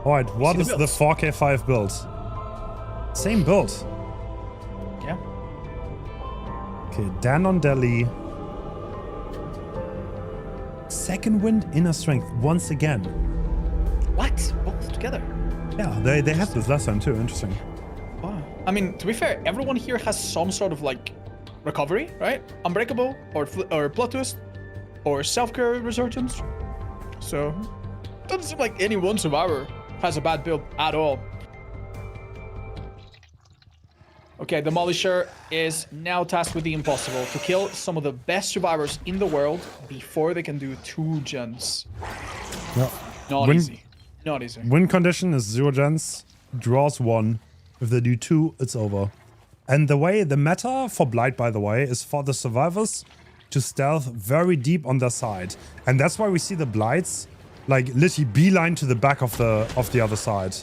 all right, what is the 4K5 build? Same build. Yeah. Okay, Dan on Delhi. Second wind, inner strength once again. What? Both together? Yeah, they had this last time too. Interesting. Wow. I mean, to be fair, everyone here has some sort of like recovery, right? Unbreakable or plot twist or self-care resurgence. So doesn't seem like any one survivor has a bad build at all. Okay, Demolisher is now tasked with the impossible, to kill some of the best survivors in the world before they can do 2 gens. No. Not easy. Not easy. Win condition is 0 gens, draws 1. If they do 2, it's over. And the meta for Blight, by the way, is for the survivors to stealth very deep on their side. And that's why we see the Blights like literally beeline to the back of the other side.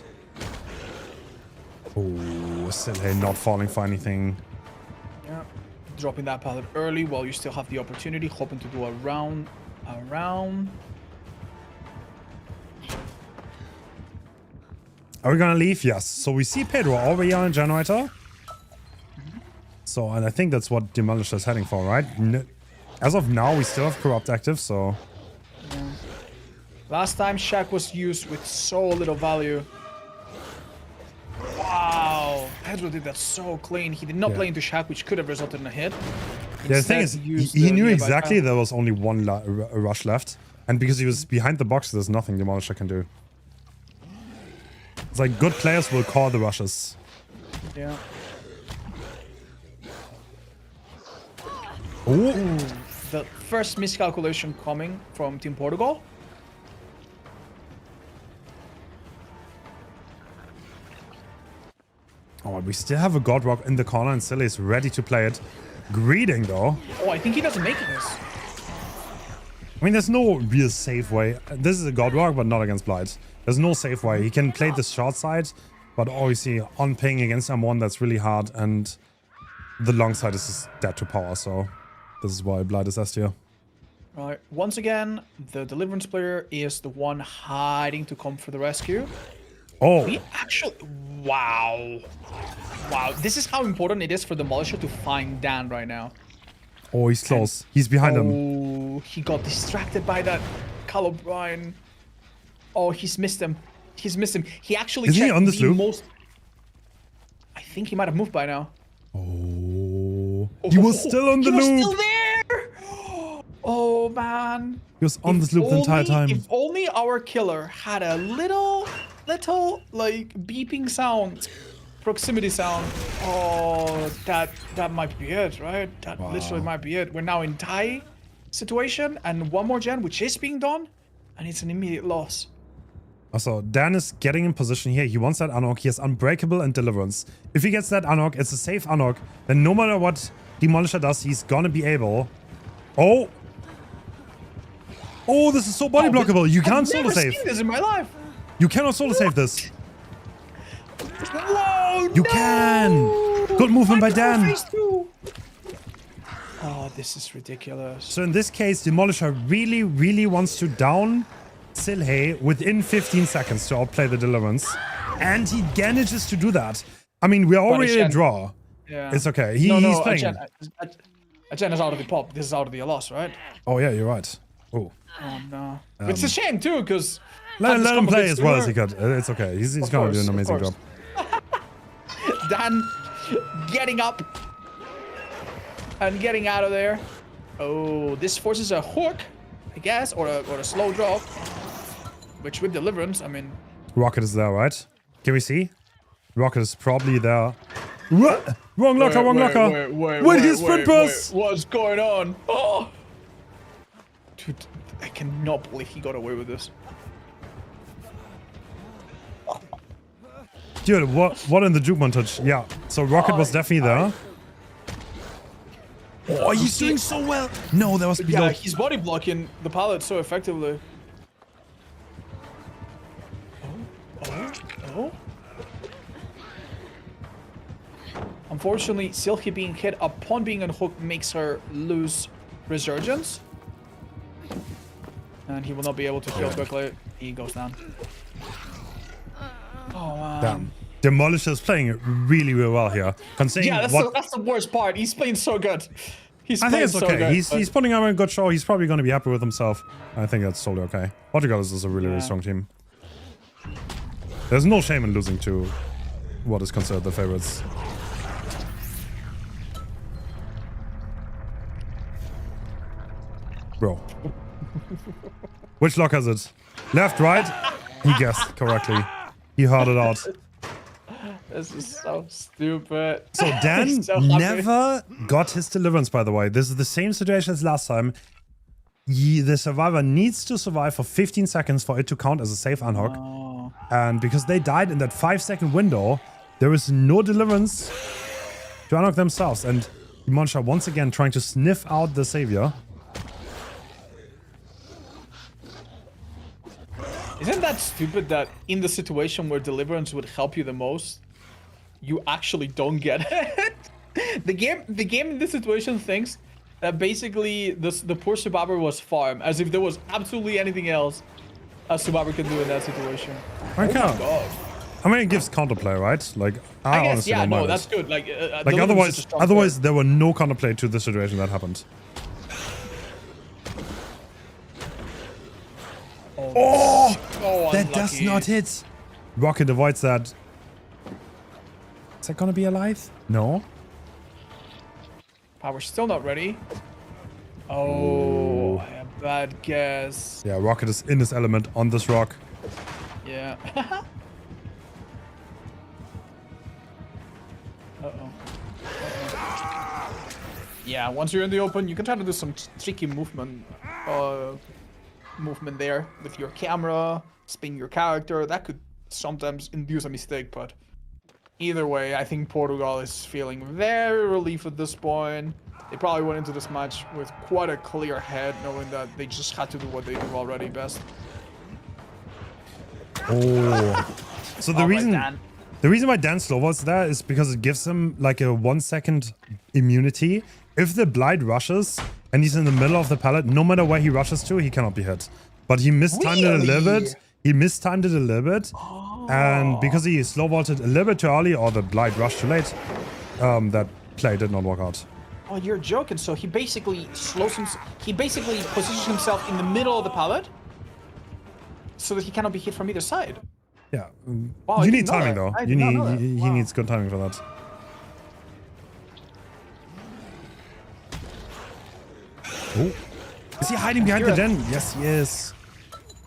Oh, still not falling for anything. Yeah, dropping that pallet early while you still have the opportunity, hoping to do a round. Are we gonna leave? Yes. So we see Pedro already on a generator. So, and I think that's what Demolisher is heading for, right? As of now, we still have Corrupt active, so... Yeah. Last time Shack was used with so little value. Wow, Pedro did that so clean. He did not play into Shack, which could have resulted in a hit. Yeah, the thing is, he knew exactly there was only one rush left. And because he was behind the box, there's nothing Demolisher can do. It's like good players will call the rushes. Yeah. Ooh. The first miscalculation coming from Team Portugal. Oh, we still have a God Rock in the corner and Silly is ready to play it. Greeting though. Oh, I think he doesn't make this. I mean, there's no real safe way. This is a God Rock, but not against Blight. There's no safe way. He can play the short side, but obviously on ping against M1, that's really hard. And the long side is just dead to power, so this is why Blight is S tier. Right. Once again, the Deliverance player is the one hiding to come for the rescue. Oh. We actually... Wow. Wow. This is how important it is for Demolisher to find Dan right now. Oh, he's close. He's behind him. Oh, he got distracted by that Cal O'Brien. Oh, he's missed him. He's missed him. He actually Isn't he on this loop? I think he might have moved by now. Oh. He was still on the loop. He was still there. Oh, man. He was on this loop the entire time. If only our killer had a little like beeping sound, proximity sound. Oh, that might be it, right? That literally might be it. We're now in tie situation and one more gen, which is being done, and it's an immediate loss. Also, Dan is getting in position here. He wants that unlock. He has Unbreakable and Deliverance. If he gets that unlock, it's a safe unlock. Then no matter what Demolisher does, he's gonna be able... Oh! Oh, this is so body blockable. You can't solo save. I've never seen this in my life. You cannot solo save this. Whoa, You can. Good movement by Dan. Oh, this is ridiculous. So in this case, Demolisher really, really wants to down Silhey within 15 seconds to outplay the Deliverance. And he manages to do that. I mean, we're already a draw. Yeah. It's okay. He's playing. Achen is out of the pop. This is out of the loss, right? Oh, yeah, you're right. Oh. Oh, no. It's a shame, too, because... Let him play as well as he could. It's okay. He's going to do an amazing job. Dan getting up and getting out of there. Oh, this forces a hook, I guess, or a slow drop. Which with Deliverance, I mean... Rocket is there, right? Can we see? Rocket is probably there. What? Wrong locker, wrong locker. With his sprint burst. What's going on? Oh! Dude, I cannot believe he got away with this. Dude, what in the juke montage? Yeah, so Rocket was definitely there. Oh, he's doing so well. No, that was below. Yeah, he's body blocking the pallet so effectively. Oh. Unfortunately, Silky being hit upon being unhooked makes her lose resurgence. And he will not be able to kill quickly. He goes down. Oh, man. Damn. Demolisher is playing really, really well here. Considering yeah, that's the worst part. He's playing so good. I think it's okay. So good, he's putting on a good show. He's probably going to be happy with himself. I think that's totally okay. Portugal is a really, really strong team. There's no shame in losing to what is considered the favorites. Bro. Which locker is it? Left, right? He guessed correctly. He heard it out. This is so stupid. So Dan never got his Deliverance, by the way. This is the same situation as last time. The survivor needs to survive for 15 seconds for it to count as a safe unhook. Oh. And because they died in that 5-second window, there is no Deliverance to unhook themselves. And Demolisher once again trying to sniff out the savior. Isn't that stupid that in the situation where Deliverance would help you the most, you actually don't get it? The game in this situation thinks that basically the poor survivor was farm, as if there was absolutely anything else a survivor can do in that situation. I can't. I mean, it gives counterplay, right? Like, I guess, yeah, no, that's good. Like otherwise there were no counterplay to the situation that happened. Oh, that does not hit. Rocket avoids that. Is that gonna be alive? No. Power's still not ready. Oh, a bad guess. Yeah, Rocket is in his element on this rock. Yeah. Yeah, once you're in the open, you can try to do some tricky movement there with your camera, spin your character. That could sometimes induce a mistake, but either way, I think Portugal is feeling very relieved at this point. They probably went into this match with quite a clear head, knowing that they just had to do what they do already best. Oh. So the reason why Dan slow was there is because it gives him like a 1 second immunity. If the Blight rushes and he's in the middle of the pallet, no matter where he rushes to, he cannot be hit. But he mistimed it a little bit. He mistimed it a little bit. Oh. And because he slow vaulted a little bit too early, or the Blight rushed too late, that play did not work out. Oh, you're joking. So he basically he basically positions himself in the middle of the pallet so that he cannot be hit from either side. Yeah. Wow, you need timing though. He needs good timing for that. Oh. Is he hiding behind the den? Yes, he is.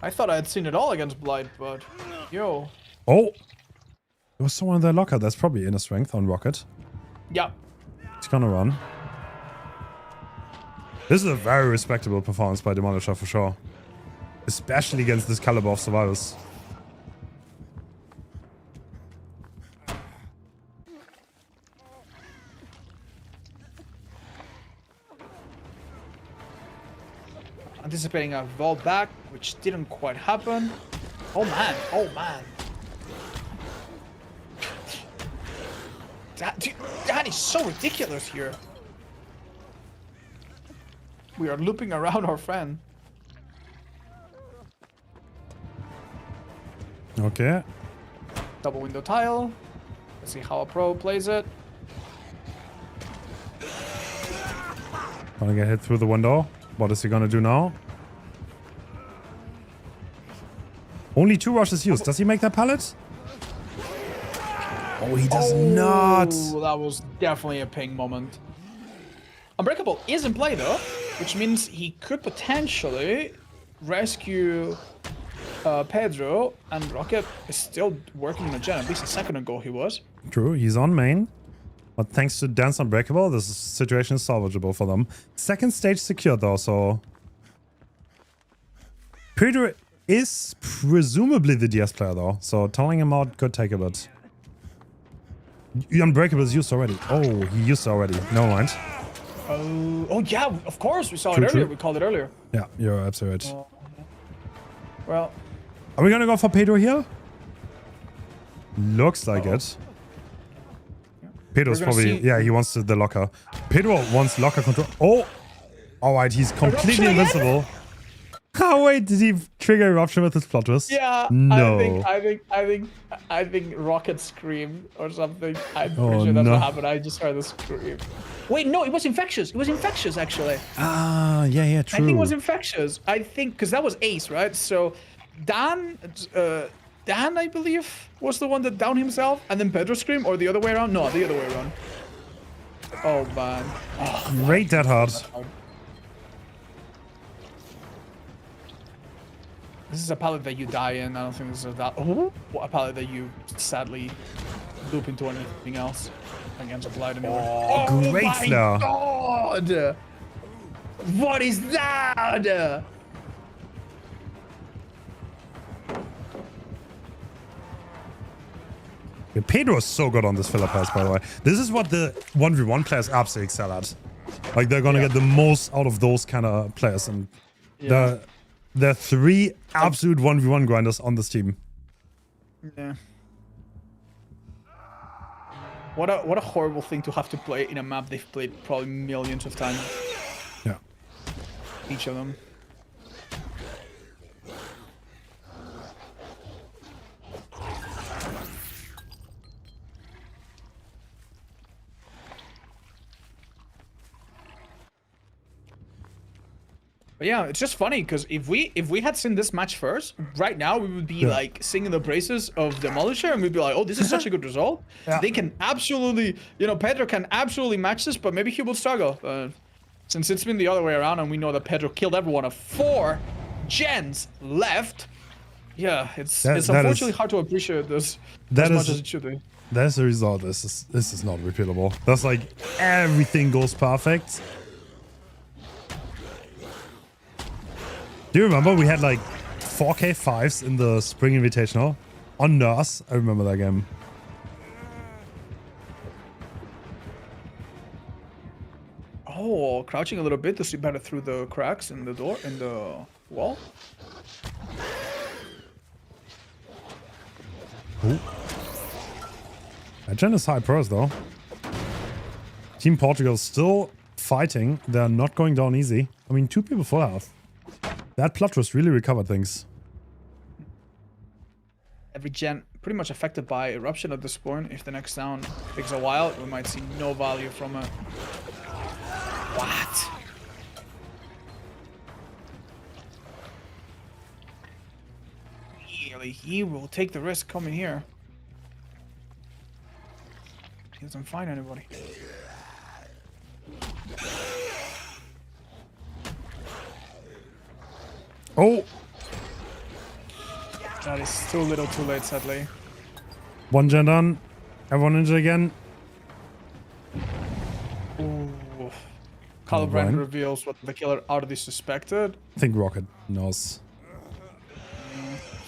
I thought I had seen it all against Blight, but yo. Oh. There was someone in their locker. That's probably inner strength on Rocket. Yeah. He's gonna run. This is a very respectable performance by Demolisher for sure. Especially against this caliber of survivors. Anticipating a vault back, which didn't quite happen. Oh man, oh man. That is so ridiculous here. We are looping around our friend. Okay. Double window tile. Let's see how a pro plays it. Gonna get hit through the window. What is he gonna do now? Only 2 rushes used. Does he make that pallet? Oh, he does not. That was definitely a ping moment. Unbreakable is in play though, which means he could potentially rescue Pedro, and Rocket is still working in the gen. At least a second ago he was. True, he's on main. But thanks to Dance Unbreakable, this situation is salvageable for them. Second stage secured though, so... Pedro is presumably the DS player though, so telling him out could take a bit. Unbreakable is used already. Oh, he used it already. No mind. Oh yeah, of course, we saw it earlier. We called it earlier. Yeah, you're absolutely right. Well... Are we gonna go for Pedro here? Looks like it. Pedro's probably... Yeah, he wants the locker. Pedro wants locker control. Oh! Alright, he's completely invincible. Oh wait, did he trigger eruption with his plot twist? Yeah, no. I think Rocket screamed or something. I'm pretty sure that's what happened. I just heard the scream. Wait, no, it was infectious. It was infectious actually. Ah, yeah, true. I think it was infectious. I think because that was Ace, right? So Dan, I believe, was the one that downed himself, and then Pedro screamed, or the other way around? No, the other way around. Oh man. Oh, Great that hard. This is a pallet that you die in. I don't think this is that. Oh, a pallet that you sadly loop into anything else against a blind anymore. Oh, great flare. God! What is that? Yeah, Pedro is so good on this filler pass, by the way. This is what the 1v1 players absolutely excel at. Like, they're gonna get the most out of those kind of players, and there are 3 absolute 1v1 grinders on this team. Yeah. What a horrible thing to have to play in a map they've played probably millions of times. Yeah. Each of them. But yeah, it's just funny because if we had seen this match first, right now we would be like singing the praises of Demolisher, and we'd be like, oh, this is such a good result. They can absolutely, Pedro can absolutely match this, but maybe he will struggle. Since it's been the other way around, and we know that Pedro killed everyone of 4 gens left. Yeah, it's unfortunately hard to appreciate this as much as it should be. That's the result. This is not repeatable. That's like everything goes perfect. Do you remember we had like 4K 5s in the Spring Invitational on Nurse? I remember that game. Oh, crouching a little bit to see better through the cracks in the door, in the wall. Ooh. That gen is high pros though. Team Portugal still fighting. They're not going down easy. I mean, 2 people full health. That plot twist really recovered things. Every gen pretty much affected by eruption at this point. If the next down takes a while, we might see no value from it. What? Really, he will take the risk coming here. He doesn't find anybody. Oh! That is too little too late, sadly. 1 gen done. Everyone injured again. Ooh. Calibrand reveals what the killer already suspected. I think Rocket knows.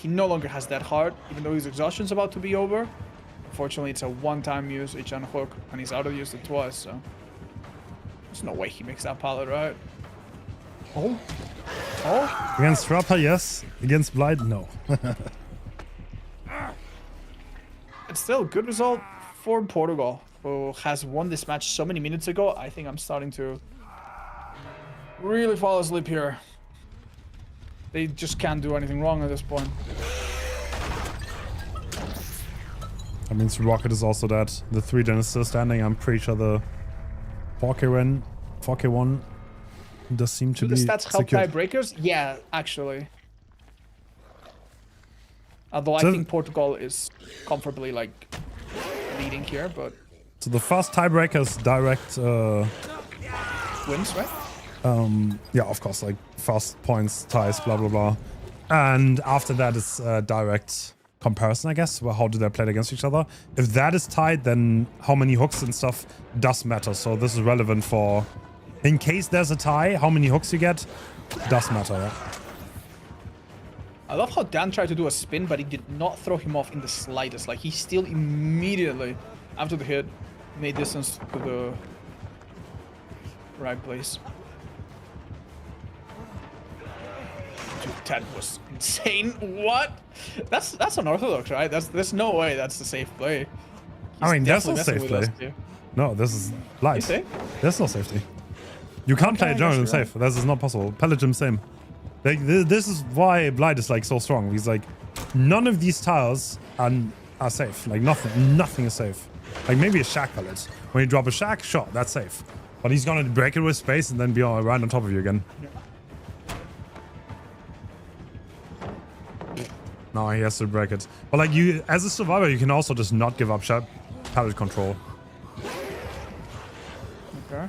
He no longer has that heart, even though his exhaustion's about to be over. Unfortunately, it's a one-time use, each unhook, and he's auto-used it twice, so... There's no way he makes that pallet, right? Oh? Oh? Against Rapper, yes. Against Blight, no. It's still a good result for Portugal. who has won this match so many minutes ago, I think I'm starting to really fall asleep here. They just can't do anything wrong at this point. That means Rocket is also dead. The 3 gen is still standing. I'm pretty sure the 4K1 does seem to be the stats help secured. tiebreakers? Yeah, actually. Although I think Portugal is comfortably like leading here, but So the first tiebreaker is direct wins, right? yeah, of course, like fast points, ties, blah blah blah. And after that is direct comparison, I guess. Well, how do they play against each other? If that is tied, then how many hooks and stuff does matter. So this is relevant for, in case there's a tie, how many hooks you get does matter. Yeah? I love how Dan tried to do a spin, but it did not throw him off in the slightest. Like, he still immediately, after the hit, made distance to the right place. Dude, that was insane. What? That's unorthodox, right? There's no way that's the safe play. I mean, there's no Definitely safe messing with play. us, No, this is light. You say? There's no safety. You can't play I a jungle guess in you're safe. This is not possible. Pellegrim, same. Like, this is why Blight is like so strong. Because like none of these tiles are safe. Like nothing is safe. Like maybe a shack pellet. When you drop a shack, sure, that's safe. But he's gonna break it with space and then be right on top of you again. Yeah. No, he has to break it. But like you, as a survivor, you can also just not give up pallet control. Okay.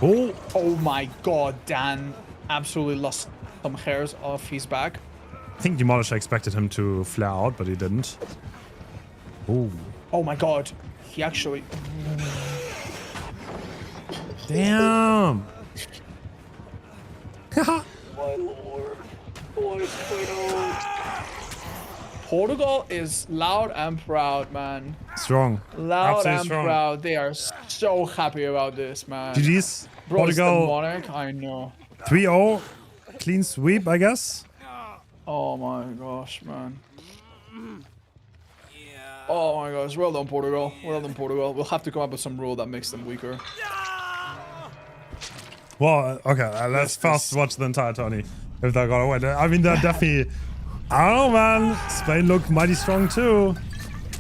Oh, Oh my god, Dan absolutely lost some hairs off his back. I think Demolisher expected him to flare out, but he didn't. Oh, Oh my god, he actually... damn. My lord, what is going on? Portugal is loud and proud, man. Strong. Loud Absolutely and strong. proud. They are so happy about this, man. GG's. Bro, it's the Portugal Monarch, I know. 3-0. Clean sweep, I guess. Oh my gosh, man. Oh my gosh, well done, Portugal. Well done, Portugal. We'll have to come up with some rule that makes them weaker. Well, okay, let's first watch the entire tourney. If they're gonna win. I mean, they're definitely... I don't know, man. Spain look mighty strong too.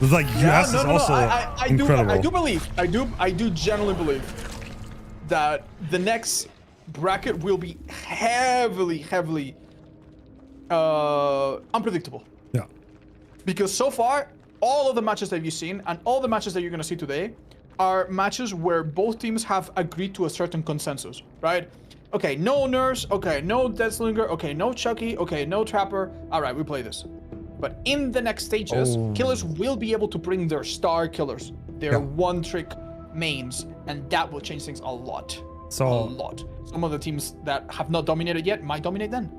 It's like US is also incredible. I do genuinely believe that the next bracket will be heavily unpredictable. Yeah. Because so far, all of the matches that you've seen and all the matches that you're gonna see today are matches where both teams have agreed to a certain consensus, right? Okay, no Nurse, okay, no Deathslinger, okay, no Chucky, okay, no Trapper. All right, we play this. But in the next stages, killers will be able to bring their star killers, their one-trick mains, and that will change things a lot. So, a lot. Some of the teams that have not dominated yet might dominate then.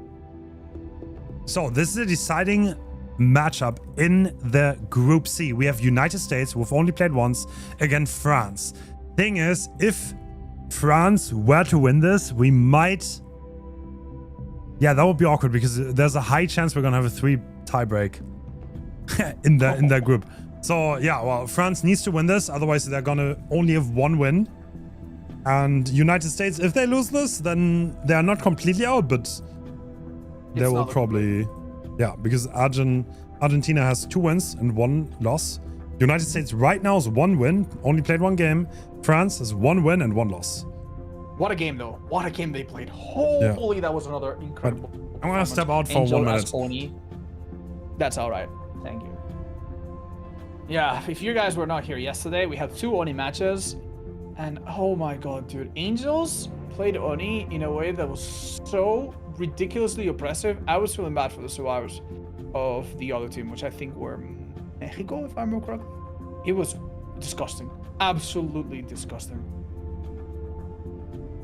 So this is a deciding matchup in the Group C. We have United States, who've only played once, against France. Thing is, if France were to win this, we might... Yeah, that would be awkward because there's a high chance we're gonna have a 3 tiebreak in that group. So yeah, well, France needs to win this, otherwise they're gonna only have 1 win. And United States, if they lose this, then they are not completely out, but they will probably... Yeah, because Argentina has 2 wins and 1 loss. United States right now is 1 win, only played 1 game. France has 1 win and 1 loss. What a game, though. What a game they played. Holy, that was another incredible. I'm gonna step out for Angel 1 minute. as Oni. That's all right. Thank you. Yeah, if you guys were not here yesterday, we had 2 Oni matches. And oh my god, dude. Angels played Oni in a way that was so ridiculously oppressive. I was feeling bad for the survivors of the other team, which I think were Mexico, if I remember correctly. It was disgusting. Absolutely disgusting.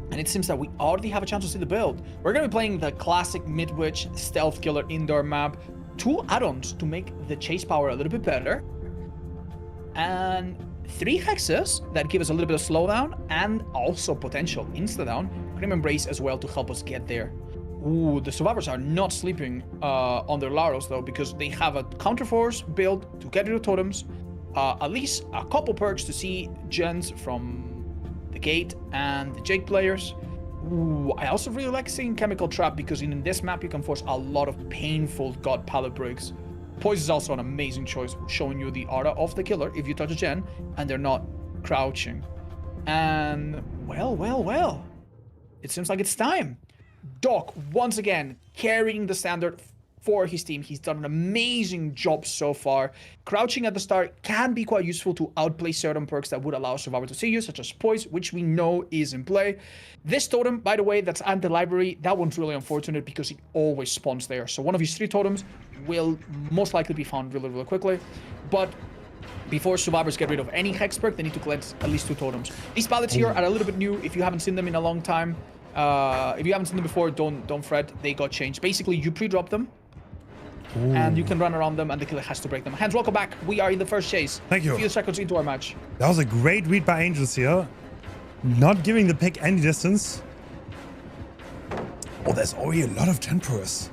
And it seems that we already have a chance to see the build. We're going to be playing the classic mid-witch stealth killer indoor map. 2 add-ons to make the chase power a little bit better. And 3 hexes that give us a little bit of slowdown and also potential insta-down. Grim Embrace as well to help us get there. Ooh, the survivors are not sleeping on their Laros though, because they have a counterforce build to get rid of totems, at least a couple perks to see gens from the Gate and the Jake players. Ooh, I also really like seeing Chemical Trap because in this map you can force a lot of painful God pallet breaks. Poise is also an amazing choice, showing you the aura of the killer if you touch a gen and they're not crouching. And well, it seems like it's time. Doc, once again, carrying the standard for his team. He's done an amazing job so far. Crouching at the start can be quite useful to outplay certain perks that would allow Survivor to see you, such as Poise, which we know is in play. This totem, by the way, that's anti-library, that one's really unfortunate because it always spawns there. So one of his 3 totems will most likely be found really, really quickly. But before Survivors get rid of any Hex perk, they need to collect at least 2 totems. These pallets here are a little bit new if you haven't seen them in a long time. If you haven't seen them before, don't fret, they got changed. Basically, you pre-drop them, and you can run around them, and the killer has to break them. Hens, welcome back. We are in the first chase. Thank you. A few seconds into our match. That was a great read by Angels here. Not giving the pick any distance. Oh, there's already a lot of temperers.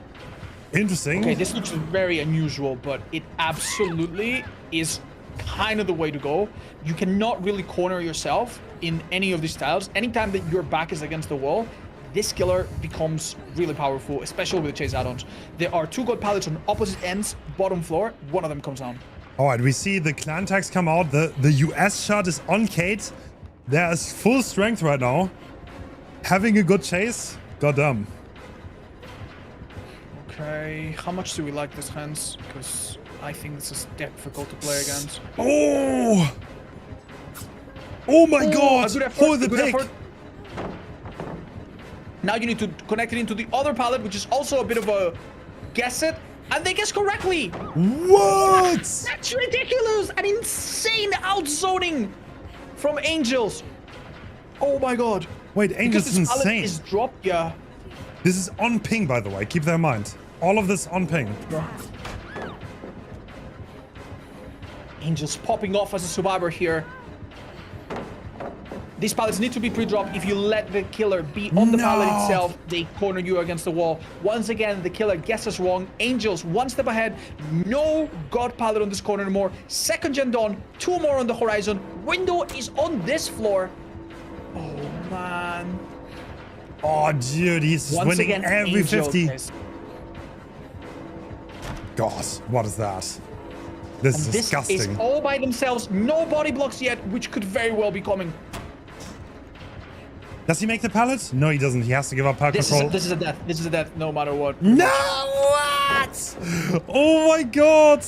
Interesting. Okay, this looks very unusual, but it absolutely is kind of the way to go. You cannot really corner yourself in any of these styles. Anytime that your back is against the wall, this killer becomes really powerful, especially with the chase add-ons. There are 2 God pallets on opposite ends, bottom floor. One of them comes down. All right, we see the clan tags come out. The US shot is on Kate. There is full strength right now. Having a good chase. Goddamn. Okay, how much do we like this, Hens? Because I think this is difficult to play against. Oh! Oh my god! Hold the pick! Now you need to connect it into the other pallet, which is also a bit of a guess it, and they guess correctly. What? That's ridiculous! An insane outzoning from Angels. Oh my god. Wait, Angels is insane. Pallet is dropped, yeah. This is on ping, by the way. Keep that in mind. All of this on ping. Yeah. Angels popping off as a survivor here. These pallets need to be pre-dropped. If you let the killer be on the pallet itself, they corner you against the wall. Once again, the killer guesses wrong. Angels, 1 step ahead. No God pallet on this corner anymore. Second gen dawn, 2 more on the horizon. Window is on this floor. Oh, man. Oh, dude, he's Once winning again, every Angel 50. Guys. God, what is that? This is disgusting. This is all by themselves. No body blocks yet, which could very well be coming. Does he make the pallet? No, he doesn't. He has to give up pallet control. This is a death. This is a death, no matter what. No, what? Oh my god.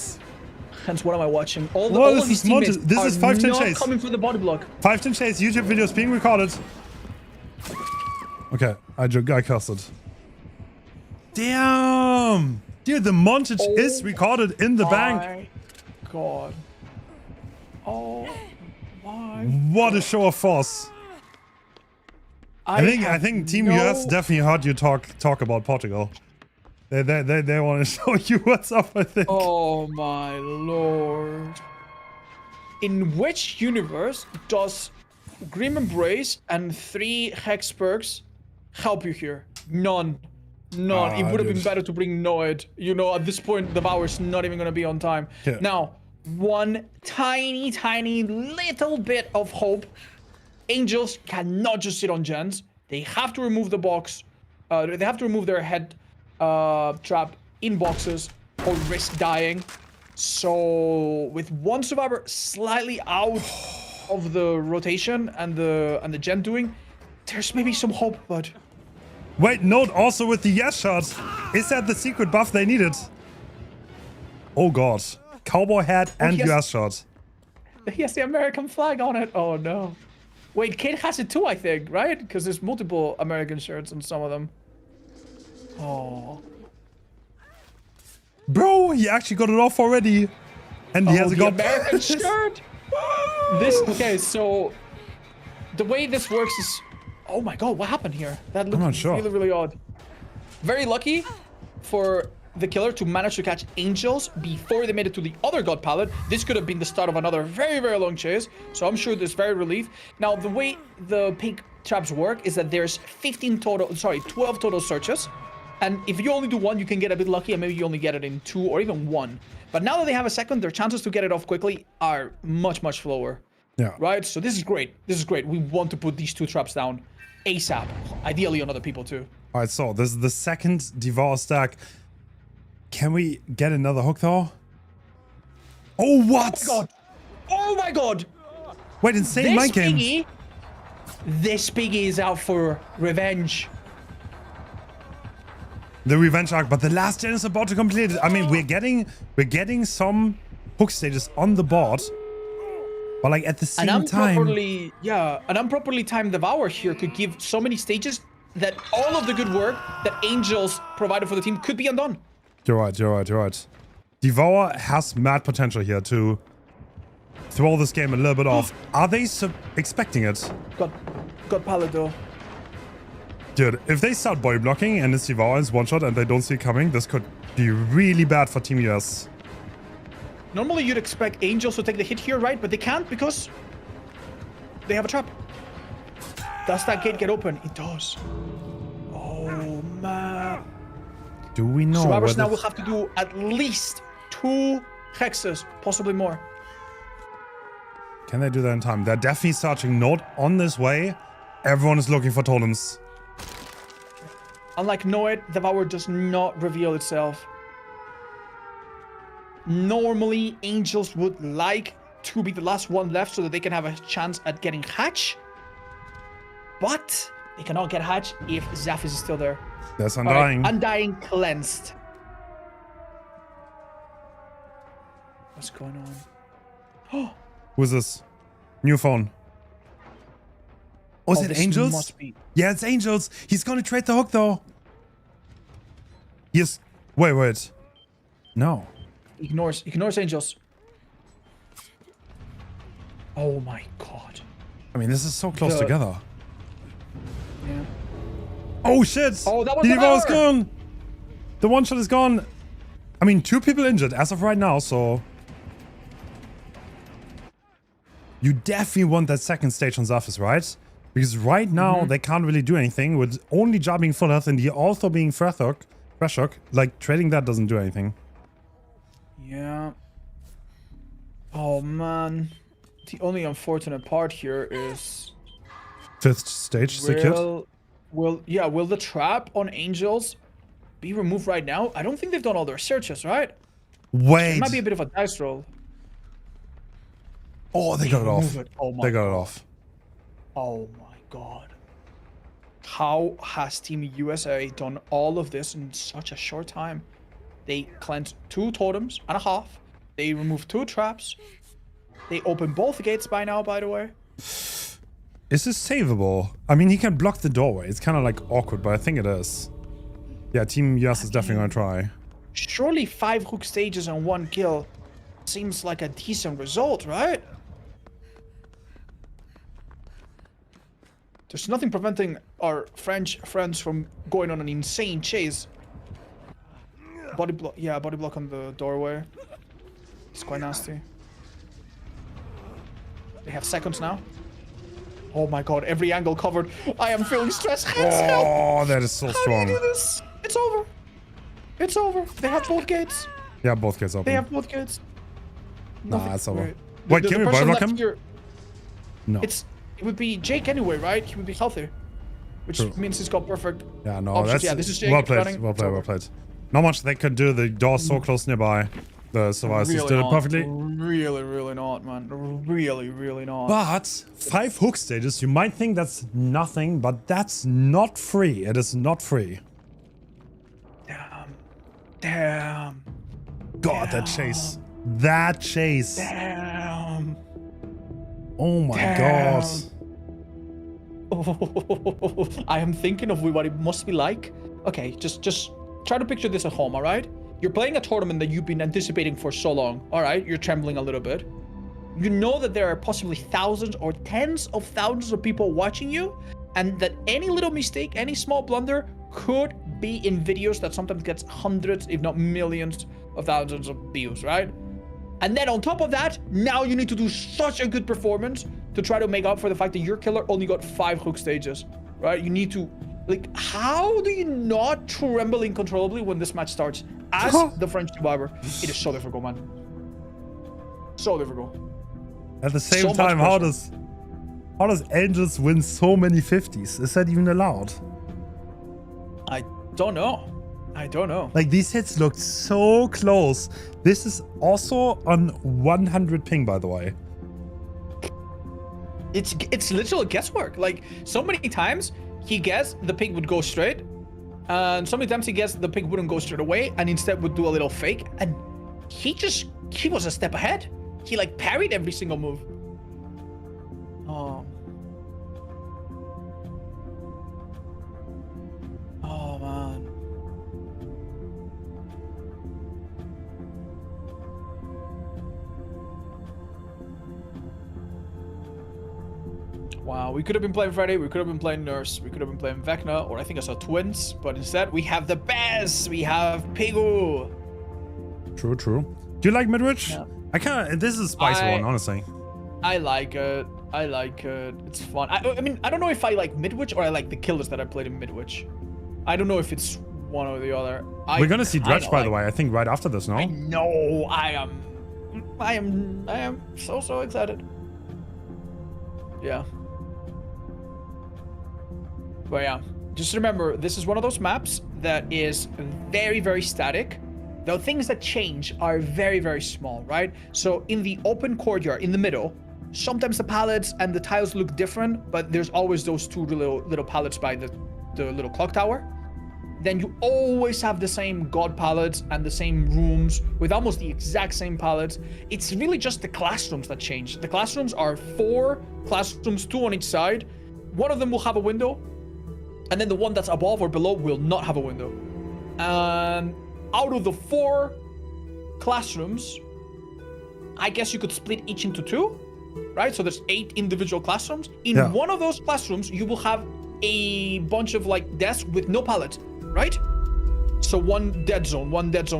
Hence, what am I watching? All What of these teammates this is 510 not chase. coming for the body block. 510 chase YouTube videos being recorded. Okay, I cursed it. Damn. Dude, the montage is recorded in the bank. God. Oh my. What a show of force. I think Team US definitely heard you talk about Portugal. They want to show you what's up, I think. Oh my lord. In which universe does Grim Embrace and 3 Hex perks help you here? None. None. It would have been better to bring Noed. You know, at this point, the Devour's not even going to be on time. Yeah. Now, one tiny little bit of hope. Angels cannot just sit on gens. They have to remove the box. They have to remove their head trap in boxes or risk dying. So with one survivor slightly out of the rotation and the gen doing, there's maybe some hope, but Wait, note also with the yes shot. Is that the secret buff they needed? Oh god. Cowboy hat and US shot. He has the American flag on it. Oh no. Wait, Kate has it too, I think, right? Because there's multiple American shirts on some of them. Oh. Bro, he actually got it off already. And he has the American shirt. Okay, so the way this works is, oh my god, what happened here? That looked really odd. Very lucky for the killer to manage to catch Angels before they made it to the other God pallet. This could have been the start of another very long chase, so I'm sure there's very relief. Now, the way the pink traps work is that there's 12 total searches, and if you only do one, you can get a bit lucky, and maybe you only get it in 2 or even 1. But now that they have a second, their chances to get it off quickly are much, much lower. Yeah. Right? So this is great. This is great. We want to put these 2 traps down ASAP. Ideally on other people too. All right, so this is the second Devour stack. Can we get another hook though? Oh, what? Oh my god. Oh my god. Wait, insane mind game. This piggy is out for revenge. The revenge arc, but the last gen is about to complete it. I mean, we're getting some hook stages on the board, but like at the same time. An improperly timed Devour here could give so many stages that all of the good work that Angels provided for the team could be undone. You're right. Devour has mad potential here to throw this game a little bit off. Are they expecting it? Got Pallet though. Dude, if they start body blocking and it's Devour is one shot and they don't see it coming, this could be really bad for Team US. Normally you'd expect Angels to take the hit here, right? But they can't because they have a trap. Does that gate get open? It does. Oh man. Do we know? Survivors now will have to do at least 2 hexes, possibly more. Can they do that in time? They're definitely searching not on this way. Everyone is looking for totems. Unlike Noed, Devour does not reveal itself. Normally, Angels would like to be the last one left so that they can have a chance at getting Hatch. But they cannot get Hatch if Zaphis is still there. That's Undying. Right, Undying cleansed. What's going on? Who's this? New phone. Oh, is it Angels? Must be. Yeah, it's Angels. He's gonna trade the hook though. Yes. Wait. No. Ignores Angels. Oh my god. I mean, this is so close together. Yeah. Oh shit! Oh, that was the the Devour's power. gone. The one shot is gone. I mean, 2 people injured as of right now, so you definitely want that second stage on Zaphis, right? Because right now they can't really do anything with only Jar being full health and he also being fresh hook. Like trading that doesn't do anything. Yeah. Oh man. The only unfortunate part here is 5th stage secured. Will the trap on Angels be removed right now? I don't think they've done all their searches, right? Wait. It might be a bit of a dice roll. Oh, they got it off. Oh my They got it off. Oh my god. How has Team USA done all of this in such a short time? They cleansed 2 totems and a half. They removed 2 traps. They opened both gates by now, by the way. Is this savable? I mean, he can block the doorway. It's kind of like awkward, but I think it is. Yeah, Team US is definitely gonna try. Surely 5 hook stages and 1 kill seems like a decent result, right? There's nothing preventing our French friends from going on an insane chase. Body block on the doorway. It's quite nasty. They have seconds now. Oh my god, every angle covered. I am feeling stressed. Oh, that is so strong. How do you do this? It's over. It's over. They have both gates. Yeah, both gates open. They have both gates. Nah, it's over. Wait, Wait, can we body block him? Here, No. it would be Jake anyway, right? He would be healthy. Which means he's got perfect Yeah, no, options. that's Yeah, this is Jake well played. running. Well played. Well played. Not much they could do. The door's so close nearby. The survivors Really did it not. perfectly. Really not, man. Really not. But 5 hook stages, you might think that's nothing, but that's not free. It is not free. Damn. God, that chase. That chase. Damn. Oh my god. Oh, I am thinking of what it must be like. Okay, just try to picture this at home, all right? You're playing a tournament that you've been anticipating for so long, all right? You're trembling a little bit. You know that there are possibly thousands or tens of thousands of people watching you, and that any little mistake, any small blunder could be in videos that sometimes gets hundreds, if not millions of thousands of views, right? And then on top of that, now you need to do such a good performance to try to make up for the fact that your killer only got 5 hook stages, right? You need to Like, how do you not tremble uncontrollably when this match starts? As the French survivor, it is so difficult, man. So difficult. At the same time, how does Angels win so many 50s? Is that even allowed? I don't know. I don't know. Like, these hits looked so close. This is also on 100 ping, by the way. It's literally guesswork. Like, so many times he guessed the pig would go straight, and so many times he guessed the pig wouldn't go straight away and instead would do a little fake, and he was a step ahead. He like parried every single move. Oh. Oh, man. Wow, we could have been playing Friday, we could have been playing Nurse, we could have been playing Vecna, or I think I saw Twins, but instead we have the best, we have Pegu. True, true. Do you like Midwich? Yeah. This is a spicy one, honestly. I like it. I like it. It's fun. I mean, I don't know if I like Midwich or I like the killers that I played in Midwich. I don't know if it's one or the other. We're gonna see Dredge, by the way, I think right after this, no? I know. I am so excited. Yeah. But yeah, just remember, this is one of those maps that is very, very static. The things that change are very, very small, right? So in the open courtyard in the middle, sometimes the pallets and the tiles look different, but there's always those two little pallets by the little clock tower. Then you always have the same god pallets and the same rooms with almost the exact same pallets. It's really just the classrooms that change. The classrooms are 4 classrooms, 2 on each side. One of them will have a window, and then the one that's above or below will not have a window. And out of the 4 classrooms, I guess you could split each into 2, right? So there's 8 individual classrooms. In one of those classrooms, you will have a bunch of like desks with no pallet, right? So one dead zone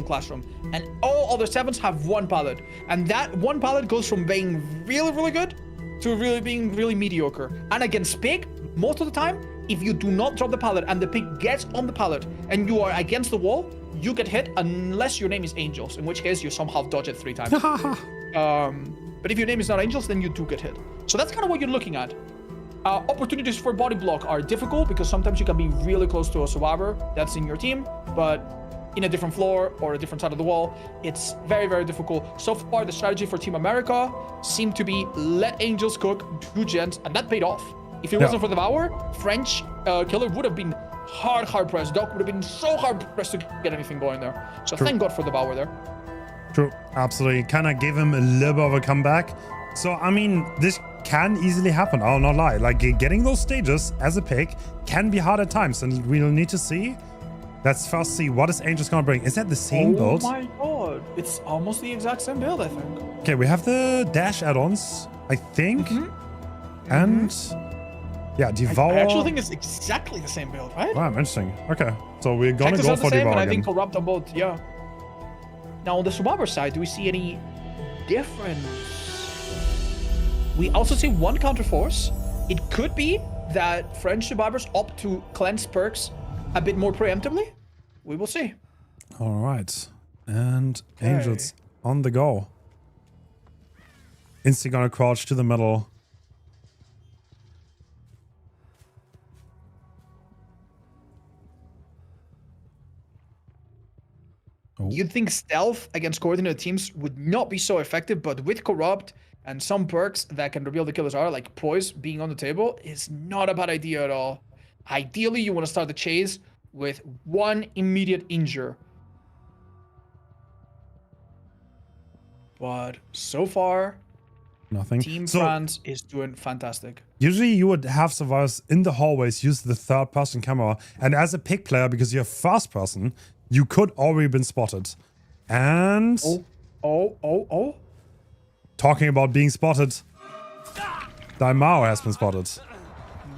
classroom. And all other 7s have 1 pallet. And that 1 pallet goes from being really, really good to really being really mediocre. And against Pig, most of the time, if you do not drop the pallet and the pig gets on the pallet and you are against the wall, you get hit unless your name is Angels, in which case you somehow dodge it 3 times. But if your name is not Angels, then you do get hit. So that's kind of what you're looking at. Opportunities for body block are difficult because sometimes you can be really close to a survivor that's in your team, but in a different floor or a different side of the wall, it's very, very difficult. So far, the strategy for Team America seemed to be let Angels cook, do gens, and that paid off. If it wasn't for the Devour, French killer would have been hard pressed. Doc would have been so hard pressed to get anything going there. So thank God for the Devour there. True, absolutely. Kind of gave him a little bit of a comeback. So, I mean, this can easily happen, I'll not lie. Like, getting those stages as a pick can be hard at times, and we'll need to see. Let's first see what is Angels gonna bring. Is that the same build? Oh my God, it's almost the exact same build, I think. Okay, we have the dash add-ons, I think. And yeah, Devour. I actually think it's exactly the same build, right? Wow, interesting. Okay, so we're gonna go for Devour again. I think Corrupt on both, yeah. Now on the survivor side, do we see any difference? We also see 1 counter force. It could be that French survivors opt to cleanse perks a bit more preemptively. We will see. All right, and Angels on the go. Insta gonna crouch to the middle. You'd think stealth against coordinated teams would not be so effective, but with Corrupt and some perks that can reveal the killers are, like Poise being on the table, is not a bad idea at all. Ideally, you want to start the chase with 1 immediate injure. But so far, nothing. Team France is doing fantastic. Usually you would have survivors in the hallways use the 3rd-person camera, and as a pick player, because you're first person, you could already been spotted. And talking about being spotted, Daimao has been spotted.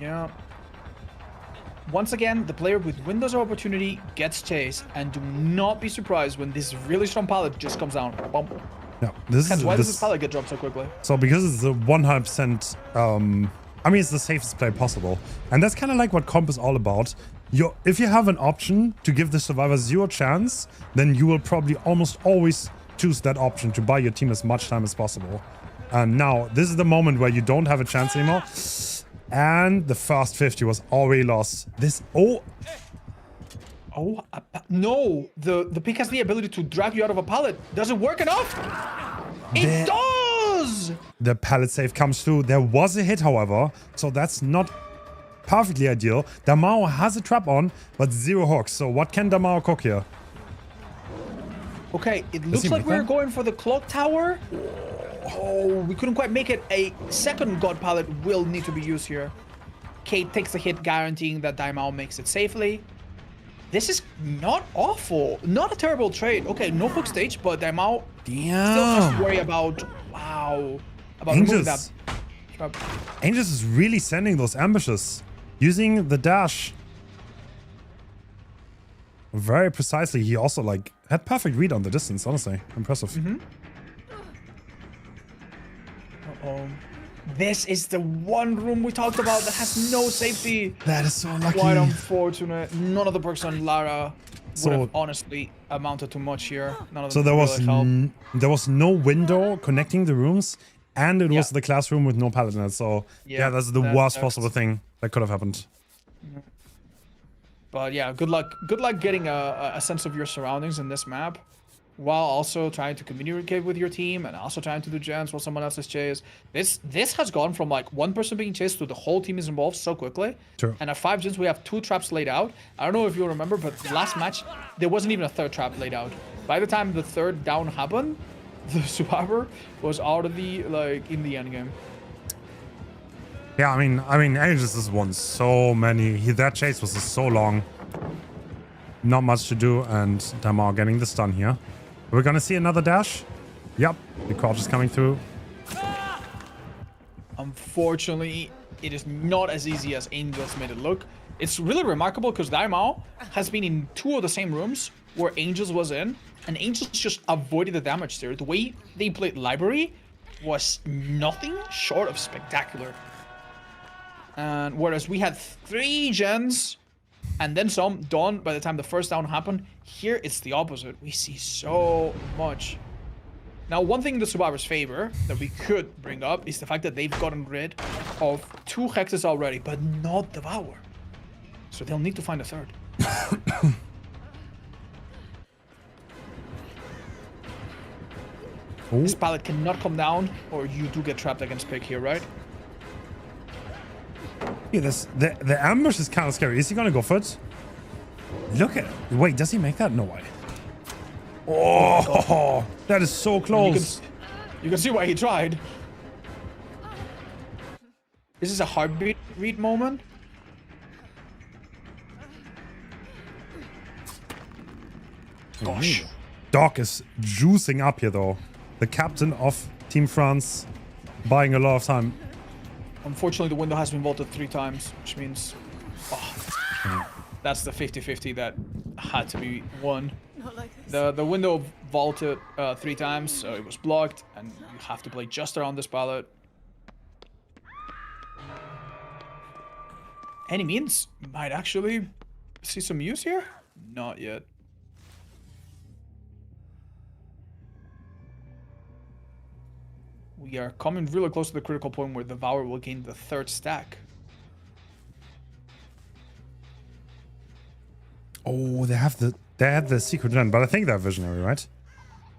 Yeah. Once again, the player with windows of opportunity gets chased, and do not be surprised when this really strong pallet just comes down. Bump. Yeah, Why does this pallet get dropped so quickly? So because it's the 100%, I mean, it's the safest play possible. And that's kind of like what comp is all about. if you have an option to give the survivor 0 chance, then you will probably almost always choose that option to buy your team as much time as possible. And now, this is the moment where you don't have a chance anymore. And the first 50 was already lost. No, the pick has the ability to drag you out of a pallet. Does it work enough? It does! The pallet save comes through. There was a hit, however, so that's not perfectly ideal. Damao has a trap on, but 0 hooks. So what can Damao cook here? Okay, it looks like we're going for the clock tower. Oh, we couldn't quite make it. A second god pallet will need to be used here. Kate takes a hit, guaranteeing that Daimao makes it safely. This is not awful. Not a terrible trade. Okay, no hook stage, but Daimao still has to worry about, about removing that. Angels is really sending those ambushes. Using the dash very precisely. He also like had perfect read on the distance, honestly. Impressive. Uh-oh. This is the one room we talked about that has no safety. That is so lucky. Quite unfortunate. None of the perks on Lara would have honestly amounted to much here. None of them there was no window connecting the rooms, and it was the classroom with no pallet in it. So yeah, that's the worst possible thing that could have happened. But yeah, good luck. Good luck getting a sense of your surroundings in this map, while also trying to communicate with your team and also trying to do gens while someone else is chased. This has gone from like one person being chased to the whole team is involved so quickly. True. And at 5 gens, we have 2 traps laid out. I don't know if you'll remember, but last match, there wasn't even a 3rd trap laid out. By the time the 3rd down happened, the survivor was already like in the end game. Yeah, I mean, Aegis has won so many. That chase was so long. Not much to do, and Damar getting the stun here. We're gonna see another dash. Yep, the crouch is coming through. Unfortunately, it is not as easy as Angels made it look. It's really remarkable because Daimao has been in 2 of the same rooms where Angels was in, and Angels just avoided the damage there. The way they played Library was nothing short of spectacular. And whereas we had 3 gens and then some done by the time the first down happened, here it's the opposite. We see so much. Now, one thing in the Survivor's favor that we could bring up is the fact that they've gotten rid of 2 hexes already, but not Devour. So they'll need to find a 3rd. This pallet cannot come down, or you do get trapped against Pig here, right? Yeah, the ambush is kind of scary. Is he gonna go for it? Look at it. Wait, does he make that? No way. Oh, that is so close. You can see why he tried. This is a heartbeat read moment. Gosh. Doc is juicing up here, though. The captain of Team France, buying a lot of time. Unfortunately, the window has been vaulted 3 times, which means that's the 50-50 that had to be won. The window vaulted 3 times, so it was blocked, and you have to play just around this pallet. Any means might actually see some use here? Not yet. We are coming really close to the critical point where Devour will gain the 3rd stack. Oh, they have the secret gen, but I think they're visionary, right?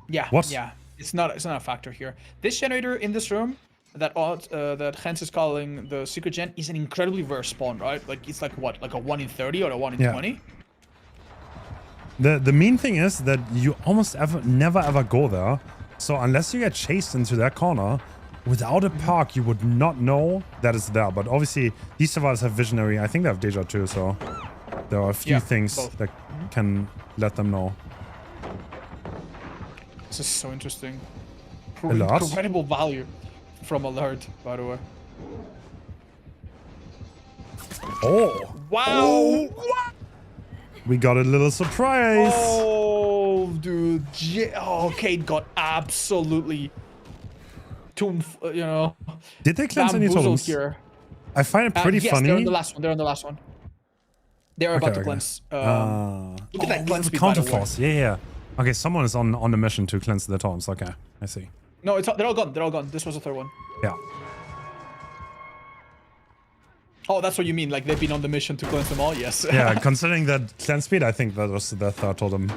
Yeah. What? Yeah. It's not a factor here. This generator in this room that Hens is calling the secret gen is an incredibly rare spawn, right? Like it's like what? Like a 1 in 30 or a 1 in 20? The mean thing is that you almost never ever go there. So unless you get chased into that corner, without a park, you would not know that it's there. But obviously, these survivors have visionary. I think they have Deja too, so there are a few things that can let them know. This is so interesting. Alert? Incredible value from Alert, by the way. Oh! Wow! Oh. We got a little surprise! Oh, dude. Oh, Kate got absolutely Did they cleanse any totems? Here. I find it pretty funny. They're on the last one. They're on the last one. They're about to cleanse. Look at that cleanse speed, counter force. Yeah. Okay, someone is on the mission to cleanse the tombs. Okay, I see. No, they're all gone. They're all gone. This was the third one. Yeah. Oh, that's what you mean. Like they've been on the mission to cleanse them all. Yes. Yeah, considering that cleanse speed, I think that was the third totem.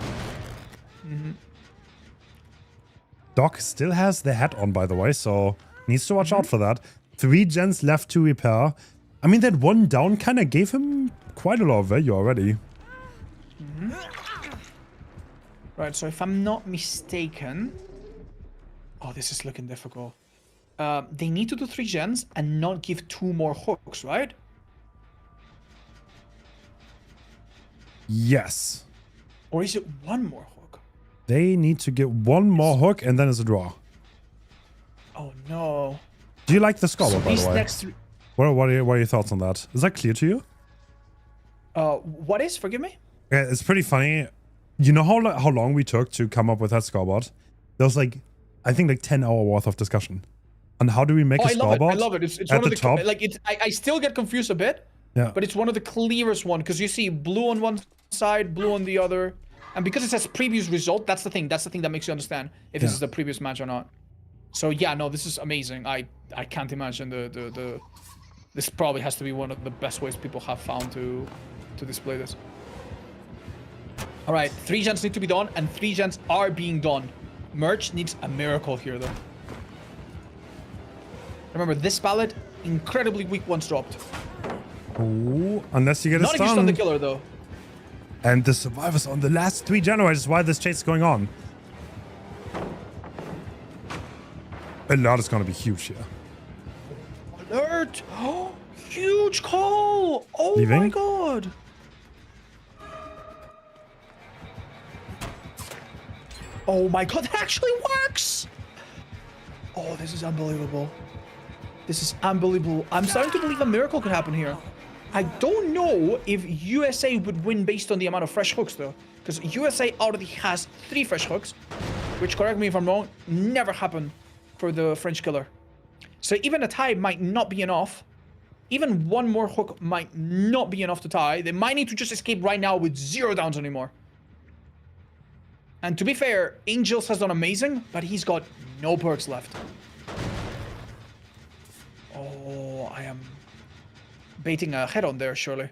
Doc still has the hat on, by the way, so needs to watch out for that. 3 gens left to repair. I mean, that one down kind of gave him quite a lot of value already. Right, so if I'm not mistaken... Oh, this is looking difficult. They need to do 3 gens and not give 2 more hooks, right? Yes. Or is it 1 more hook? They need to get 1 more hook and then it's a draw. Oh, no. Do you like the scoreboard, So by the way? next What are your thoughts on that? Is that clear to you? what is? Forgive me? Yeah, it's pretty funny. You know how long we took to come up with that scoreboard? There was like, I think like 10-hour worth of discussion. And how do we make a scoreboard? I love it. It's at one of the top? like I still get confused a bit. Yeah. But it's one of the clearest one because you see blue on one side, blue on the other. And because it says previous result, that's the thing. That's the thing that makes you understand if this is the previous match or not. So yeah, no, this is amazing. I can't imagine this probably has to be one of the best ways people have found to display this. All right, 3 gens need to be done, and 3 gens are being done. Merch needs a miracle here, though. Remember, this pallet, incredibly weak once dropped. Oh, unless you get a Not if you stun the killer, though. And the survivors on the last 3 generators while this chase is going on. Alert is going to be huge here. Alert! Oh, huge call! Oh Leaving? my god! Oh my god, that actually works! Oh, this is unbelievable. This is unbelievable. I'm starting to believe a miracle could happen here. I don't know if USA would win based on the amount of fresh hooks, though. Because USA already has 3 fresh hooks, which, correct me if I'm wrong, never happened for the French killer. So even a tie might not be enough. Even 1 more hook might not be enough to tie. They might need to just escape right now with 0 downs anymore. And to be fair, Angels has done amazing, but he's got no perks left. Oh, I am baiting a head on there, surely.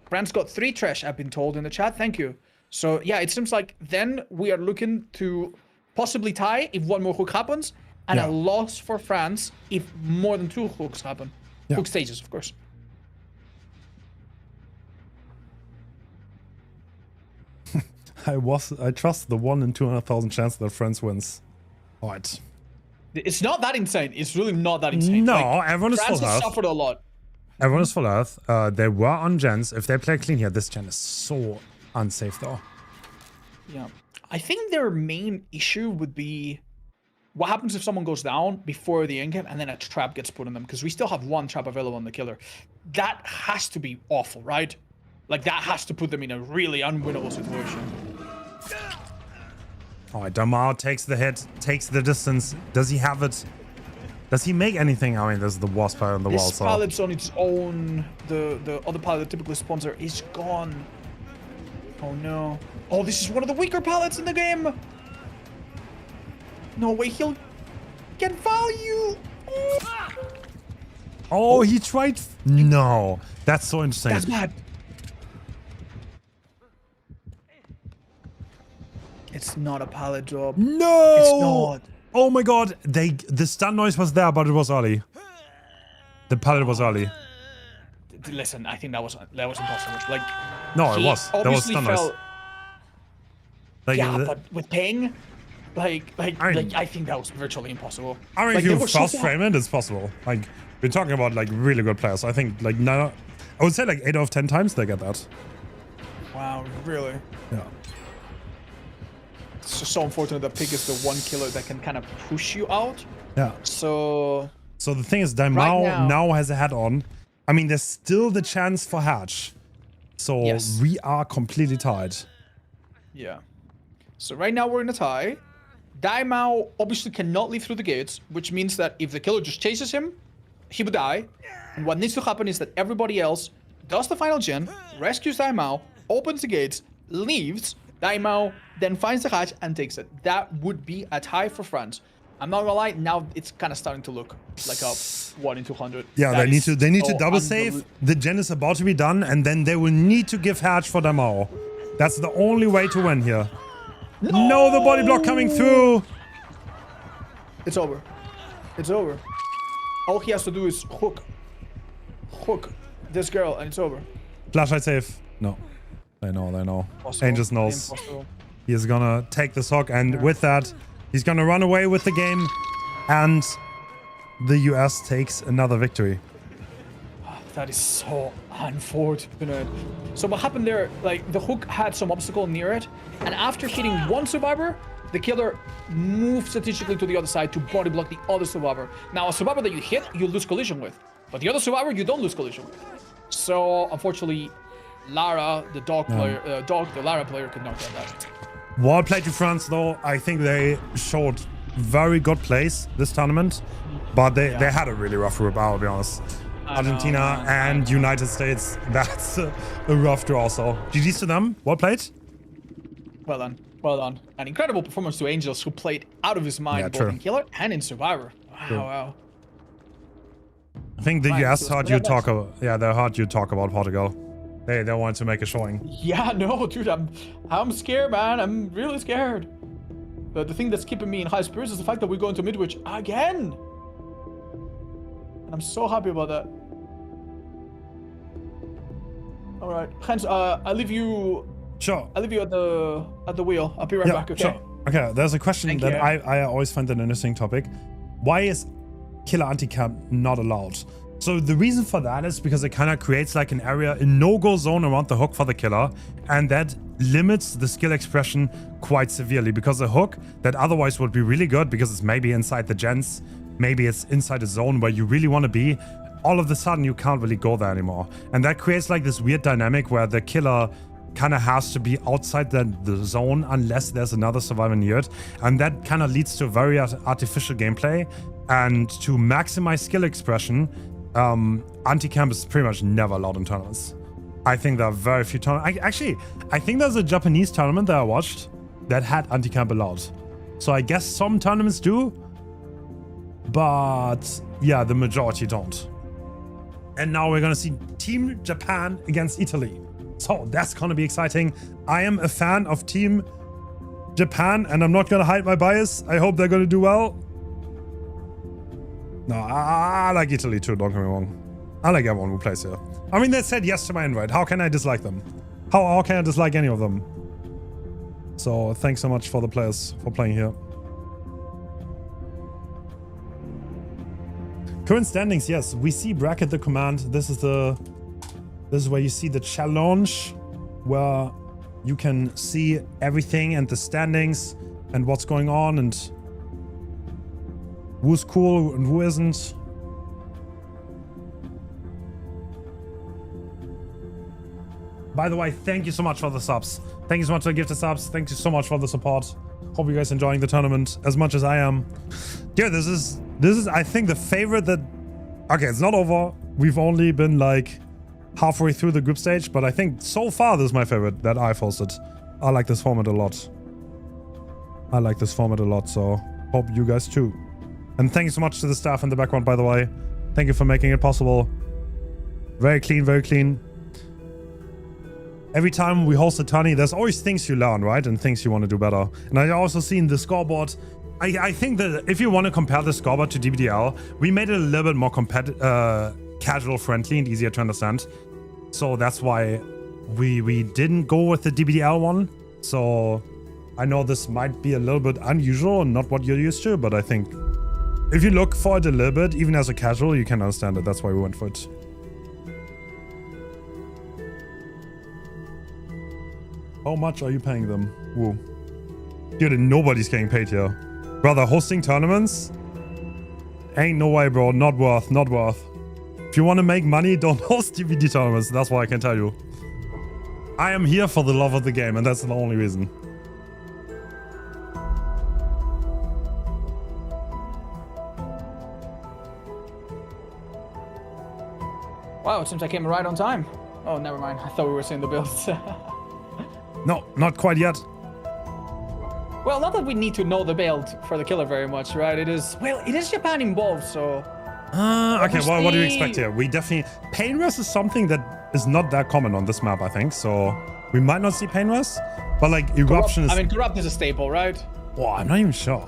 Brand's got 3 trash, I've been told in the chat. Thank you. So yeah, it seems like then we are looking to possibly tie if 1 more hook happens, and a loss for France if more than 2 hooks happen. Yeah. Hook stages, of course. I trust the 1 in 200,000 chance that France wins. Alright. It's not that insane. It's really not that insane. No, like, everyone is France full has health. suffered a lot. Everyone is full health. They were on gens. If they play clean here, this gen is so unsafe though. Yeah. I think their main issue would be what happens if someone goes down before the endgame and then a trap gets put on them, because we still have 1 trap available on the killer. That has to be awful, right? Like, that has to put them in a really unwinnable situation. Alright, Damar takes the hit, takes the distance. Does he have it? Does he make anything? I mean, there's the wasp pallet on the wall, This so... pallet's on its own. The other pallet that typically spawns there is gone. Oh no. Oh, this is one of the weaker pallets in the game. No way he'll get value. Oh, he tried... No. That's so interesting. That's bad. It's not a pallet drop. No! It's not. Oh my god. The stun noise was there, but it was early. The pallet was early. Listen, I think that was impossible. Like, No, it he was. That was obviously stun fell. noise. Like, Yeah, but with ping, I think that was virtually impossible. I mean, like, if you they were so fast far- frame it, it's possible. Like, we're talking about like really good players. I think like I would say like 8 out of 10 times they get that. Wow, really? Yeah. It's just so unfortunate that pig is the 1 killer that can kind of push you out. Yeah. So So the thing is, Daimao Right now has a hat on. I mean, there's still the chance for hatch. So Yes. we are completely tied. yeah. So right now we're in a tie. Daimao obviously cannot leave through the gates, which means that if the killer just chases him, he would die. And what needs to happen is that everybody else does the final gen, rescues Daimao, opens the gates, leaves. Daimao then finds the hatch and takes it. That would be a tie for France. I'm not gonna lie, now it's kind of starting to look like a 1 in 200. Yeah, That they need to so double save. The gen is about to be done, and then they will need to give hatch for Daimao. That's the only way to win here. No, the body block coming through. It's over. It's over. All he has to do is hook this girl, and it's over. Flashlight save. No. They know. Impossible. Angels knows. Impossible. He is gonna take this hook, and with that, he's gonna run away with the game, and the US takes another victory. That is so unfortunate. So what happened there, like, the hook had some obstacle near it, and after hitting one survivor, the killer moved strategically to the other side to body block the other survivor. Now, a survivor that you hit, you lose collision with, but the other survivor, you don't lose collision with. So, unfortunately, Lara, the the Lara player, could not get that. Well played to France, though. I think they showed very good plays this tournament, but they had a really rough group, I'll be honest. Argentina and United States, that's a rough draw also. GG's to them. Well played. Well done. Well done. An incredible performance to Angels, who played out of his mind both in Killer and in Survivor. Wow. I think the US heard you talk about, they heard you talk about Portugal. They want to make a showing. Yeah, no, dude, I'm scared, man. I'm really scared. But the thing that's keeping me in high spirits is the fact that we're going to Midwich again. And I'm so happy about that. All right, Hens, I leave you. Sure. I leave you at the wheel. I'll be right back. Okay. Sure. Okay. There's a question that I always find an interesting topic. Why is killer anti-camp not allowed? So the reason for that is because it kind of creates like an area, a no-go zone around the hook for the killer, and that limits the skill expression quite severely, because a hook that otherwise would be really good because it's maybe inside the gens, maybe it's inside a zone where you really want to be, all of a sudden you can't really go there anymore. And that creates like this weird dynamic where the killer kind of has to be outside the zone unless there's another survivor near it. And that kind of leads to very artificial gameplay. And to maximize skill expression, anti-camp is pretty much never allowed in tournaments. I think there are very few tournaments. I think there's a Japanese tournament that I watched that had anti-camp allowed. So I guess some tournaments do, but yeah, the majority don't. And now we're gonna see Team Japan against Italy. So that's gonna be exciting. I am a fan of Team Japan, and I'm not gonna hide my bias. I hope they're gonna do well. No, I like Italy too, don't get me wrong. I like everyone who plays here. I mean, they said yes to my invite. How can I dislike them? How can I dislike any of them? So thanks so much for the players for playing here. Current standings, yes. We see bracket the command. This is where you see the challenge, where you can see everything and the standings and what's going on and who's cool and who isn't. By the way, thank you so much for the subs. Thank you so much for the gifted subs. Thank you so much for the support. Hope you guys enjoying the tournament as much as I am. Yeah, this is I think the favorite that... Okay, it's not over. We've only been like halfway through the group stage, but I think so far this is my favorite that I've hosted. I like this format a lot. So hope you guys too. And thank you so much to the staff in the background, by the way. Thank you for making it possible. Very clean, very clean. Every time we host a tourney, there's always things you learn, right? And things you want to do better. And I also seen the scoreboard. I think that if you want to compare the scoreboard to DBDL, we made it a little bit more casual friendly and easier to understand. So that's why we didn't go with the DBDL one. So I know this might be a little bit unusual and not what you're used to, but I think if you look for it a little bit, even as a casual, you can understand it. That's why we went for it. How much are you paying them? Woo. Dude, nobody's getting paid here. Brother, hosting tournaments? Ain't no way, bro. Not worth. Not worth. If you want to make money, don't host DBD tournaments. That's what I can tell you. I am here for the love of the game, and that's the only reason. Wow, it seems I came right on time. Oh, never mind. I thought we were seeing the builds. No, not quite yet. Well, not that we need to know the build for the killer very much, right? It is Japan involved, so... Okay, well, what do you expect here? We definitely... Pain Rush is something that is not that common on this map, I think, so... We might not see Pain Rush, but like, Eruption is... I mean, Corrupt is a staple, right? Oh, I'm not even sure.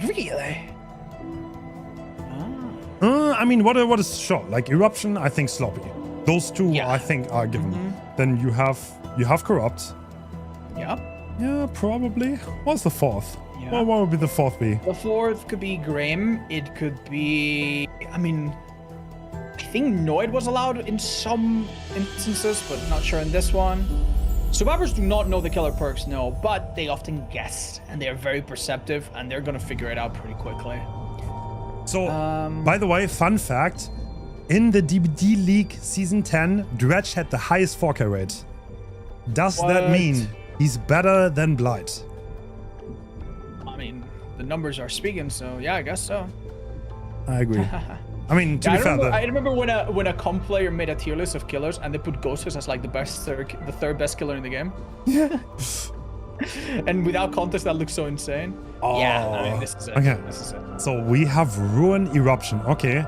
Really? I mean, what is sure? Like, Eruption, I think Sloppy. Those two, Yeah. I think, are given. Then you have Corrupt. Yeah. Yeah, probably. What's the fourth? Yeah. Well, what would be the fourth be? The fourth could be Grim. It could be... I mean... I think Noid was allowed in some instances, but not sure in this one. Survivors do not know the killer perks, no, but they often guess, and they are very perceptive, and they're gonna figure it out pretty quickly. So, by the way, fun fact. In the DBD League Season 10, Dredge had the highest 4K rate. Does that What? mean he's better than Blight? I mean, the numbers are speaking, so yeah, I guess so. I agree. I mean, to Yeah, be fair, I remember when a comp player made a tier list of killers and they put Ghostus as like the third best killer in the game. Yeah. And without contest, that looks so insane. Oh. Yeah, I mean, this is it. Okay. This is it. So we have Ruin Eruption. Okay.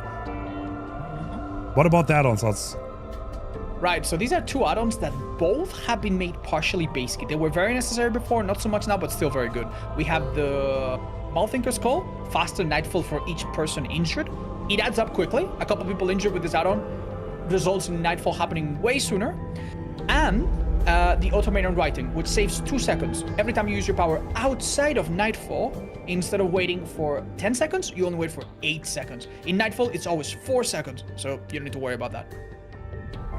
What about the add-ons, Ots? Right, so these are two add-ons that both have been made partially basic. They were very necessary before, not so much now, but still very good. We have the Malthinker's Call, faster Nightfall for each person injured. It adds up quickly. A couple people injured with this add-on results in Nightfall happening way sooner. And the Automaton Writing, which saves 2 seconds. Every time you use your power outside of Nightfall, instead of waiting for 10 seconds, you only wait for 8 seconds. In Nightfall, it's always 4 seconds, so you don't need to worry about that.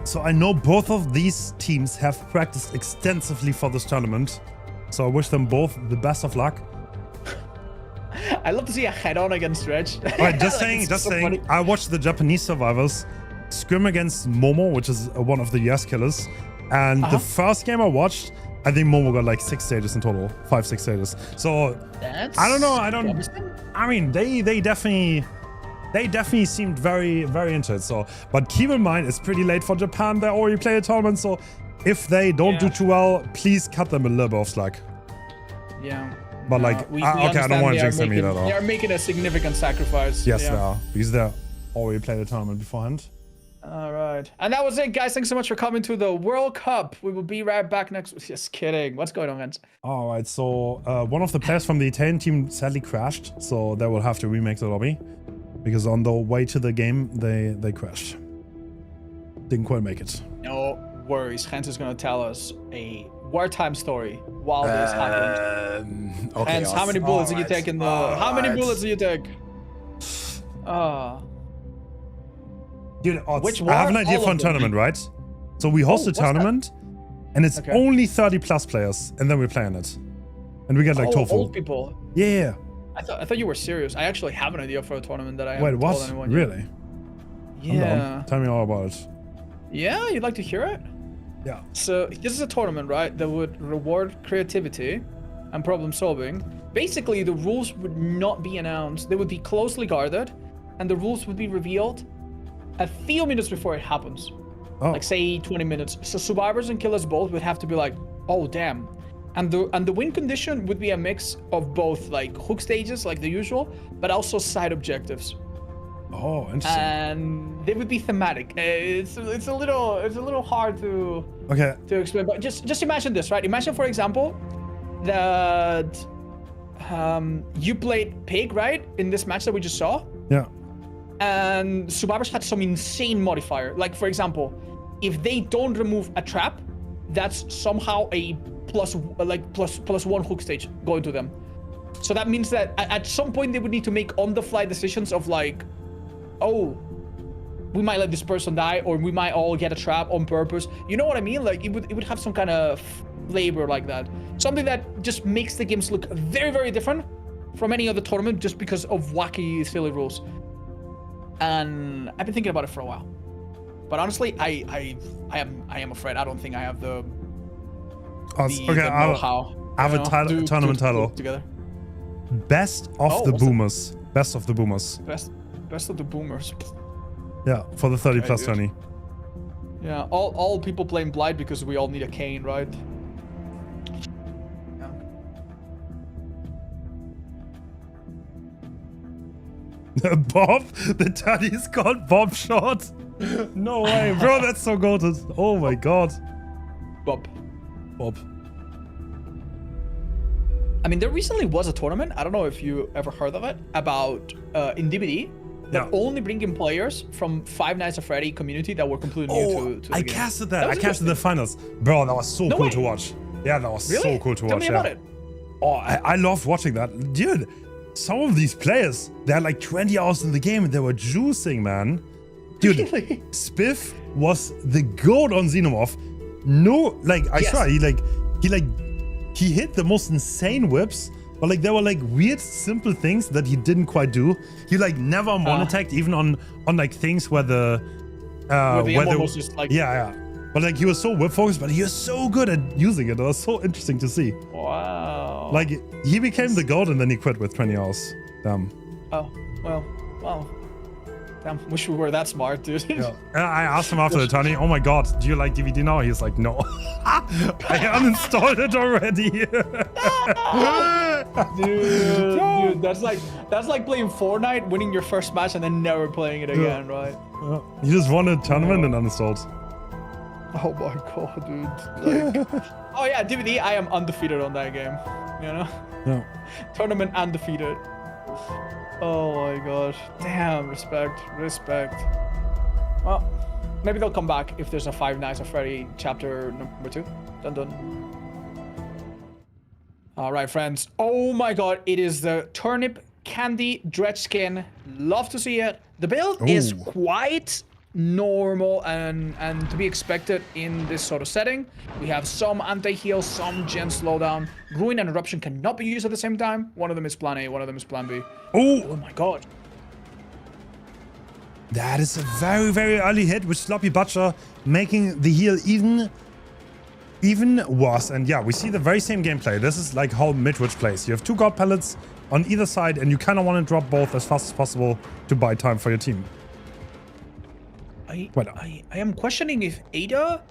So I know both of these teams have practiced extensively for this tournament. So I wish them both the best of luck. I love to see a head-on against Dredge. Alright, just Like, saying, funny. I watched the Japanese survivors scrim against Momo, which is one of the US killers. And the first game I watched, I think Momo got like 6 stages in total, 5-6 stages. So That's I don't know. promising. I mean, they definitely seemed very, very into it. So, but keep in mind, it's pretty late for Japan. They already played a tournament. So if they don't do too well, please cut them a little bit of slack. Yeah. But like, okay, I don't want to jinx them either, though. They are making a significant sacrifice. Yes, yeah. they are, because they already played a tournament beforehand. All right. And that was it, guys. Thanks so much for coming to the World Cup. We will be right back next week. Just kidding. What's going on, Hens? All right, so one of the players from the Italian team sadly crashed, so they will have to remake the lobby because on the way to the game they crashed. Didn't quite make it. No worries. Hens is going to tell us a wartime story while this happened. Okay, Hens, how many bullets did you take in the? How many bullets did you take? Dude, Ots, Which I have an war? idea All for a of them. tournament, right? So we host a what's that? tournament, and it's Okay. only 30 plus players, and then we play on it, and we get like tofu. Old people. Yeah. I thought you were serious. I actually have an idea for a tournament that I Wait, haven't what? told anyone yet. Really? I'm Yeah. down. Tell me all about it. Yeah, you'd like to hear it? Yeah. So this is a tournament, right, that would reward creativity and problem solving. Basically, the rules would not be announced. They would be closely guarded, and the rules would be revealed a few minutes before it happens. Oh. Like say 20 minutes. So survivors and killers both would have to be like, oh damn. And the win condition would be a mix of both like hook stages, like the usual, but also side objectives. Oh, interesting. And they would be thematic. It's a little hard to Okay. explain, but just imagine this, right? Imagine, for example, that you played Pig, right, in this match that we just saw, Yeah. and survivors had some insane modifier. Like, for example, if they don't remove a trap, that's somehow a plus one hook stage going to them. So that means that at some point they would need to make on-the-fly decisions of like, oh, we might let this person die, or we might all get a trap on purpose. You know what I mean? Like it would have some kind of flavor like that. Something that just makes the games look very, very different from any other tournament just because of wacky, silly rules. And I've been thinking about it for a while. But honestly, I am afraid I don't think I have the Okay, know-how. I have a tournament title. Together. Best of Oh, the what's it? Boomers. Best of the Boomers. Best of the boomers. Yeah, for the 30 plus dude. 20. Yeah, all people playing Blight because we all need a cane, right? Bob? The tourney is called Bob Short? No way, bro, that's so goated. Oh my god. Bob. Bob. I mean, there recently was a tournament, I don't know if you ever heard of it, about in DBD, that only bring in players from Five Nights at Freddy community that were completely new to the I game. casted that. I casted the finals. Bro, that was so cool to watch. Yeah, that was so cool to watch. Tell me about it. Oh, I loved watching that. Dude, some of these players, they had like 20 hours in the game and they were juicing, man. Dude, Really? Spiff was the goat on Xenomorph. No, like, I swear, he hit the most insane whips, but like there were like weird simple things that he didn't quite do. He like never monotagged even on like things where the was just like but like he was so whip focused, but he was so good at using it. It was so interesting to see. Wow. Like he became the goat and then he quit with 20 hours. Damn. Oh, well. Damn, wish we were that smart, dude. Yeah. I asked him after the tourney, oh my god, do you like DBD now? He's like, no. I uninstalled it already. dude, that's like playing Fortnite, winning your first match and then never playing it again, right? You just won a tournament and uninstalled. Oh my god, dude. Like, oh yeah, DBD, I am undefeated on that game. You know? Yeah. Tournament undefeated. Oh my gosh. Damn, respect. Well, maybe they'll come back if there's a Five Nights at Freddy chapter number 2. Done. All right, friends. Oh my god, it is the turnip candy dredge skin. Love to see it. The build is quite normal and to be expected in this sort of setting. We have some anti-heal, some gen slowdown. Ruin and Eruption cannot be used at the same time. One of them is plan A, one of them is plan B. Oh my god. That is a very, very early hit with Sloppy Butcher, making the heal even worse. And yeah, we see the very same gameplay. This is like how Midwich plays. You have 2 God pellets on either side, and you kind of want to drop both as fast as possible to buy time for your team. I am questioning if Ada,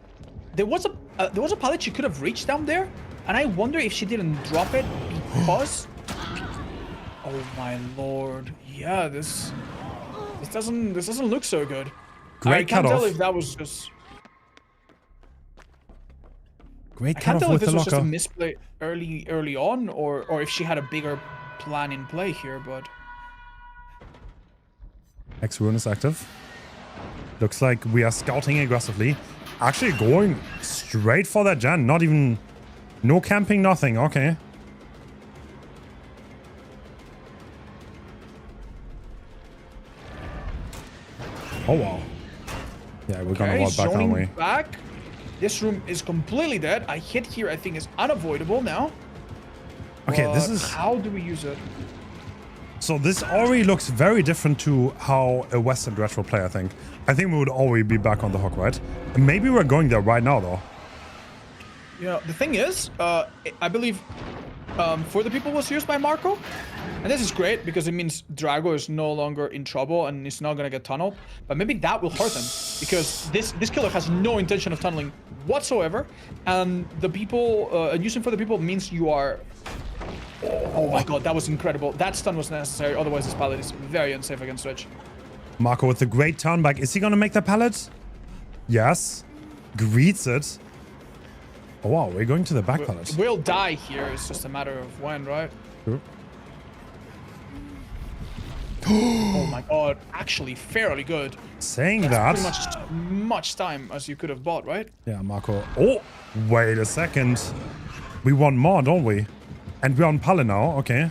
there was a pallet she could have reached down there, and I wonder if she didn't drop it because. Oh my lord! Yeah, this doesn't look so good. Great I can't cutoff. tell if that was just. Great I can't cutoff tell if with this the was just a locker. misplay early on, or if she had a bigger plan in play here, but. X-Rune is active. Looks like we are scouting aggressively. Actually going straight for that gen. Not even... No camping, nothing. Okay. Oh, wow. Yeah, we're gonna walk back, aren't we? Back. This room is completely dead. A hit here, I think, is unavoidable now. Okay, but this is... How do we use it? So this already looks very different to how a Western retro play, I think. I think we would already be back on the hook, right? Maybe we're going there right now, though. You know, the thing is, I believe for the people was used by Marco. And this is great because it means Drago is no longer in trouble and is not going to get tunneled. But maybe that will hurt them because this killer has no intention of tunneling whatsoever. And the people, using for the people means you are... Oh my god, that was incredible. That stun was necessary, otherwise this pallet is very unsafe against Switch. Marco with the great turn back. Is he gonna make the pallet? Yes. Greets it. Oh wow, we're going to the back pallet. We'll die here, it's just a matter of when, right? Sure. Oh my god, actually fairly good. Saying That's that... pretty much time as you could have bought, right? Yeah, Marco. Oh, wait a second. We want more, don't we? And we're on pallet now, okay.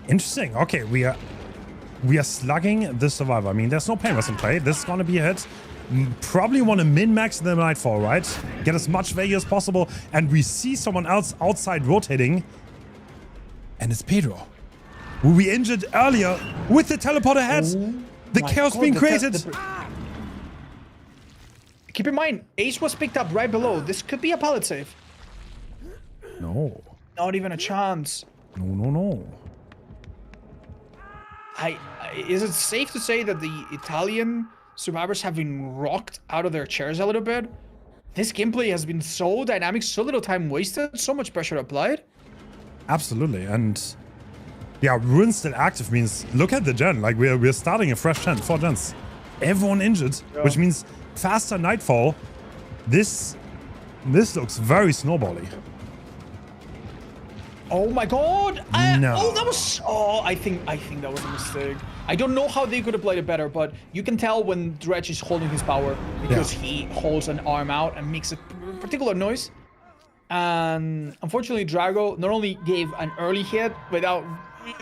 Interesting. Okay, we are slugging the survivor. I mean, there's no pain in play. This is gonna be a hit. Probably want to min-max the Nightfall, right? Get as much value as possible. And we see someone else outside rotating. And it's Pedro, who we injured earlier with the teleporter head. The chaos being created. Keep in mind, Ace was picked up right below. This could be a pallet save. No. Not even a chance. No. Is it safe to say that the Italian survivors have been rocked out of their chairs a little bit. This gameplay has been so dynamic, so little time wasted, so much pressure applied. Absolutely, and yeah, Ruin still active means look at the gen. Like we're starting a fresh gen, 4 gens, everyone injured, which means faster nightfall. This looks very snowbally. Oh my god! No. Oh, that was. Oh, I think that was a mistake. I don't know how they could have played it better, but you can tell when Dredge is holding his power because he holds an arm out and makes a particular noise. And unfortunately, Drago not only gave an early hit without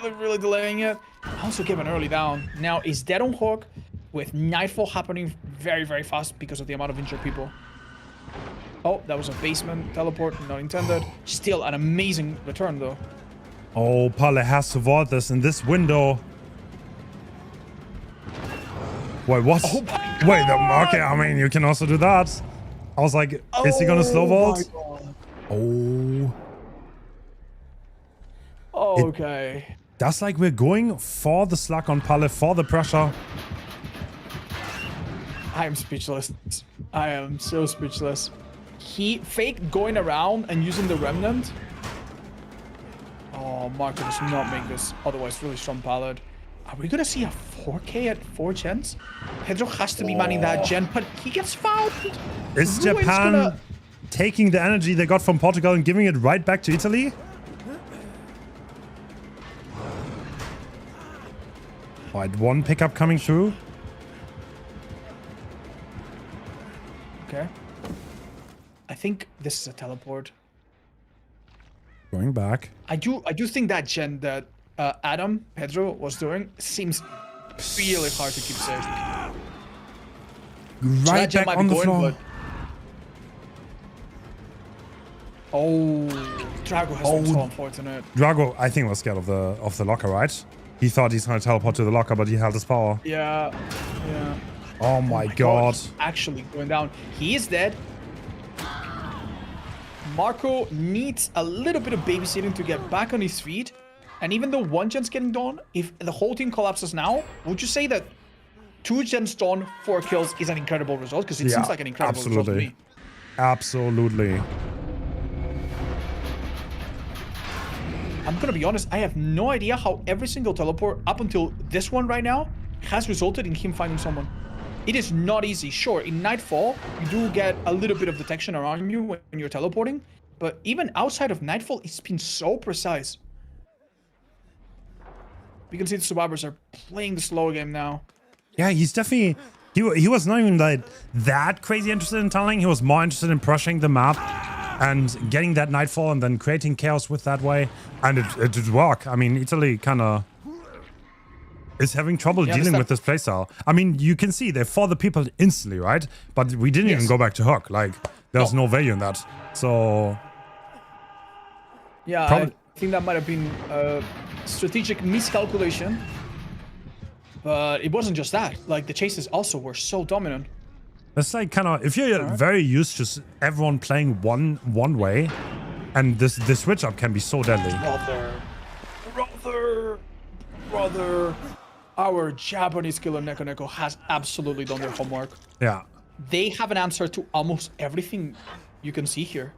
really delaying it, also gave an early down. Now is dead on hook, with nightfall happening very, very fast because of the amount of injured people. Oh, that was a basement teleport, not intended. Still an amazing return, though. Oh, Pale has to vault this in this window. Wait, what? Oh Wait, okay, I mean, you can also do that. I was like, is he gonna slow vault? Oh. Okay. That's like we're going for the slug on Pale, for the pressure. I am speechless. I am so speechless. He faked going around and using the remnant. Oh, Marco does not make this otherwise really strong pallet. Are we gonna see a 4K at 4 gens? Pedro has to be manning that gen, but he gets fouled. Is Japan taking the energy they got from Portugal and giving it right back to Italy? Alright, 1 pickup coming through. Okay. I think this is a teleport. Going back. I do think that gen that Pedro was doing seems really hard to keep safe. Right back on the floor. Oh, Drago has been so unfortunate. Drago, I think, was scared of the locker, right? He thought he's gonna teleport to the locker, but he held his power. Yeah. Oh my god. He's actually going down. He is dead. Marco needs a little bit of babysitting to get back on his feet. And even though 1 gen's getting done, if the whole team collapses now, would you say that 2 gens done, 4 kills is an incredible result? Because it seems like an incredible result to me. Absolutely. I'm gonna be honest, I have no idea how every single teleport up until this one right now has resulted in him finding someone. It is not easy. Sure, in Nightfall, you do get a little bit of detection around you when you're teleporting, but even outside of Nightfall, it's been so precise. We can see the survivors are playing the slow game now. Yeah, he's definitely... He was not even like that crazy interested in tunneling. He was more interested in brushing the map and getting that Nightfall and then creating chaos with that way. And it did work. I mean, Italy kind of is having trouble dealing with this playstyle. I mean, you can see they fought the people instantly, right? But we didn't even go back to hook. Like, there's no value in that. So... Yeah, I think that might have been a strategic miscalculation. But it wasn't just that. Like, the chases also were so dominant. It's like kind of, if you're very used to everyone playing one way, and this switch up can be so deadly. Brother. Our Japanese killer Neko Neko has absolutely done their homework. Yeah. They have an answer to almost everything you can see here.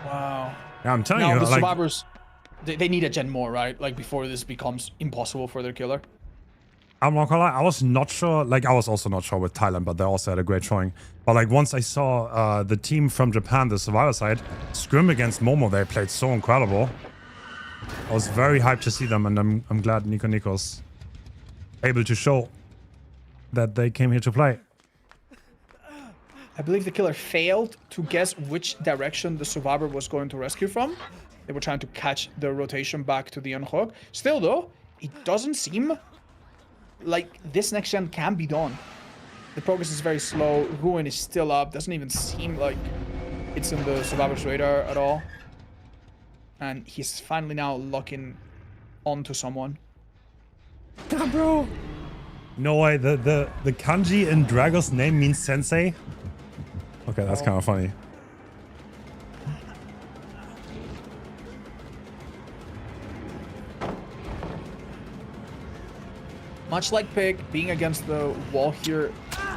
Wow. Yeah, I'm telling now, you. the survivors, they need a gen more, right? Like, before this becomes impossible for their killer. I'm not gonna lie, I was not sure. Like, I was also not sure with Thailand, but they also had a great showing. But like, once I saw the team from Japan, the survivor side, scrim against Momo, they played so incredible. I was very hyped to see them, and I'm glad Nico Nico's able to show that they came here to play. I believe the killer failed to guess which direction the survivor was going to rescue from. They were trying to catch the rotation back to the unhook. Still though, it doesn't seem like this next gen can be done. The progress is very slow. Ruin is still up. Doesn't even seem like it's in the survivor's radar at all. And he's finally now locking onto someone. Damn, bro. No way. The kanji in Drago's name means sensei. Okay, that's kind of funny. much like Pig, being against the wall here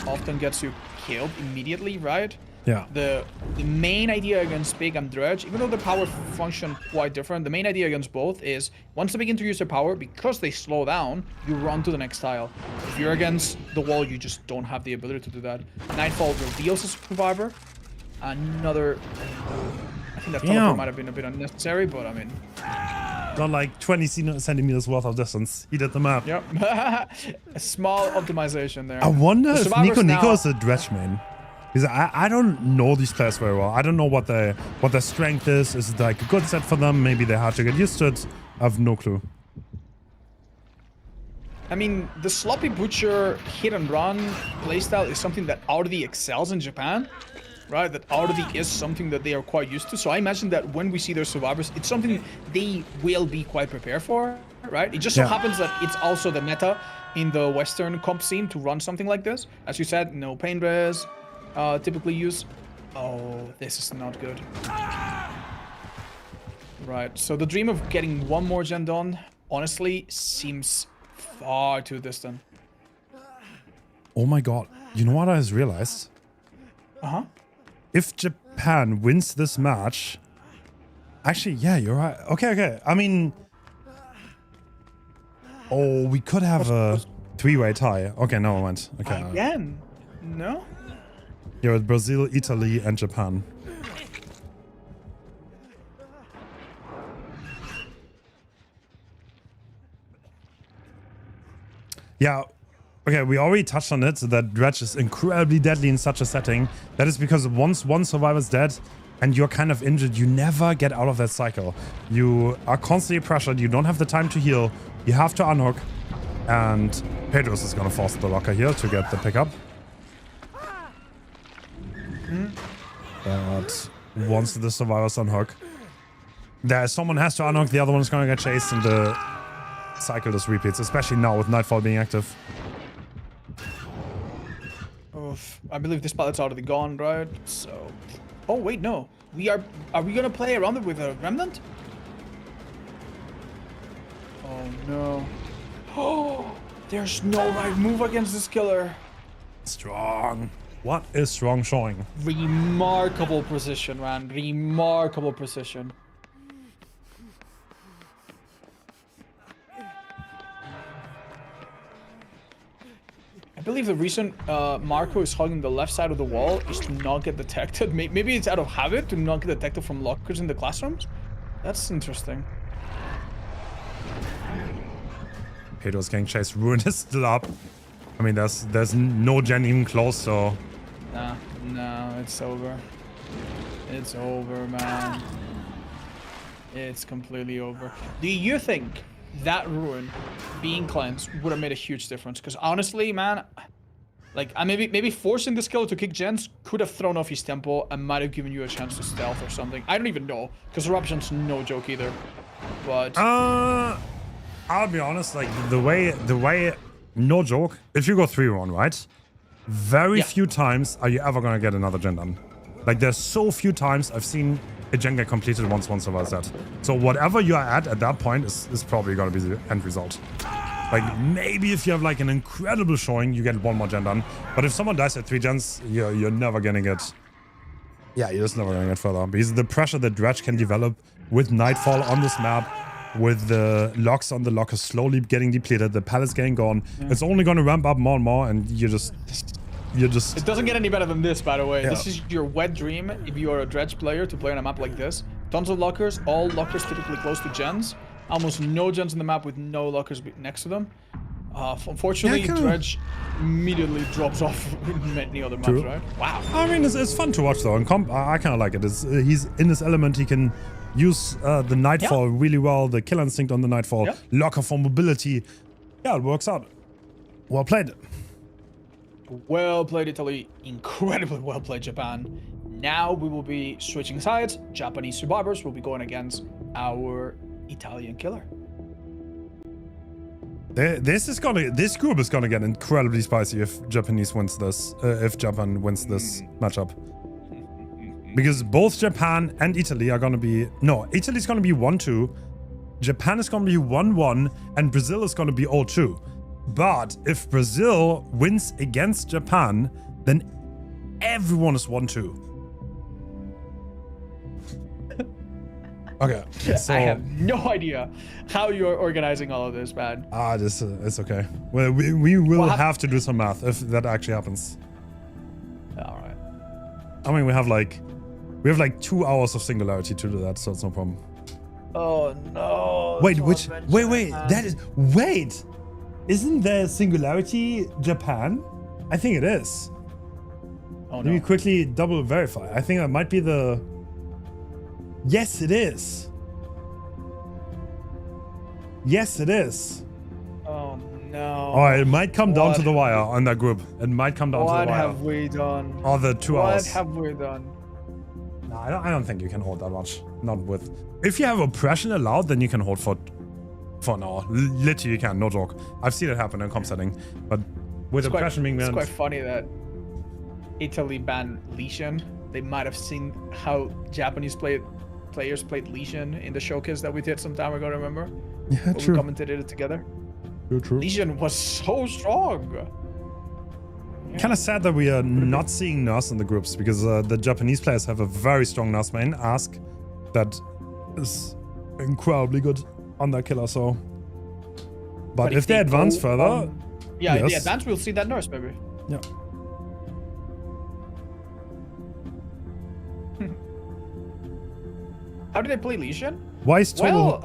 often gets you killed immediately, right? Yeah. The main idea against Pig and Dredge, even though the power function quite different, the main idea against both is once they begin to use their power, because they slow down, you run to the next tile. If you're against the wall, you just don't have the ability to do that. Nightfall reveals a survivor. Another... I think that teleport might have been a bit unnecessary, but I mean... Got like 20 centimeters worth of distance. He did the math. Yep. A small optimization there. I wonder if Nico is a Dredge main. Because I don't know these players very well. I don't know what their strength is. Is it like a good set for them? Maybe they're hard to get used to it. I have no clue. I mean, the sloppy butcher hit and run playstyle is something that Audi excels in Japan, right? That Audi is something that they are quite used to. So I imagine that when we see their survivors, it's something they will be quite prepared for, right? It just so happens that it's also the meta in the Western comp scene to run something like this. As you said, no pain res. Typically use... Oh, this is not good. Right, so the dream of getting one more gen done, honestly, seems far too distant. Oh my god. You know what I just realized? Uh-huh. If Japan wins this match... Actually, yeah, you're right. Okay. I mean... Oh, we could have a three-way tie. Okay, never mind. Okay. Again? No? You're with Brazil, Italy, and Japan. Yeah, okay, we already touched on it, that Dredge is incredibly deadly in such a setting. That is because once one survivor's dead and you're kind of injured, you never get out of that cycle. You are constantly pressured, you don't have the time to heal, you have to unhook, and Pedros is gonna force the locker here to get the pickup. But once the survivors unhook, someone has to unhook, the other one is gonna get chased, and the cycle just repeats, especially now with Nightfall being active. Oof. I believe this pilot's already gone, right? So... Oh, wait, no. Are we gonna play around it with a Remnant? Oh, no. Oh, there's no right move against this killer. Strong. What is strong showing? Remarkable precision, man. Remarkable precision. I believe the reason Marco is holding the left side of the wall is to not get detected. Maybe it's out of habit to not get detected from lockers in the classrooms. That's interesting. Pedro's getting chased. Ruin is still up. I mean, there's no gen even close, so... No, it's over. It's over, man. It's completely over. Do you think that ruin being cleansed would have made a huge difference? Because honestly, man, like maybe forcing this killer to kick gens could have thrown off his tempo and might have given you a chance to stealth or something. I don't even know, because eruption's no joke either. But I'll be honest, like the way, no joke. If you go 3-1, right? Very few times are you ever gonna get another gen done. Like there's so few times I've seen a gen get completed once one survives that. So whatever you are at that point is probably gonna be the end result. Like maybe if you have like an incredible showing, you get one more gen done. But if someone dies at 3 gens, you're never gonna get. Yeah, you're just never gonna get further. Because the pressure that Dredge can develop with Nightfall on this map, with the locks on the lockers slowly getting depleted, the pallets getting gone, it's only gonna ramp up more and more, and you're just. It doesn't get any better than this, by the way. Yeah. This is your wet dream if you are a Dredge player to play on a map like this. Tons of lockers, all lockers typically close to gens. Almost no gens in the map with no lockers next to them. Unfortunately, Dredge immediately drops off in many other maps, right? Wow. I mean, it's fun to watch though. And I kind of like it. He's in this element. He can use the Nightfall really well. The Kill Instinct on the Nightfall. Locker for mobility. Yeah, it works out. Well played. Well played, Italy. Incredibly well played, Japan. Now we will be switching sides. Japanese survivors will be going against our Italian killer. This group is gonna get incredibly spicy if Japanese wins this. If Japan wins this matchup, because both Japan and Italy are gonna be Italy's gonna be 1-2, Japan is gonna be 1-1, and Brazil is gonna be 0-2. But if Brazil wins against Japan, then everyone is 1-2. Okay, so I have no idea how you're organizing all of this, man. it's okay. Well, we will have to do some math if that actually happens. All right. I mean, we have like 2 hours of singularity to do that, so it's no problem. Oh no. Wait, wait. Isn't there singularity Japan? I think it is. Oh, Let me quickly double verify. I think that might be the... Yes, it is. Yes, it is. Oh no. Oh, it might come down to the wire on that group. It might come down to the wire. What have we done? Or the 2 hours. What have we done? No, I don't think you can hold that much. Not with... If you have oppression allowed, then you can hold for an hour. Literally, you can. No joke. I've seen it happen in comp setting. But with oppression being banned... It's quite funny that Italy banned Lesion. They might have seen how Japanese players played Lesion in the showcase that we did some time ago, remember? Yeah, true. We commentated it together. True. Lesion was so strong. Yeah. Kind of sad that we are not seeing Nurse in the groups, because the Japanese players have a very strong Nurse main, Ask, that is incredibly good on that killer, so... But if they advance further... yeah, yes. if they advance, we'll see that Nurse, maybe. Yeah. How do they play Lesion? Why is total...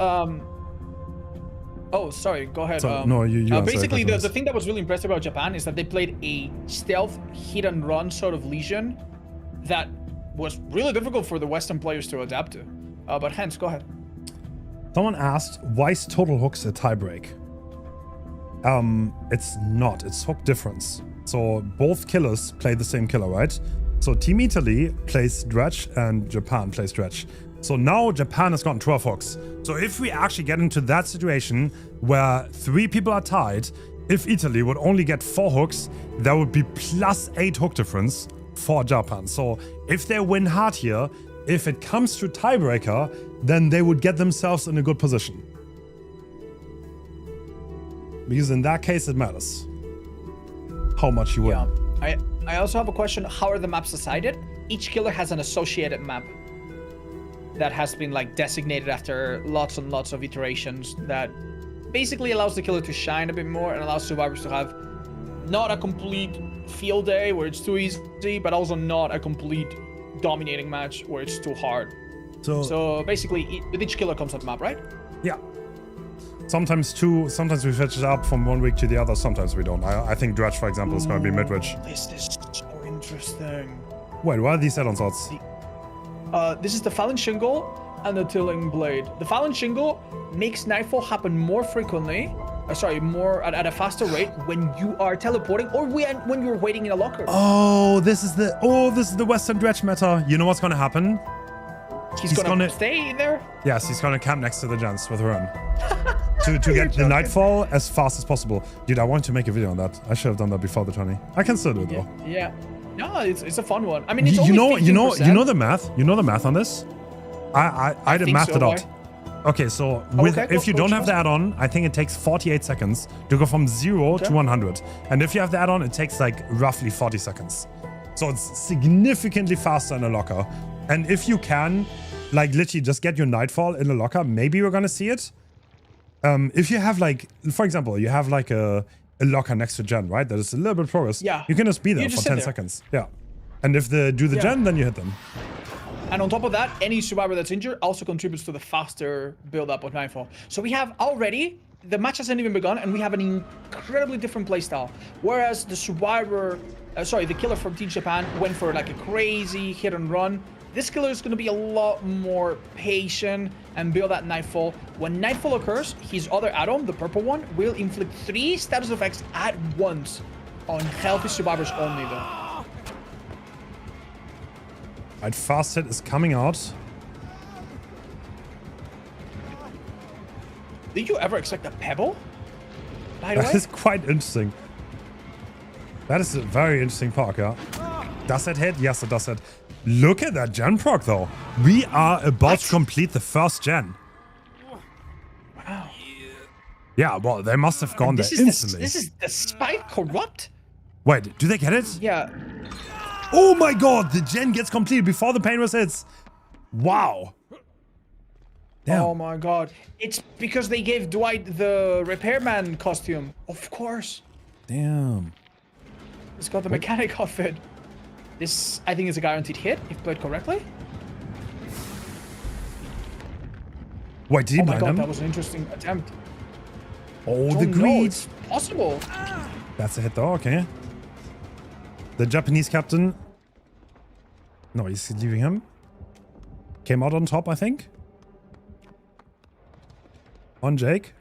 Well, oh, sorry, go ahead. So, no, you basically, the thing that was really impressive about Japan is that they played a stealth hit-and-run sort of Lesion that was really difficult for the Western players to adapt to. But Hens, go ahead. Someone asked, why is total hooks a tiebreak? It's not. It's hook difference. So both killers play the same killer, right? So Team Italy plays Dredge and Japan plays Dredge. So now Japan has gotten 12 hooks. So if we actually get into that situation where 3 people are tied, if Italy would only get 4 hooks, there would be +8 hook difference for Japan. So if they win hard here, if it comes to tiebreaker, then they would get themselves in a good position. Because in that case, it matters how much you win. Yeah. I also have a question. How are the maps decided? Each killer has an associated map that has been like designated after lots and lots of iterations that basically allows the killer to shine a bit more and allows survivors to have not a complete field day where it's too easy, but also not a complete dominating match where it's too hard. So basically, with each killer comes a map, right? Yeah. Sometimes 2, sometimes we fetch it up from one week to the other, sometimes we don't. I think Dredge, for example, is going to be mid-witch. This is so interesting. Wait, what are these add-on sorts? This is the Fallen Shingle and the Tilling Blade. The Fallen Shingle makes Nightfall happen more frequently, more at a faster rate when you are teleporting or when you're waiting in a locker. Oh, this is the Western Dredge meta. You know what's going to happen? He's gonna stay there? Yes, he's gonna camp next to the gens with Run. to get the Nightfall as fast as possible. Dude, I want to make a video on that. I should have done that before the tourney. I can still do it though. Yeah. No, it's a fun one. I mean, it's only 15%. You know the math? You know the math on this? I mathed it out. Okay, so if you don't have the add-on, I think it takes 48 seconds to go from 0 to 100. And if you have the add-on, it takes like roughly 40 seconds. So it's significantly faster in a locker. And if you can, like, literally just get your Nightfall in a locker, maybe you're gonna see it. If you have, like, for example, you have, like, a locker next to Gen, right? That is a little bit of progress. Yeah. You can just be there for 10 seconds. Yeah. And if they do the Gen, then you hit them. And on top of that, any survivor that's injured also contributes to the faster build-up of Nightfall. So we have already, the match hasn't even begun, and we have an incredibly different playstyle. Whereas the the killer from Team Japan went for, like, a crazy hit and run. This killer is going to be a lot more patient and build that Nightfall. When Nightfall occurs, his other add-on, the purple one, will inflict 3 status effects at once on healthy survivors only, though. Right, fast hit is coming out. Did you ever expect a pebble? By the way? That is quite interesting. That is a very interesting park, yeah. Does that hit? Yes, it does hit. Look at that gen proc, though. We are about to complete the first gen. Wow. Yeah, well, they must have gone there instantly. This is the Spike Corrupt? Wait, do they get it? Yeah. Oh my god, the gen gets completed before the pain rush hits. Wow. Damn. Oh my god. It's because they gave Dwight the repairman costume. Of course. Damn. It's got the mechanic outfit. This, I think, is a guaranteed hit if played correctly. Wait, did he my blind god, him? that was an interesting attempt. Oh, the greed. It's possible. That's a hit though, okay. The Japanese captain. No, he's leaving him. Came out on top, I think. On Jake.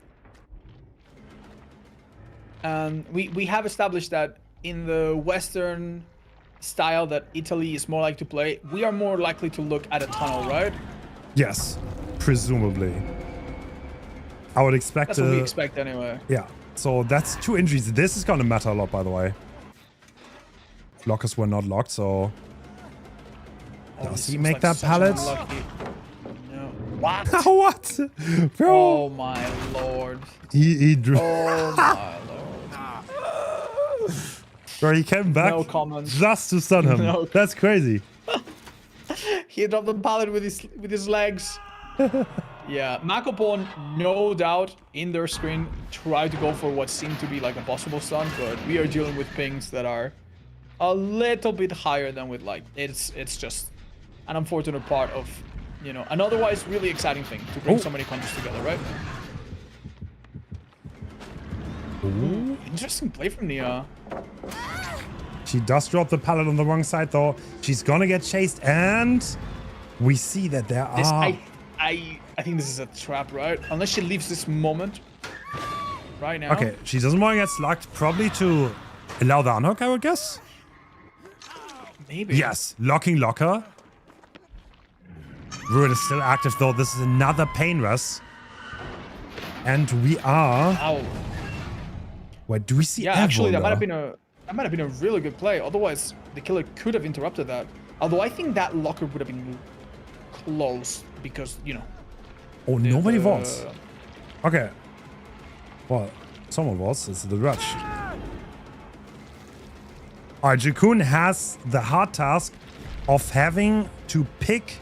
We have established that in the Western style that Italy is more like to play, we are more likely to look at a tunnel, right? Yes, presumably. I would expect. That's what we expect anyway. Yeah. So that's 2 injuries. This is gonna matter a lot, by the way. Lockers were not locked, so. Does he make that pallet? No. What? What? Bro. Oh my lord. He drew. Oh my lord. Bro, he came back No comments. just to stun him. No. That's crazy. He dropped the pallet with his legs. Yeah, Macopon, no doubt, in their screen, tried to go for what seemed to be like a possible stun, but we are dealing with pings that are a little bit higher than we'd like. It's just an unfortunate part of, you know, an otherwise really exciting thing to bring so many countries together, right? Ooh. Interesting play from Nia. She does drop the pallet on the wrong side, though. She's gonna get chased, and we see that there are... I think this is a trap, right? Unless she leaves this moment right now. Okay, she doesn't want to get slugged, probably to allow the unhook, I would guess. Maybe. Yes, locking locker. Ruin is still active, though. This is another pain rest. And we are... Ow. Wait, do we see Yeah, Evo, actually, that though? might have been a really good play. Otherwise, the killer could have interrupted that. Although I think that locker would have been close because, you know. Oh, nobody was. Okay. Well, someone was. It's the Rutch. Alright, Jakun has the hard task of having to pick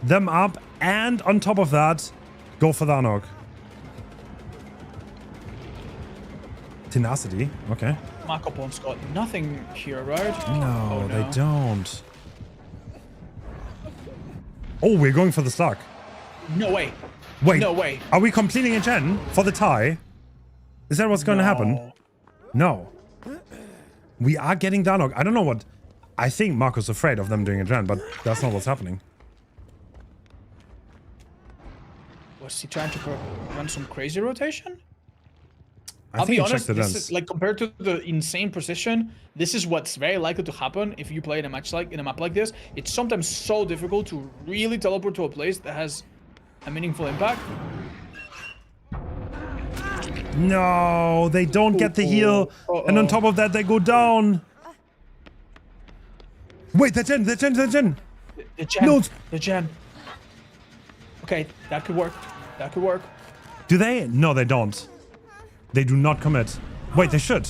them up and on top of that, go for the unhook. Tenacity, okay. Macopon's got nothing here, right? No, they don't. Oh, we're going for the slug. No way. Wait. No way. Are we completing a gen for the tie? Is that what's going to happen? No. We are getting the unhook. I don't know what... I think Marco's afraid of them doing a gen, but that's not what's happening. Was he trying to run some crazy rotation? I'll be honest, this is, like, compared to the insane precision, this is what's very likely to happen if you play in a match like in a map like this. It's sometimes so difficult to really teleport to a place that has a meaningful impact. No, they don't get the heal, and on top of that, they go down. Wait, the gen. The gen. No, the gen. Okay, that could work. That could work. do they? No, they don't. They do not commit. Wait, they should.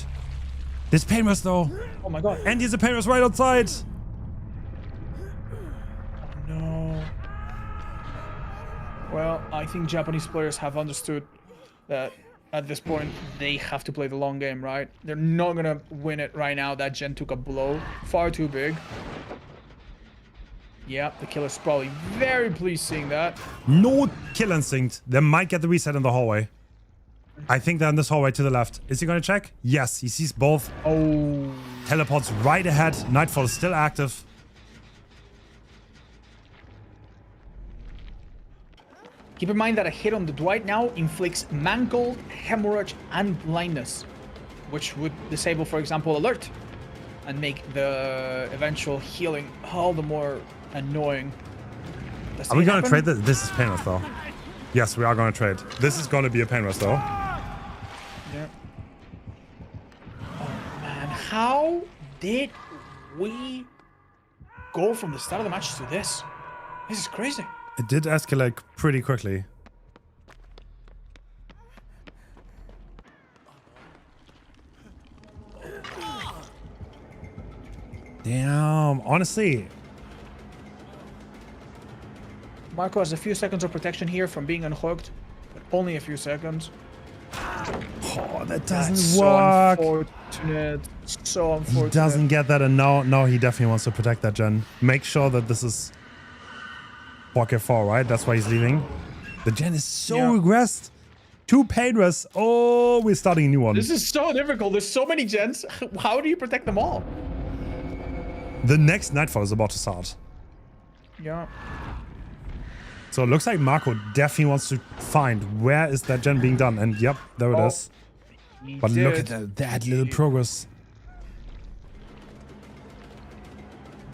There's Painless though. Oh my god. And there's a Painless right outside. No. Well, I think Japanese players have understood that at this point they have to play the long game, right? They're not gonna win it right now. That gen took a blow. Far too big. Yeah, the killer's probably very pleased seeing that. No kill instinct. They might get the reset in the hallway. I think they're in this hallway to the left. Is he gonna check? Yes, he sees both. Oh. Teleports right ahead. Nightfall is still active. Keep in mind that a hit on the Dwight now inflicts mangle, hemorrhage, and blindness, which would disable, for example, alert, and make the eventual healing all the more annoying. Are we gonna trade this? This is painless though. Yes, we are gonna trade. This is gonna be a painless though. Yeah. Oh man, how did we go from the start of the match to this? This is crazy. It did escalate pretty quickly. Damn, honestly. Marco has a few seconds of protection here from being unhooked, but only a few seconds. Oh, that doesn't That's work. So unfortunate. So unfortunate. He doesn't get that, and now he definitely wants to protect that gen. Make sure that this is 4k4, right? That's why he's leaving. The gen is so regressed. 2 Pedras. Oh, we're starting a new one. This is so difficult. There's so many gens. How do you protect them all? The next Nightfall is about to start. Yeah. So it looks like Marco definitely wants to find where is that gen being done. And yep, there it is. But look at that little progress.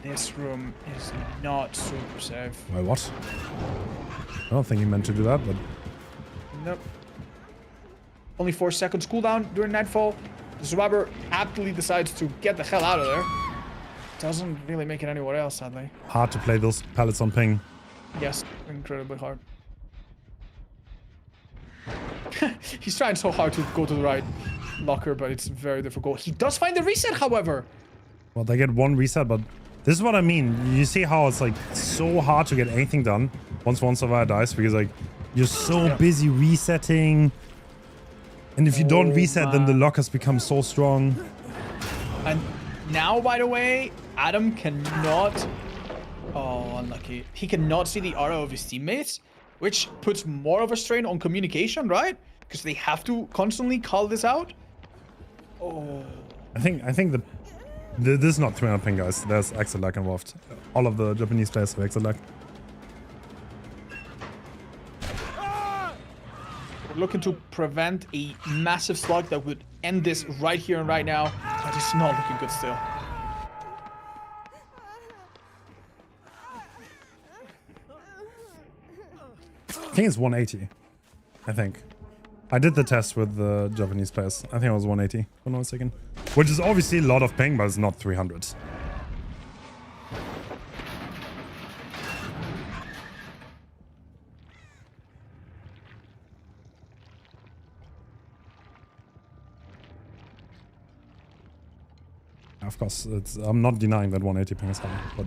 This room is not super safe. Wait, what? I don't think he meant to do that, but... Nope. Only 4 seconds cooldown during Nightfall. The Swabber aptly decides to get the hell out of there. Doesn't really make it anywhere else, sadly. Hard to play those pallets on ping. Yes, incredibly hard. He's trying so hard to go to the right locker, but it's very difficult. He does find the reset, however. Well, they get 1 reset, but this is what I mean. You see how it's like so hard to get anything done once one survivor dies, because like you're so busy resetting. And if you don't reset, then the lockers become so strong. And now, by the way, Adam cannot... Oh, unlucky. He cannot see the aura of his teammates, which puts more of a strain on communication, right? Because they have to constantly call this out. Oh. I think this is not 300 ping, guys. There's extra lag involved. All of the Japanese players have extra lag. We're looking to prevent a massive slug that would end this right here and right now, but it's not looking good still. I think it's 180. I think. I did the test with the Japanese players. I think it was 180. Hold on a second. Which is obviously a lot of ping, but it's not 300. Of course, I'm not denying that 180 ping is high, but...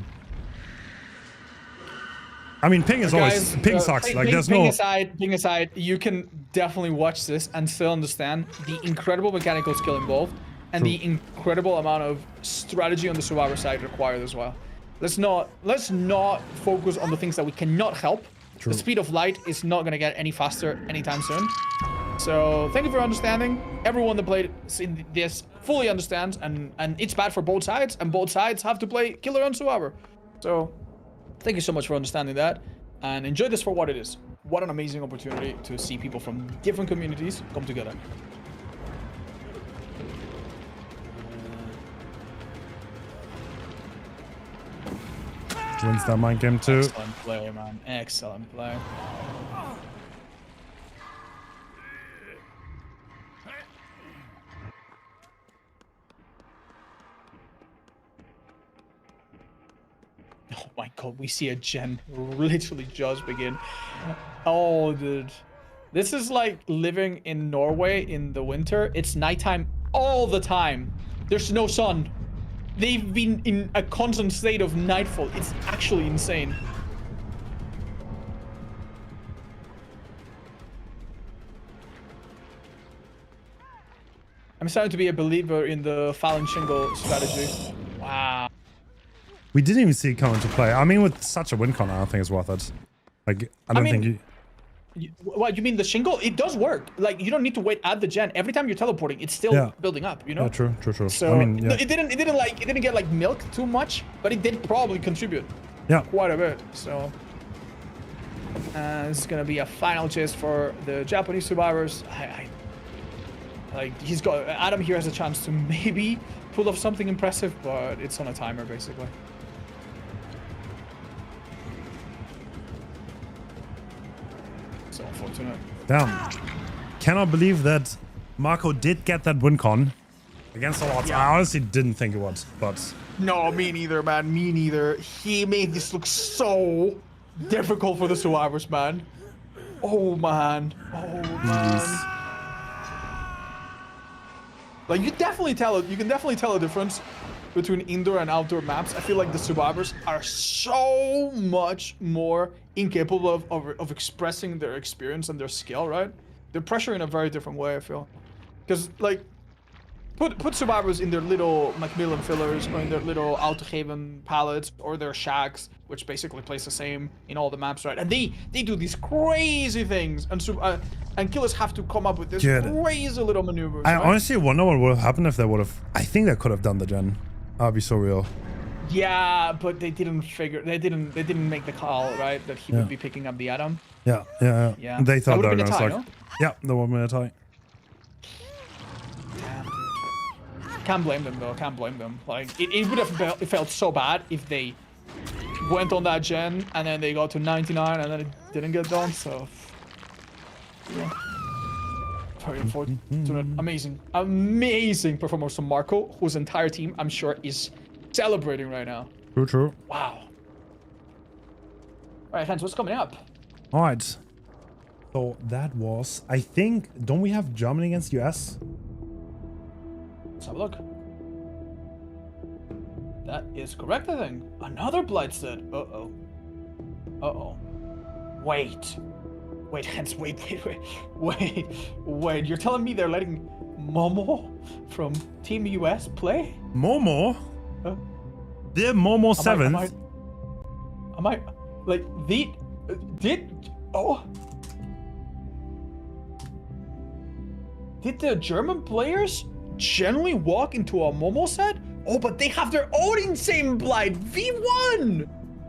I mean, ping is always... Ping sucks. Like, there's no... Ping aside, you can definitely watch this and still understand the incredible mechanical skill involved and the incredible amount of strategy on the survivor side required as well. Let's not focus on the things that we cannot help. The speed of light is not going to get any faster anytime soon. So thank you for understanding. Everyone that played in this fully understands, and it's bad for both sides, and both sides have to play killer and survivor. So thank you so much for understanding that, and enjoy this for what it is. What an amazing opportunity to see people from different communities come together. Wins that mind game too. Excellent play, man. Excellent play. Oh my god, we see a gen literally just begin. Oh, dude. This is like living in Norway in the winter. It's nighttime all the time. There's no sun. They've been in a constant state of nightfall. It's actually insane. I'm starting to be a believer in the Fallon Shingle strategy. Wow. We didn't even see it come into play. I mean, with such a win con, I don't think it's worth it. Like, I don't think you... What, you mean the shingle? It does work. Like, you don't need to wait at the gen. Every time you're teleporting, it's still building up, you know? Yeah, true. So, I mean, no, it didn't get like milked too much, but it did probably contribute. Yeah. Quite a bit, so. This is gonna be a final chase for the Japanese survivors. Like, Adam here has a chance to maybe pull off something impressive, but it's on a timer, basically. So unfortunate. Damn. Cannot believe that Marco did get that win con against all odds. Yeah. I honestly didn't think it would, but... No, me neither, man. Me neither. He made this look so difficult for the survivors, man. Oh, man. Oh, man. Like you can definitely tell a difference between indoor and outdoor maps. I feel like the survivors are so much more incapable of expressing their experience and their skill, right? They're pressured in a very different way, I feel. Because like put survivors in their little Macmillan fillers or in their little Autogeven pallets or their shacks, which basically plays the same in all the maps, right? And they do these crazy things, and killers have to come up with this crazy little maneuvers. I right? honestly wonder what would have happened if they would have. I think they could have done the gen. That'd be so real. Yeah, but they didn't make the call, right? That he would be picking up the Atom. Yeah. They thought that was like, yeah, the 1 minute tie. Can't blame them though. Can't blame them. Like it would have felt so bad if they went on that gen and then they got to 99 and then it didn't get done. So yeah, very unfortunate. Amazing performance from Marco, whose entire team I'm sure is celebrating right now. True. Wow. All right, Hens, what's coming up? All right. So that was, I think, don't we have Germany against US? Let's have a look. That is correct, I think. Another Blightstead. Uh-oh. Wait, Hens, wait. You're telling me they're letting Momo from Team US play? Momo? They're Momo 7th. Am I like, Did the German players generally walk into a Momo set? Oh, but they have their own insane Blight V1.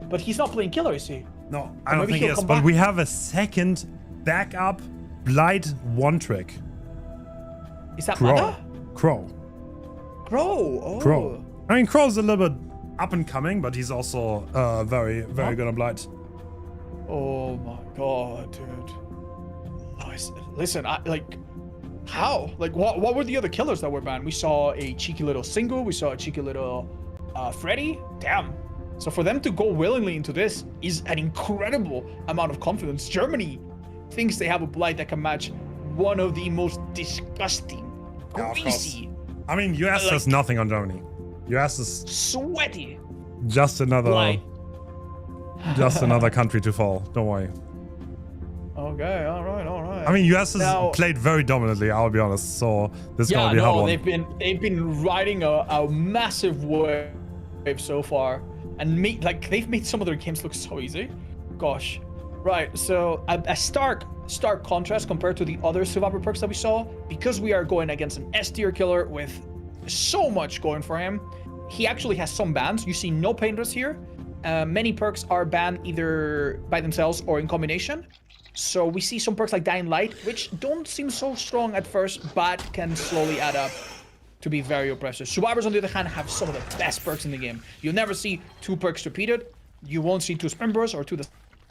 But he's not playing killer, is he? No, I don't think he is. But we have a second backup Blight 1 trick. Is that Crow? Crow. Oh. Crow. I mean, Crow's a little bit up and coming, but he's also very good on Blight. Oh my god, dude. Listen, how? Like, what were the other killers that were banned? We saw a cheeky little single. We saw a cheeky little Freddy. Damn. So for them to go willingly into this is an incredible amount of confidence. Germany thinks they have a Blight that can match one of the most disgusting, greasy. I mean, US has nothing on Germany. US is sweaty. Just another country to fall. Don't worry. Okay, all right. I mean, US has played very dominantly, I'll be honest. So this is gonna be a hard one. They've been riding a massive wave so far, and they've made some of their games look so easy. Gosh, right. So a stark contrast compared to the other survivor perks that we saw, because we are going against an S tier killer with so much going for him. He actually has some bans. You see no painters here. Many perks are banned either by themselves or in combination. So we see some perks like Dying Light, which don't seem so strong at first, but can slowly add up to be very oppressive. Survivors, on the other hand, have some of the best perks in the game. You'll never see 2 perks repeated. You won't see 2 sprint bursts or 2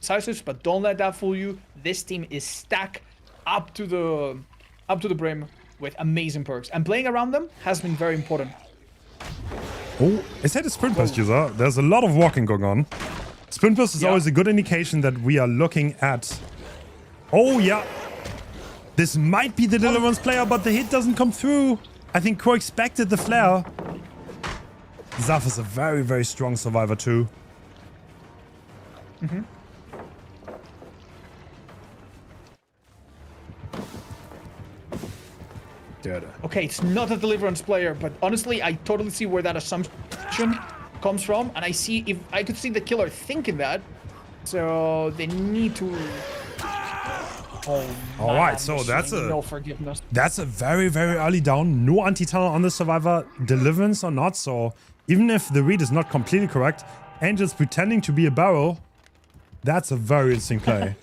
decisives, but don't let that fool you. This team is stacked up to the brim with amazing perks, and playing around them has been very important. Oh, is that a sprint burst user? There's a lot of walking going on. Sprint burst is always a good indication that we are looking at. Oh yeah, this might be the Deliverance player, but the hit doesn't come through. I think Crow expected the flare. Zaf is a very, very strong survivor too. Okay, it's not a Deliverance player, but honestly, I totally see where that assumption comes from, and I could see the killer thinking that. So they need to. All right, so that's no forgiveness. That's a very, very early down. No anti-tunnel on the survivor, Deliverance or not. So even if the read is not completely correct, Angel's pretending to be a barrel. That's a very interesting play.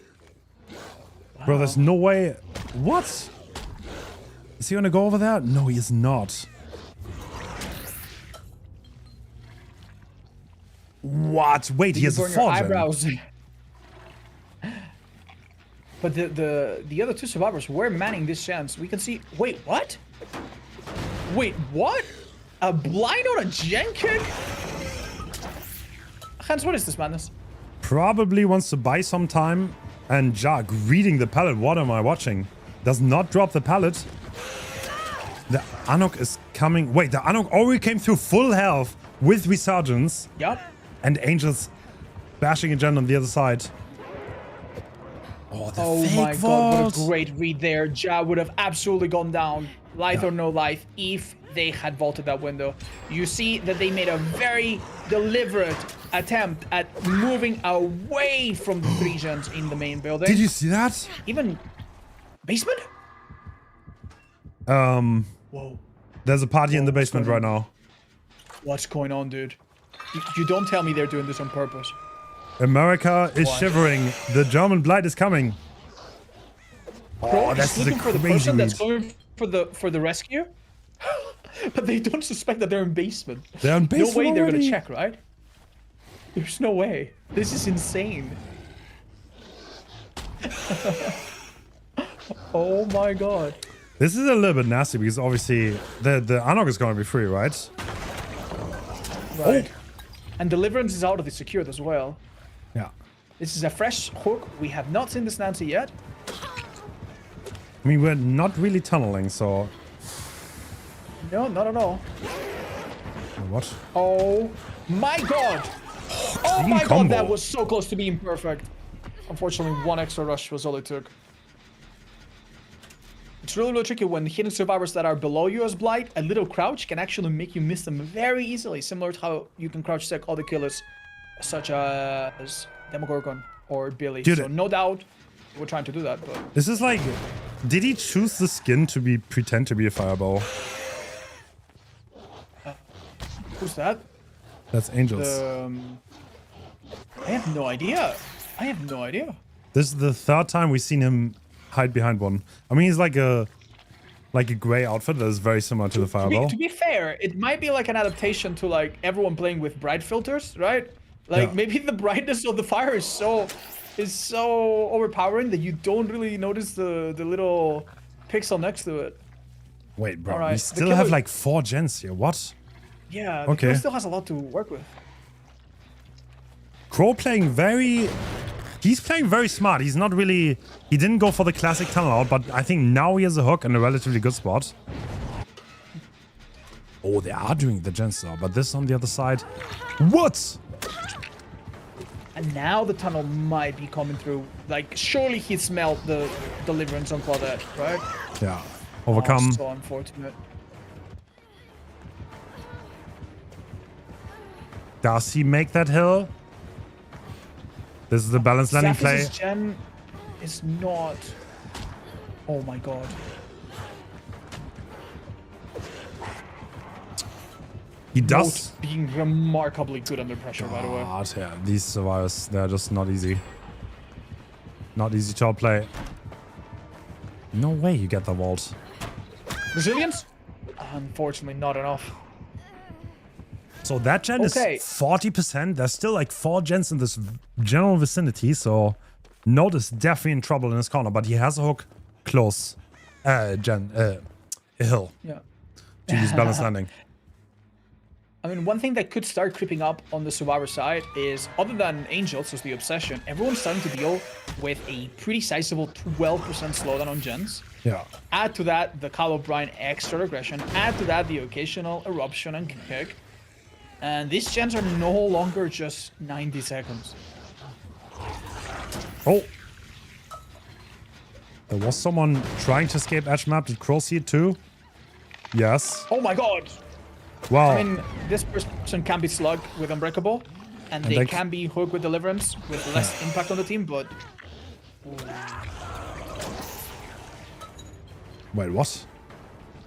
Bro, there's no way. What? Is he gonna go over there? No, he is not. What? Wait, he has a eyebrows. But the other 2 survivors were manning this chance. We can see. Wait, what? Wait, what? A blind on a gen kick? Hens, what is this madness? Probably wants to buy some time. And Jack reading the pallet. What am I watching? Does not drop the pallet. The Anok is coming. Wait, the Anok already came through full health with Resurgence. Yep. And Angels bashing again on the other side. Oh, the fake my vault. god, what a great read there. Ja would have absolutely gone down, life or no life, if they had vaulted that window. You see that they made a very deliberate attempt at moving away from the 3 gens in the main building. Did you see that? Even basement? Whoa. There's a party in the basement right now. What's going on, dude? You don't tell me they're doing this on purpose. America is shivering. The German blight is coming. Bro, that's looking for the crazy person that's read. going for the rescue, but they don't suspect that they're in basement. They're in basement. No way they're already? gonna check, right? There's no way. This is insane. Oh my god. This is a little bit nasty because obviously the Anok is going to be free, right? Right. And Deliverance is out of the secured as well. Yeah. This is a fresh hook. We have not seen this Nancy yet. I mean, we're not really tunneling, so... No, not at all. What? Oh my god! Oh Clean my combo. god, that was so close to being perfect. Unfortunately, 1 extra rush was all it took. It's really, really tricky when hidden survivors that are below you as Blight, a little crouch can actually make you miss them very easily, similar to how you can crouch check other killers, such as Demogorgon or Billy. Dude, so no doubt, we're trying to do that, but... This is like... Did he choose the skin to be pretend to be a fireball? Who's that? That's Angels. I have no idea. I have no idea. This is the 3rd time we've seen him hide behind one. I mean, he's like a gray outfit that is very similar to the fireball. To be fair, it might be like an adaptation to like everyone playing with bright filters, right? Like maybe the brightness of the fire is so overpowering that you don't really notice the little pixel next to it. Wait, bro, Alright, we the still killer- have like 4 gens here. What? Yeah, the Okay. killer still has a lot to work with. Crow playing very... He's playing very smart. He's not really... He didn't go for the classic tunnel out, but I think now he has a hook in a relatively good spot. Oh, they are doing the gens though, but this on the other side... What? And now the tunnel might be coming through. Like, surely he smelled the Deliverance on Claudette, right? Yeah. Overcome. Oh, so unfortunate. Does he make that hill? This is the balanced landing play. Zaphis' gen is not... Oh my god. He does. Note being remarkably good under pressure, by the way. God, yeah, these survivors, they're just not easy. Not easy to outplay. No way you get the vault. Resilience? Unfortunately, not enough. So that gen Okay. is 40%. There's still like 4 gens in this general vicinity, so Note is definitely in trouble in his corner, but he has a hook close. A hill. Yeah. To use balanced landing. I mean, one thing that could start creeping up on the Survivor side is, other than Angels, as the Obsession, everyone's starting to deal with a pretty sizable 12% slowdown on gens. Yeah. Add to that the Kyle O'Brien extra aggression. Add to that the occasional eruption and kick. And these gens are no longer just 90 seconds. Oh. There was someone trying to escape edge map. Did Crow see it too? Yes. Oh my god! Wow. I mean, this person can be slugged with Unbreakable, and they can be hooked with Deliverance with less impact on the team, but... Wait, what?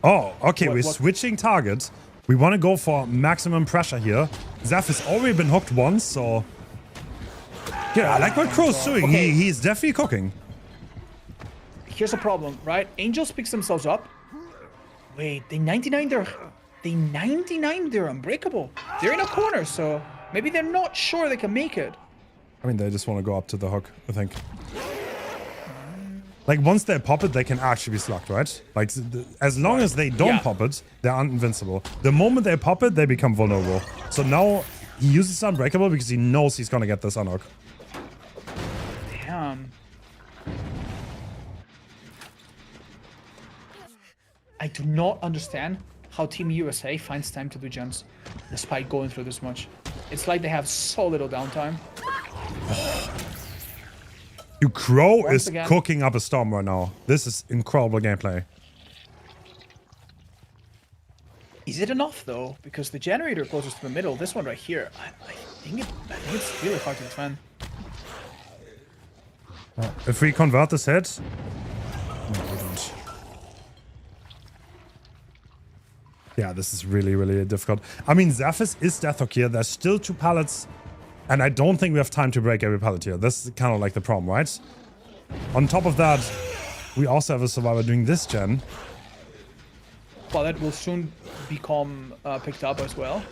Oh, okay, we're switching targets. We want to go for maximum pressure here. Zeph has already been hooked once, so... Yeah, I like what Crow's doing. Okay. He's definitely cooking. Here's a problem, right? Angels picks themselves up. Wait, they 99 they're Unbreakable. They're in a corner, so maybe they're not sure they can make it. I mean, they just want to go up to the hook, I think. Like, once they pop it, they can actually be slugged, right? Like, as long as they don't pop it, they're invincible. The moment they pop it, they become vulnerable. So now, he uses Unbreakable because he knows he's gonna get this unhook. Damn. I do not understand how Team USA finds time to do gens despite going through this much. It's like they have so little downtime. Dude, Crow Once is again. cooking up a storm right now. This is incredible gameplay. Is it enough though? Because the generator closest to the middle, this one right here, I think it's really hard to defend. If we convert this hit... No, we don't. Yeah, this is really, really difficult. I mean, Zephys is Deathhook here. There's still 2 pallets. And I don't think we have time to break every pallet here. This is kind of like the problem, right? On top of that, we also have a survivor doing this gen. Well, that will soon become picked up as well.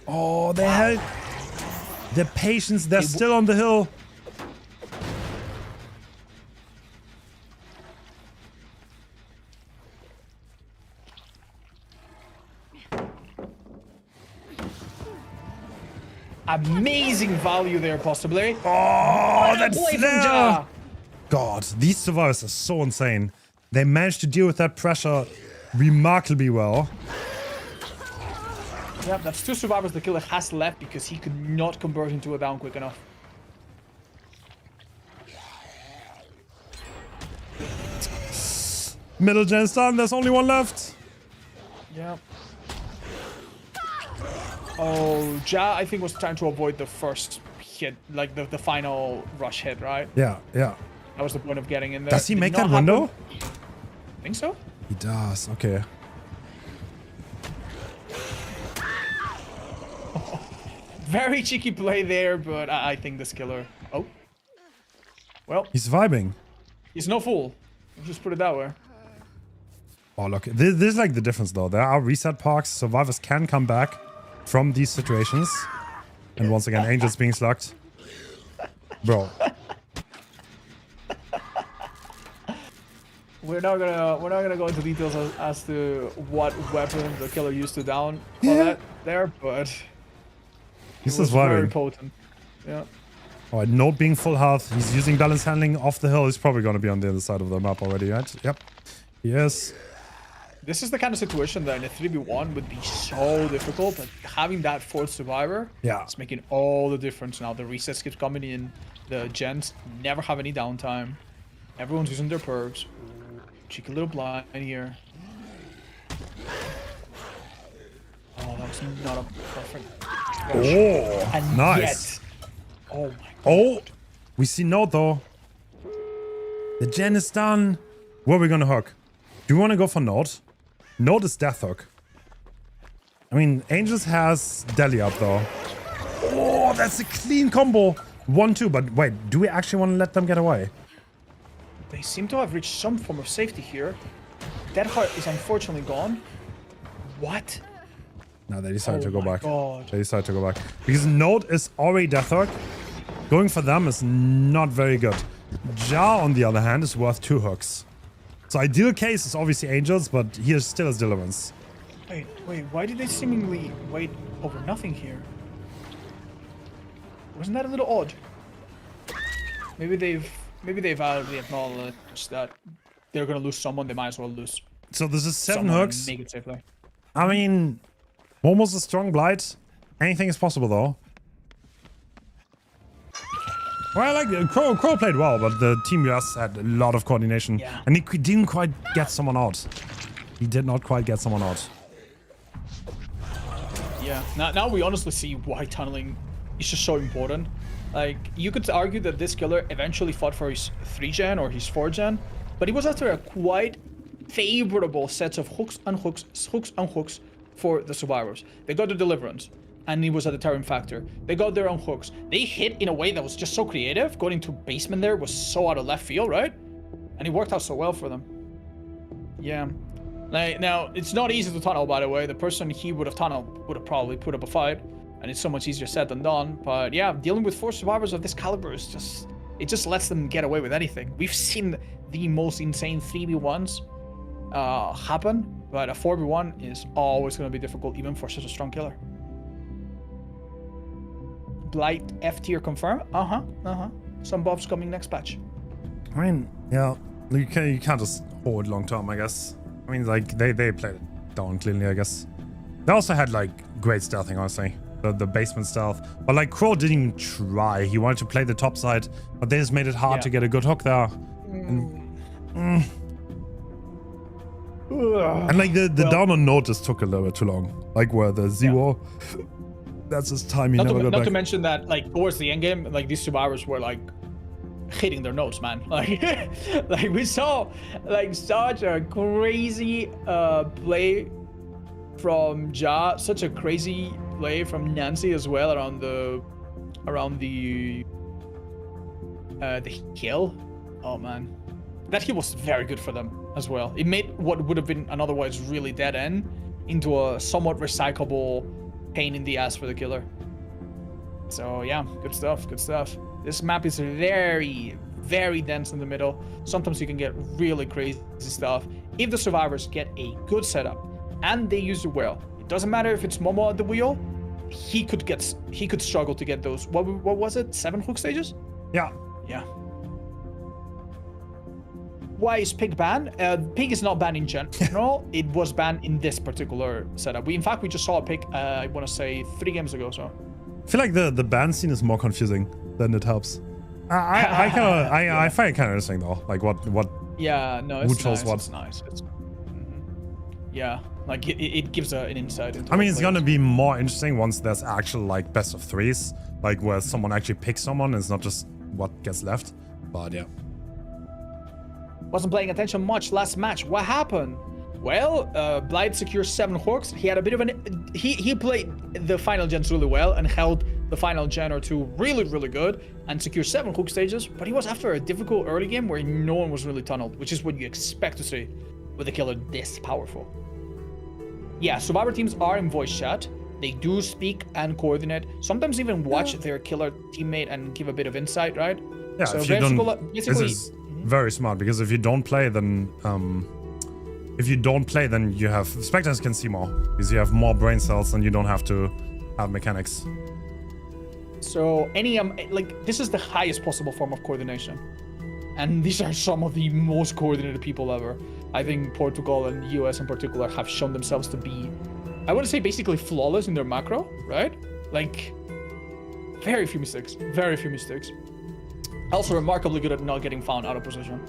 Oh, they had the patience. They're still on the hill. Amazing value there, possibly. Oh, that's Play from there. Ja. God, these survivors are so insane. They managed to deal with that pressure remarkably well. Yeah, that's 2 survivors the killer has left because he could not convert into a down quick enough. Middle gen's done. There's only 1 left. Yeah. Oh, Ja, I think was trying to avoid the first hit, like the final rush hit, right? Yeah, yeah. That was the point of getting in there. Does he Did make not that window? happen. I think so. He does. Okay. Very cheeky play there, but I think this killer... Oh. Well, He's vibing. he's no fool. Let's just put it that way. Oh, look. This is like the difference, though. There are reset parks. Survivors can come back from these situations. And once again, Angel's being slugged. Bro. We're not gonna go into details as to what weapon the killer used to down that there, but He's it was just very vibing. potent. Yeah. All right, Note being full health. He's using balance handling off the hill. He's probably going to be on the other side of the map already, right? Yep. Yes. This is the kind of situation that in a 3v1 would be so difficult, but having that 4th survivor, Yeah. it's making all the difference now. The resets keep coming in. The gens never have any downtime. Everyone's using their perks. Cheeky little blind here. Oh, that was not a perfect rush. Oh, And nice. yet, oh my god. Oh, we see Note, though. The gen is done. Where are we going to hook? Do we want to go for Note? Note is Death Hook. I mean, Angels has Deli up, though. Oh, that's a clean combo. 1-2, but wait, do we actually want to let them get away? They seem to have reached some form of safety here. Dead Heart is unfortunately gone. What? No, they decided to go my back. God. They decided to go back. Because Note is already Death Hook. Going for them is not very good. Ja, on the other hand, is worth 2 hooks. So ideal case is obviously Angels, but he still has Deliverance. Wait, why did they seemingly wait over nothing here? Wasn't that a little odd? Maybe they've validly acknowledged that they're gonna lose someone, they might as well lose So this is 7 someone and hooks. make it safely. I mean, almost a strong blight. Anything is possible, though. Well, like, Crow played well, but the Team US had a lot of coordination. Yeah. And he didn't quite get someone out. He did not quite get someone out. Yeah, now we honestly see why tunneling is just so important. Like, you could argue that this killer eventually fought for his 3-gen or his 4-gen, but he was after a quite favorable set of hooks and hooks for the survivors. They got the Deliverance, and he was a deterrent factor. They got their own hooks. They hit in a way that was just so creative. Going into basement there was so out of left field, right? And it worked out so well for them. Yeah. Like, now, it's not easy to tunnel, by the way. The person he would have tunneled would have probably put up a fight, and it's so much easier said than done. But yeah, dealing with 4 survivors of this caliber is just... It just lets them get away with anything. We've seen the most insane 3v1s happen, but a 4v1 is always going to be difficult, even for such a strong killer. Blight F tier confirm? Some buffs coming next patch. I mean, yeah, you can't just hold long term, I guess. I mean, like, they played it down cleanly, I guess. They also had, like, great stealthing, honestly. The basement stealth. But, like, Crow didn't even try. He wanted to play the top side, but they just made it hard to get a good hook there. And like, the down on note just took a little bit too long. Like, where the zero... That's his time he never got back. Not to mention that, like, towards the end game, like, these survivors were, like, hitting their notes, man. Like, like we saw, like, such a crazy play from Ja, such a crazy play from Nancy as well around the hill. Oh, man. That hill was very good for them as well. It made what would have been an otherwise really dead end into a somewhat recyclable pain in the ass for the killer. So yeah, good stuff, good stuff. This map is very, very dense in the middle. Sometimes you can get really crazy stuff if the survivors get a good setup and they use it well. It doesn't matter if it's Momo at the wheel. He could struggle to get those. What was it? 7 hook stages? Yeah. Yeah. Why is Pig banned? Pig is not banned in general. It was banned in this particular setup. In fact, we just saw a Pig, I want to say 3 games ago, so. I feel like the ban scene is more confusing than it helps. I find it kind of interesting though. Like what? Yeah, no, it's nice. What? It's nice. Yeah, like it gives an insight into. I mean, it's gonna be more interesting once there's actual like best of 3s, like where someone actually picks someone. It's not just what gets left. But yeah. Wasn't paying attention much last match. What happened? Well, Blight secures 7 hooks. He had a bit of an... He played the final gens really well and held the final gen or 2 really, really good and secured 7 hook stages. But he was after a difficult early game where no one was really tunneled, which is what you expect to see with a killer this powerful. Yeah, survivor teams are in voice chat. They do speak and coordinate. Sometimes even watch their killer teammate and give a bit of insight, right? Yeah, so if you don't... This is very smart, because if you don't play, then... you have... Spectators can see more, because you have more brain cells and you don't have to have mechanics. So any... like, this is the highest possible form of coordination. And these are some of the most coordinated people ever. I think Portugal and US in particular have shown themselves to be... I want to say basically flawless in their macro, right? Like, very few mistakes. Very few mistakes. Also remarkably good at not getting found out of position.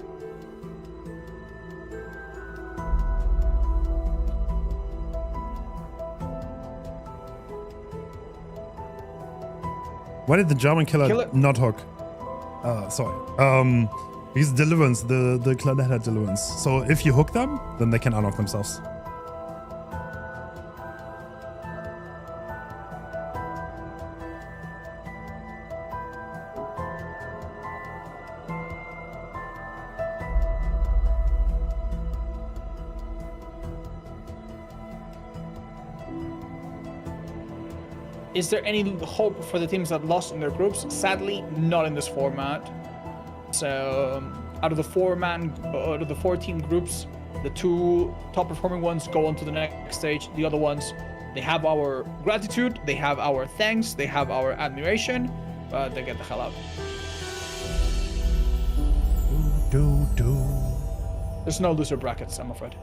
Why did the German killer not hook? Sorry. Because deliverance, the clanet had deliverance. So if you hook them, then they can unhook themselves. Is there any hope for the teams that lost in their groups? Sadly, not in this format. So out of the 4-team groups, the 2 top performing ones go on to the next stage. The other ones, they have our gratitude, they have our thanks, they have our admiration, but they get the hell out. There's no loser brackets, I'm afraid.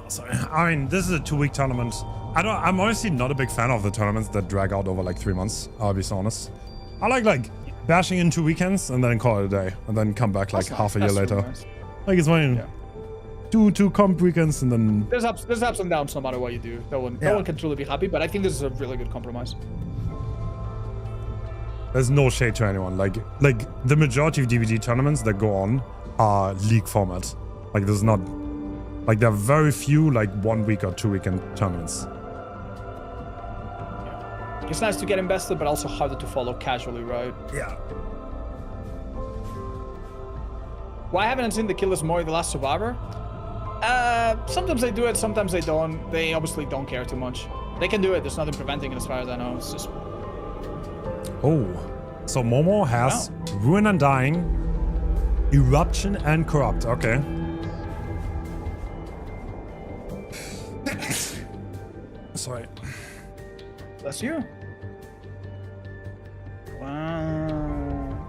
Sorry. I mean, this is a 2-week tournament. I'm honestly not a big fan of the tournaments that drag out over like 3 months. I'll be so honest. I like bashing in 2 weekends and then call it a day and then come back like half a year later. Really nice. Like it's fine. Yeah. Two comp weekends and then there's ups and downs no matter what you do. No one can truly be happy, but I think this is a really good compromise. There's no shade to anyone. Like the majority of DBD tournaments that go on are league format. Like there's not. Like, there are very few, like, 1 week or 2 weekend tournaments. Yeah. It's nice to get invested, but also harder to follow casually, right? Yeah. Why haven't I seen the killers more in The Last Survivor? Sometimes they do it, sometimes they don't. They obviously don't care too much. They can do it, there's nothing preventing it as far as I know. It's just... Oh. So Momo has Ruin and Dying, Eruption and Corrupt. Okay. Sorry. Bless you. Wow.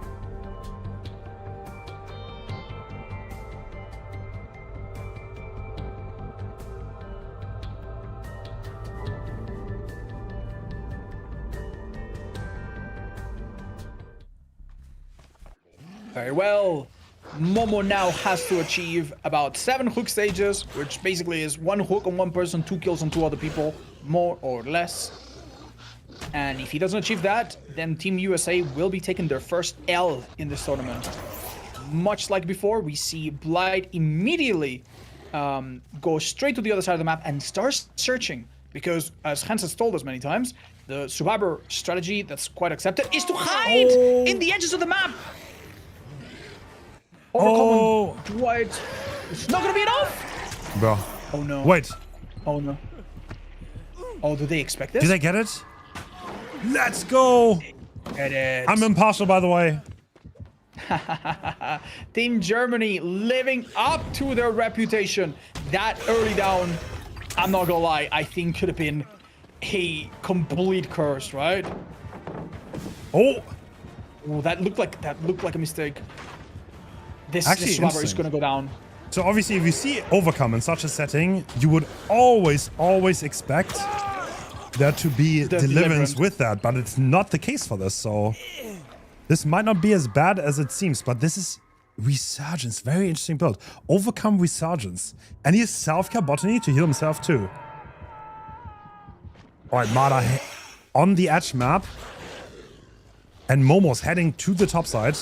Very well. Momo now has to achieve about 7 hook stages, which basically is 1 hook on 1 person, 2 kills on 2 other people, more or less. And if he doesn't achieve that, then Team USA will be taking their first L in this tournament. Much like before, we see Blight immediately go straight to the other side of the map and start searching. Because, as Hens has told us many times, the survivor strategy that's quite accepted is to hide in the edges of the map. Overcome Dwight. It's not gonna be enough. Bro. Oh no. Wait. Oh no. Oh, do they expect this? Did they get it? Let's go. Get it. I'm impartial, by the way. Team Germany living up to their reputation. That early down, I'm not gonna lie, I think could have been a complete curse, right? Oh, that looked like a mistake. This survivor is gonna go down. So obviously, if you see Overcome in such a setting, you would always expect there to be deliverance with that, but it's not the case for this. So this might not be as bad as it seems, but this is Resurgence. Very interesting build. Overcome Resurgence. And he has self-care botany to heal himself too. Alright, Mada on the edge map. And Momo's heading to the top side.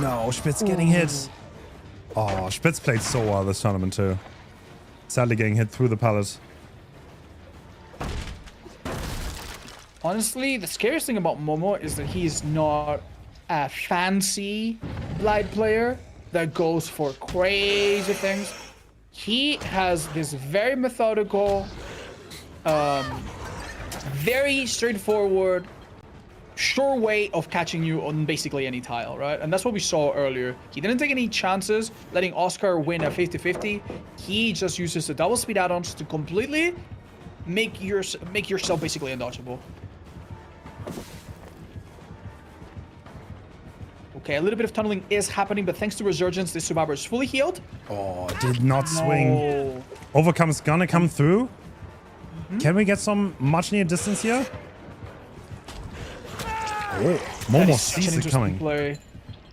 No, Spitz getting hit. Oh, Spitz played so well this tournament too. Sadly getting hit through the pallet. Honestly, the scariest thing about Momo is that he's not a fancy Blight player that goes for crazy things. He has this very methodical, very straightforward, sure way of catching you on basically any tile, right? And that's what we saw earlier. He didn't take any chances letting Oscar win a 50-50. He just uses the double speed add-ons to completely make yourself basically undodgeable. Okay, a little bit of tunneling is happening, but thanks to Resurgence, this survivor is fully healed. Oh, did not swing. Overcome's gonna come through. Can we get some much needed distance here? Oh, Momo sees it coming. Play.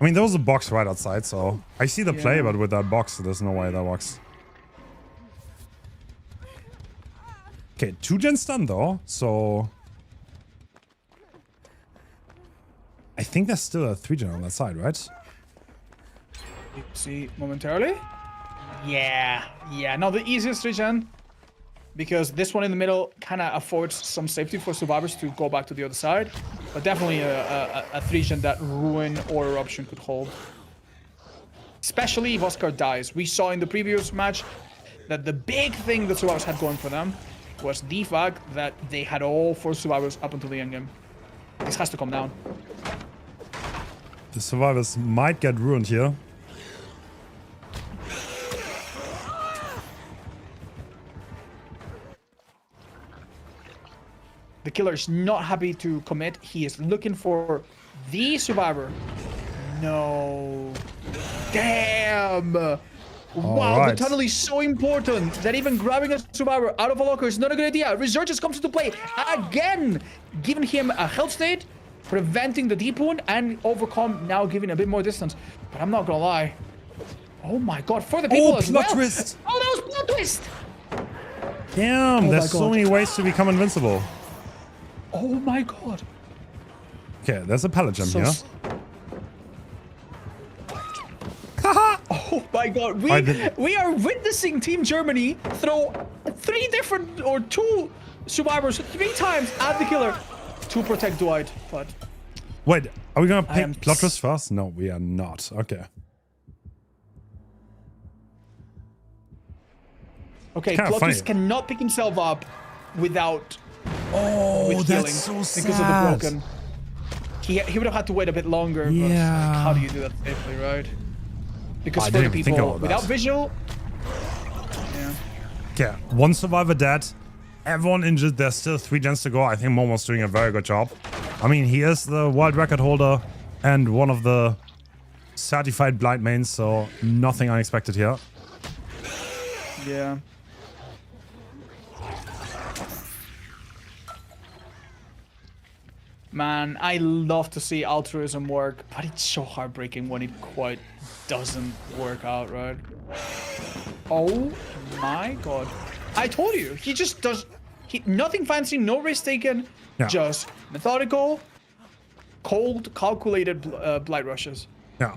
I mean, there was a box right outside, so I see the play, but with that box, there's no way that works. Okay, 2 gens done though, so I think there's still a 3 gen on that side, right? See momentarily. Yeah, not the easiest 3 gen. Because this one in the middle kind of affords some safety for survivors to go back to the other side. But definitely a 3 gen that Ruin or Eruption could hold. Especially if Oscar dies. We saw in the previous match that the big thing that survivors had going for them was the fact that they had all 4 survivors up until the end game. This has to come down. The survivors might get ruined here. The killer is not happy to commit. He is looking for the survivor. No. Damn. Wow, right. The tunnel is so important that even grabbing a survivor out of a locker is not a good idea. Resurgence comes into play again, giving him a health state, preventing the deep wound, and Overcome now giving a bit more distance. But I'm not gonna lie. Oh my god, for the people as well. Plot twist. Oh, that was plot twist. Damn, there's so many ways to become invincible. Oh my god. Okay, there's a pallet gem here. Oh my god, we are witnessing Team Germany throw 2 survivors 3 times at the killer to protect Dwight, but... Wait, are we gonna pick plot twist first? No, we are not. Okay. Okay, plot twist cannot pick himself up without... with that's healing so because of the broken. He would have had to wait a bit longer, but like, how do you do that safely, right? Because for the people without visual... Yeah. Okay, 1 survivor dead. Everyone injured. There's still 3 gens to go. I think Momo's doing a very good job. I mean, he is the world record holder and one of the certified blind mains, so nothing unexpected here. Yeah. Man, I love to see altruism work, but it's so heartbreaking when it quite doesn't work out, right? Oh my god. I told you, he just does nothing fancy, no risk taken, just methodical, cold, calculated blight rushes. Yeah.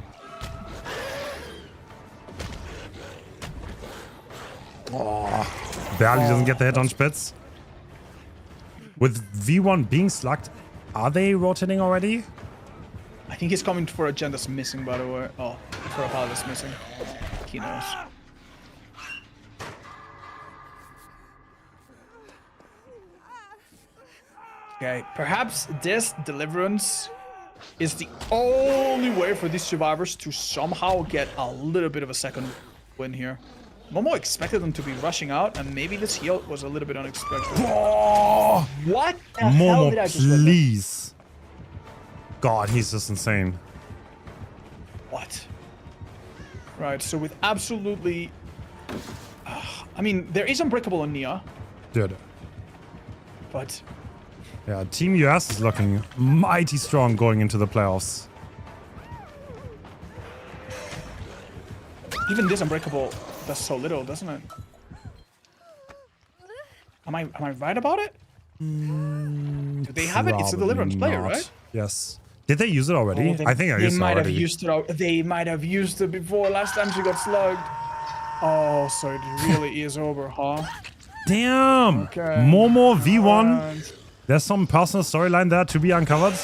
Oh, barely doesn't get the hit on Spitz. With V1 being slugged, are they rotating already? I think he's coming for a gen that's missing, by the way. Oh, for a pal that's missing. He knows. Okay, perhaps this deliverance is the only way for these survivors to somehow get a little bit of a second win here. Momo expected them to be rushing out, and maybe this heal was a little bit unexpected. Oh, what the hell did I just please. God, he's just insane. What? Right, so with absolutely... I mean, there is Unbreakable on Nia. Dude. But... yeah, Team US is looking mighty strong going into the playoffs. Even this Unbreakable does so little, doesn't it? Am I right about it? Do they have it? It's a deliverance player, right? Yes. Did they use it already? Oh, I think I used it already. They might have used it before. Last time she got slugged. Oh, so it really is over, huh? Damn! Okay. Momo V1. There's some personal storyline there to be uncovered.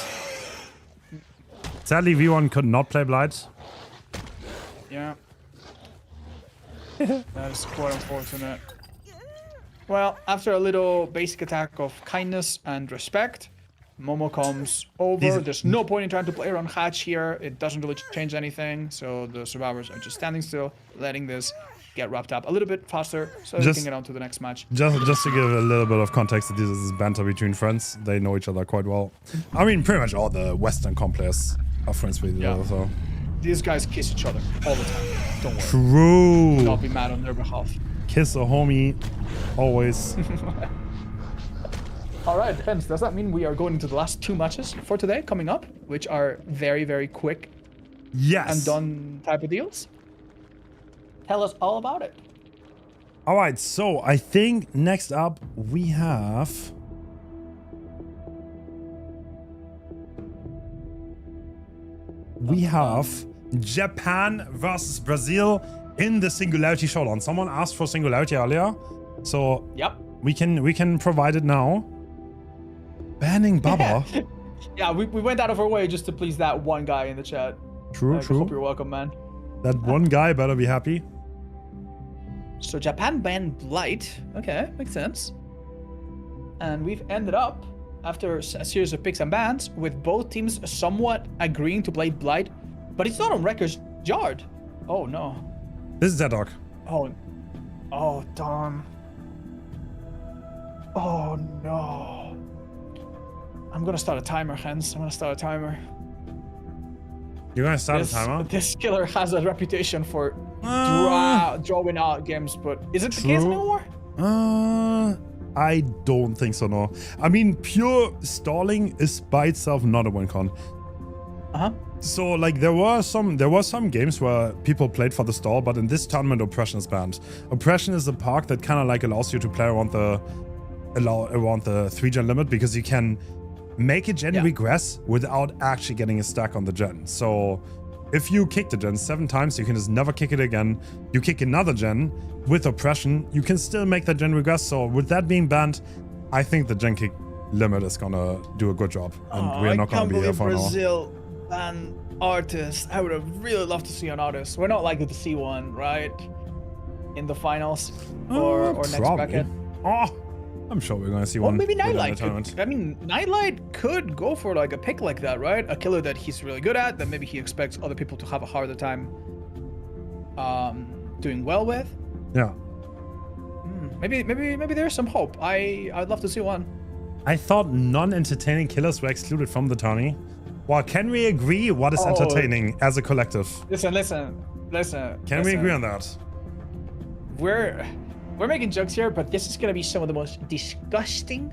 Sadly, V1 could not play Blight. Yeah. That is quite unfortunate. Well, after a little basic attack of kindness and respect, Momo comes over. There's no point in trying to play around Hatch here. It doesn't really change anything. So the survivors are just standing still, letting this get wrapped up a little bit faster so they can get on to the next match. Just to give a little bit of context, this is banter between friends. They know each other quite well. I mean, pretty much all the Western comp players are friends with each other, so. These guys kiss each other all the time. Don't worry. True. Do not be mad on their behalf. Kiss a homie, always. All right, Hens, does that mean we are going into the last two matches for today coming up, which are very, very quick and done type of deals? Tell us all about it. All right, so I think next up we have... Japan versus Brazil in the Singularity Showdown. Someone asked for Singularity earlier, so we can provide it now. Banning Baba. Yeah, we went out of our way just to please that one guy in the chat. True. Hope you're welcome, man. That one guy better be happy. So Japan banned Blight. Okay, makes sense. And we've ended up, after a series of picks and bans, with both teams somewhat agreeing to play Blight, but it's not on Wrecker's Yard. Oh no. This is that dog. Oh darn. Oh no. I'm gonna start a timer, Hens. I'm gonna start a timer. You're gonna start a timer? This killer has a reputation for drawing out games, but is it the case anymore? I don't think so, no. I mean, pure stalling is by itself not a win con. So like there were some games where people played for the stall, but in this tournament Oppression is banned. Oppression is a park that kind of like allows you to play around the 3-gen limit, because you can make a gen regress without actually getting a stack on the gen. So if you kick the gen 7 times, you can just never kick it again. You kick another gen with Oppression, you can still make that gen regress. So with that being banned, I think the gen kick limit is gonna do a good job, and we're not gonna be here for Brazil ban artists. I would have really loved to see an artist. We're not likely to see one, right? In the finals or next bracket. Oh, I'm sure we're gonna see one. Maybe Nightlight. I mean, Nightlight could go for like a pick like that, right? A killer that he's really good at, that maybe he expects other people to have a harder time doing well with. Yeah. Maybe there's some hope. I'd love to see one. I thought non-entertaining killers were excluded from the tourney. Well, can we agree what is entertaining as a collective? Listen. Can we agree on that? We're making jokes here, but this is gonna be some of the most disgusting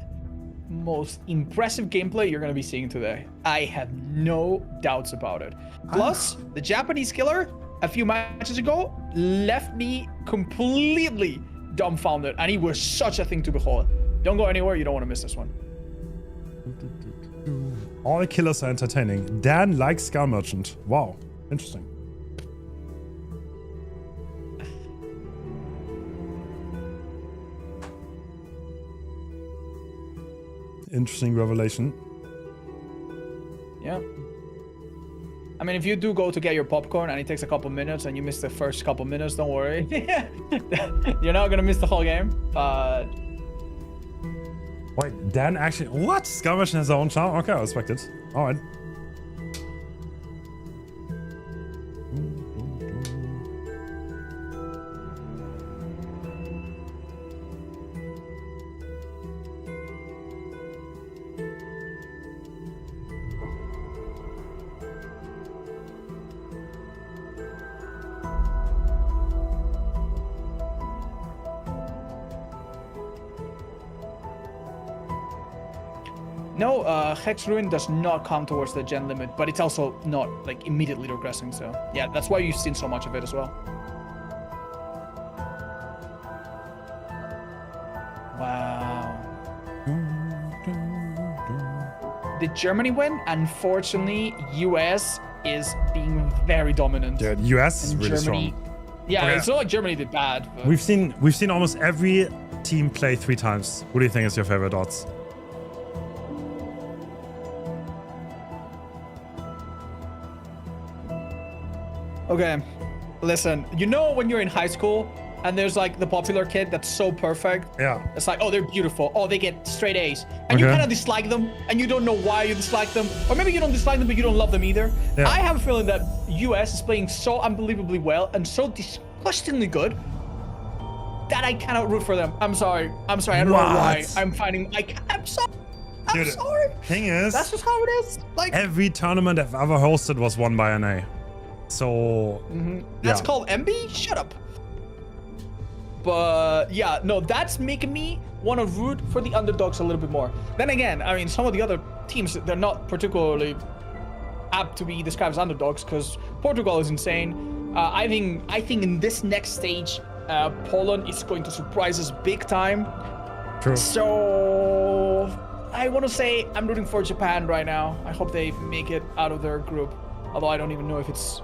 most impressive gameplay you're going to be seeing today. I have no doubts about it. Plus, the Japanese killer a few matches ago left me completely dumbfounded, and he was such a thing to behold. Don't go anywhere. You don't want to miss this one. All killers are entertaining. Dan likes Skull Merchant. Wow. Interesting. Interesting revelation. Yeah. I mean, if you do go to get your popcorn and it takes a couple minutes and you miss the first couple minutes, don't worry. You're not gonna miss the whole game, but... Wait, Dan actually... What? Skull Merchant has their own charm? Okay, I respect it. Alright. No, Hex Ruin does not count towards the gen limit, but it's also not like immediately regressing, so yeah, that's why you've seen so much of it as well. Wow. Did Germany win? Unfortunately, US is being very dominant. Yeah, US is really strong. Yeah, Okay. it's not like Germany did bad. But... We've seen almost every team play 3 times. Who do you think is your favorite odds? Okay, listen, you know when you're in high school and there's like the popular kid that's so perfect? Yeah. It's like, oh, they're beautiful. Oh, they get straight A's. And you Okay. kind of dislike them and you don't know why you dislike them. Or maybe you don't dislike them, but you don't love them either. Yeah. I have a feeling that US is playing so unbelievably well and so disgustingly good that I cannot root for them. I'm sorry. I don't know why. What? I'm finding, I'm sorry. I'm Dude, sorry. Thing is, That's just how it is. Like, every tournament I've ever hosted was won by NA. So That's yeah. called MB? Shut up. But yeah, no, that's making me want to root for the underdogs a little bit more. Then again, I mean, some of the other teams, they're not particularly apt to be described as underdogs because Portugal is insane. I think in this next stage, Poland is going to surprise us big time. True. So I want to say I'm rooting for Japan right now. I hope they make it out of their group. Although I don't even know if it's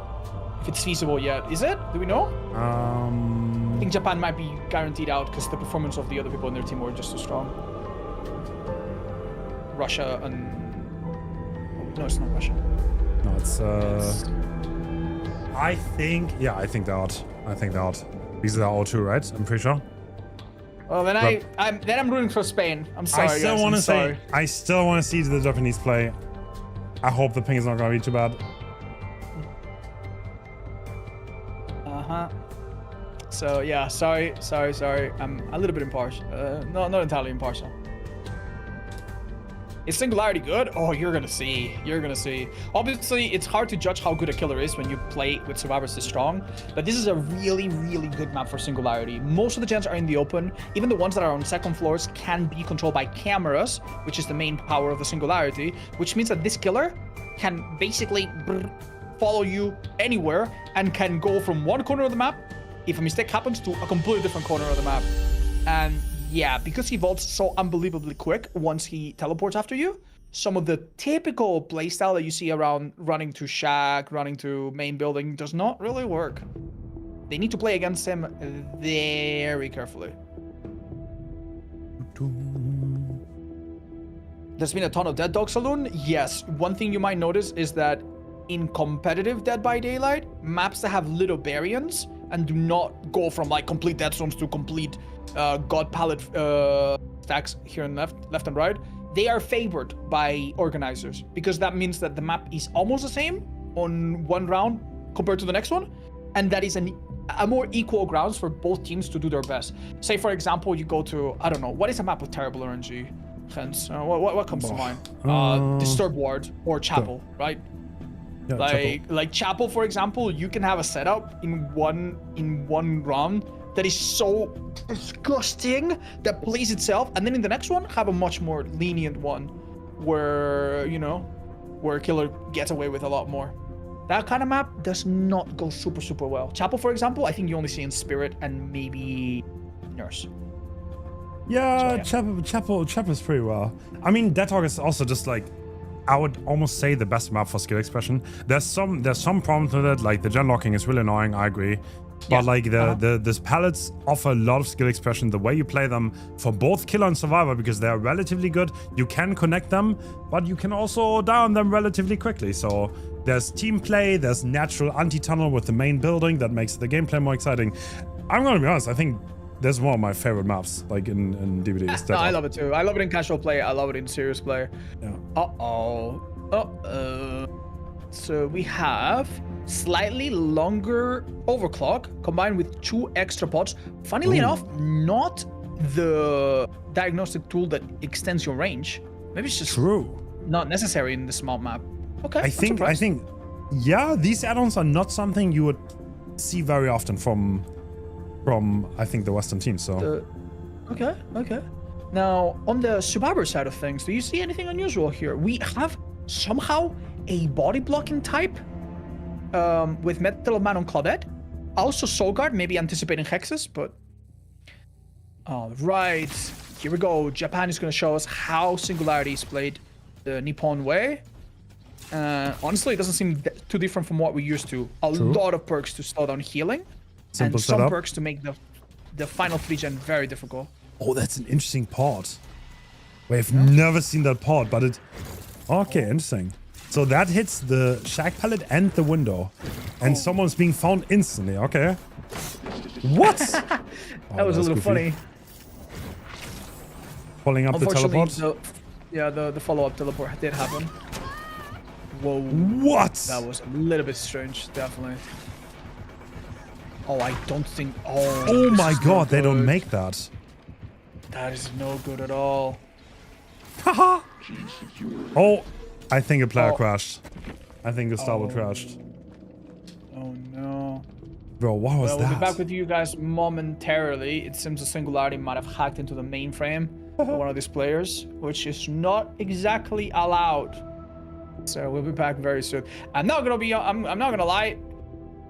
feasible yet. Is it? Do we know? I think Japan might be guaranteed out because the performance of the other people in their team were just too strong. Russia and... No, it's not Russia. No, it's I think they're out. These are all 2, right? I'm pretty sure. Well, then I'm rooting for Spain. I'm sorry, I still guys. want I'm to say, sorry. I still want to see the Japanese play. I hope the ping is not going to be too bad. So yeah, sorry. I'm a little bit impartial. Not entirely impartial. Is Singularity good? Oh, you're gonna see. Obviously, it's hard to judge how good a killer is when you play with survivors this strong, but this is a really, really good map for Singularity. Most of the gens are in the open. Even the ones that are on second floors can be controlled by cameras, which is the main power of the Singularity, which means that this killer can basically follow you anywhere and can go from one corner of the map, if a mistake happens, to a completely different corner of the map. And yeah, because he vaults so unbelievably quick once he teleports after you, some of the typical playstyle that you see around running to shack, running to main building does not really work. They need to play against him very carefully. There's been a ton of Dead Dog Saloon. Yes, one thing you might notice is that in competitive Dead by Daylight, maps that have little variants and do not go from like complete dead zones to complete god palette stacks here and left and right, they are favored by organizers because that means that the map is almost the same on one round compared to the next one, and that is a more equal grounds for both teams to do their best. Say for example, you go to, I don't know, what is a map with terrible RNG? Hens, what comes to mind? Disturbed Ward or Chapel, right? Yeah, like Chapel, for example, you can have a setup in one round that is so disgusting that plays itself, and then in the next one have a much more lenient one where, you know, where killer gets away with a lot more. That kind of map does not go super well. Chapel, for example, I think you only see in Spirit and maybe Nurse. Yeah, so, Chapel's pretty well. I mean, Dead Talk is also just like, I would almost say the best map for skill expression. There's some problems with it, like the gen locking is really annoying, I agree. But like the palettes offer a lot of skill expression, the way you play them for both killer and survivor, because they're relatively good. You can connect them, but you can also die on them relatively quickly. So there's team play, there's natural anti-tunnel with the main building that makes the gameplay more exciting. I'm gonna be honest, I think there's one of my favorite maps, like in DBD. No, I love it too. I love it in casual play. I love it in serious play. Yeah. So we have slightly longer overclock combined with 2 extra pods. Funnily enough, not the diagnostic tool that extends your range. Maybe it's just not necessary in the small map. Okay. I think yeah, these add-ons are not something you would see very often from I think the Western teams. So okay. Now on the survivor side of things, do you see anything unusual here? We have somehow a body blocking type with Metal Man on Claudette. Also Soul Guard, maybe anticipating hexes, but all right, here we go. Japan is going to show us how Singularity is played the Nippon way. Honestly, it doesn't seem too different from what we used to. A lot of perks to slow down healing. Simple and some setup. perks to make the final 3-gen very difficult. Oh, that's an interesting pod. We've never seen that pod, but it... Okay, interesting. So that hits the shack pallet and the window. And someone's being found instantly. Okay. What? That was a little funny. Pulling up the teleport. The follow-up teleport did happen. Whoa. What? That was a little bit strange, definitely. Oh, I don't think... Oh my god, they don't make that. That is no good at all. Haha. Oh, I think a player crashed. I think Gustavo crashed. Oh no. Bro, what was that? We'll be back with you guys momentarily. It seems the Singularity might have hacked into the mainframe of one of these players, which is not exactly allowed. So we'll be back very soon. I'm not gonna lie.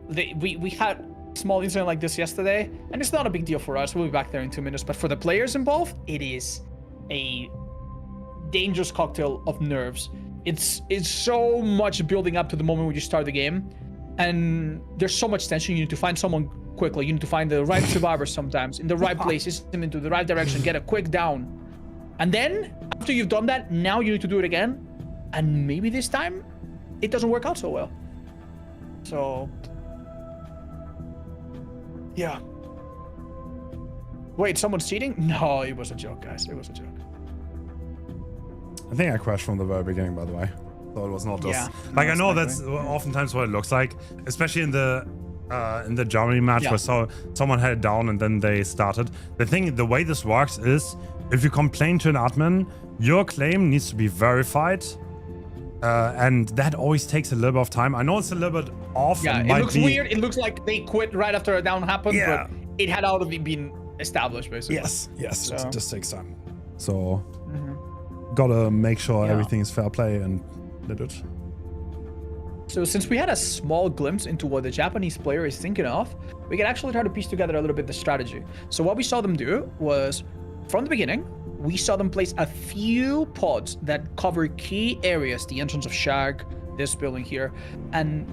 We had small incident like this yesterday, and it's not a big deal for us. We'll be back there in 2 minutes, but for the players involved, it is a dangerous cocktail of nerves. It's so much building up to the moment when you start the game, and there's so much tension. You need to find someone quickly. You need to find the right survivor sometimes in the right places, into the right direction, get a quick down, and then after you've done that, now you need to do it again, and maybe this time it doesn't work out so well. So yeah. Wait, someone's cheating? No, it was a joke, guys. It was a joke. I think I crashed from the very beginning, by the way. So it was not just... I know that's oftentimes what it looks like, especially in the Germany match where someone had it down and then they started. The way this works is, if you complain to an admin, your claim needs to be verified. And that always takes a little bit of time. I know it's a little bit off. Yeah, it looks weird. It looks like they quit right after a down happened, but it had already been established, basically. Yes, so. It just takes time. So, gotta make sure everything is fair play and let it. So since we had a small glimpse into what the Japanese player is thinking of, we can actually try to piece together a little bit the strategy. So what we saw them do was, from the beginning, we saw them place a few pods that cover key areas, the entrance of Shag, this building here, and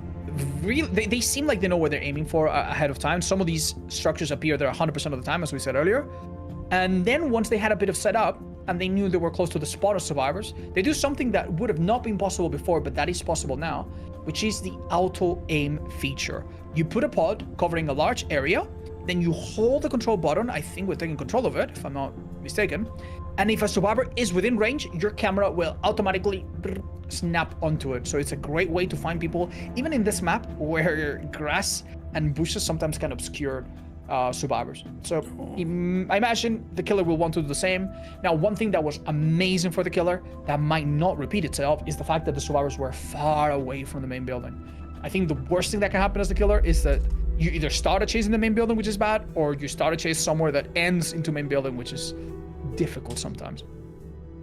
really, they seem like they know what they're aiming for ahead of time. Some of these structures appear there 100% of the time, as we said earlier. And then once they had a bit of setup, and they knew they were close to the spot of survivors, they do something that would have not been possible before, but that is possible now, which is the auto-aim feature. You put a pod covering a large area, then you hold the control button, I think we're taking control of it, if I'm not mistaken, and if a survivor is within range, your camera will automatically snap onto it. So it's a great way to find people, even in this map where grass and bushes sometimes can obscure survivors. So I imagine the killer will want to do the same. Now, one thing that was amazing for the killer that might not repeat itself is the fact that the survivors were far away from the main building. I think the worst thing that can happen as the killer is that you either start a chase in the main building, which is bad, or you start a chase somewhere that ends into main building, which is difficult sometimes.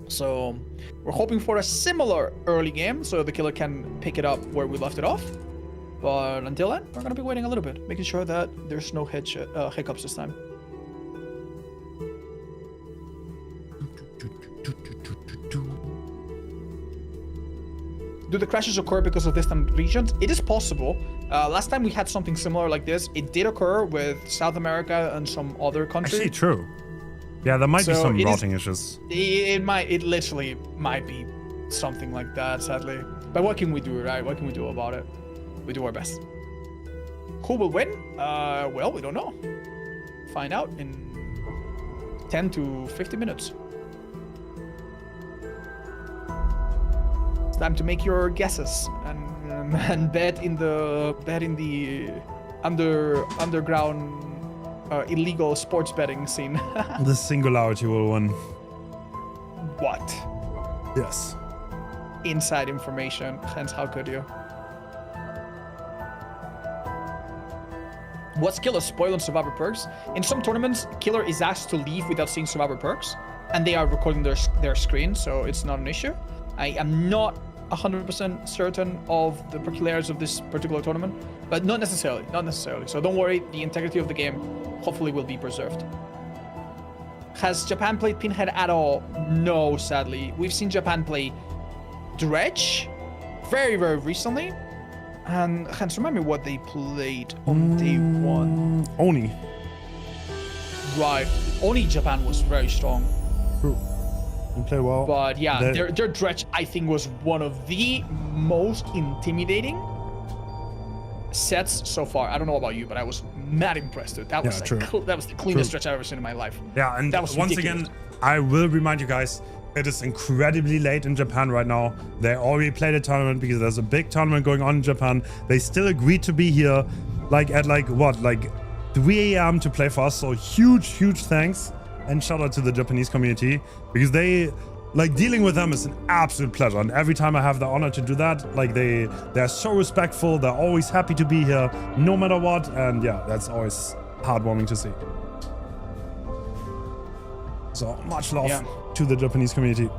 So we're hoping for a similar early game so the killer can pick it up where we left it off. But until then, we're gonna be waiting a little bit, making sure that there's no hiccups this time. Do the crashes occur because of distant regions? It is possible. Last time we had something similar like this, it did occur with South America and some other countries. Actually, true. Yeah, there might be some routing issues. It literally might be something like that, sadly. But what can we do, right? What can we do about it? We do our best. Who will win? Well, we don't know. Find out in 10 to 50 minutes. It's time to make your guesses and bet in the underground illegal sports betting scene. The singularity will win. What? Yes. Inside information. Hence, how could you? What's Killer's spoil on Survivor perks? In some tournaments, Killer is asked to leave without seeing Survivor perks, and they are recording their screen, so it's not an issue. I am not 100% certain of the peculiarities of this particular tournament, but not necessarily. So don't worry, the integrity of the game hopefully will be preserved. Has Japan played Pinhead at all? No, sadly. We've seen Japan play Dredge very, very recently. And Hens, remind me what they played on day one. Oni. Right. Oni Japan was very strong. True. You play well. But yeah, their Dredge, I think, was one of the most intimidating sets so far. I don't know about you, but I was mad impressed with it. That was that was the cleanest stretch I've ever seen in my life. Yeah, and that was once again, I will remind you guys, it is incredibly late in Japan right now. They already played a tournament because there's a big tournament going on in Japan. They still agreed to be here, like at 3 a.m. to play for us. So huge thanks and shout out to the Japanese community, because they dealing with them is an absolute pleasure. And every time I have the honor to do that, they're so respectful. They're always happy to be here, no matter what. And yeah, that's always heartwarming to see. So much love to the Japanese community.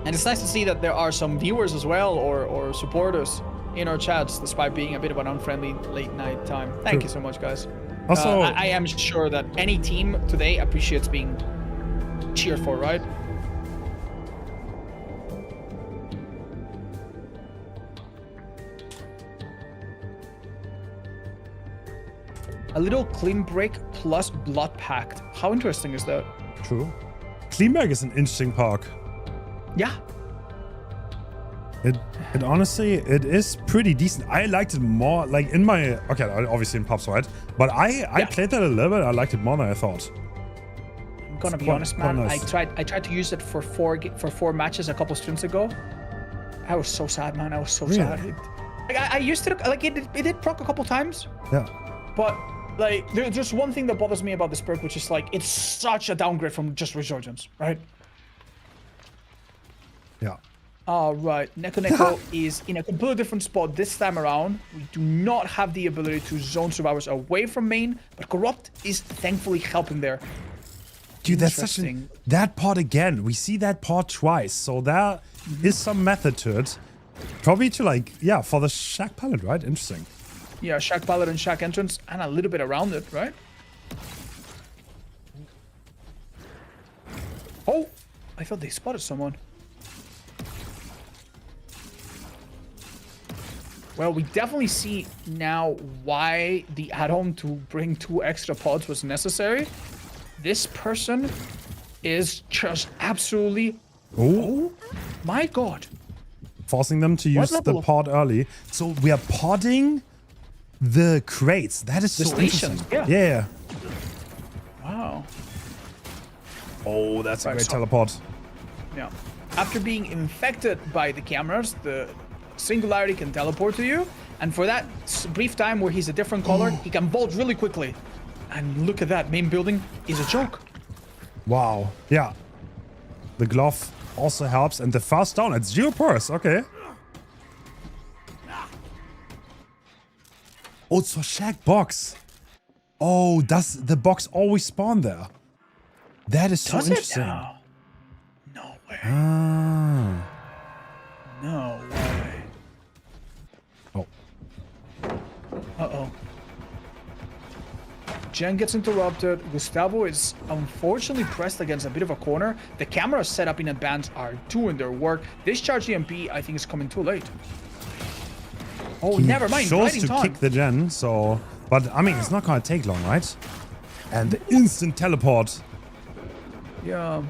And it's nice to see that there are some viewers as well, or supporters in our chats, despite being a bit of an unfriendly late night time. Thank you so much, guys. Also, I am sure that any team today appreciates being cheered for, right? A little clean break plus blood pact. How interesting is that? True. Cleanberg is an interesting park. Yeah. It honestly, it is pretty decent. I liked it more, in my, obviously in pubs, right? But I played that a little bit. I liked it more than I thought. I'm gonna be honest, man. Nice. I tried to use it for four matches a couple streams ago. I was so sad, man. I was so sad. I used to it did proc a couple times. Yeah. But there's just one thing that bothers me about this perk, which is it's such a downgrade from just Resurgence, right? Yeah. All right, Neko is in a completely different spot this time around. We do not have the ability to zone survivors away from main, but Corrupt is thankfully helping there. Dude, that's that part again. We see that part twice, so there is some method to it. Probably to for the Shack palette, right? Interesting. Yeah, Shack palette and Shack entrance, and a little bit around it, right? Oh, I thought they spotted someone. Well, we definitely see now why the add-on to bring 2 extra pods was necessary. This person is just absolutely... Oh my god. Forcing them to use the pod early. So we are podding the crates. That is so interesting. Yeah. Wow. Oh, that's a great teleport. Yeah. After being infected by the cameras, the Singularity can teleport to you, and for that brief time where he's a different color, he can vault really quickly. And look at that, main building is a joke. Wow. Yeah. The glove also helps, and the fast down, it's 0 purse. Okay. Oh, it's for shack box. Oh, does the box always spawn there? That is so interesting. No way. Ah. No way. Oh. Uh-oh. Jen gets interrupted. Gustavo is unfortunately pressed against a bit of a corner. The cameras set up in advance are doing their work. This charge EMP, I think, is coming too late. Oh, He never mind. chose Right in to time. kick the gen, so... But, I mean, it's not gonna take long, right? And the instant teleport. Yeah.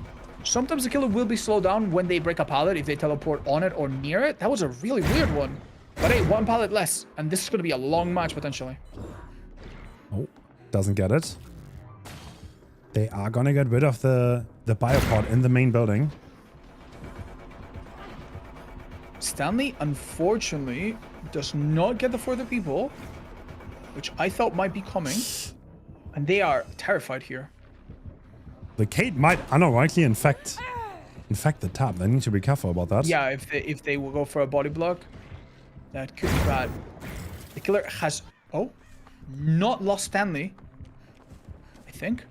Sometimes the killer will be slowed down when they break a pallet if they teleport on it or near it. That was a really weird one. But hey, one pallet less. And this is going to be a long match, potentially. Oh, doesn't get it. They are gonna get rid of the biopod in the main building. Stanley, unfortunately, does not get the further people, which I thought might be coming. And they are terrified here. The Kate might unironically infect the tab. They need to be careful about that. Yeah, if they will go for a body block, that could be bad. The killer has not lost Stanley, I think.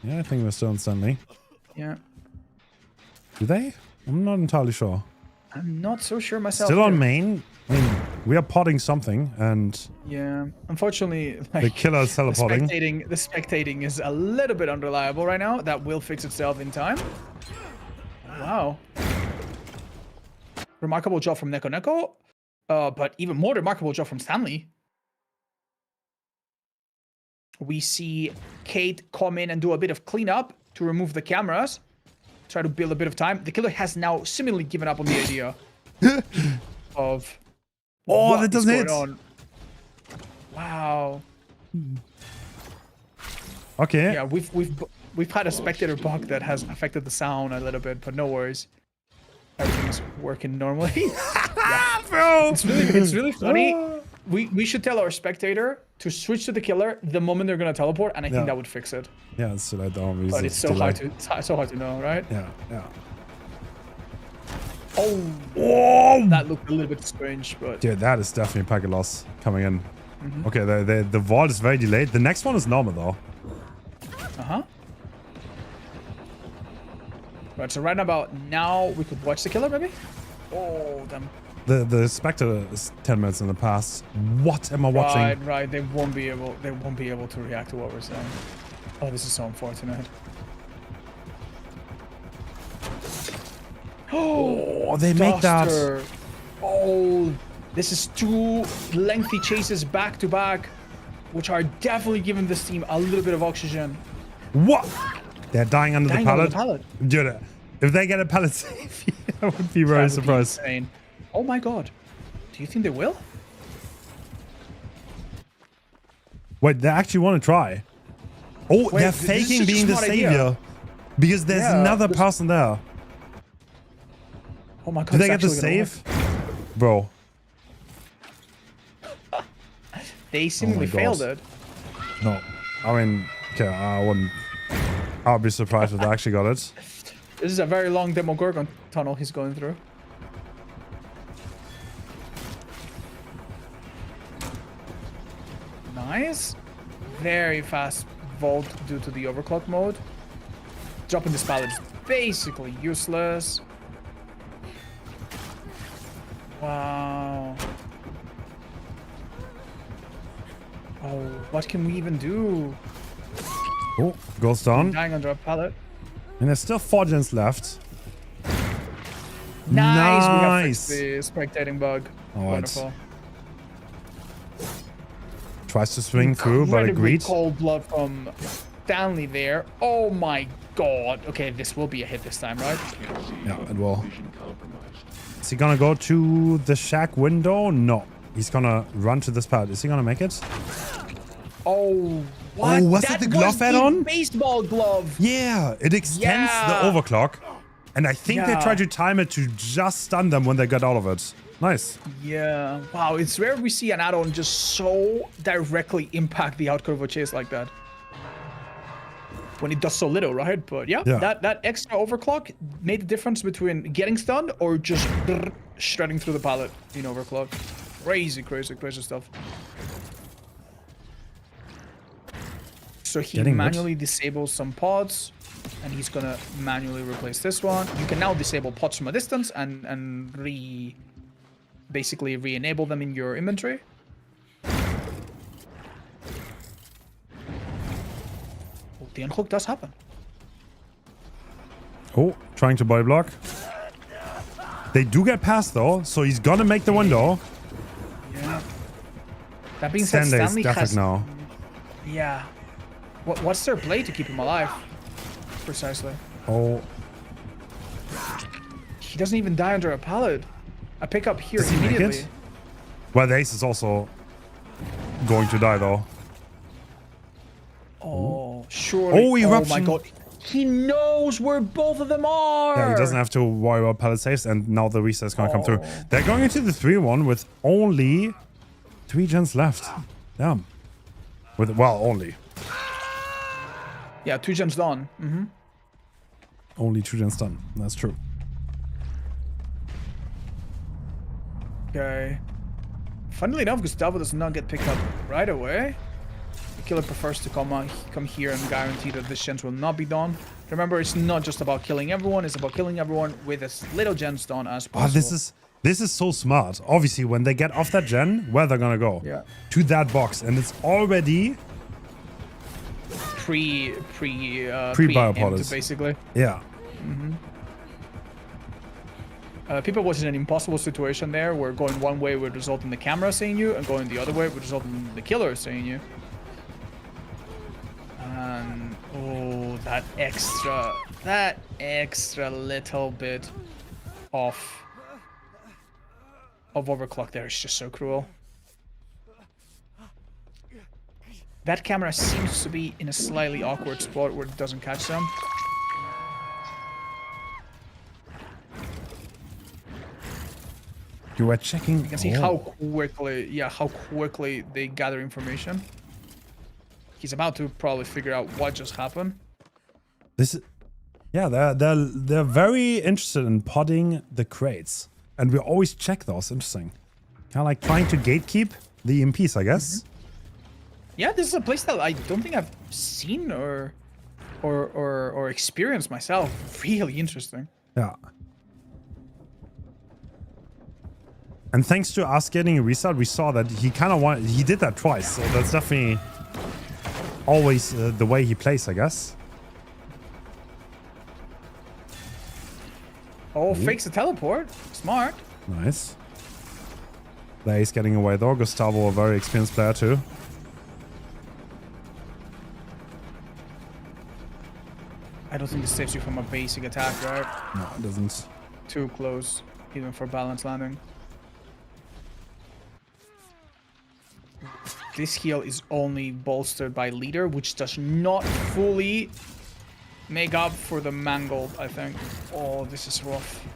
Yeah, I think we're still in Stanley. Yeah. Do they? I'm not entirely sure. I'm not so sure myself. Still on here. main. I mean, we are potting something, and Yeah, unfortunately, the killer is teleporting. The spectating is a little bit unreliable right now. That will fix itself in time. Wow. Remarkable job from Neko. But even more remarkable job from Stanley. We see Kate come in and do a bit of cleanup to remove the cameras. Try to build a bit of time. The killer has now seemingly given up on the idea of Oh, that doesn't hit. On. Wow. Okay. Yeah, we've had a spectator bug that has affected the sound a little bit, but no worries. Everything's working normally. Yeah. Bro. It's really funny. We should tell our spectator to switch to the killer the moment they're gonna teleport, and I think that would fix it. Yeah, it's still down. But it's so hard to know, right? Yeah, yeah. Oh, Whoa! that looked a little bit strange, but Dude, that is definitely a packet loss coming in. Okay, the vault is very delayed. The next one is normal though. Right, so right about now we could watch the killer, maybe. Oh, damn. The Spectre is 10 minutes in the past. What am I watching? Right. They won't be able to react to what we're saying. Oh, this is so unfortunate. Oh, they make that. Oh, this is two lengthy chases back to back, which are definitely giving this team a little bit of oxygen. What? They're dying under the pallet? pallet. Dude, if they get a pallet safe, I would be very surprised. Insane. Oh my god. Do you think they will? Wait, they actually want to try. Oh, Wait, they're this is faking just being the smart savior. idea. Because there's another person there. Oh my god. Did they get the save? Bro. They seemingly failed it. No. I mean, okay, I wouldn't. I'll be surprised if they actually got it. This is a very long Demogorgon tunnel he's going through. Nice. Very fast vault due to the overclock mode. Dropping this pallet is basically useless. Wow. Oh, what can we even do? Oh, goes down. Dying under a pallet. And there's still 4 gens left. Nice. We have Nice. fixed the spectating bug. All right. Wonderful. Tries to swing through, but Incredibly agreed. cold blood from Stanley there. Oh my god. Okay, this will be a hit this time, right? Yeah, it will. Is he gonna go to the shack window? No. He's gonna run to this pad. Is he gonna make it? Oh, what? Oh, was it the glove add-on? Baseball glove. Yeah, it extends the overclock. And I think they tried to time it to just stun them when they got out of it. Nice. Yeah. Wow, it's rare we see an add-on just so directly impact the outcome of a chase like that. When it does so little, right? But yeah. That extra overclock made the difference between getting stunned or just shredding through the pallet in overclock. Crazy stuff. So he Getting manually disables some pods, and he's gonna manually replace this one. You can now disable pods from a distance and basically re-enable them in your inventory. Oh, the unhook does happen. Oh, trying to body block. They do get past though, so he's gonna make the window. Yeah. That being said, Stanley's Stanley definite has... now. Yeah. What's their play to keep him alive? Precisely. Oh. He doesn't even die under a pallet. A pickup here Does he make immediately. it? Well, the ace is also going to die though. Oh, surely. Oh, eruption. Oh my god. He knows where both of them are. Yeah, he doesn't have to worry about pallet saves, and now the reset is going to come through. They're going into the 3-1 with only 3 gens left. Damn. With, well, only. Yeah, 2 gens done. Only 2 gens done. That's true. Okay. Funnily enough, Gustavo does not get picked up right away. The killer prefers to come here and guarantee that this gens will not be done. Remember, it's not just about killing everyone, it's about killing everyone with as little gens done as possible. Oh, this is so smart. Obviously, when they get off that gen, where they're gonna go? Yeah. To that box, and it's already pre-biopolice, basically. Yeah. People was in an impossible situation there, where going one way would result in the camera seeing you, and going the other way would result in the killer seeing you. And oh, that extra little bit of overclock there is just so cruel. That camera seems to be in a slightly awkward spot where it doesn't catch them. You were checking. You can see how quickly they gather information. He's about to probably figure out what just happened. This is, yeah, they're very interested in podding the crates, and we always check those. Interesting, kind of like trying to gatekeep the EMPs, I guess. Yeah, this is a place that I don't think I've seen or experienced myself. Really interesting. Yeah. And thanks to us getting a restart, we saw that he he did that twice. So that's definitely always the way he plays, I guess. Oh, fakes a teleport. Smart. Nice. The ace getting away though. Gustavo, a very experienced player too. I don't think this saves you from a basic attack, right? No, it doesn't. Too close, even for balance landing. This heal is only bolstered by leader, which does not fully make up for the mangled, I think. Oh, this is rough.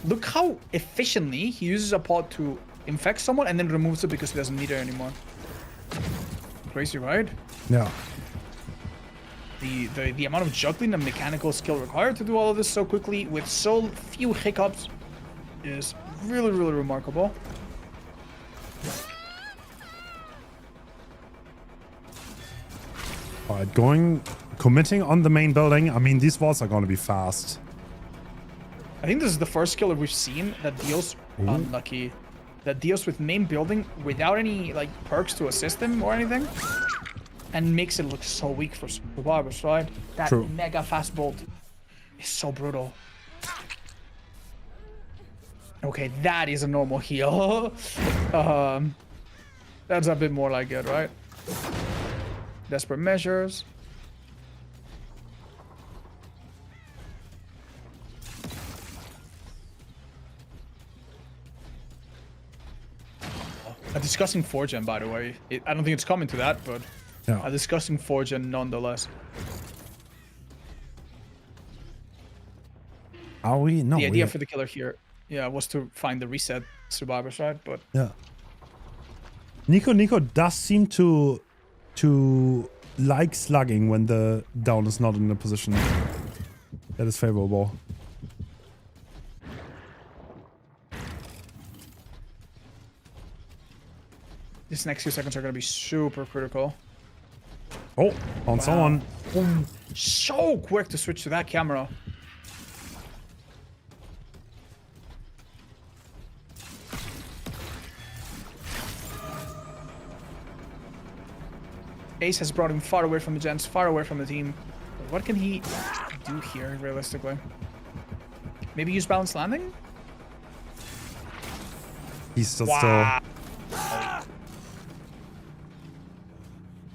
Look how efficiently he uses a pod to infect someone and then removes it because he doesn't need it anymore. Crazy, right? Yeah. The amount of juggling and mechanical skill required to do all of this so quickly with so few hiccups is really, really remarkable. Alright, committing on the main building. I mean, these walls are going to be fast. I think this is the first killer we've seen that deals unlucky. That deals with main building without any like perks to assist him or anything. And makes it look so weak for survivors, right? That mega fast bolt is so brutal. Okay, that is a normal heal. That's a bit more like it, right? Desperate measures. A disgusting 4-gen, by the way. I don't think it's coming to that, but yeah. A disgusting 4-gen nonetheless. Are we? No. The idea for the killer here, yeah, was to find the reset survivors, right? But yeah. Nico does seem to like slugging when the down is not in a position that is favorable. These next few seconds are going to be super critical. Oh, on someone. So quick to switch to that camera. Ace has brought him far away from the gens, far away from the team. What can he do here, realistically? Maybe use balanced landing? He's still.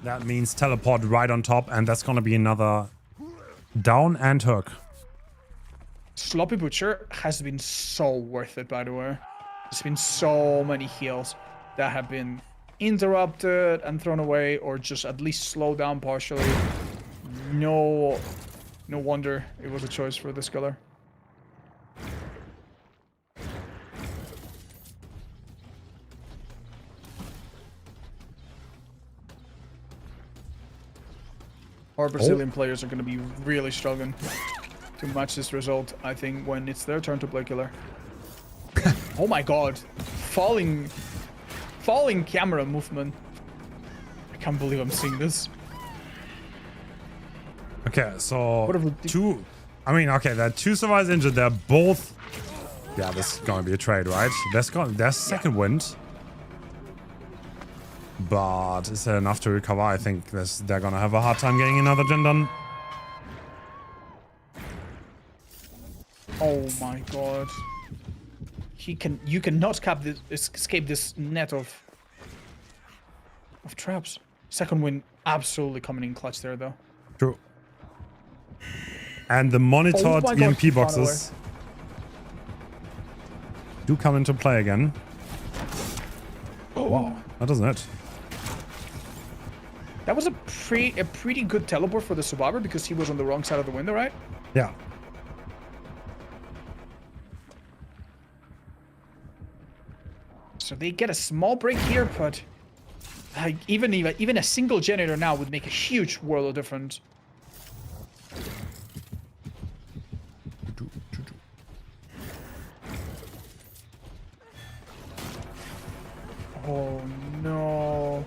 That means teleport right on top, and that's gonna be another down and hook. Sloppy Butcher has been so worth it, by the way. There's been so many heals that have been interrupted and thrown away, or just at least slowed down partially. No wonder it was a choice for this color. Our Brazilian players are going to be really struggling to match this result, I think, when it's their turn to play killer. Oh my god. Falling camera movement. I can't believe I'm seeing this. Okay, so there are 2 survivors injured. They're both. Yeah, this is gonna be a trade, right? There's second wind. But is there enough to recover? I think they're gonna have a hard time getting another gen done. Oh my god. You cannot escape this net of traps. Second win absolutely coming in clutch there though. True. And the monitored EMP boxes do come into play again. Oh wow, that doesn't it. That was a pretty good teleport for the survivor because he was on the wrong side of the window, right? Yeah. So they get a small break here, but even a single generator now would make a huge world of difference. Oh no.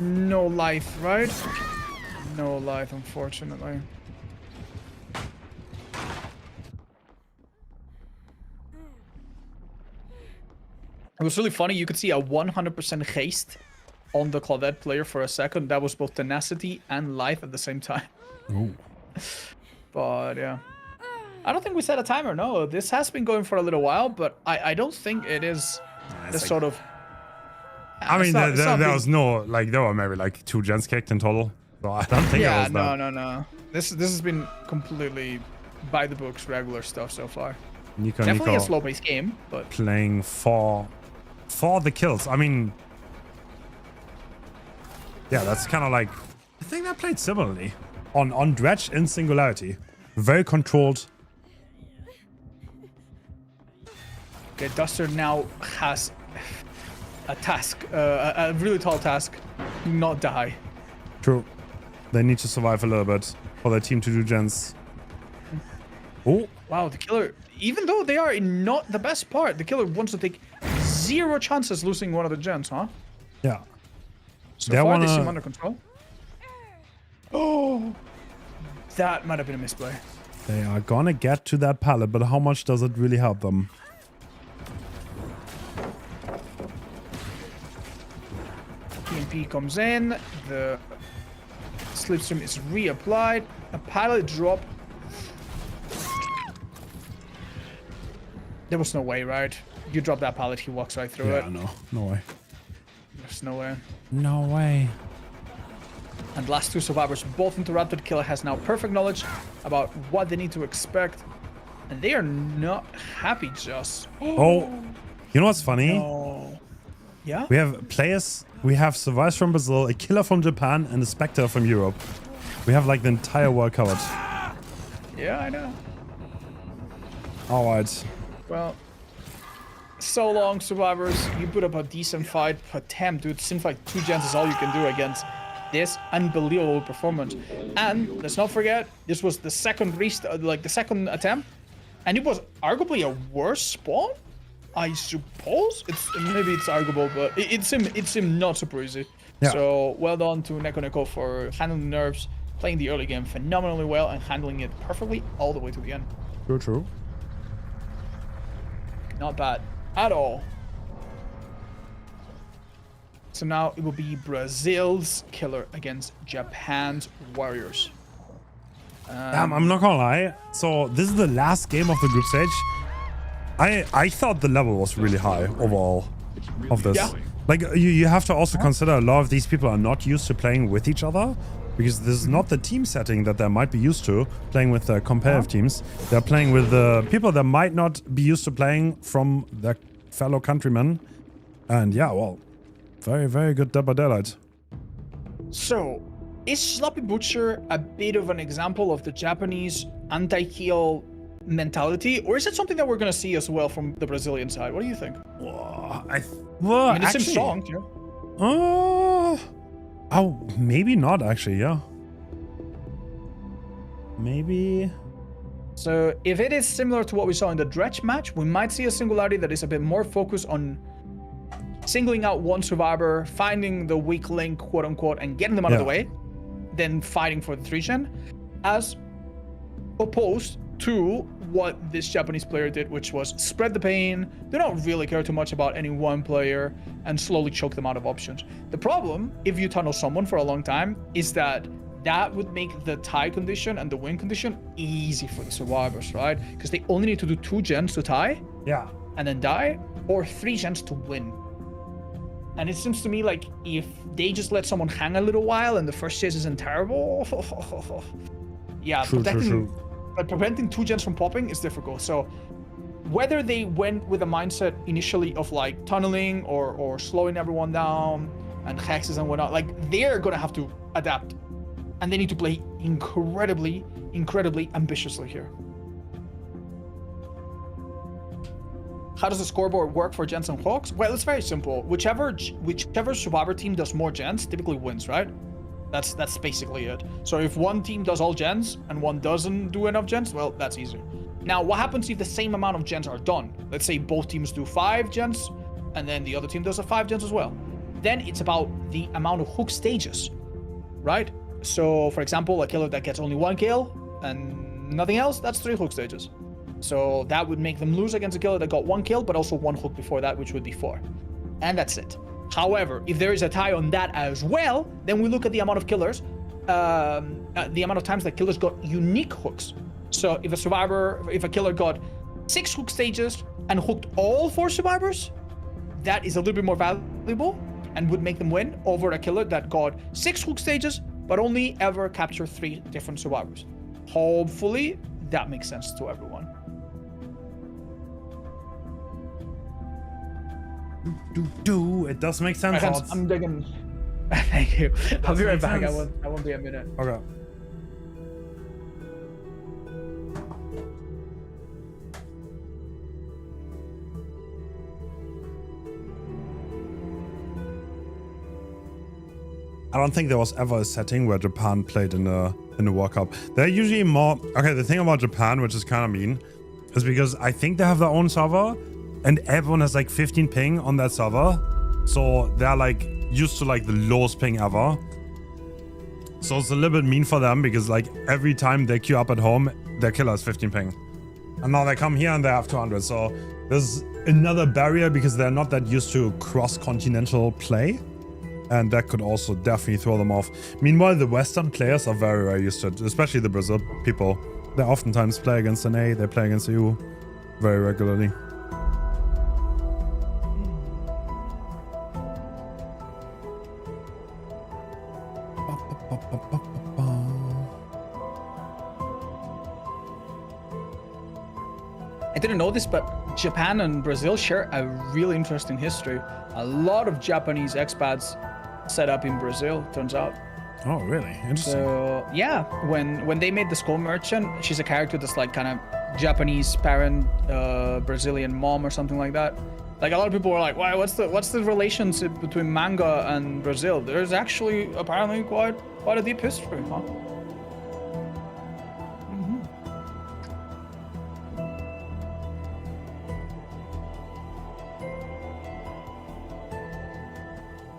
No life, right? No life, unfortunately. It was really funny. You could see a 100% haste on the Claudette player for a second. That was both tenacity and life at the same time. Ooh. But yeah. I don't think we set a timer, no. This has been going for a little while, but I don't think it is the sort of... I mean, there was no, like, there were maybe like 2 gens kicked in total. So I don't think it was that. No. This has been completely by the books, regular stuff so far. Nico, definitely a slow-paced game, but... Playing for the kills. I mean... Yeah, that's kind of like... I think they played similarly. On Dredge in Singularity. Very controlled. Okay, Duster now has a task, a really tall task, not die. True. They need to survive a little bit for their team to do gens. Oh. Wow, the killer, even though they are in not the best part, the killer wants to take 0 chances losing one of the gens, huh? Yeah. So far, they seem under control. Oh, that might have been a misplay. They are gonna get to that pallet, but how much does it really help them? PMP comes in, the slipstream is reapplied, a pallet drop. There was no way, right? You drop that pallet, he walks right through it. Yeah, no way. There's no way. No way. And last 2 survivors both interrupted. Killer has now perfect knowledge about what they need to expect. And they are not happy, just. Oh, you know what's funny? No. Yeah? We have players, we have survivors from Brazil, a killer from Japan, and a Spectre from Europe. We have like the entire world covered. Yeah, I know. Alright. Well, so long, survivors. You put up a decent fight, but damn, dude, seems like 2 gens is all you can do against this unbelievable performance. And let's not forget, this was the second the second attempt, and it was arguably a worse spawn, I suppose. Maybe it's arguable, but it seemed not super easy. Yeah. So well done to Neko for handling the nerfs, playing the early game phenomenally well, and handling it perfectly all the way to the end. True. Not bad at all. So now it will be Brazil's killer against Japan's warriors. I'm not gonna lie. So this is the last game of the group stage. I thought the level was really high overall of this. Yeah. Like you have to also consider a lot of these people are not used to playing with each other, because this is not the team setting that they might be used to playing with the competitive teams. They're playing with people that might not be used to playing from their fellow countrymen. And yeah, well, very, very good Dead by Daylight. So, is Sloppy Butcher a bit of an example of the Japanese anti-heal mentality, or is it something that we're going to see as well from the Brazilian side? What do you think? Well, I mean, it seems strong, yeah. Oh, maybe not actually, yeah. Maybe. So if it is similar to what we saw in the Dredge match, we might see a singularity that is a bit more focused on singling out one survivor, finding the weak link, quote unquote, and getting them out of the way, then fighting for the 3-gen, as opposed to what this Japanese player did, which was spread the pain. They don't really care too much about any one player and slowly choke them out of options. The problem, if you tunnel someone for a long time, is that would make the tie condition and the win condition easy for the survivors, right? Because they only need to do 2 gens to tie, and then die, or 3 gens to win. And it seems to me like if they just let someone hang a little while and the first chase isn't terrible, yeah, True. But preventing 2 gens from popping is difficult. So whether they went with a mindset initially of like tunneling or slowing everyone down and hexes and whatnot, like they're gonna have to adapt, and they need to play incredibly ambitiously here. How does the scoreboard work for gens and hawks? Well, it's very simple. Whichever survivor team does more gens typically wins, right? That's basically it. So if one team does all gens and one doesn't do enough gens, well, that's easy. Now, what happens if the same amount of gens are done? Let's say both teams do 5 gens and then the other team does a 5 gens as well. Then it's about the amount of hook stages, right? So for example, a killer that gets only 1 kill and nothing else, that's 3 hook stages. So that would make them lose against a killer that got 1 kill, but also 1 hook before that, which would be 4. And that's it. However, if there is a tie on that as well, then we look at the amount of killers, the amount of times that killers got unique hooks. So if a killer got 6 hook stages and hooked all 4 survivors, that is a little bit more valuable and would make them win over a killer that got 6 hook stages, but only ever captured 3 different survivors. Hopefully that makes sense to everyone. It does make sense. Right, Hens, I'm digging. Thank you. I'll be right back. I won't be a minute. Okay. I don't think there was ever a setting where Japan played in a World Cup. They're usually more... Okay, the thing about Japan, which is kind of mean, is because I think they have their own server and everyone has like 15 ping on that server. So they're like used to like the lowest ping ever. So it's a little bit mean for them because like every time they queue up at home, their killer is 15 ping. And now they come here and they have 200. So there's another barrier because they're not that used to cross-continental play. And that could also definitely throw them off. Meanwhile, the Western players are very, very used to it, especially the Brazil people. They oftentimes play against an A, they play against EU very regularly. I didn't know this, but Japan and Brazil share a really interesting history. A lot of Japanese expats set up in Brazil, turns out. Oh, really? Interesting. So yeah, when they made the Skull Merchant, she's a character that's like kind of Japanese parent, Brazilian mom or something like that. Like a lot of people were like, "Why? What's the relationship between manga and Brazil?" There's actually apparently quite a deep history, huh?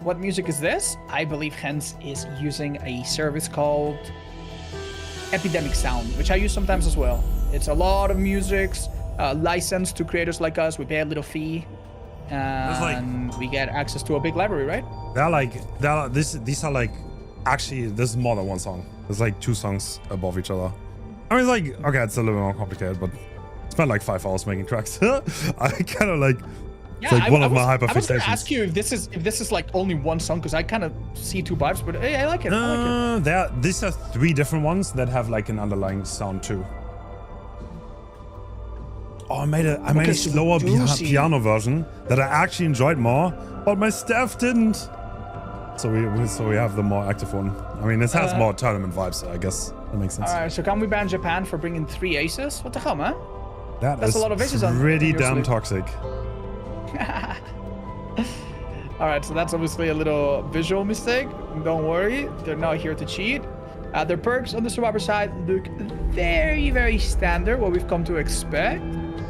what music is this? I believe Hens is using a service called Epidemic Sound, which I use sometimes as well. It's a lot of music's licensed to creators like us. We pay a little fee, and we get access to a big library, right? These are like, actually, this is more than one song. There's like 2 songs above each other. I mean, it's like, okay, it's a little more complicated, but I spent like 5 hours making tracks. I kind of like, it's like one of my hyperfixations. I was gonna ask you if this is like only one song, because I kind of see 2 vibes, but hey, I like it. I like it. These are 3 different ones that have like an underlying sound too. Oh, I made a slower piano version that I actually enjoyed more, but my staff didn't. So we have the more active one. I mean, this has more tournament vibes, so I guess that makes sense. All right, so can we ban Japan for bringing 3 aces? What the hell, man? That's a lot of aces on pretty damn toxic. All right, so that's obviously a little visual mistake. Don't worry, they're not here to cheat. Their perks on the survivor side look very, very standard, what we've come to expect.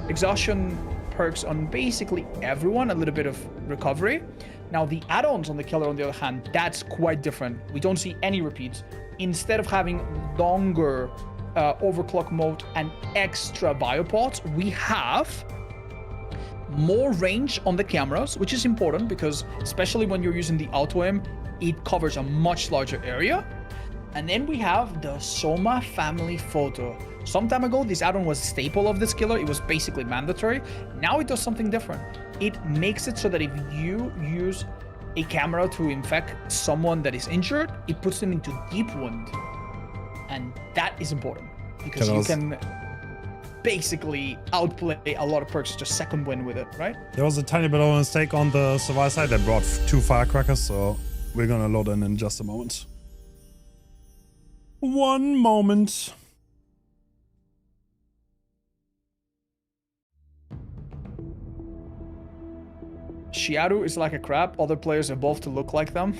Exhaustion perks on basically everyone, a little bit of recovery. Now the add-ons on the killer, on the other hand, that's quite different. We don't see any repeats. Instead of having longer overclock mode and extra biopods, we have more range on the cameras, which is important because especially when you're using the auto aim, it covers a much larger area. And then we have the Soma family photo. Some time ago, this add-on was a staple of this killer. It was basically mandatory. Now it does something different. It makes it so that if you use a camera to infect someone that is injured, it puts them into deep wound. And that is important because you can basically outplay a lot of perks, just second win with it, right? There was a tiny bit of a mistake on the survivor side that brought 2 firecrackers, so we're gonna load in just a moment. One moment. Shiaru is like a crab. Other players evolve to look like them.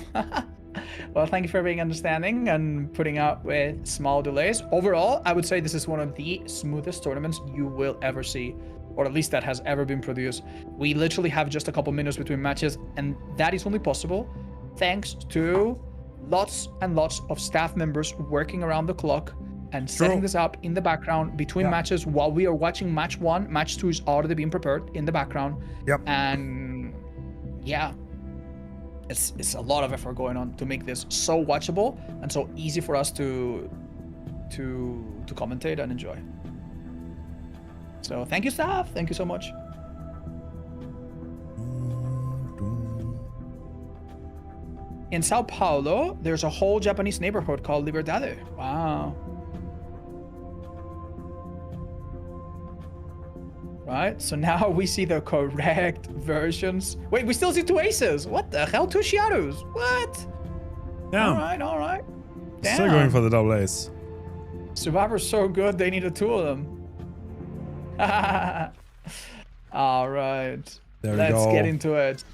Well, thank you for being understanding and putting up with small delays. Overall, I would say this is one of the smoothest tournaments you will ever see, or at least that has ever been produced. We literally have just a couple minutes between matches, and that is only possible thanks to lots and lots of staff members working around the clock and setting this up in the background between matches while we are watching match 1. Match 2 is already being prepared in the background. Yep. And yeah, it's a lot of effort going on to make this so watchable and so easy for us to commentate and enjoy. So thank you, staff. Thank you so much. In Sao Paulo, there's a whole Japanese neighborhood called Liberdade. Wow. Right, so now we see the correct versions. Wait, we still see 2 aces. What the hell? 2 Shiarus. What? Yeah. All right. Damn. Still going for the double ace. Survivor's so good, they needed 2 of them. All right. Let's get into it.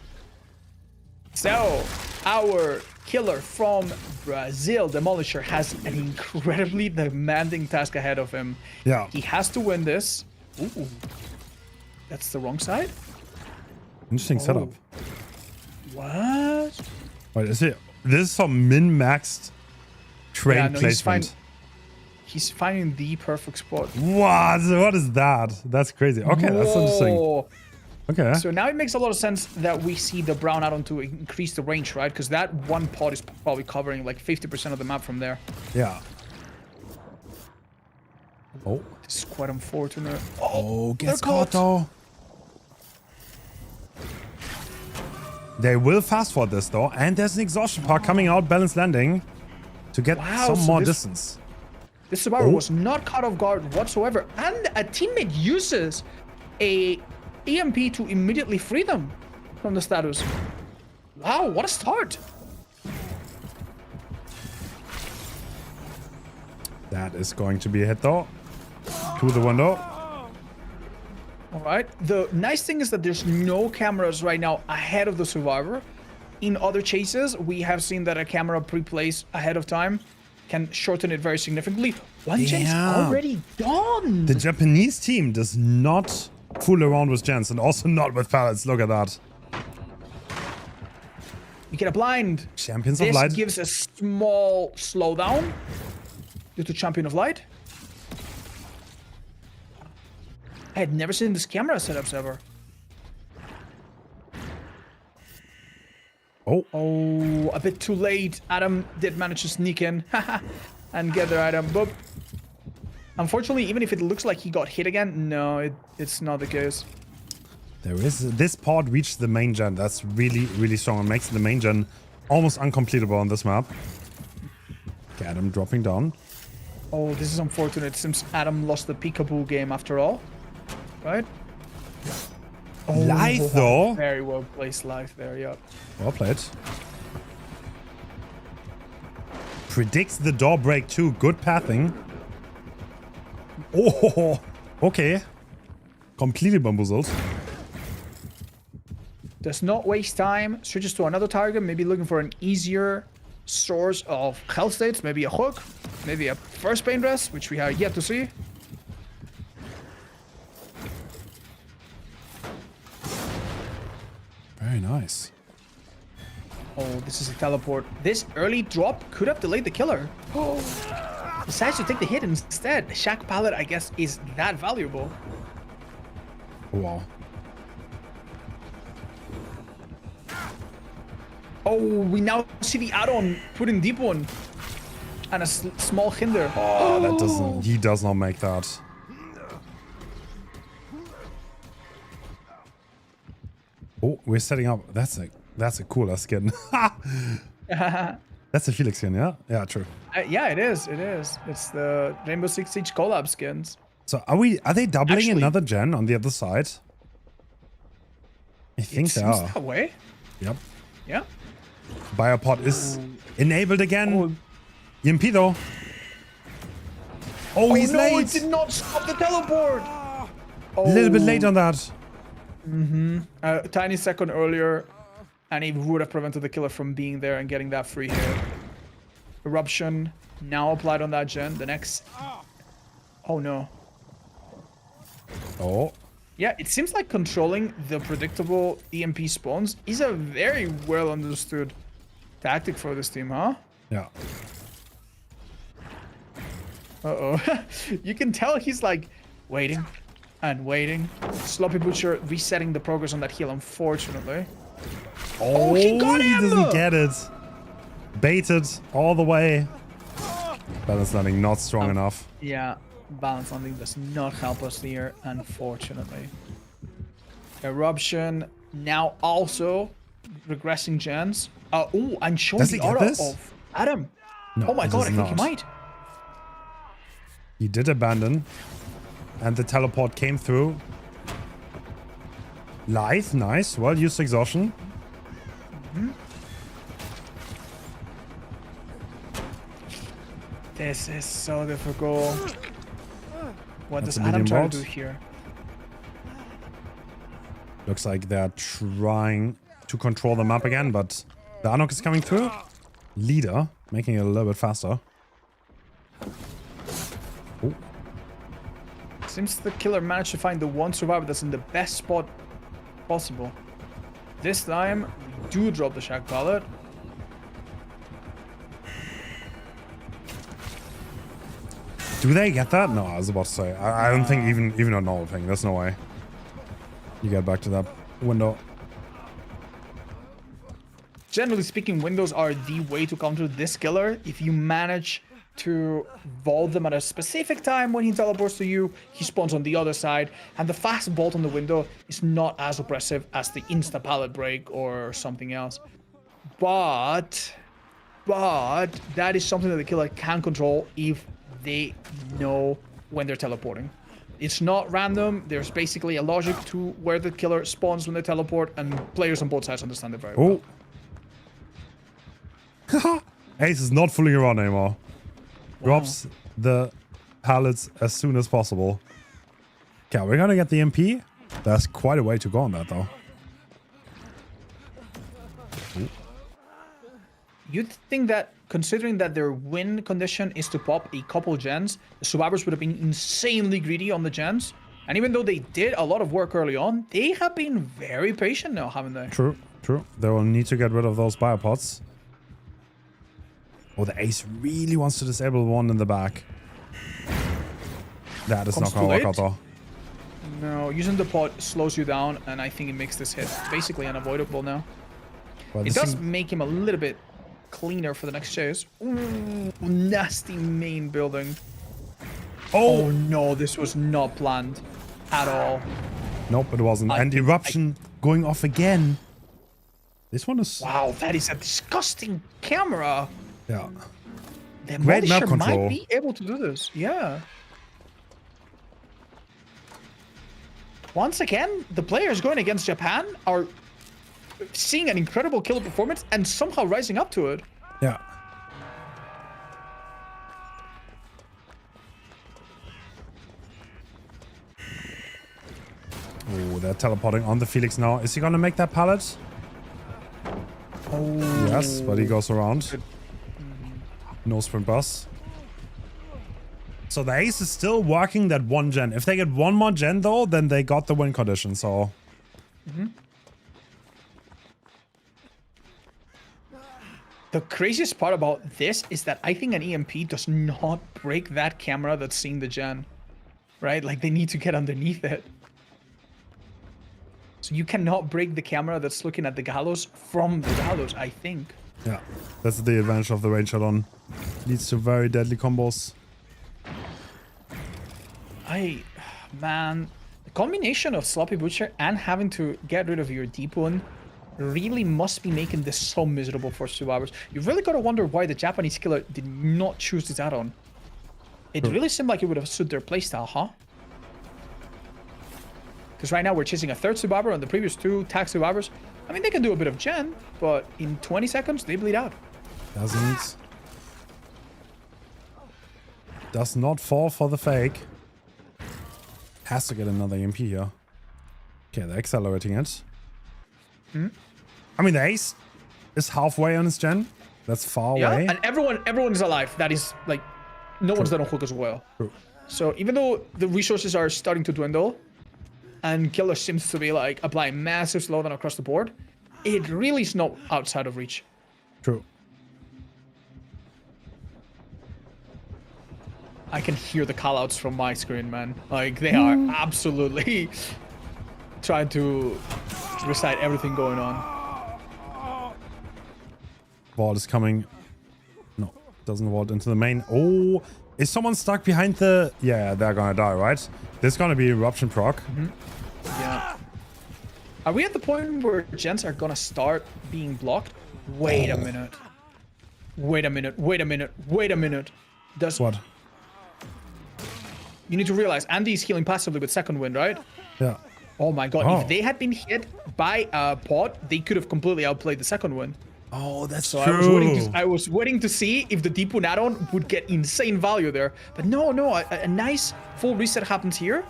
So, our killer from Brazil, Demolisher, has an incredibly demanding task ahead of him. Yeah. He has to win this. Ooh. That's the wrong side? Interesting setup. What? Wait, is it? This is some min-maxed train placement. He's finding the perfect spot. What? What is that? That's crazy. Okay, that's interesting. Okay. So now it makes a lot of sense that we see the brown add-on to increase the range, right? Because that one pod is probably covering like 50% of the map from there. Yeah. Oh. This is quite unfortunate. Oh, gets caught though. They will fast forward this though, and there's an exhaustion part coming out, balanced landing, to get some more distance. This survivor was not caught off guard whatsoever, and a teammate uses a EMP to immediately free them from the status. Wow, what a start. That is going to be a hit though. To the window. All right. The nice thing is that there's no cameras right now ahead of the survivor. In other chases, we have seen that a camera pre-placed ahead of time can shorten it very significantly. One chase already done. The Japanese team does not fool around with gens and also not with pallets. Look at that. You get a blind. Champions of Light. This gives a small slowdown due to Champion of Light. I had never seen this camera setups ever. Oh, a bit too late. Adam did manage to sneak in and get their item. But unfortunately, even if it looks like he got hit again, no, it's not the case. There is this pod reached the main gen. That's really, really strong. It makes the main gen almost uncompletable on this map. Okay, Adam dropping down. Oh, this is unfortunate since Adam lost the peekaboo game after all. Right? Oh, Lithe though. Very well placed Lithe there, yeah. Well played. Predicts the door break too. Good pathing. Oh, okay. Completely bamboozled. Does not waste time. Switches to another target. Maybe looking for an easier source of health states. Maybe a hook. Maybe a first pain dress, which we have yet to see. Very nice. Oh, this is a teleport. This early drop could have delayed the killer. Oh. Decides to take the hit instead. The Shack pallet, I guess, is that valuable. Wow. Oh, we now see the add-on put in deep one. And a small hinder. Oh, that doesn't... He does not make that. Oh, we're setting up... That's a cooler skin. That's a Felix skin, yeah? Yeah, true. Yeah, it is. It is. It's the Rainbow Six Siege collab skins. So are they doubling another gen on the other side? I think they are. That way. Yep. Yeah. Biopod is enabled again. EMP though. Oh, he's late. It did not stop the teleport. A little bit late on that. A tiny second earlier, and he would have prevented the killer from being there and getting that free hit. Eruption now applied on that gen. The next. Oh no. Oh. Yeah, it seems like controlling the predictable EMP spawns is a very well understood tactic for this team, huh? Yeah. Uh-oh. You can tell he's like waiting and waiting. Sloppy Butcher resetting the progress on that heal, unfortunately. Oh, he got him! He doesn't get it. Baited all the way. Balance landing not strong enough. Yeah. Balance landing does not help us here, unfortunately. Eruption now also regressing gens. Oh, and showing the aura of Adam. No, oh my god, I think he might. He did abandon, and the teleport came through. Lithe, nice. Well used exhaustion. This is so difficult. What That's does Adam try to do here? Looks like they're trying to control the map again, but the Anok is coming through. Leader, making it a little bit faster. Oh. Seems the killer managed to find the one survivor that's in the best spot possible. This time, we do drop the Shack pallet. Do they get that? No, I was about to say. I don't think even a normal thing. There's no way. You get back to that window. Generally speaking, windows are the way to counter this killer. If you manage to vault them at a specific time when he teleports to you, he spawns on the other side, and the fast vault on the window is not as oppressive as the insta pallet break or something else. But that is something that the killer can control if they know when they're teleporting. It's not random. There's basically a logic to where the killer spawns when they teleport, and players on both sides understand it very well. Ace is not fooling around anymore. Drops the pallets as soon as possible. Okay, we're gonna get the MP. That's quite a way to go on that, though. You'd think that, considering that their win condition is to pop a couple gens, the survivors would have been insanely greedy on the gens. And even though they did a lot of work early on, they have been very patient now, haven't they? True. True. They will need to get rid of those biopods. Oh, the ace really wants to disable one in the back. That is not going to work out though. No, using the pod slows you down, and I think it makes this hit basically unavoidable now. Well, it does make him a little bit cleaner for the next chase. Ooh, nasty main building. Oh no, this was not planned at all. Nope, it wasn't. And eruption going off again. This one is... Wow, that is a disgusting camera. Yeah. The Great map Molisher control. might be able to do this. Yeah. Once again, the players going against Japan are seeing an incredible killer performance and somehow rising up to it. Yeah. Oh, they're teleporting on the Felix now. Is he gonna make that pallet? Oh. Yes, but he goes around. No sprint bus. So the ace is still working that one gen. If they get one more gen though, then they got the win condition, so... The craziest part about this is that I think an EMP does not break that camera that's seeing the gen. Right? Like, they need to get underneath it. So you cannot break the camera that's looking at the gallows from the gallows, I think. Yeah, that's the advantage of the range shot-on. Leads to very deadly combos. Man, the combination of Sloppy Butcher and having to get rid of your deep one really must be making this so miserable for survivors. You've really got to wonder why the Japanese killer did not choose this add-on. It really seemed like it would have suited their playstyle, huh? Because right now we're chasing a third survivor on the previous two tag survivors. I mean, they can do a bit of gen, but in 20 seconds, they bleed out. Does not fall for the fake. Has to get another EMP here. Okay, they're accelerating it. I mean, the ace is halfway on his gen. That's far away. And everyone is alive. That is, like, no one's done a hook as well. True. So even though the resources are starting to dwindle, and Killer seems to be, like, applying massive slowdown across the board, it really is not outside of reach. True. I can hear the callouts from my screen, man. Like, they are absolutely trying to recite everything going on. Vault is coming. No, doesn't vault into the main. Oh, is someone stuck behind the... Yeah, they're gonna die, right? There's gonna be eruption proc. Yeah. Are we at the point where gens are gonna start being blocked? Wait a minute. Wait a minute. Wait a minute. Wait a minute. Does... What? You need to realize Andy's healing passively with second wind, right? Yeah. Oh my god, if they had been hit by a pod, they could have completely outplayed the second one. Oh, that's So true. I was waiting to see if the deep one add-on would get insane value there. But no, a nice full reset happens here.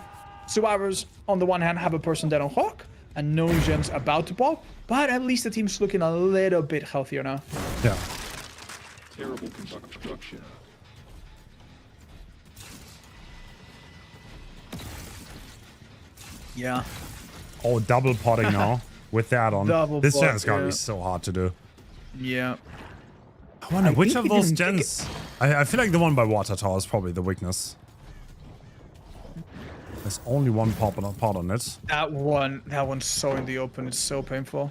Survivors, on the one hand, have a person dead on Hawk, and no gens about to pop, but at least the team's looking a little bit healthier now. Yeah. Terrible construction. Yeah. Oh, double potting now with that on. Double This pot, gen's gonna yeah. be so hard to do. Yeah. I wonder which think of we those can pick gens. I feel like the one by Water Tower is probably the weakness. There's only one pot on it. That one's so in the open. It's so painful.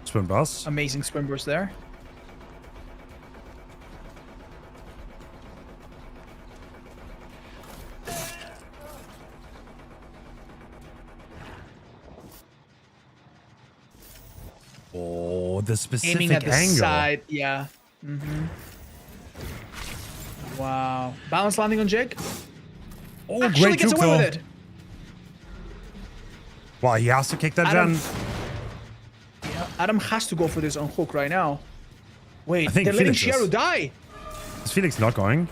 Swim bus. Amazing swim burst there. Oh, the specific Aiming at the angle. side, yeah. Wow. Balance landing on Jake. Oh, Actually great gets juke away though. with it. Well, he has to kick that Adam- gen. Yeah, Adam has to go for this on hook right now. Wait, I think they're letting Felix is. Shiaru die. Is Felix not going?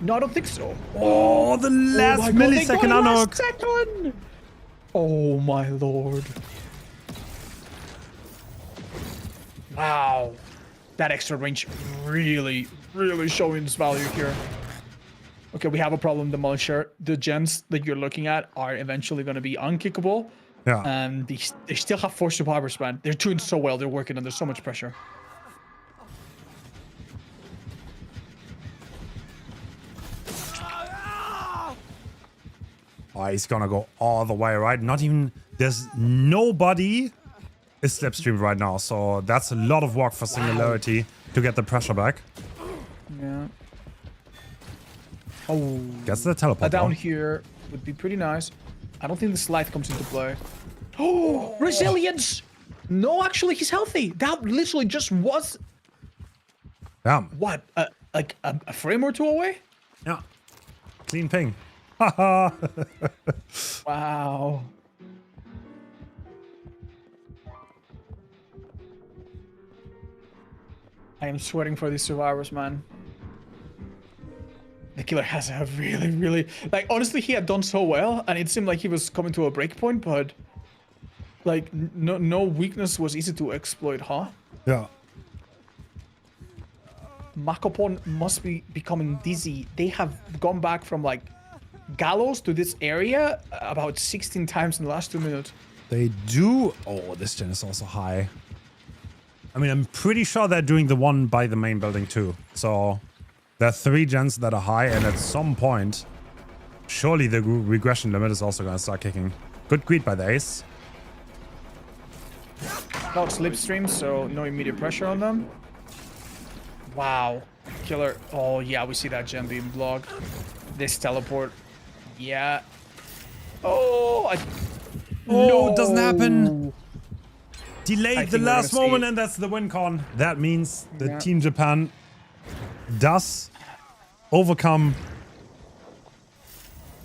No, I don't think so. Oh, the last my God, they millisecond got a unhook. last second. Oh my lord. Wow. That extra range really showing its value here. Okay, we have a problem, Demolisher. The gens that you're looking at are eventually going to be unkickable. Yeah. And they still have 4 survivors, man. They're doing so well. They're working under so much pressure. Oh, he's gonna go all the way, right? Not even... There's nobody is slipstreamed right now, so that's a lot of work for Singularity to get the pressure back. Yeah. Oh. Gets the teleport Down though. here would be pretty nice. I don't think the slide comes into play. Oh, resilience! No, actually, he's healthy. That literally just was... Damn. What? Like a frame or 2 away? Yeah. Clean ping. Haha. Wow. I am sweating for these survivors, man. The killer has a really... Like, honestly, he had done so well, and it seemed like he was coming to a break point, but... Like, no weakness was easy to exploit, huh? Yeah. Makopon must be becoming dizzy. They have gone back from, like, gallows to this area about 16 times in the last 2 minutes. They do... Oh, this gen is also high. I mean, I'm pretty sure they're doing the one by the main building too. So there are 3 gens that are high, and at some point, surely the regression limit is also going to start kicking. Good greet by the ace. Not slipstream, so no immediate pressure on them. Wow. Killer. Oh, yeah, we see that gen being blocked. This teleport. Yeah. Oh, No, it doesn't happen. I Delayed think the we're last gonna see moment, it. and that's the win con. That means the Yeah. Team Japan does overcome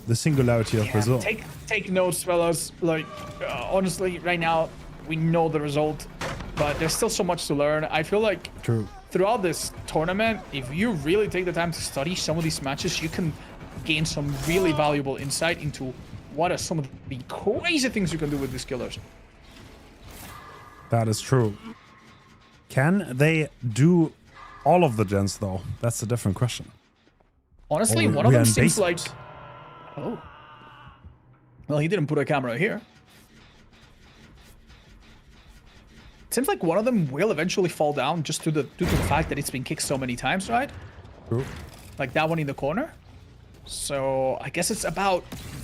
the Singularity of Yeah, Brazil. take notes, fellas. Like, honestly, right now, we know the result, but there's still so much to learn. I feel like True. throughout this tournament, if you really take the time to study some of these matches, you can gain some really valuable insight into what are some of the crazy things you can do with these killers. That is true. Can they do all of the gens, though? That's a different question. Honestly, Oh, one of we are them in seems like... basement. Oh. Well, he didn't put a camera here. Seems like one of them will eventually fall down just due to the fact that it's been kicked so many times, right? True. Like that one in the corner. So I guess it's about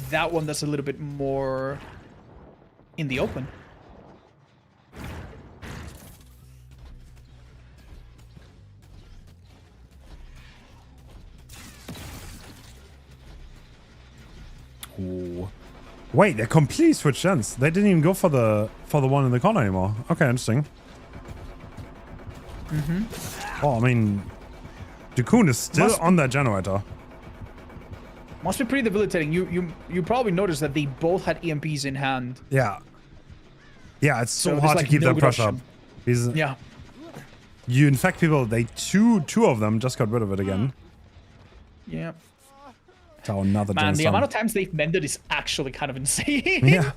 that one that's a little bit more in the open. Ooh. Wait, they completely switched gens. They didn't even go for the one in the corner anymore. Okay, interesting. Oh, I mean, Dukun is still on that generator. Must be pretty debilitating. You probably noticed that they both had EMPs in hand. Yeah. Yeah, it's so there's, hard like, to keep no that good pressure up. option. Because Yeah. you infect people, they two of them just got rid of it again. Yeah. So another Man, gen's the done. amount of times they've mended is actually kind of insane. Yeah.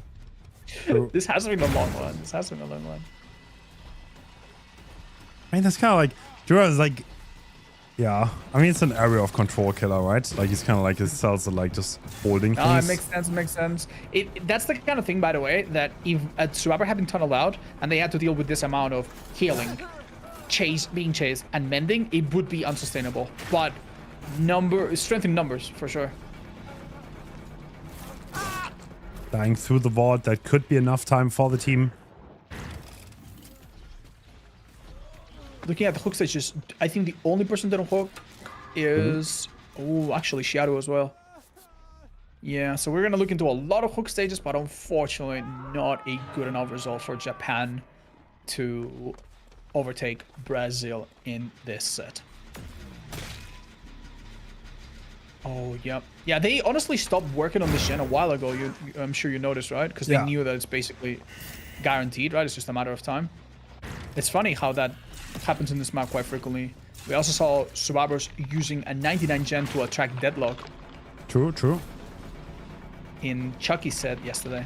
True. This has been a long one. I mean, that's kind of like, Jura is like, yeah. I mean, it's an area of control killer, right? Like, he's kind of like his cells are like just holding Ah, things. it makes sense. That's the kind of thing, by the way, that if a survivor had been tunneled out and they had to deal with this amount of healing, being chased, and mending, it would be unsustainable. But strength in numbers, for sure. Dying through the vault, that could be enough time for the team. Looking at the hook stages, I think the only person that will hook is... Oh, actually, Shadow as well. Yeah, so we're going to look into a lot of hook stages, but unfortunately not a good enough result for Japan to overtake Brazil in this set. Oh, yep. Yeah, they honestly stopped working on this gen a while ago. I'm sure you noticed, right? Because they knew that it's basically guaranteed, right? It's just a matter of time. It's funny how that happens in this map quite frequently. We also saw survivors using a 99 gen to attract deadlock. True. In Chucky's set yesterday.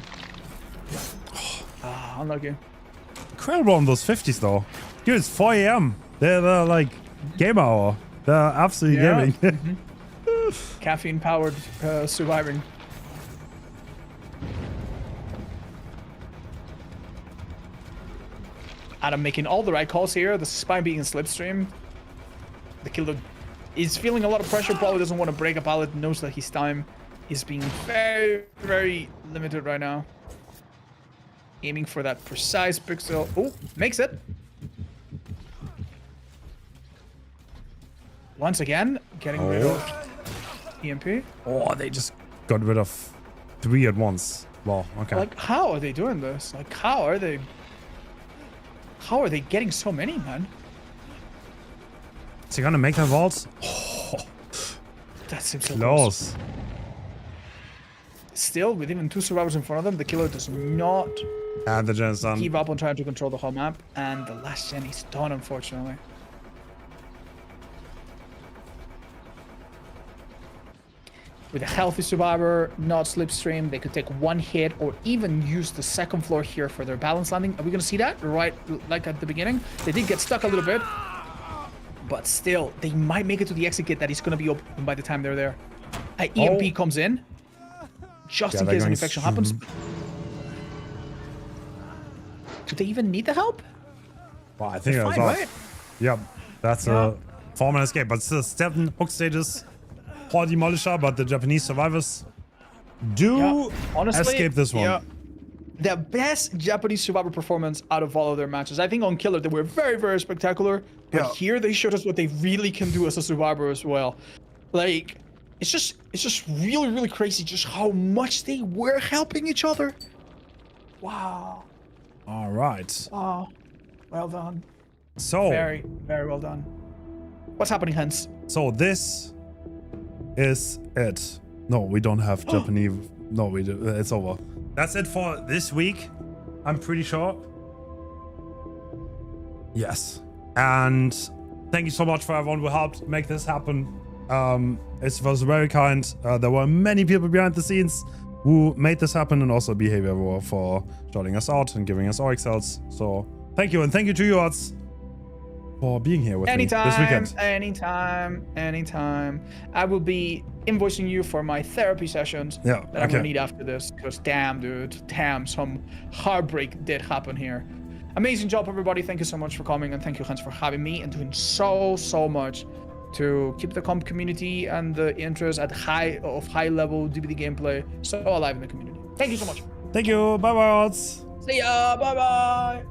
Ah, unlucky. Incredible on those 50s, though. Dude, it's 4 a.m. They're like game hour. They're absolutely gaming. Caffeine-powered surviving. Adam making all the right calls here. The spy being in slipstream. The killer is feeling a lot of pressure. Probably doesn't want to break a pallet. Knows that his time is being very, very limited right now. Aiming for that precise pixel. Oh, makes it. Once again, getting rid of EMP. Oh, they just got rid of 3 at once. Wow, okay. Like, how are they doing this? Like, how are they getting so many, man? Is he gonna make that vault? Oh, That seems so close. Still, with even 2 survivors in front of them, the killer does not And the gen's done. give up on trying to control the whole map, and the last gen is done, unfortunately. With a healthy survivor, not slipstream, they could take 1 hit or even use the 2nd floor here for their balance landing. Are we gonna see that right like at the beginning? They did get stuck a little bit, but still, they might make it to the exit gate that is gonna be open by the time they're there. EMP comes in, just in case an infection happens. Do they even need the help? Well, I think They're that's fine, off. right? Yep, that's a formal escape, but still 7 hook stages for Demolisher, but the Japanese survivors do Honestly, escape this one. Yeah. The best Japanese survivor performance out of all of their matches. I think on Killer they were very, very spectacular, but here they showed us what they really can do as a survivor as well. Like, it's just really, really crazy just how much they were helping each other. Wow. All right. Wow. Well done. So, Very, very well done. What's happening, Hens? so this is it. No, we don't have Japanese. No, we do. It's over. That's it for this week. I'm pretty sure. Yes. And thank you so much for everyone who helped make this happen. It was very kind. There were many people behind the scenes who made this happen, and also Behavior for shouting us out and giving us OXLs. So thank you, and thank you to you, Odds, for being here with me this weekend. Anytime. I will be invoicing you for my therapy sessions that I'm gonna need after this, because damn, dude, some heartbreak did happen here. Amazing job, everybody. Thank you so much for coming, and thank you, Hens, for having me and doing so much to keep the comp community and the interest at high level DBD gameplay so alive in the community. Thank you so much. Thank you. Bye bye, Odds. See ya. Bye.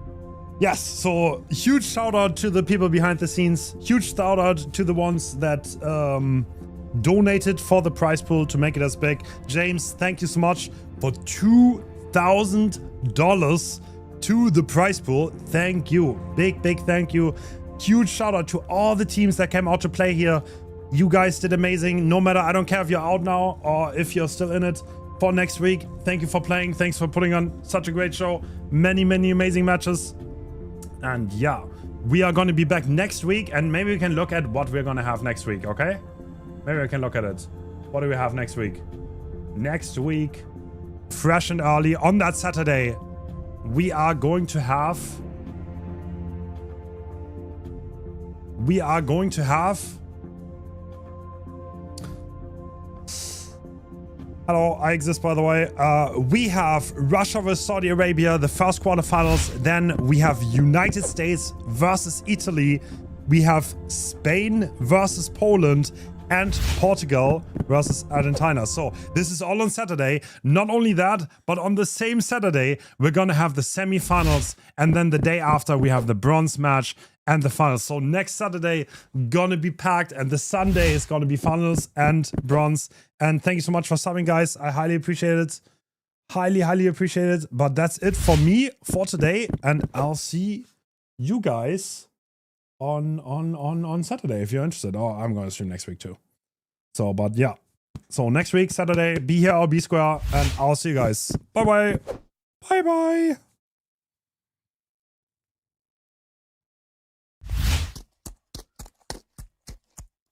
Yes, so huge shout out to the people behind the scenes. Huge shout out to the ones that donated for the prize pool to make it as big. James, thank you so much for $2,000 to the prize pool. Thank you. Big thank you. Huge shout out to all the teams that came out to play here. You guys did amazing. No matter, I don't care if you're out now or if you're still in it for next week. Thank you for playing. Thanks for putting on such a great show. Many amazing matches. And yeah, we are going to be back next week, and maybe we can look at what we're going to have next week, okay? Maybe we can look at it. What do we have next week? Next week, fresh and early, on that Saturday, we are going to have... Hello, I exist, by the way. We have Russia vs Saudi Arabia, the first quarterfinals. Then we have United States versus Italy. We have Spain versus Poland, and Portugal versus Argentina. So this is all on Saturday. Not only that, but on the same Saturday, we're gonna have the semifinals, and then the day after we have the bronze match and the finals. So next Saturday gonna be packed, and the Sunday is gonna be finals and bronze. And thank you so much for subbing, guys. I highly appreciate it. Highly appreciate it. But that's it for me for today, and I'll see you guys on Saturday if you're interested. Oh, I'm gonna stream next week too. So, but yeah. So next week, Saturday, be here or be square, and I'll see you guys. Bye bye.